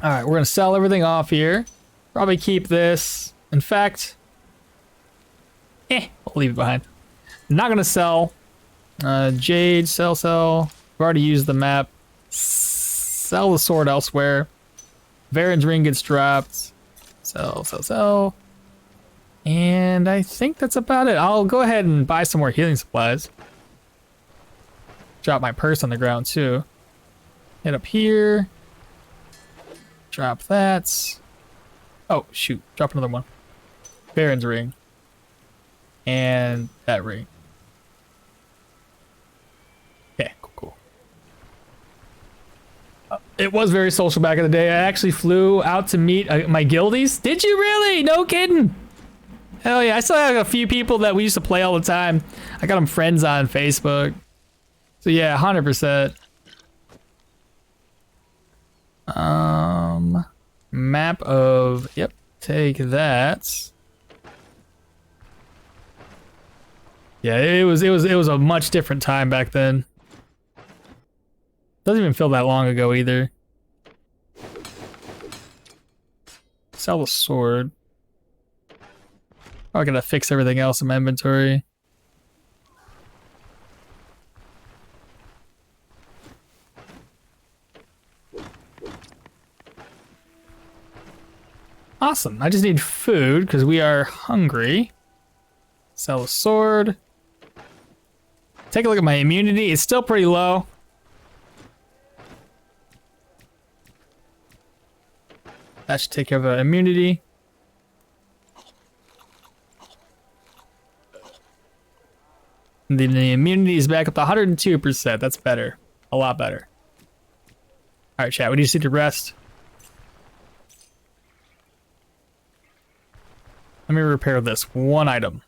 Alright, we're gonna sell everything off here. Probably keep this. In fact, we'll leave it behind. Not gonna sell. Jade, sell. We've already used the map. Sell the sword elsewhere. Varen's ring gets dropped. Sell. And I think that's about it. I'll go ahead and buy some more healing supplies. Drop my purse on the ground too. Hit up here. Drop that. Oh, shoot. Drop another one. Varen's ring. And that ring. Okay, cool. It was very social back in the day. I actually flew out to meet my guildies. Did you really? No kidding. Hell yeah. I still have a few people that we used to play all the time. I got them friends on Facebook. So yeah, 100%. Map of, yep, take that. Yeah, it was a much different time back then. Doesn't even feel that long ago either. Sell the sword. Oh, I gotta fix everything else in my inventory. Awesome. I just need food because we are hungry. Sell a sword. Take a look at my immunity. It's still pretty low. That should take care of the immunity. And then the immunity is back up to 102%. That's better. A lot better. All right, chat. We just need to rest. Let me repair this one item.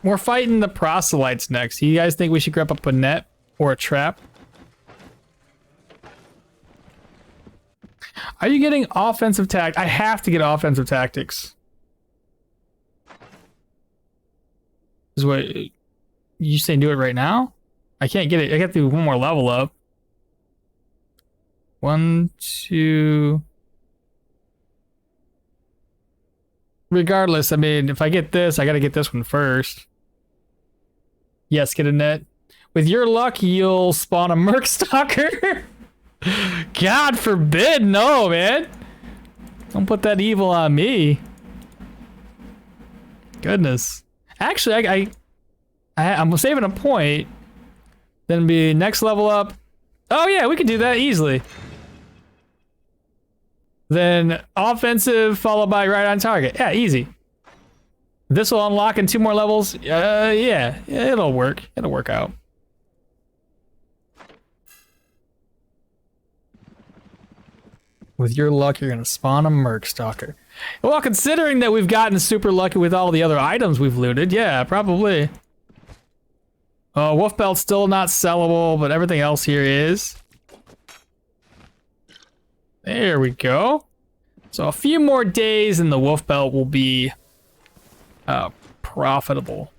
We're fighting the proselytes next. You guys think we should grab up a net or a trap? Are you getting offensive tactics? I have to get offensive tactics. Is what you saying? Do it right now? I can't get it. I got to do one more level up. 1, 2. Regardless, I mean, if I get this, I got to get this one first. Yes, get a net. With your luck, you'll spawn a merc stalker. God forbid, no, man. Don't put that evil on me. Goodness. Actually, I'm saving a point. Then be next level up. Oh yeah, we could do that easily. Then offensive followed by right on target. Yeah, easy. This will unlock in 2 more levels. Yeah, it'll work. It'll work out. With your luck, you're gonna spawn a merc stalker. Well, considering that we've gotten super lucky with all the other items we've looted, yeah, probably. Wolf belt's still not sellable, but everything else here is. There we go. So a few more days and the wolf belt will be profitable.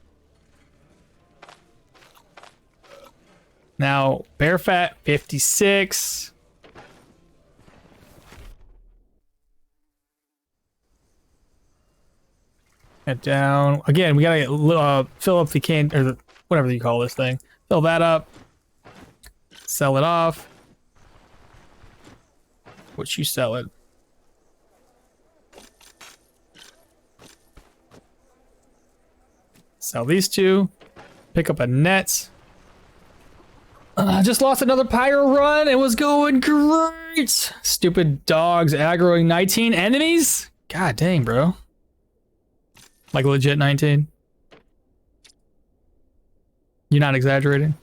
Now, bear fat 56. Head down. Again, we gotta fill up the can, or whatever you call this thing. Fill that up. Sell it off. What you sell it? Sell these 2. Pick up a net. Just lost another pyro run. It was going great. Stupid dogs aggroing 19 enemies. God dang, bro. Like legit 19. You're not exaggerating.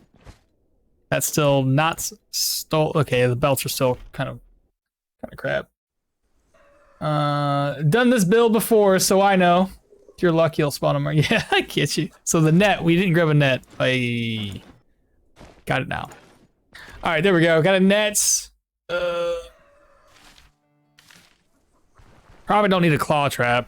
That's still not stole. Okay, the belts are still kind of crap. Done this build before, so I know. If you're lucky, you'll spawn them. Yeah, I get you. So the net, we didn't grab a net. I got it now. All right, there we go. Got a net. Probably don't need a claw trap.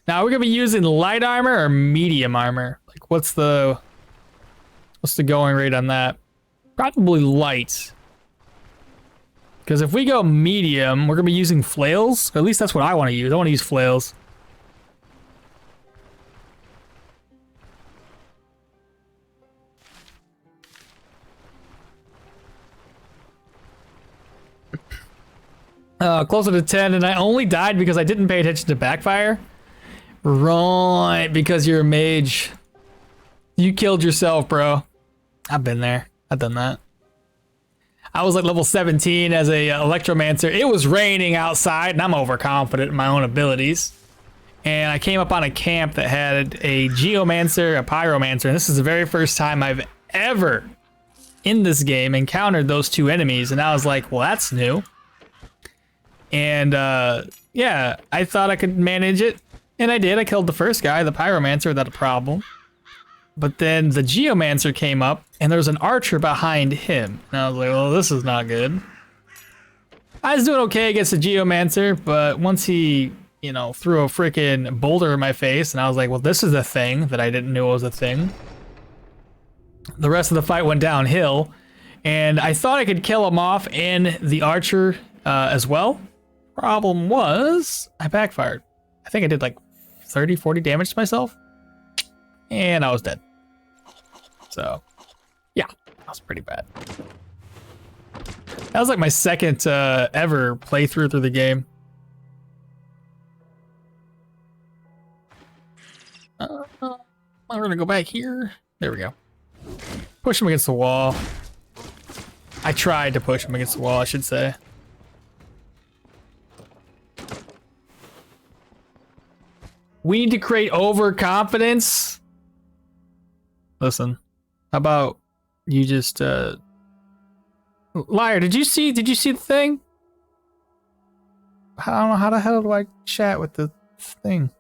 Now we're gonna be using light armor or medium armor. Like, what's the going rate on that? Probably light. Because if we go medium, we're gonna be using flails. Or at least that's what I want to use. I want to use flails. Closer to 10, and I only died because I didn't pay attention to backfire. Right, because you're a mage. You killed yourself, bro. I've been there. I've done that. I was like level 17 as a electromancer. It was raining outside, and I'm overconfident in my own abilities. And I came up on a camp that had a geomancer, a pyromancer, and this is the very first time I've ever in this game encountered those two enemies, and I was like, well, that's new. And yeah, I thought I could manage it, and I did. I killed the first guy, the pyromancer, without a problem. But then the geomancer came up, and there was an archer behind him. And I was like, well, this is not good. I was doing okay against the geomancer, but once he, you know, threw a freaking boulder in my face, and I was like, well, this is a thing that I didn't know was a thing. The rest of the fight went downhill, and I thought I could kill him off and the archer as well. Problem was, I backfired. I think I did like 30, 40 damage to myself, and I was dead. So, yeah, that was pretty bad. That was like my second ever playthrough through the game. I'm gonna go back here. There we go. Push him against the wall. I tried to push him against the wall, I should say. We need to create overconfidence. Listen, how about you just Liar, did you see the thing? I don't know, how the hell do I chat with the thing?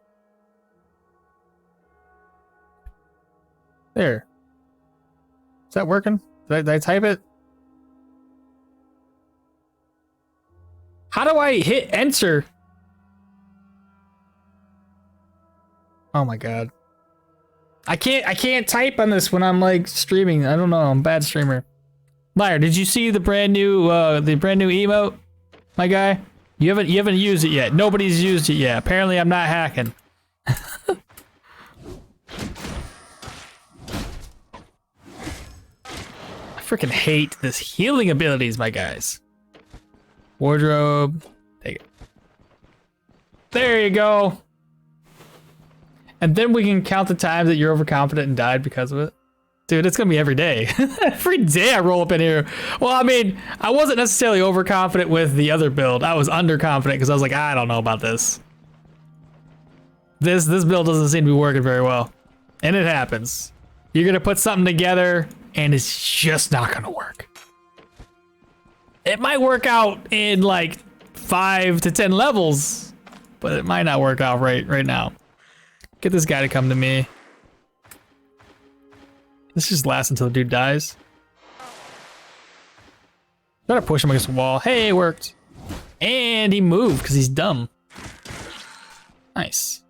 There. Is that working? Did I type it? How do I hit enter? Oh my god. I can't type on this when I'm like streaming. I don't know, I'm a bad streamer. Liar, did you see the brand new emote? My guy? You haven't used it yet. Nobody's used it yet. Apparently I'm not hacking. I freaking hate this healing abilities, my guys. Wardrobe. Take it. There you go. And then we can count the times that you're overconfident and died because of it. Dude, it's gonna be every day. Every day I roll up in here. Well, I mean, I wasn't necessarily overconfident with the other build. I was underconfident because I was like, I don't know about this. This build doesn't seem to be working very well. And it happens. You're gonna put something together and it's just not gonna work. It might work out in like 5 to 10 levels, but it might not work out right now. Get this guy to come to me. This just lasts until the dude dies. Gotta push him against the wall. Hey, it worked. And he moved because he's dumb. Nice.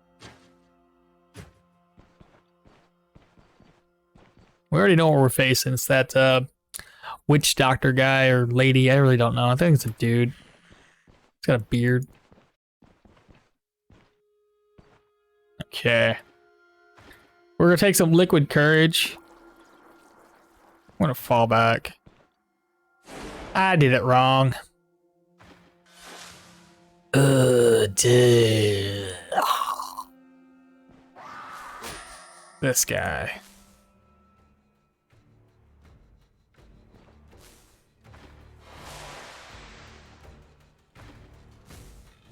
We already know what we're facing. It's that witch doctor guy or lady. I really don't know. I think it's a dude. He's got a beard. Okay. We're gonna take some liquid courage. I'm gonna fall back. I did it wrong. Dude. This guy.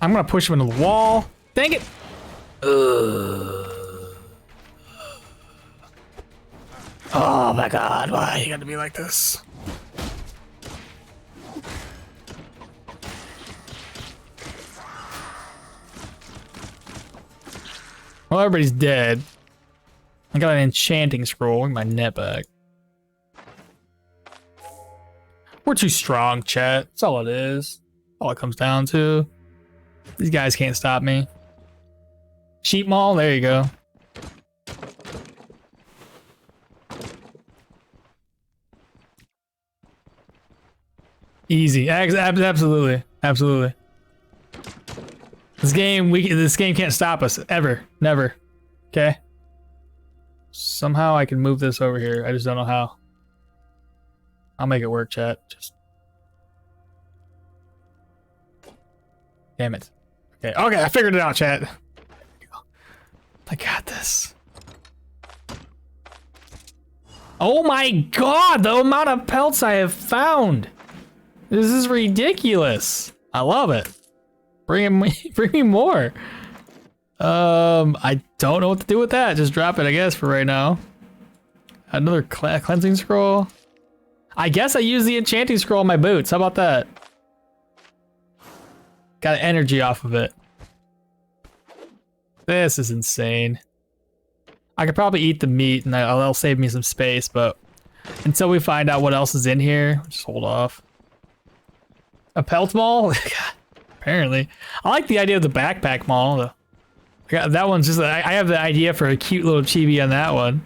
I'm gonna push him into the wall. Dang it! Oh my god, why are you gonna be like this? Well, everybody's dead. I got an enchanting scroll. My net back. We're too strong, chat. That's all it is. All it comes down to. These guys can't stop me. Sheep mall, there you go. Easy. Absolutely. Absolutely. This game can't stop us. Ever. Never. Okay? Somehow I can move this over here. I just don't know how. I'll make it work, chat. Just. Damn it. Okay, I figured it out, chat. There we go. I got this. Oh my god, the amount of pelts I have found. This is ridiculous. I love it. Bring me more. I don't know what to do with that. Just drop it, I guess, for right now. Another cleansing scroll. I guess I use the enchanting scroll on my boots. How about that? Got energy off of it. This is insane. I could probably eat the meat and that'll save me some space, but until we find out what else is in here, just hold off. A pelt mall? Apparently. I like the idea of the backpack mall. That one's just, I have the idea for a cute little chibi on that one.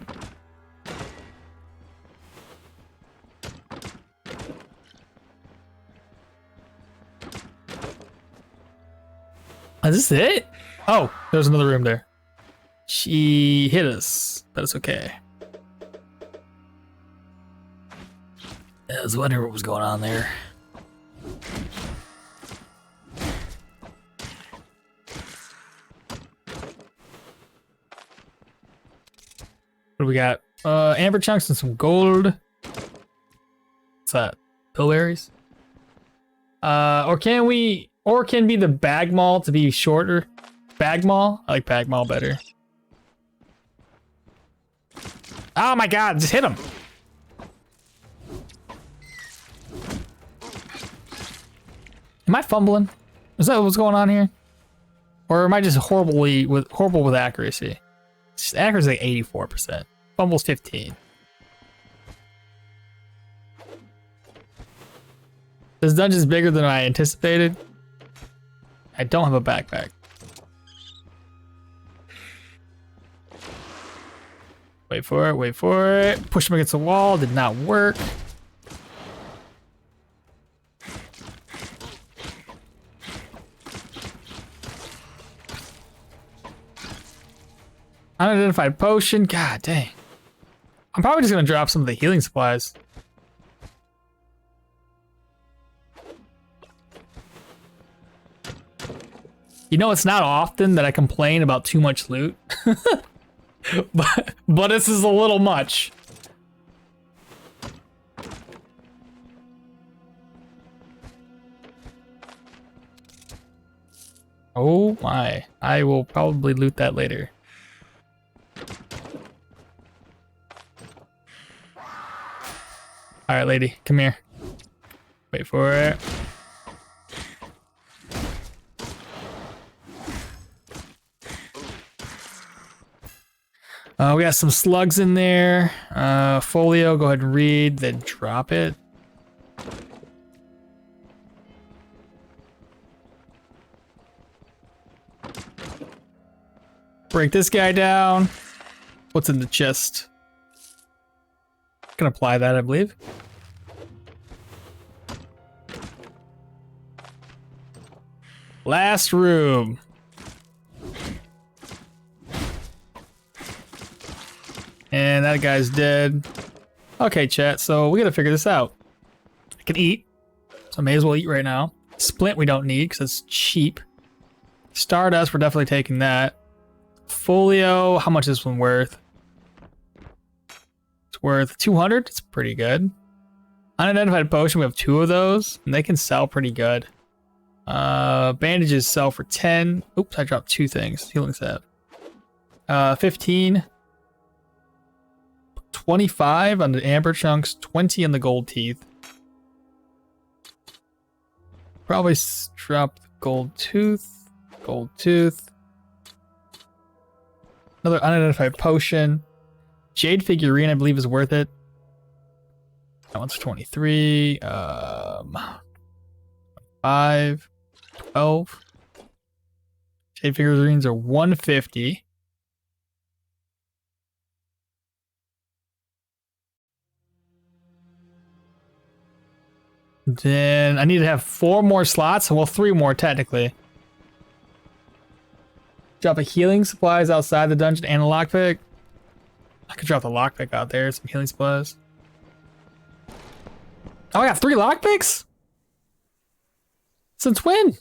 Is this it? Oh, there's another room there. She hit us, but it's okay. I was wondering what was going on there. What do we got? Amber chunks and some gold. What's that? Pillberries? Or can be the bag mall to be shorter? Bag mall? I like bag mall better. Oh my god, just hit him. Am I fumbling? Is that what's going on here? Or am I just horrible with accuracy? Accuracy like 84%. Fumbles 15. This dungeon's bigger than I anticipated. I don't have a backpack. Wait for it. Push him against the wall, did not work. Unidentified potion, god dang. I'm probably just gonna drop some of the healing supplies. You know, it's not often that I complain about too much loot. but this is a little much. Oh my. I will probably loot that later. Alright, lady, come here. Wait for it. We got some slugs in there. Folio, go ahead and read, then drop it. Break this guy down. What's in the chest? Can apply that, I believe. Last room. And that guy's dead. Okay, chat, so we gotta figure this out. I can eat, so I may as well eat right now. Splint we don't need because it's cheap. Stardust, we're definitely taking that. Folio, how much is this one worth? It's worth 200, it's pretty good. Unidentified potion, we have 2 of those, and they can sell pretty good. Bandages sell for 10. Oops, I dropped 2 things. Healing salve. 15. 25 on the amber chunks, 20 on the gold teeth. Probably drop the gold tooth. Gold tooth. Another unidentified potion. Jade figurine, I believe, is worth it. That one's 23. 5, 12. Jade figurines are 150. Then I need to have 4 more slots. Well, 3 more technically. Drop a healing supplies outside the dungeon and a lockpick. I could drop the lockpick out there. Some healing supplies. Oh, I got 3 lockpicks? Since when?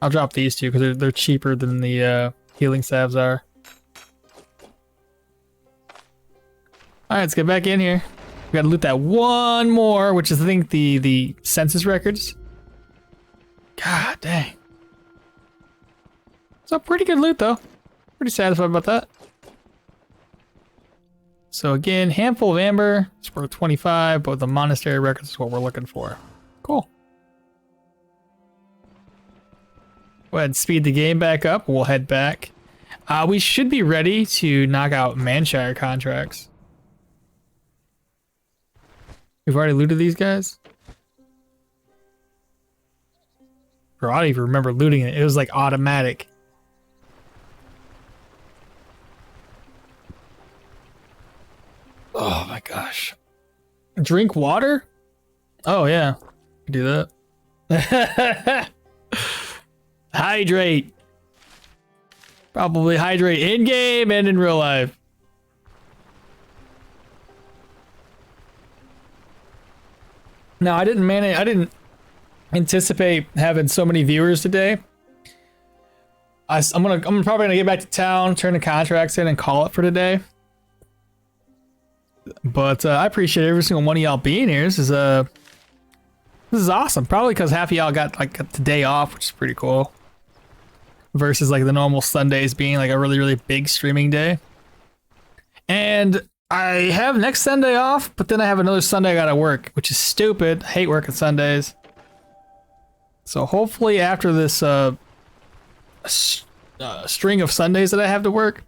I'll drop these 2 because they're cheaper than the healing salves are. Alright, let's get back in here. We gotta loot that 1 more, which is I think the census records. God dang. It's a pretty good loot though. Pretty satisfied about that. So again, handful of amber, it's worth 25, but the monastery records is what we're looking for. Cool. Go ahead and speed the game back up. We'll head back. We should be ready to knock out Manshire contracts. We've already looted these guys. Bro, I don't even remember looting it. It was like automatic. Oh my gosh. Drink water? Oh yeah. Do that. Hydrate. Probably hydrate in game and in real life. No, I didn't anticipate having so many viewers today. I'm probably gonna get back to town, turn the contracts in, and call it for today. But I appreciate every single one of y'all being here. This is awesome. Probably because half of y'all got like the day off, which is pretty cool. Versus like the normal Sundays being like a really, really big streaming day. And I have next Sunday off, but then I have another Sunday I gotta work, which is stupid. I hate working Sundays. So hopefully after this string of Sundays that I have to work,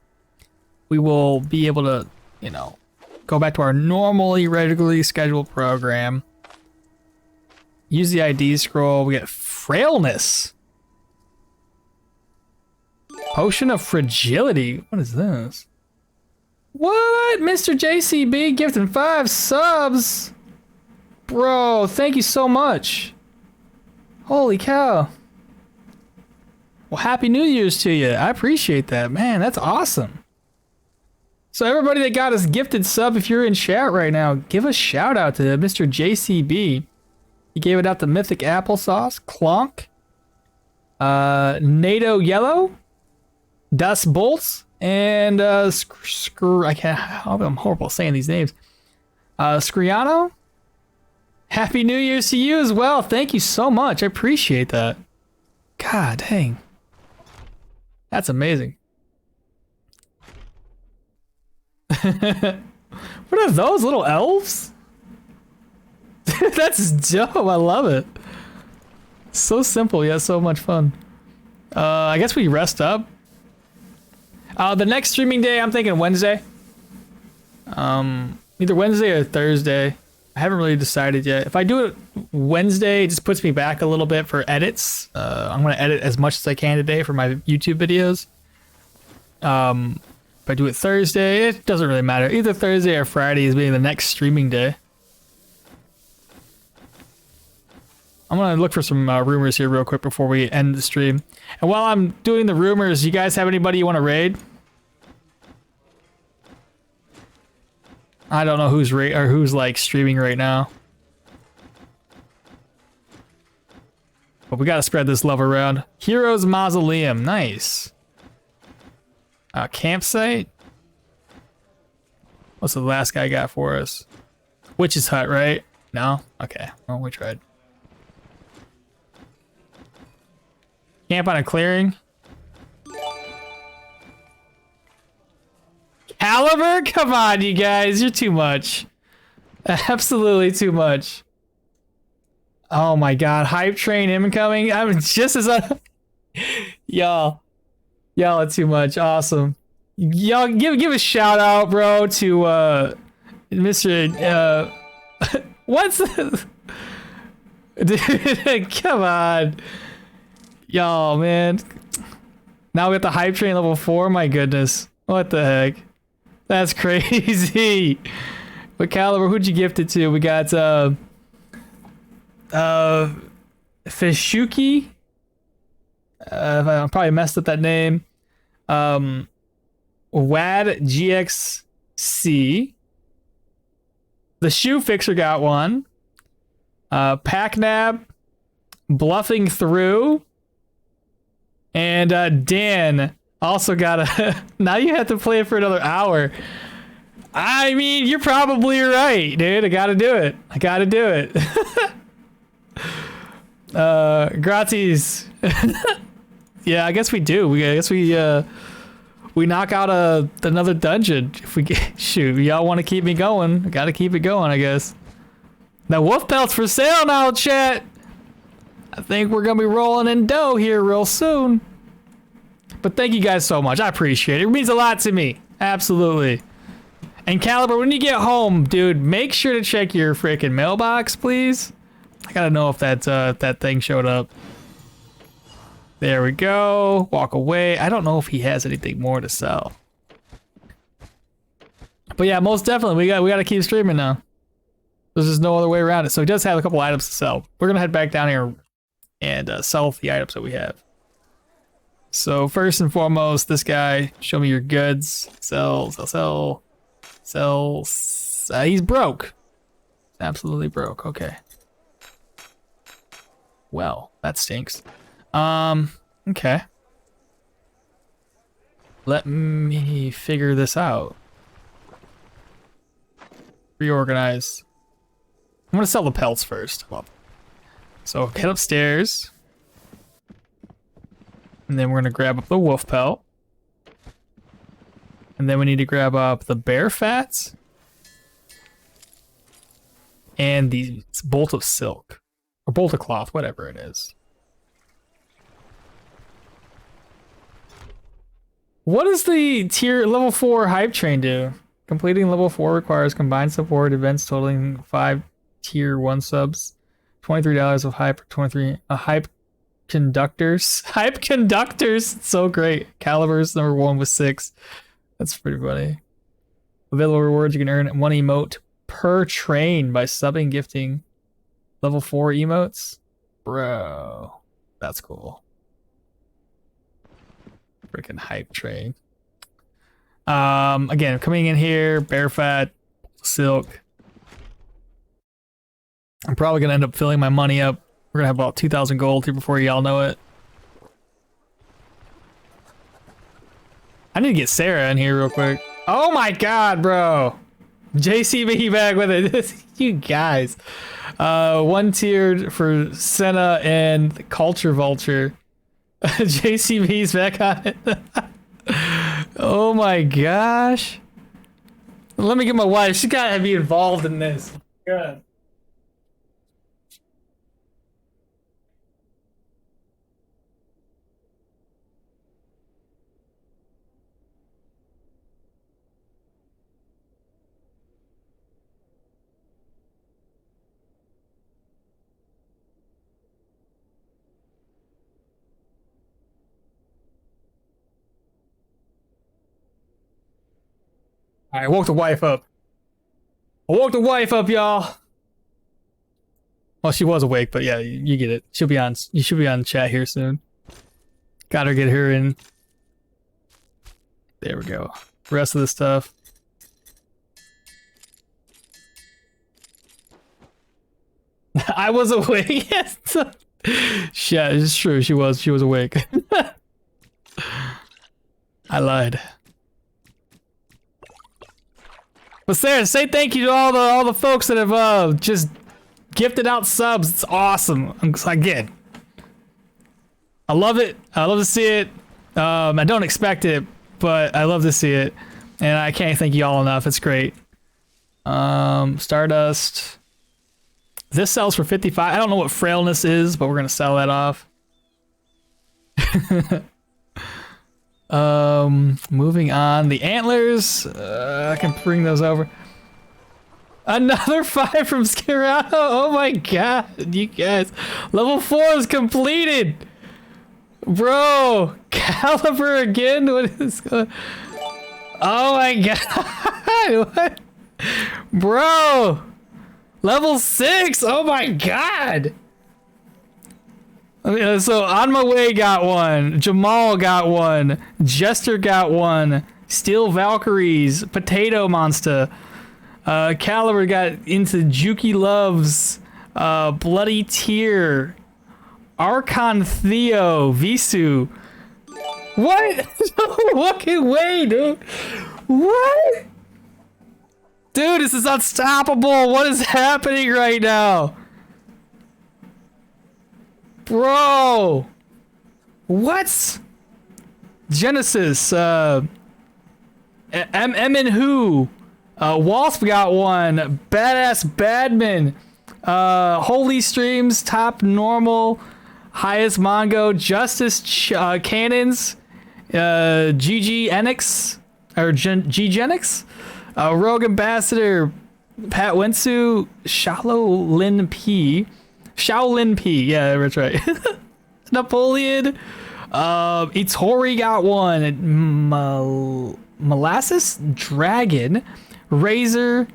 we will be able to, you know, go back to our normally regularly scheduled program. Use the ID scroll. We get frailness. Potion of fragility. What is this? What? Mr. JCB gifting 5 subs. Bro, thank you so much. Holy cow. Well, Happy New Year's to you. I appreciate that. Man, that's awesome. So everybody that got us gifted sub, if you're in chat right now, give a shout out to Mr. JCB. He gave it out to Mythic Applesauce, Clonk, NATO Yellow, Das Bolts, and I'm horrible saying these names. Scriano. Happy New Year's to you as well. Thank you so much. I appreciate that. God dang. That's amazing. What are those little elves? That's dope. I love it. So simple, yet so much fun. I guess we rest up. The next streaming day, I'm thinking Wednesday. Either Wednesday or Thursday. I haven't really decided yet. If I do it Wednesday, it just puts me back a little bit for edits. I'm going to edit as much as I can today for my YouTube videos. If I do it Thursday, it doesn't really matter. Either Thursday or Friday is being the next streaming day. I'm going to look for some rumors here real quick before we end the stream. And while I'm doing the rumors, you guys have anybody you want to raid? I don't know who's who's like streaming right now. But we got to spread this love around. Heroes Mausoleum. Nice. Campsite. What's the last guy got for us? Witch's Hut, right? No? Okay. Well, we tried. Camp on a clearing. Caliber? Come on, you guys. You're too much. Absolutely too much. Oh my god, hype train incoming. I'm just as y'all it's too much. Awesome. Y'all give a shout out, bro, to Mr. What's this? Dude, come on. Y'all, man. Now we got the hype train level 4. My goodness. What the heck? That's crazy. What caliber? Who'd you gift it to? We got Fishuki. I probably messed up that name. Wad GXC. The Shoe Fixer got one. Packnab. Bluffing Through. And Dan also got a... Now you have to play it for another hour. I mean, you're probably right, dude. I gotta do it. Gratis. Yeah, I guess we do. We knock out another dungeon if we get... Shoot, y'all want to keep me going? I gotta keep it going, I guess. Now, wolf pelts for sale now, chat. I think we're gonna be rolling in dough here real soon. But thank you guys so much. I appreciate it. It means a lot to me. Absolutely. And Caliber, when you get home, dude, make sure to check your freaking mailbox, please. I gotta know if that thing showed up. There we go. Walk away. I don't know if he has anything more to sell. But yeah, most definitely, we gotta keep streaming now. There's just no other way around it. So he does have a couple items to sell. We're gonna head back down here and sell the items that we have. So first and foremost, this guy, show me your goods. Sell. He's broke. Absolutely broke. Okay. Well, that stinks. Okay. Let me figure this out. Reorganize. I'm gonna sell the pelts first. Well, so head upstairs. And then we're gonna grab up the wolf pelt. And then we need to grab up the bear fats. And the bolt of silk. Or bolt of cloth, whatever it is. What does the tier level 4 hype train do? Completing level 4 requires combined support events totaling 5 tier 1 subs. $23 of hype, 23 hype conductors. Hype conductors, so great. Calibers number 1 with 6. That's pretty funny. Available rewards, you can earn 1 emote per train by subbing gifting level 4 emotes. Bro, that's cool. Freaking hype train. Again, coming in here, bear fat, silk. I'm probably gonna end up filling my money up. We're gonna have about 2,000 gold here before y'all know it. I need to get Sarah in here real quick. Oh my god, bro. JCB back with it. You guys. 1 tiered for Senna and the Culture Vulture. JCB's back on it. Oh my gosh. Let me get my wife. She gotta be involved in this. God. Alright, woke the wife up. I woke the wife up, y'all. Well, she was awake, but yeah, you get it. She'll be on. You should be on chat here soon. Gotta get her in. There we go. Rest of the stuff. I was awake. Yes. Yeah, it's true. She was awake. I lied. But Sarah, say thank you to all the folks that have just gifted out subs. It's awesome. Again, I love it. I love to see it. I don't expect it, but I love to see it, and I can't thank you all enough. It's great. Stardust. This sells for 55. I don't know what frailness is, but we're gonna sell that off. Moving on. The antlers. I can bring those over. Another 5 from Skirano. Oh my god, you guys. Level 4 is completed. Bro, caliber again? What is going on? Oh my god. What? Bro. Level 6. Oh my god. So On My Way got one. Jamal got one. Jester got one. Steel Valkyries. Potato Monster. Caliber got into Juki Loves. Bloody Tear. Archon Theo. Visu. What? No fucking way, dude. What? Dude, this is unstoppable. What is happening right now? Bro. What? Genesis. M and Who. Wasp got one. Badass Badman. Holy Streams. Top Normal. Highest Mongo. Justice Cannons. GG Enix. Or G-Genix. Rogue Ambassador. Pat Wensu. Shaolin P. Yeah, that's right. Napoleon. Itori got one. Molasses Dragon. Razor.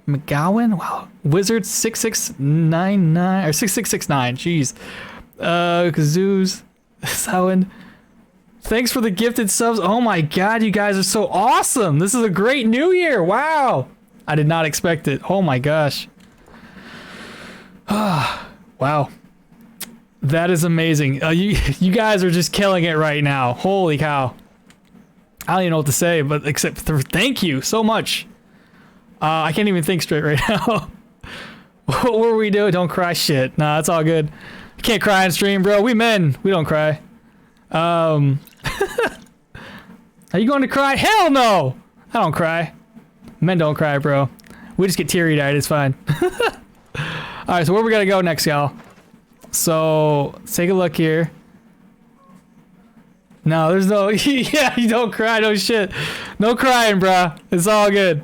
McGowan. Wow. Wizard 6699 or 6669. Jeez. Kazoos. Sowen. Thanks for the gifted subs. Oh my god, you guys are so awesome. This is a great new year. Wow. I did not expect it. Oh my gosh. Wow. That is amazing. You guys are just killing it right now. Holy cow. I don't even know what to say, but except for thank you so much. I can't even think straight right now. What were we doing? Don't cry shit. Nah, it's all good. You can't cry on stream, bro. We men. We don't cry. Are you going to cry? Hell no! I don't cry. Men don't cry, bro. We just get teary-eyed. It's fine. Alright, so where we gotta go next, y'all? So, let's take a look here. No, there's no... Yeah, you don't cry, no shit. No crying, bruh. It's all good.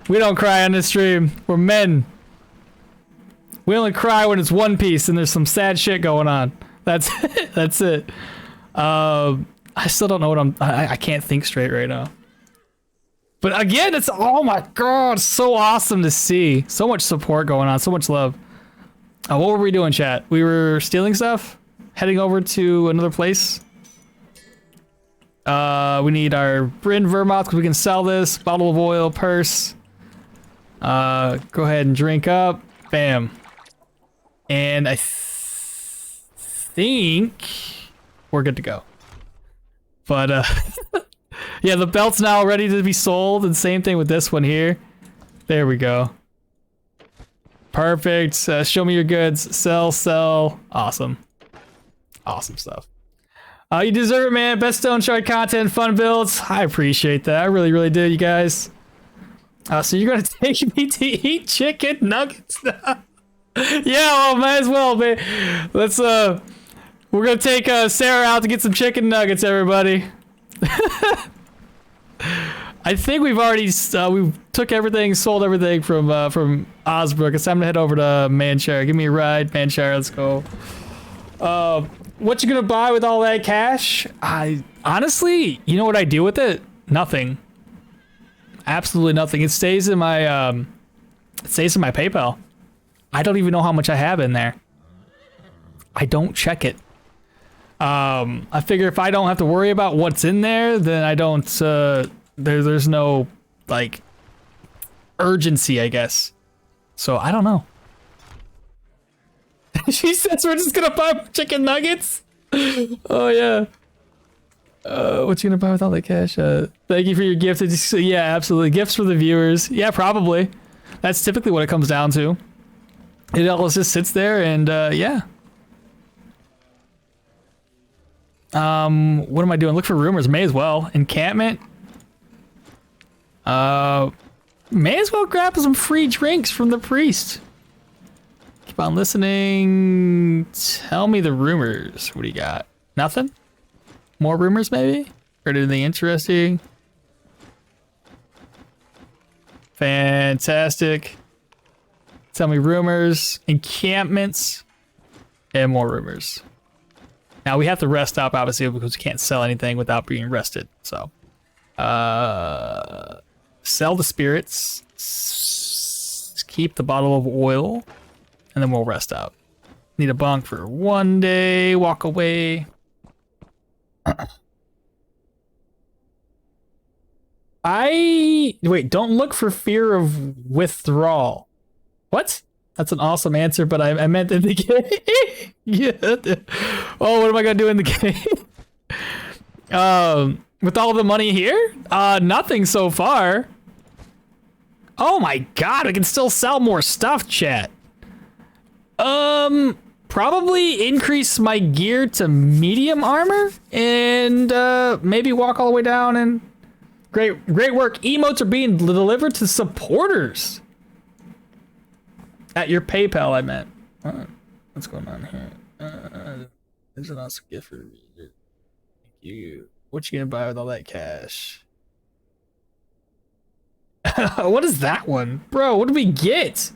We don't cry on this stream. We're men. We only cry when it's One Piece and there's some sad shit going on. That's it. That's it. I still don't know what I can't think straight right now. But again, it's... Oh my god, so awesome to see. So much support going on, so much love. What were we doing, chat? We were stealing stuff? Heading over to another place? We need our Bryn Vermouth because we can sell this. Bottle of oil, purse. Go ahead and drink up. Bam. And I think we're good to go. But, yeah, the belt's now ready to be sold, and same thing with this one here. There we go. Perfect. Show me your goods. Sell, sell. Awesome. Awesome stuff. You deserve it, man. Best Stoneshard content, fun builds. I appreciate that. I really, really do, you guys. So you're gonna take me to eat chicken nuggets now? Yeah, well, might as well, man. Let's, we're gonna take Sarah out to get some chicken nuggets, everybody. I think we've already we took everything, sold everything from Osbrook. It's time to head over to Manshire. Give me a ride, Manshire. Let's go. What you gonna buy with all that cash? I honestly, you know what I do with it? Nothing. Absolutely nothing. It stays in my PayPal. I don't even know how much I have in there. I don't check it. I figure if I don't have to worry about what's in there, then I don't, there's no, like, urgency, I guess. So, I don't know. She says we're just gonna buy chicken nuggets? Oh, yeah. What you gonna buy with all that cash? Thank you for your gift. Yeah, absolutely. Gifts for the viewers. Yeah, probably. That's typically what it comes down to. It all just sits there and, yeah. What am I doing? Look for rumors. May as well. Encampment. May as well grab some free drinks from the priest. Keep on listening. Tell me the rumors. What do you got? Nothing? More rumors, maybe? Heard anything interesting? Fantastic. Tell me rumors. Encampments. And more rumors. Now we have to rest up, obviously, because we can't sell anything without being rested. So, sell the spirits. Keep the bottle of oil. And then we'll rest out. Need a bunk for 1 day. Walk away. Wait, don't look for fear of withdrawal. What? That's an awesome answer, but I meant in the game. Yeah. Oh, what am I gonna do in the game? With all the money here? Nothing so far. Oh my god, I can still sell more stuff, chat. Probably increase my gear to medium armor and maybe walk all the way down and great work. Emotes are being delivered to supporters. At your PayPal, I meant. What's going on here? There's an awesome gift for me. Thank you. What you gonna buy with all that cash? What is that one? Bro, what did we get?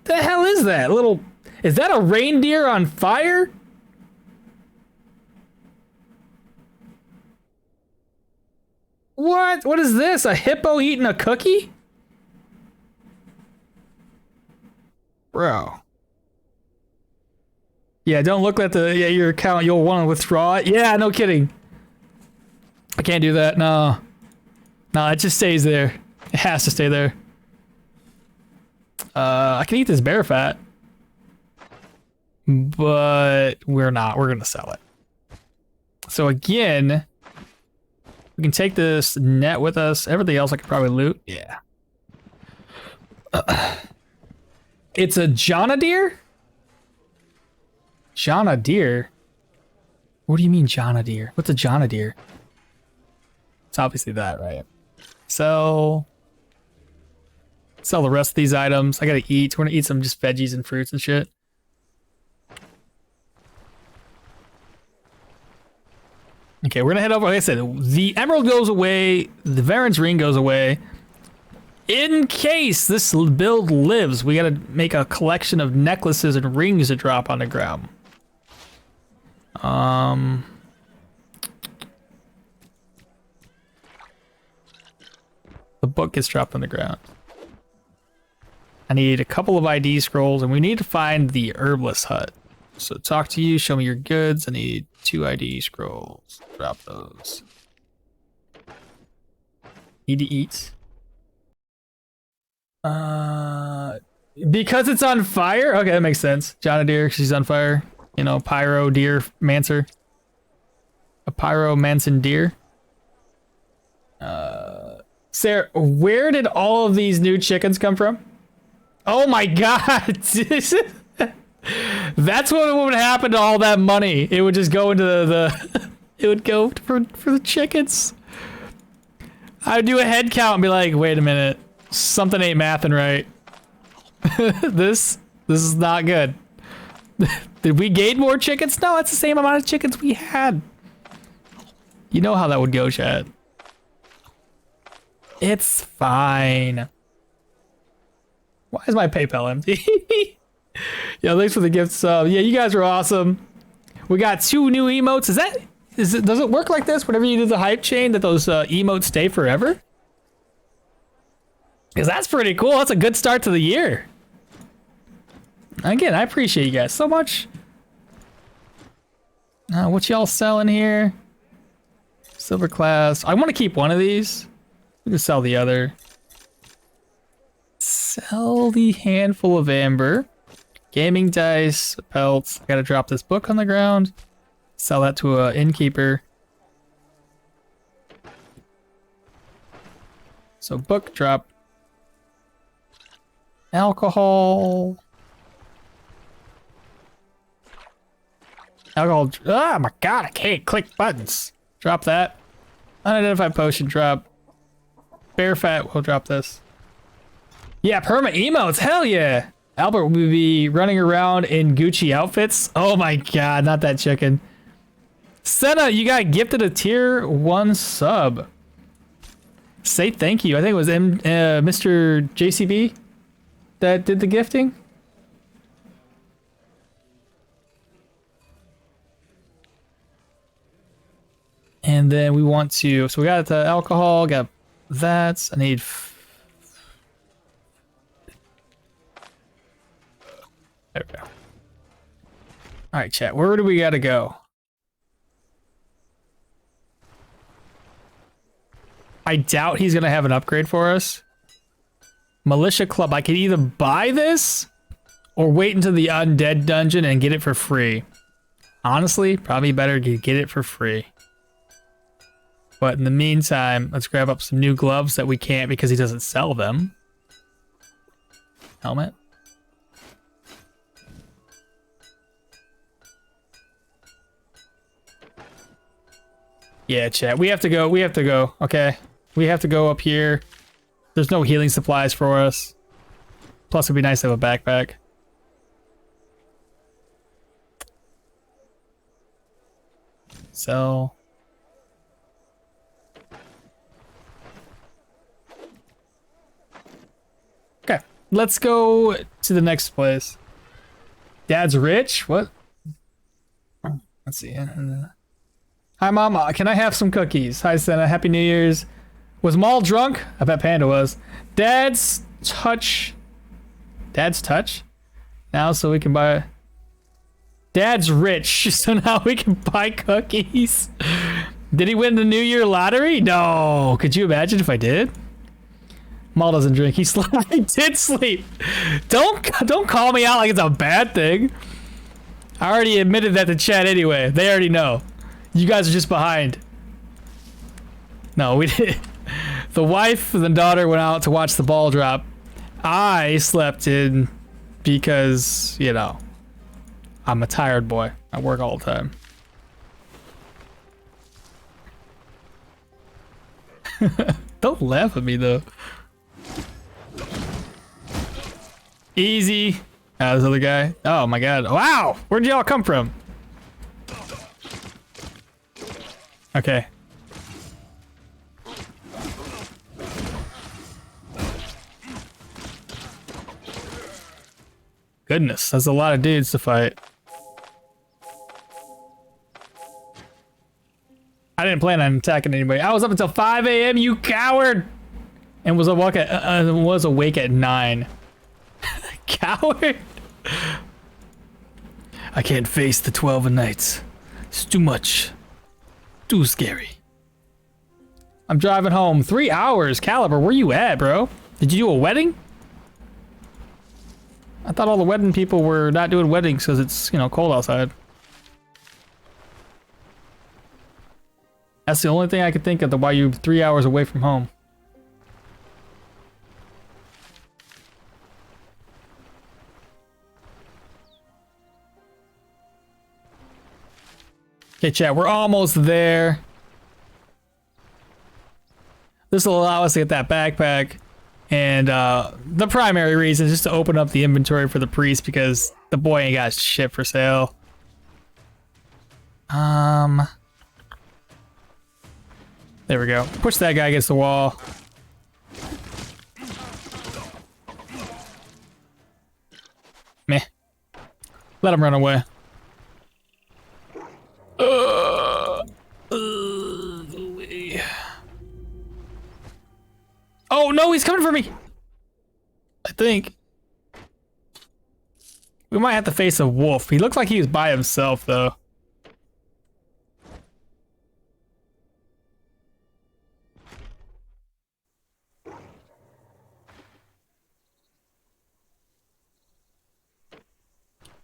The hell is that? Is that a reindeer on fire? What? What is this? A hippo eating a cookie? Bro. Yeah, don't look at your account. You'll want to withdraw it. Yeah, no kidding. I can't do that. No. No, it just stays there. It has to stay there. I can eat this bear fat. But we're not. We're going to sell it. So again, we can take this net with us. Everything else I could probably loot. Yeah. It's a Jonadeer? Jonadeer? What do you mean Jonadeer? What's a Jonadeer? It's obviously that, right? Sell the rest of these items. I gotta eat. We're gonna eat some just veggies and fruits and shit. Okay, we're gonna head over. Like I said, the emerald goes away. The Varen's ring goes away. In case this build lives, we gotta make a collection of necklaces and rings to drop on the ground. The book gets dropped on the ground. I need a couple of ID scrolls, and we need to find the herbalist hut. So talk to you, show me your goods. I need 2 ID scrolls. Drop those. Need to eat. Because it's on fire? Okay, that makes sense. Jonadeer, she's on fire. You know, pyro deer mancer. A pyromancer deer. Sarah, where did all of these new chickens come from? Oh my god! That's what would happen to all that money. It would just go into the it would go for the chickens. I'd do a head count and be like, wait a minute. Something ain't mathing right. This is not good. Did we gain more chickens? No, it's the same amount of chickens we had. You know how that would go, chat. It's fine. Why is my PayPal empty? Yeah, thanks for the gift sub. Yeah, you guys are awesome. We got 2 new emotes. Does it work like this? Whenever you do the hype chain, that those emotes stay forever? Because that's pretty cool. That's a good start to the year. Again, I appreciate you guys so much. What y'all selling here? Silver class. I want to keep one of these. We can sell the other. Sell the handful of amber. Gaming dice, pelts. I gotta drop this book on the ground. Sell that to an innkeeper. So book drop. Alcohol. Alcohol. Oh my god, I can't click buttons. Drop that. Unidentified potion drop. Bear fat, we'll drop this. Yeah, perma emotes, hell yeah. Albert will be running around in Gucci outfits. Oh my god, not that chicken. Senna, you got gifted a tier 1 sub. Say thank you. I think it was Mr. JCB that did the gifting. And then we want to, so we got the alcohol, got that. I need. There we go. All right, chat. Where do we gotta go? I doubt he's gonna have an upgrade for us. Militia Club. I could either buy this or wait until the Undead Dungeon and get it for free. Honestly, probably better to get it for free. But in the meantime, let's grab up some new gloves that we can't because he doesn't sell them. Helmet. Yeah, chat. We have to go. We have to go. Okay. We have to go up here. There's no healing supplies for us. Plus, it'd be nice to have a backpack. So. Okay. Let's go to the next place. Dad's rich? What? Let's see. Hi, Mama. Can I have some cookies? Hi, Senna. Happy New Year's. Was Maul drunk? I bet Panda was. Dad's touch. Dad's touch? Now so we can buy... Dad's rich, so now we can buy cookies. Did he win the New Year lottery? No. Could you imagine if I did? Maul doesn't drink. He slept. I did sleep. Don't call me out like it's a bad thing. I already admitted that to chat anyway. They already know. You guys are just behind. No, we did. The wife and the daughter went out to watch the ball drop. I slept in because, you know, I'm a tired boy. I work all the time. Don't laugh at me though. Easy. This other guy. Oh my god. Wow! Where'd y'all come from? Okay. Goodness, that's a lot of dudes to fight. I didn't plan on attacking anybody. I was up until 5 a.m., you coward! And was awake at 9. Coward? I can't face the 12 nights. It's too much. Too scary. I'm driving home. 3 hours. Caliber, where you at, bro? Did you do a wedding? I thought all the wedding people were not doing weddings because it's, you know, cold outside. That's the only thing I could think of why you're 3 hours away from home. Okay, chat, we're almost there. This will allow us to get that backpack. And the primary reason is just to open up the inventory for the priest because the boy ain't got shit for sale. There we go. Push that guy against the wall. Meh. Let him run away. Go away. Oh no, he's coming for me! I think. We might have to face a wolf. He looks like he was by himself though.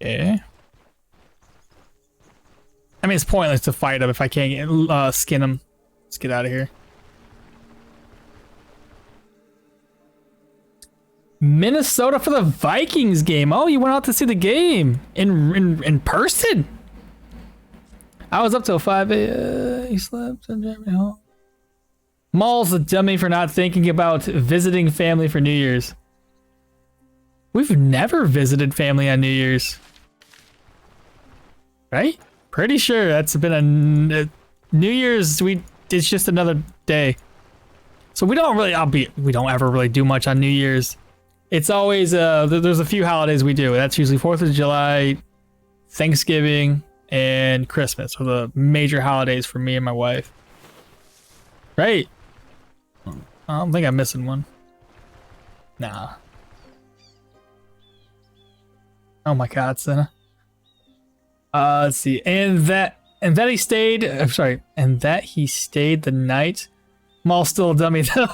Okay. I mean, it's pointless to fight him if I can't get, skin him. Let's get out of here. Minnesota for the Vikings game. Oh, you went out to see the game in person? I was up till 5 a.m. He slept and drove me home. Maul's a dummy for not thinking about visiting family for New Year's. We've never visited family on New Year's. Right? Pretty sure that's been a New Year's. It's just another day. So we don't really, we don't ever really do much on New Year's. It's always, there's a few holidays we do. That's usually 4th of July, Thanksgiving, and Christmas are the major holidays for me and my wife. Right? I don't think I'm missing one. Nah. Oh my God, Senna. Let's see. And that he stayed, I'm sorry, and that he stayed the night. Mall's still a dummy though.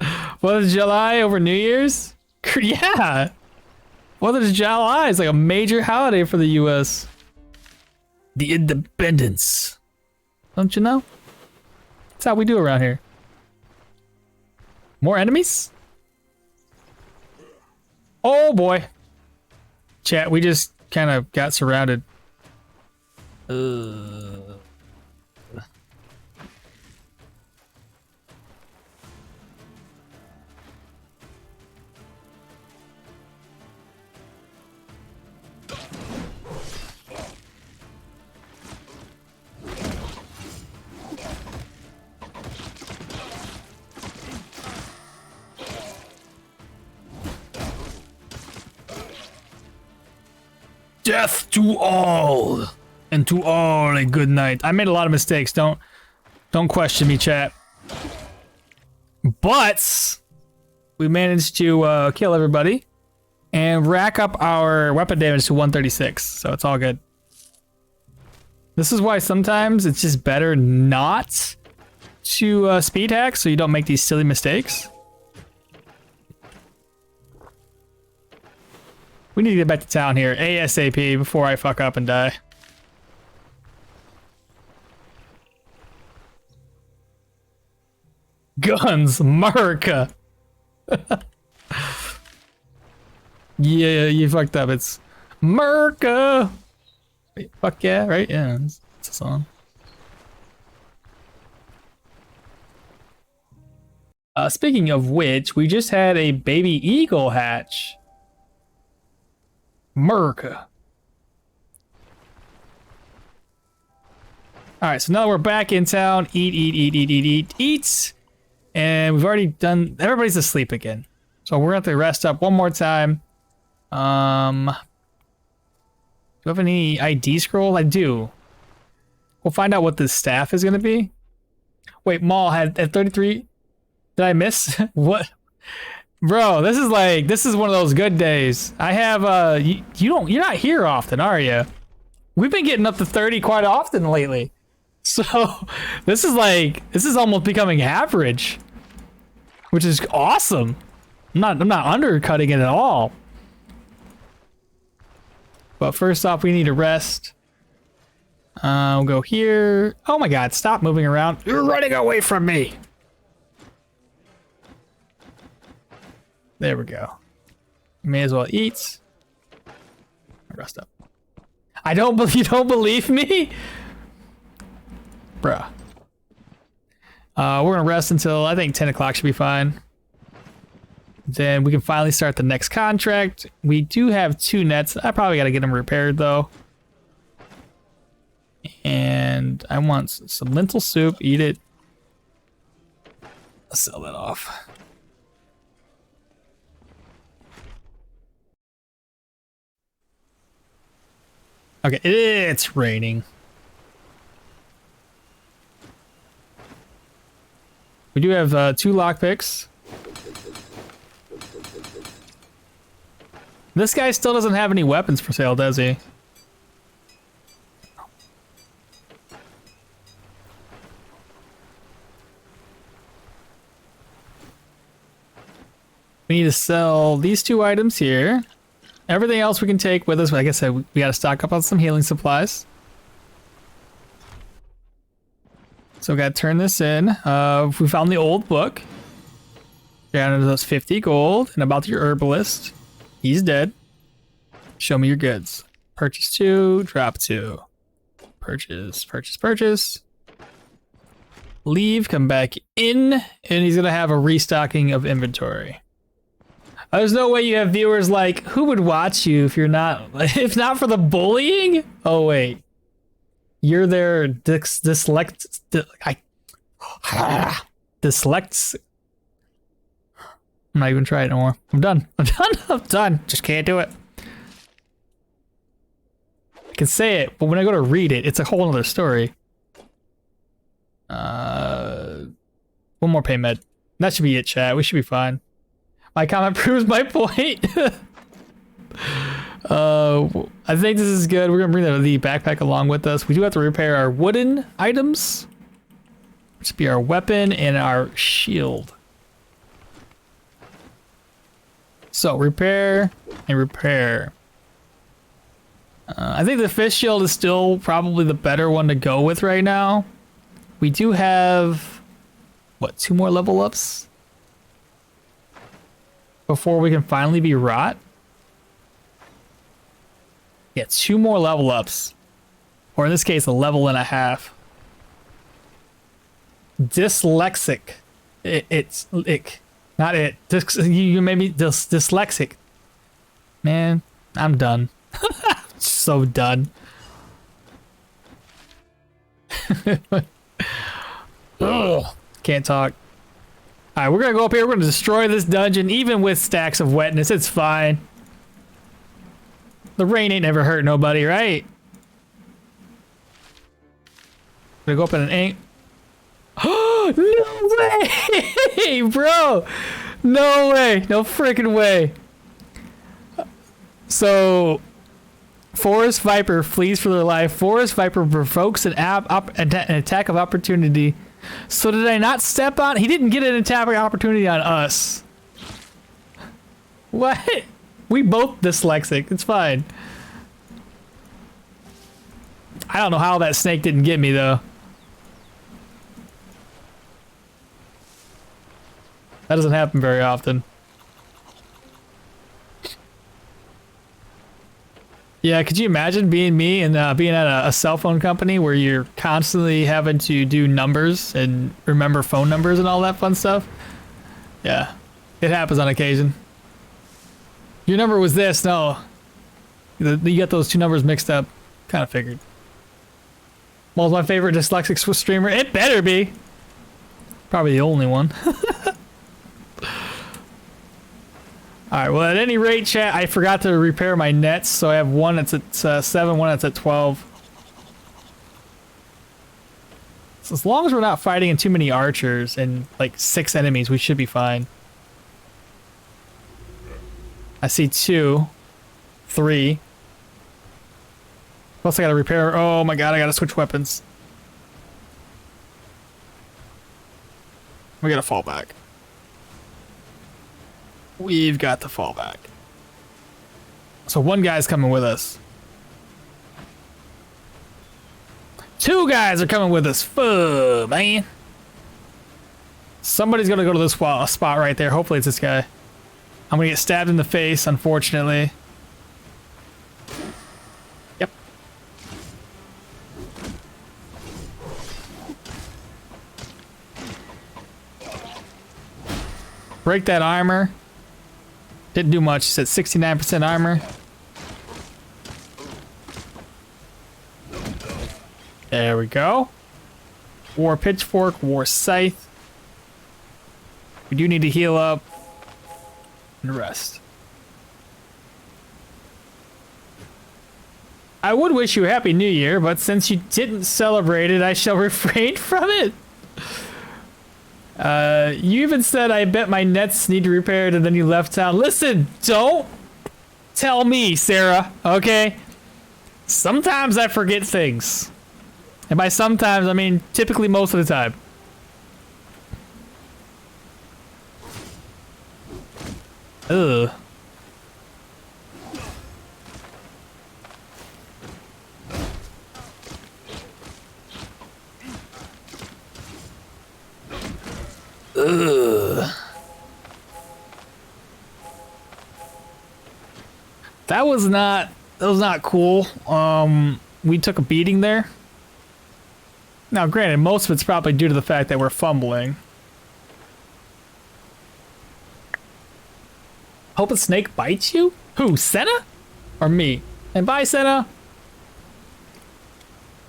4th of July over New Year's? Yeah. 4th of July is like a major holiday for the US. The independence. Don't you know? That's how we do around here. More enemies? Oh boy. Chat, we just kind of got surrounded. Death to all, and to all a good night. I made a lot of mistakes. Don't question me, chat. But we managed to kill everybody and rack up our weapon damage to 136. So it's all good. This is why sometimes it's just better not to speed hack, so you don't make these silly mistakes. We need to get back to town here ASAP before I fuck up and die. Guns, America. Yeah, you fucked up. It's America. Wait, fuck yeah, right? Yeah, it's a song. Speaking of which, we just had a baby eagle hatch. America. All right, so now we're back in town. Eat. And we've already done, everybody's asleep again. So we're gonna have to rest up one more time. Do you have any ID scroll? I do. We'll find out what this staff is gonna be. Wait, Maul had at 33. Did I miss? What? Bro, this is one of those good days. I have you're not here often, are you? We've been getting up to 30 quite often lately. So this is almost becoming average, which is awesome. I'm not undercutting it at all. But first off, we need to rest. We'll go here. Oh my God, stop moving around. You're running away from me. There we go. May as well eat. Rest up. You don't believe me? Bruh. We're gonna rest until I think 10 o'clock should be fine. Then we can finally start the next contract. We do have 2 nets. I probably gotta get them repaired though. And I want some lentil soup. Eat it. Let's sell that off. Okay, it's raining. We do have 2 lockpicks. This guy still doesn't have any weapons for sale, does he? We need to sell these 2 items here. Everything else we can take with us. Like I said, we gotta stock up on some healing supplies. So we gotta turn this in. We found the old book. Down to those 50 gold. And about your herbalist. He's dead. Show me your goods. Purchase 2, drop 2. Purchase. Leave, come back in, and he's gonna have a restocking of inventory. There's no way you have viewers like, who would watch you if you're not, if not for the bullying? Oh, wait. You're their dyslex... Dyslex... I'm not even trying anymore. I'm done. I'm done. Just can't do it. I can say it, but when I go to read it, it's a whole other story. One more pay med. That should be it, chat. We should be fine. My comment proves my point. I think this is good. We're gonna bring the backpack along with us. We do have to repair our wooden items, which would be our weapon and our shield. So repair and repair. I think the fish shield is still probably the better one to go with right now. We do have, what, 2 more level ups before we can finally be rot? Yeah, 2 more level ups. Or in this case, a level and a half. Dyslexic. It's ick. Not it. You made me dyslexic. Man, I'm done. So done. Ugh, can't talk. Alright, we're gonna go up here. We're gonna destroy this dungeon, even with stacks of wetness. It's fine. The rain ain't never hurt nobody, right? Gonna go up in an ink. No way, bro! No way! No freaking way! So, Forest Viper flees for their life. Forest Viper provokes an attack of opportunity. So did I not step on? He didn't get an attack of opportunity on us. What? We both dyslexic. It's fine. I don't know how that snake didn't get me though. That doesn't happen very often. Yeah, could you imagine being me and being at a cell phone company where you're constantly having to do numbers and remember phone numbers and all that fun stuff? Yeah, it happens on occasion. Your number was this, no. You got those 2 numbers mixed up. Kind of figured. Well, my favorite dyslexic streamer. It better be. Probably the only one. Alright, well at any rate, chat, I forgot to repair my nets, so I have one that's at 7, one that's at 12. So as long as we're not fighting in too many archers and like 6 enemies, we should be fine. I see 2, 3. Plus I gotta repair, oh my god, I gotta switch weapons. We gotta fall back. We've got to fall back. So 1 guy's coming with us. 2 guys are coming with us. Fuh, man. Somebody's gonna go to this spot right there. Hopefully it's this guy. I'm gonna get stabbed in the face, unfortunately. Yep. Break that armor. Didn't do much. It's at 69% armor. There we go. War pitchfork, war scythe. We do need to heal up and rest. I would wish you a happy new year, but since you didn't celebrate it, I shall refrain from it. You even said I bet my nets need repaired and then you left town. Listen, don't tell me, Sarah, okay? Sometimes I forget things. And by sometimes, I mean typically most of the time. Ugh. Ugh. That was not cool. We took a beating there. Now, granted, most of it's probably due to the fact that we're fumbling. Hope a snake bites you? Who, Senna? Or me? And bye, Senna.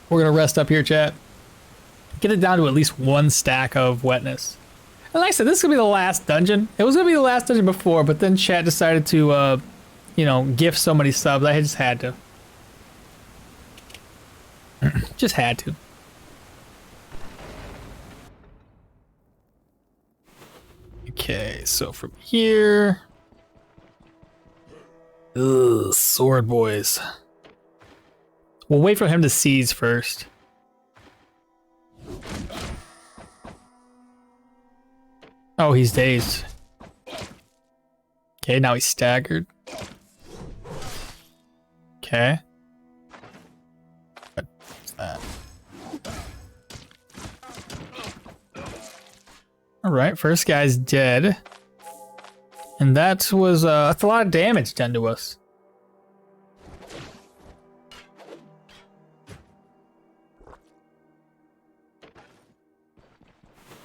We're gonna rest up here, chat. Get it down to at least 1 stack of wetness. And like I said, this is gonna be the last dungeon. It was gonna be the last dungeon before, but then chat decided to, you know, gift so many subs. I just had to. Just had to. Okay, so from here. Ugh, sword boys. We'll wait for him to seize first. Oh, he's dazed. Okay, now he's staggered. Okay. What's that? Alright, first guy's dead. And that was, that's a lot of damage done to us.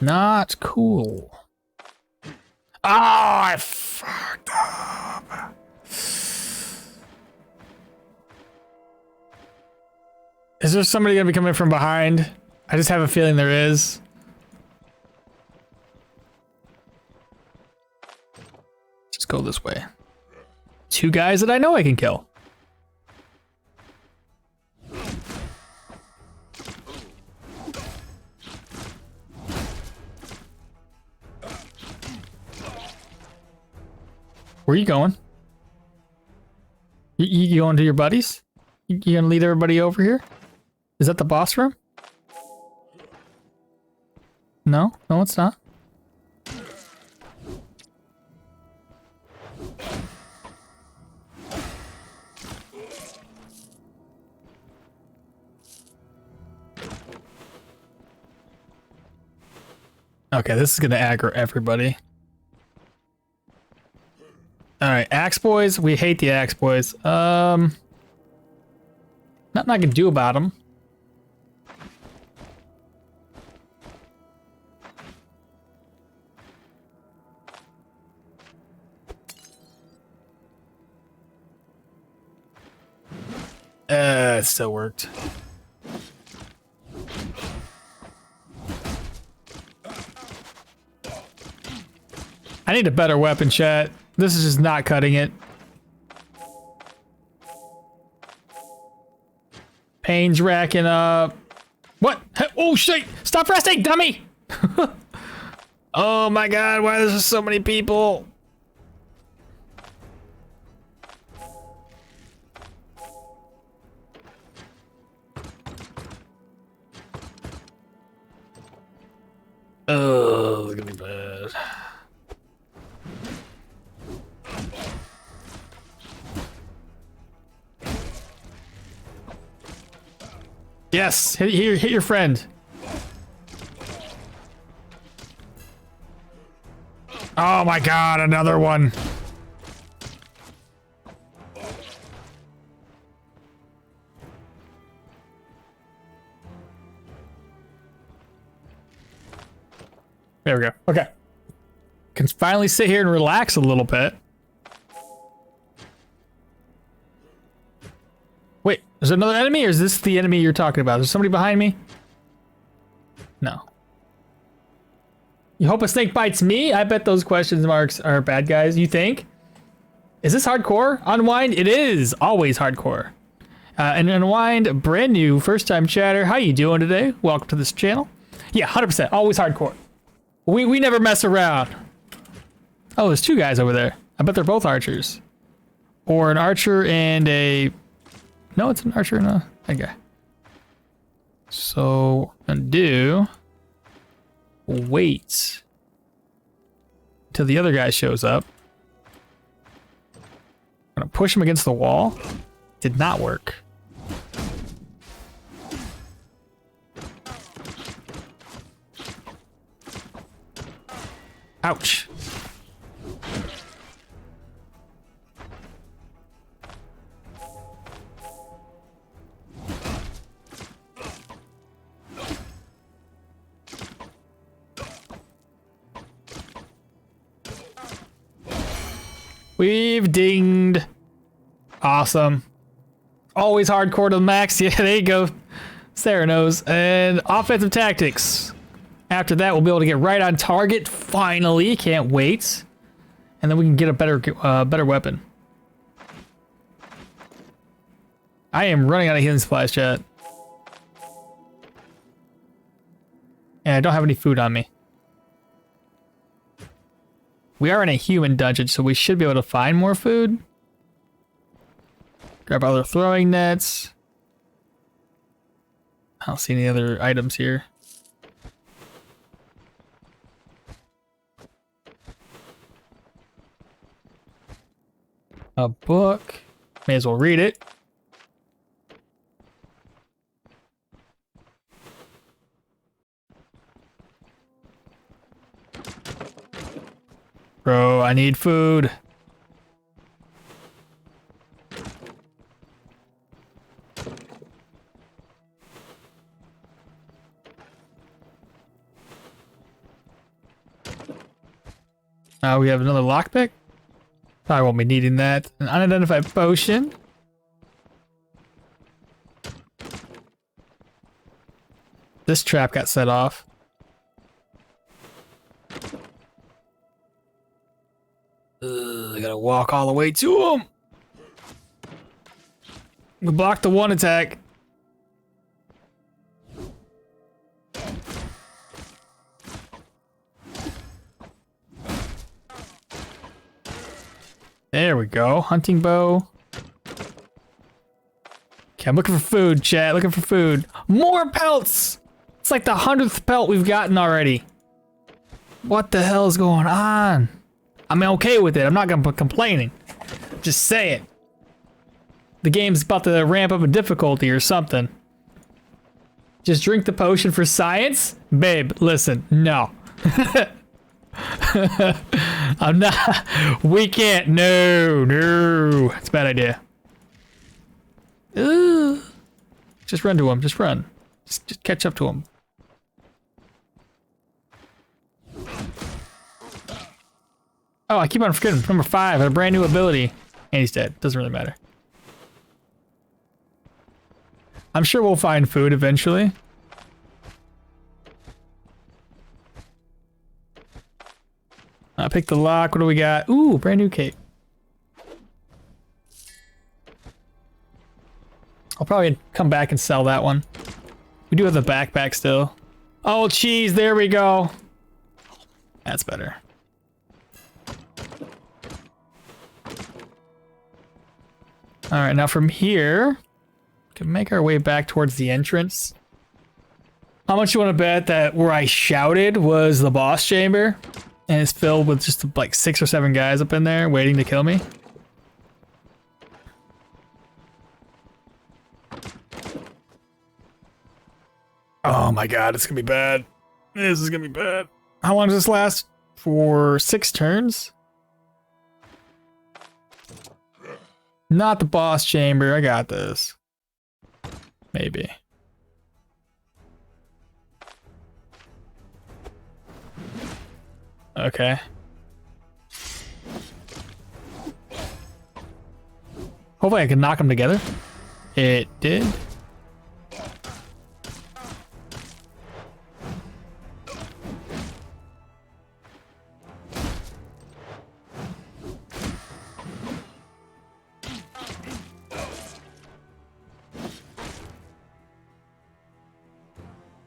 Not cool. Oh, I fucked up. Is there somebody gonna be coming from behind? I just have a feeling there is. Just go this way. 2 guys that I know I can kill. Where are you going? You going to your buddies? You gonna lead everybody over here? Is that the boss room? No, no, it's not. Okay, this is gonna aggro everybody. Alright, Axe Boys. We hate the Axe Boys. Nothing I can do about them. It still worked. I need a better weapon, chat. This is just not cutting it. Pain's racking up. What? Oh shit! Stop resting, dummy! Oh my god, why are there so many people? Oh, it's gonna be bad. Yes, hit your friend. Oh my god, another one. There we go. Okay. Can finally sit here and relax a little bit. Wait, is there another enemy or is this the enemy you're talking about? Is there somebody behind me? No. You hope a snake bites me? I bet those question marks are bad guys. You think? Is this hardcore? Unwind? It is always hardcore. And Unwind, brand new first time chatter. How you doing today? Welcome to this channel. Yeah, 100%. Always hardcore. We never mess around. Oh, there's 2 guys over there. I bet they're both archers. Or an archer and a... No, it's an archer and a... Okay. So, undo. Wait. Till the other guy shows up. I'm gonna push him against the wall. Did not work. Ouch. We've dinged. Awesome. Always hardcore to the max. Yeah, there you go. Sarah knows. And offensive tactics. After that, we'll be able to get right on target. Finally, can't wait. And then we can get a better weapon. I am running out of healing supplies, chat. And I don't have any food on me. We are in a human dungeon, so we should be able to find more food. Grab other throwing nets. I don't see any other items here. A book. May as well read it. Bro, I need food. We have another lockpick. Probably won't be needing that. An unidentified potion. This trap got set off. I gotta walk all the way to him. We blocked the one attack. There we go. Hunting bow. Okay, I'm looking for food, chat. Looking for food. More pelts! It's like the 100th pelt we've gotten already. What the hell is going on? I'm okay with it. I'm not gonna be complaining. Just say it. The game's about to ramp up in difficulty or something. Just drink the potion for science? Babe, listen, no. I'm not. We can't. No. It's a bad idea. Just run to him. Just run. Just catch up to him. Oh, I keep on forgetting. Number 5, a brand new ability. And he's dead. Doesn't really matter. I'm sure we'll find food eventually. I picked the lock. What do we got? Ooh, brand new cape. I'll probably come back and sell that one. We do have the backpack still. Oh, cheese. There we go. That's better. All right, now from here, we can make our way back towards the entrance. How much you want to bet that where I shouted was the boss chamber? And it's filled with just like 6 or 7 guys up in there waiting to kill me. Oh my god, it's gonna be bad. This is gonna be bad. How long does this last? For 6 turns? Not the boss chamber, I got this. Maybe. Okay. Hopefully I can knock them together. It did.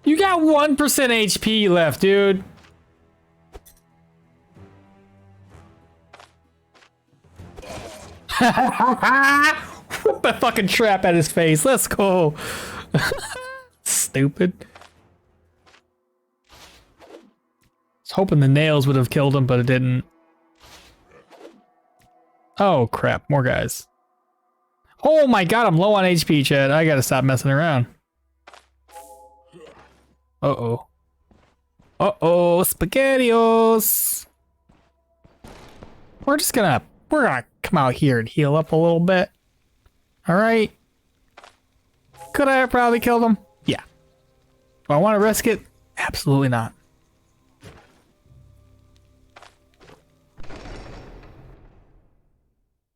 You got 1% HP left, dude. Whoop a fucking trap at his face. Let's go. Stupid. I was hoping the nails would have killed him, but it didn't. Oh crap, more guys. Oh my god, I'm low on HP, Chad. I gotta stop messing around. Uh-oh. Uh-oh, SpaghettiOs. We're gonna come out here and heal up a little bit. Alright. Could I have probably killed him? Yeah. Do I want to risk it? Absolutely not.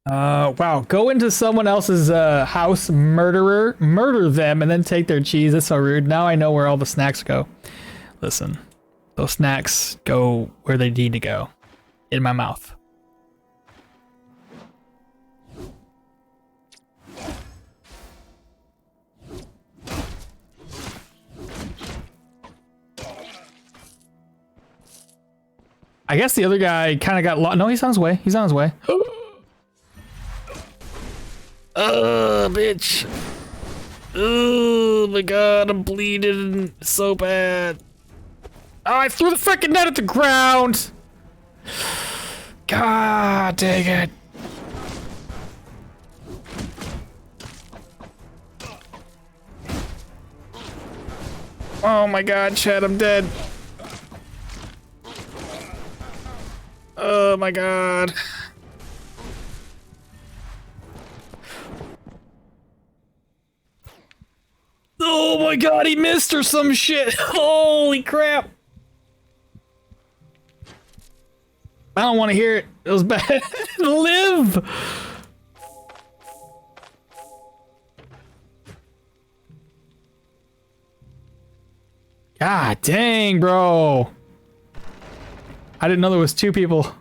Wow. Go into someone else's house, murder them, and then take their cheese. That's so rude. Now I know where all the snacks go. Listen, those snacks go where they need to go. In my mouth. I guess the other guy kind of got lost. No, he's on his way. He's on his way. Bitch. Oh my god, I'm bleeding so bad. Oh, I threw the freaking net at the ground. God dang it. Oh my god, Chad, I'm dead. Oh my god. Oh my god, he missed or some shit. Holy crap. I don't want to hear it. It was bad. Live. God dang, bro. I didn't know there was two people.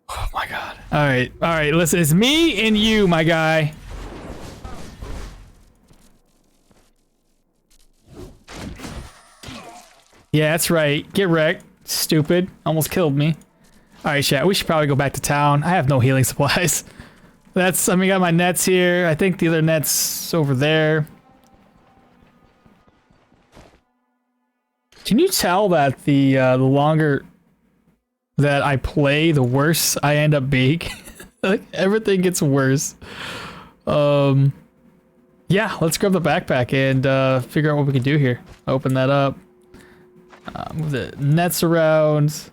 Oh my god. All right, listen, it's me and you, my guy. Yeah, that's right. Get wrecked. Stupid. Almost killed me. All right, chat. We should probably go back to town. I have no healing supplies. That's, I mean, I got my nets here. I think the other net's over there. Can you tell that the longer that I play, the worse I end up being? Like, everything gets worse. Yeah, let's grab the backpack and figure out what we can do here. Open that up. Move the nets around.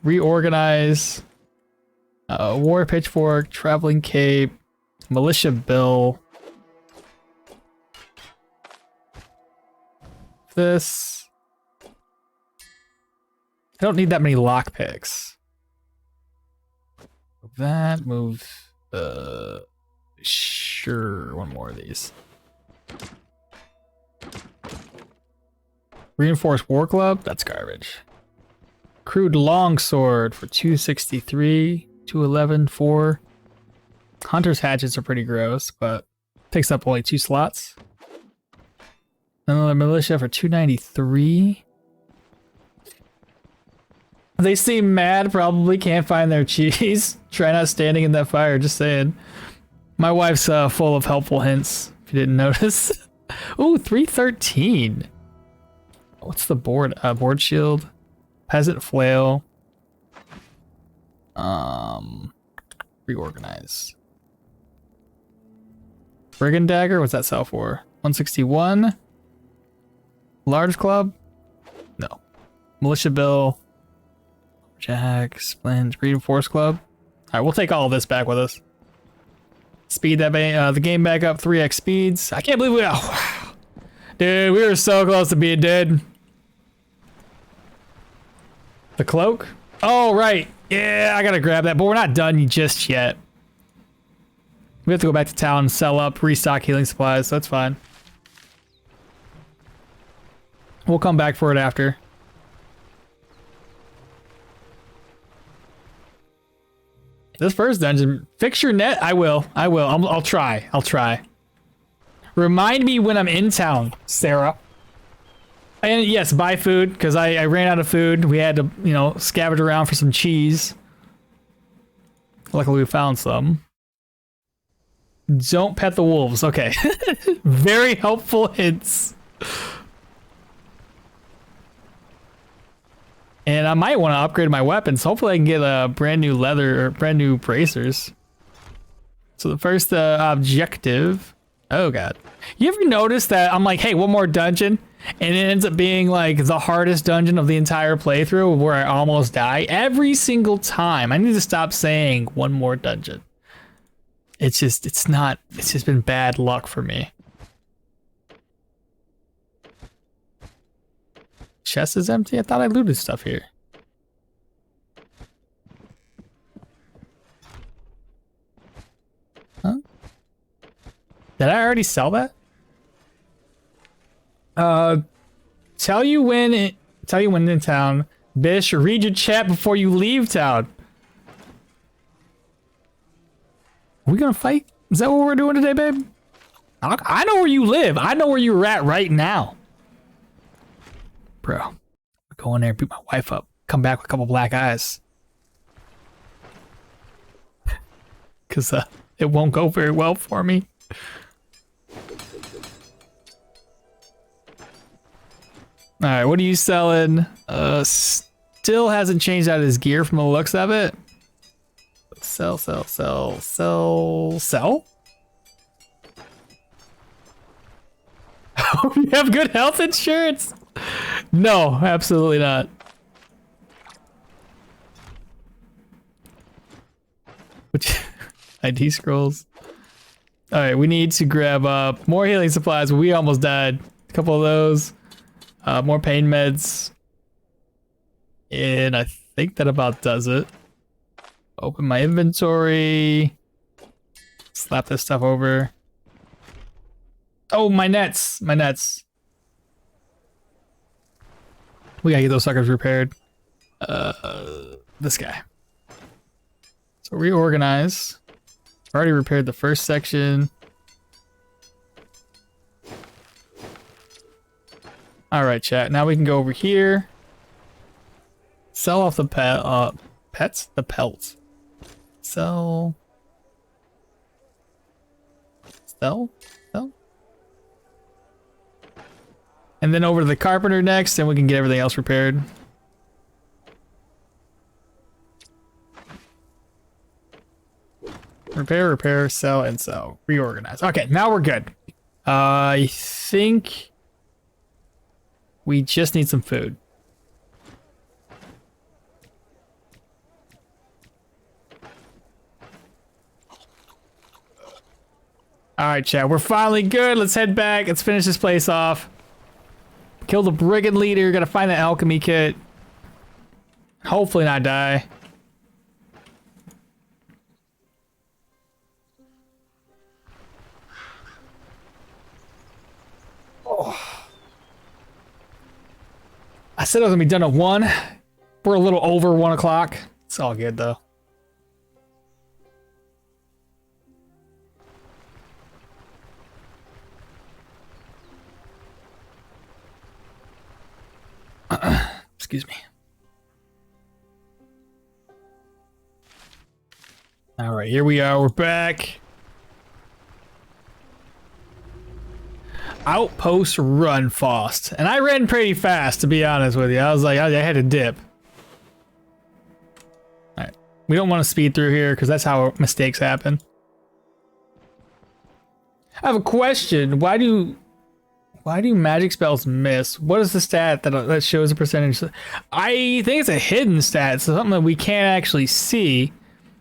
Reorganize. War pitchfork, traveling cape, militia bill. This. I don't need that many lockpicks. Move that, move sure, one more of these. Reinforced War Club? That's garbage. Crude Longsword for 263, 211, 4. Hunter's Hatchets are pretty gross, but takes up only 2 slots. Another Militia for 293. They seem mad, probably can't find their cheese. Try not standing in that fire, just saying. My wife's full of helpful hints, if you didn't notice. Ooh, 313. What's the board? Board shield, peasant flail. Reorganize. Brigand dagger. What's that sell for? 161. Large club. No. Militia bill. Jack. Splint. Reinforced club. All right, we'll take all of this back with us. Speed that the game back up 3x speeds. I can't believe we. Oh, dude, we were so close to being dead. The cloak? Oh, right. Yeah, I gotta grab that, but we're not done just yet. We have to go back to town and sell up, restock healing supplies, so that's fine. We'll come back for it after. This first dungeon, fix your net? I will. I'll try. Remind me when I'm in town, Sarah. And yes, buy food, because I ran out of food. We had to, you know, scavenge around for some cheese. Luckily we found some. Don't pet the wolves. Okay. Very helpful hints. And I might want to upgrade my weapons. Hopefully I can get a brand new leather or brand new bracers. So the first objective. Oh god. You ever notice that I'm like, hey, one more dungeon? And it ends up being like the hardest dungeon of the entire playthrough where I almost die every single time. I need to stop saying one more dungeon. It's just been bad luck for me. Chest is empty? I thought I looted stuff here. Did I already sell that? Tell you when in town. Bish, read your chat before you leave town. Are we gonna fight? Is that what we're doing today, babe? I know where you live. I know where you're at right now. Bro, go in there and beat my wife up. Come back with a couple black eyes. Cause it won't go very well for me. All right, what are you selling? Still hasn't changed out his gear from the looks of it. Sell. You have good health insurance? No, absolutely not. Which ID scrolls. All right, we need to grab up more healing supplies. We almost died. A couple of those. More pain meds. And I think that about does it. Open my inventory. Slap this stuff over. Oh, my nets. My nets. We gotta get those suckers repaired. This guy. So reorganize. Already repaired the first section. All right, chat. Now we can go over here. Sell off the pets? The pelts. Sell. And then over to the carpenter next, and we can get everything else repaired. Repair, sell, and sell. Reorganize. Okay, now we're good. I think we just need some food. All right, chat. We're finally good. Let's head back. Let's finish this place off. Kill the brigand leader. Gotta find the alchemy kit. Hopefully not die. Oh. I said I was gonna be done at 1. We're a little over 1 o'clock. It's all good though. Excuse me. All right, here we are. We're back. Outpost run fast. And I ran pretty fast, to be honest with you. I was like, I had to dip. All right. We don't want to speed through here because that's how mistakes happen. I have a question. Why do magic spells miss? What is the stat that shows a percentage? I think it's a hidden stat, so something that we can't actually see.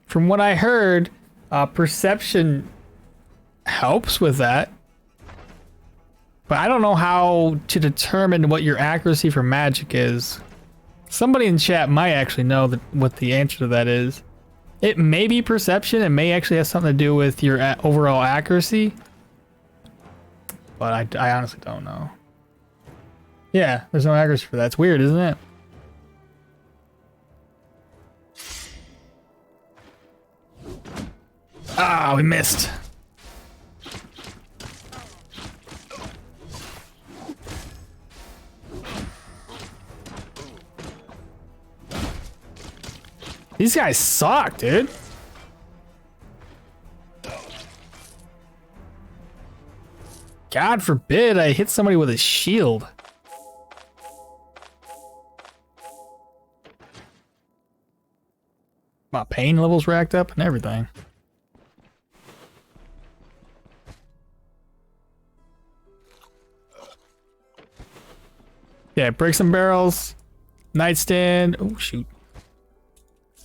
From what I heard, perception helps with that. But I don't know how to determine what your accuracy for magic is. Somebody in chat might actually know what the answer to that is. It may be perception. It may actually have something to do with your overall accuracy. But I honestly don't know. Yeah, there's no accuracy for that. It's weird, isn't it? Ah, we missed. These guys suck, dude. God forbid I hit somebody with a shield. My pain levels racked up and everything. Yeah, break some barrels. Nightstand. Oh, shoot.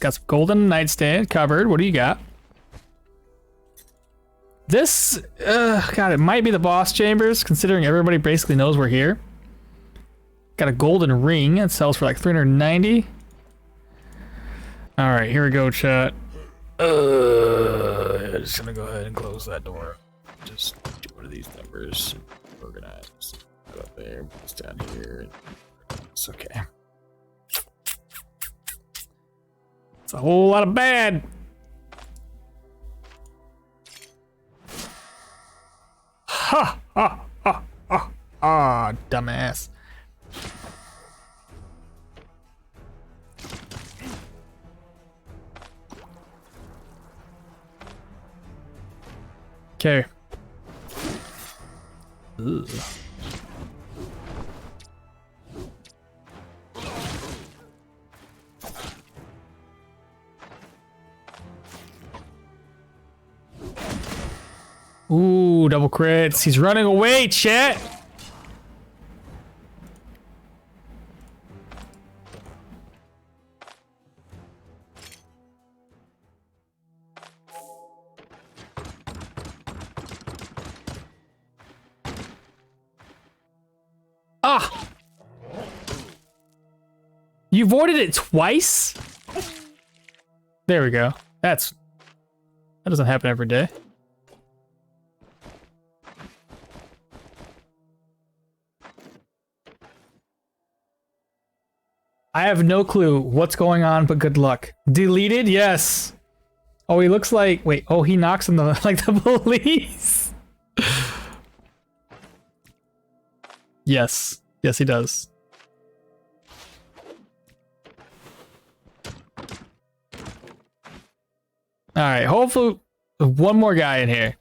Got some golden nightstand covered. What do you got? This, God, it might be the boss chambers, considering everybody basically knows we're here. Got a golden ring. It sells for like 390. All right, here we go, chat. Just gonna go ahead and close that door. Just of these numbers. Organized. Put up there, it's down here. It's okay. It's a whole lot of bad. Ha ha ha ha ha, dumbass. Okay. Ugh. Ooh, double crits. He's running away, chat. Ah! You avoided it twice? There we go. That doesn't happen every day. I have no clue what's going on, but good luck. Deleted? Yes. Oh, he looks like... Wait, oh, he knocks on the... like the police. Yes. Yes, he does. Alright, hopefully... one more guy in here.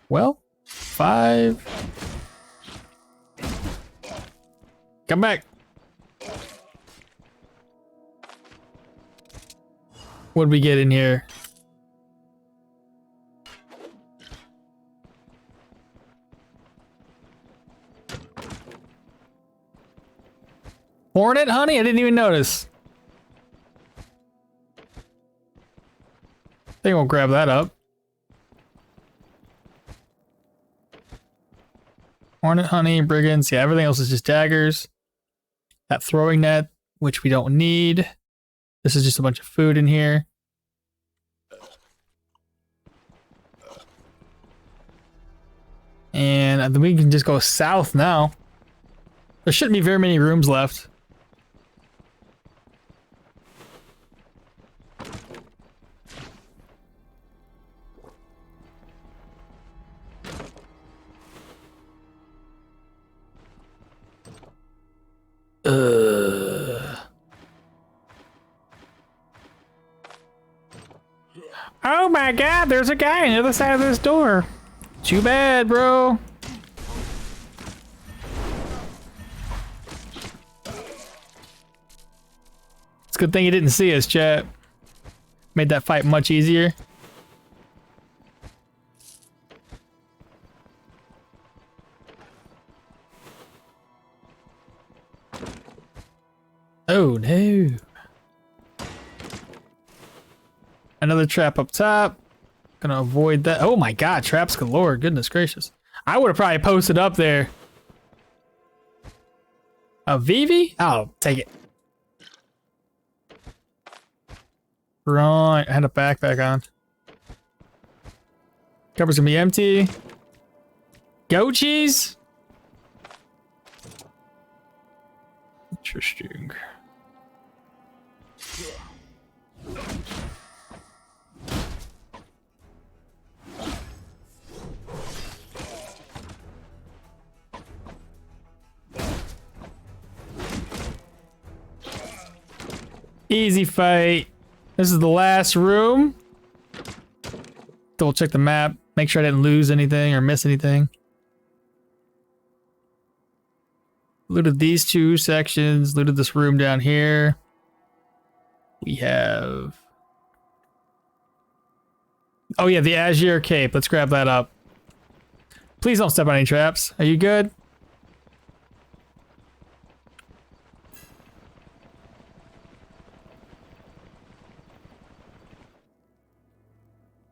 Well, 5... Come back. What'd we get in here? Hornet honey? I didn't even notice. I think we'll grab that up. Hornet honey, brigands. Yeah, everything else is just daggers. That throwing net, which we don't need. This is just a bunch of food in here. And then we can just go south now. There shouldn't be very many rooms left. Oh my god, there's a guy on the other side of this door. Too bad, bro. It's a good thing he didn't see us, chat. Made that fight much easier. Oh no. Another trap up top. Gonna avoid that. Oh my god, traps galore. Goodness gracious. I would have probably posted up there. A Vivi? I'll take it. Right, I had a backpack on. Cupboard's gonna be empty. Goat cheese? Interesting. Easy fight. This is the last room. Double check the map. Make sure I didn't lose anything or miss anything. Looted these two sections. Looted this room down here. We have... oh yeah, the Azure Cape. Let's grab that up. Please don't step on any traps. Are you good?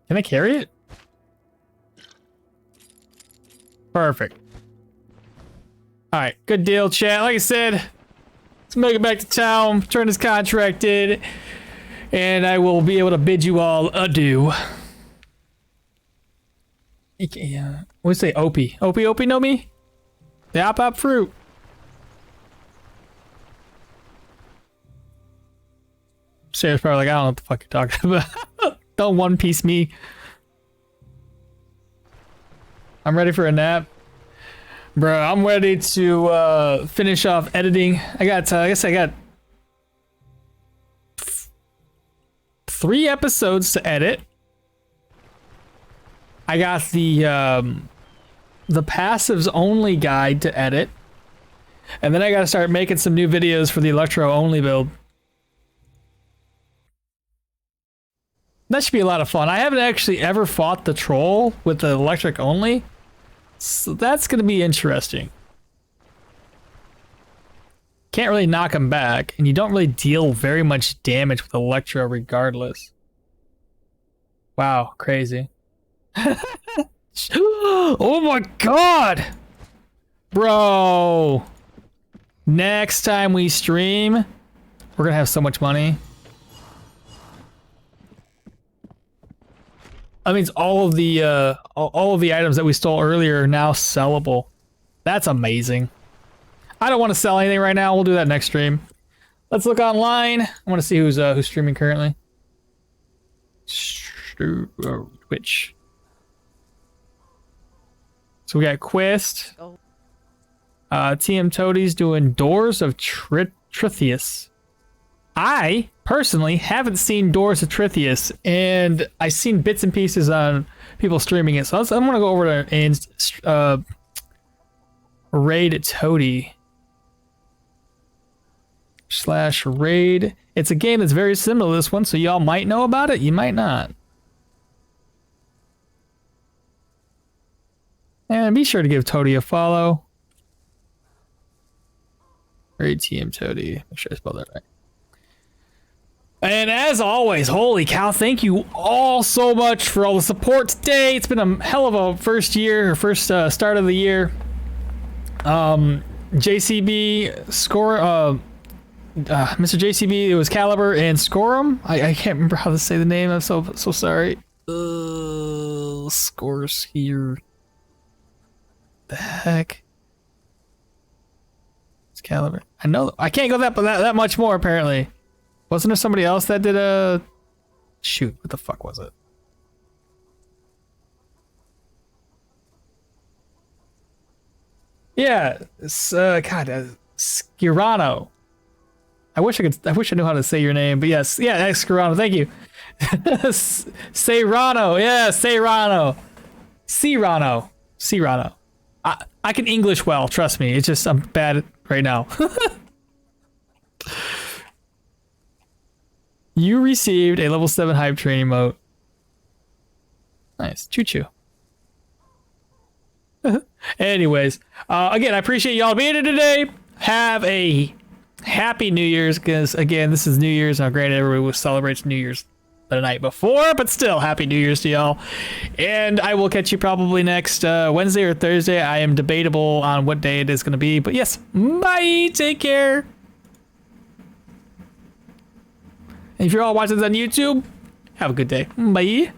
Can I carry it? Perfect. Alright, good deal, chat. Like I said, let's make it back to town, turn this contract in, And I will be able to bid you all adieu. Yeah. What do you say? Opie. Opie know me? The op fruit. Sarah's probably like, I don't know what the fuck you're talking about. Don't One Piece me. I'm ready for a nap. Bro, I'm ready to finish off editing. I guess I got 3 episodes to edit. I got the passives only guide to edit. And then I gotta start making some new videos for the Electro only build. That should be a lot of fun. I haven't actually ever fought the troll with the electric only. So that's gonna be interesting. Can't really knock him back, and you don't really deal very much damage with Electro regardless. Wow, crazy. Oh my god! Bro! Next time we stream, we're gonna have so much money. That means all of the items that we stole earlier are now sellable. That's amazing. I don't want to sell anything right now. We'll do that next stream. Let's look online. I want to see who's streaming currently. Twitch. So we got Quest. TM Toadie's doing Doors of Trithius. I personally haven't seen Doors of Trithius, and I've seen bits and pieces on people streaming it. So I'm gonna go over to and raid Toadie / raid. It's a game that's very similar to this one, so y'all might know about it. You might not. And be sure to give Toadie a follow. Raid TM Toadie. Make sure I spelled that right. And as always, holy cow, thank you all so much for all the support today. It's been a hell of a first start of the year. JCB, Mr. JCB, it was Caliber and Scorum. I can't remember how to say the name. I'm so sorry. Scores here. The heck? It's Caliber. I know I can't go that much more apparently. Wasn't there somebody else that did a... Shoot, what the fuck was it? Yeah, it's, God, Skirano. I wish I knew how to say your name, but yes, yeah, Skirano, thank you. Serrano, yeah, Serrano. Serrano. I can English well, trust me. It's just I'm bad right now. You received a level 7 hype train emote. Nice. Choo-choo. Anyways, again, I appreciate y'all being here today. Have a happy New Year's, because, again, this is New Year's. Now, granted, everybody celebrates New Year's the night before, but still, happy New Year's to y'all. And I will catch you probably next Wednesday or Thursday. I am debatable on what day it is going to be. But yes, bye. Take care. And if you're all watching this on YouTube, have a good day. Bye.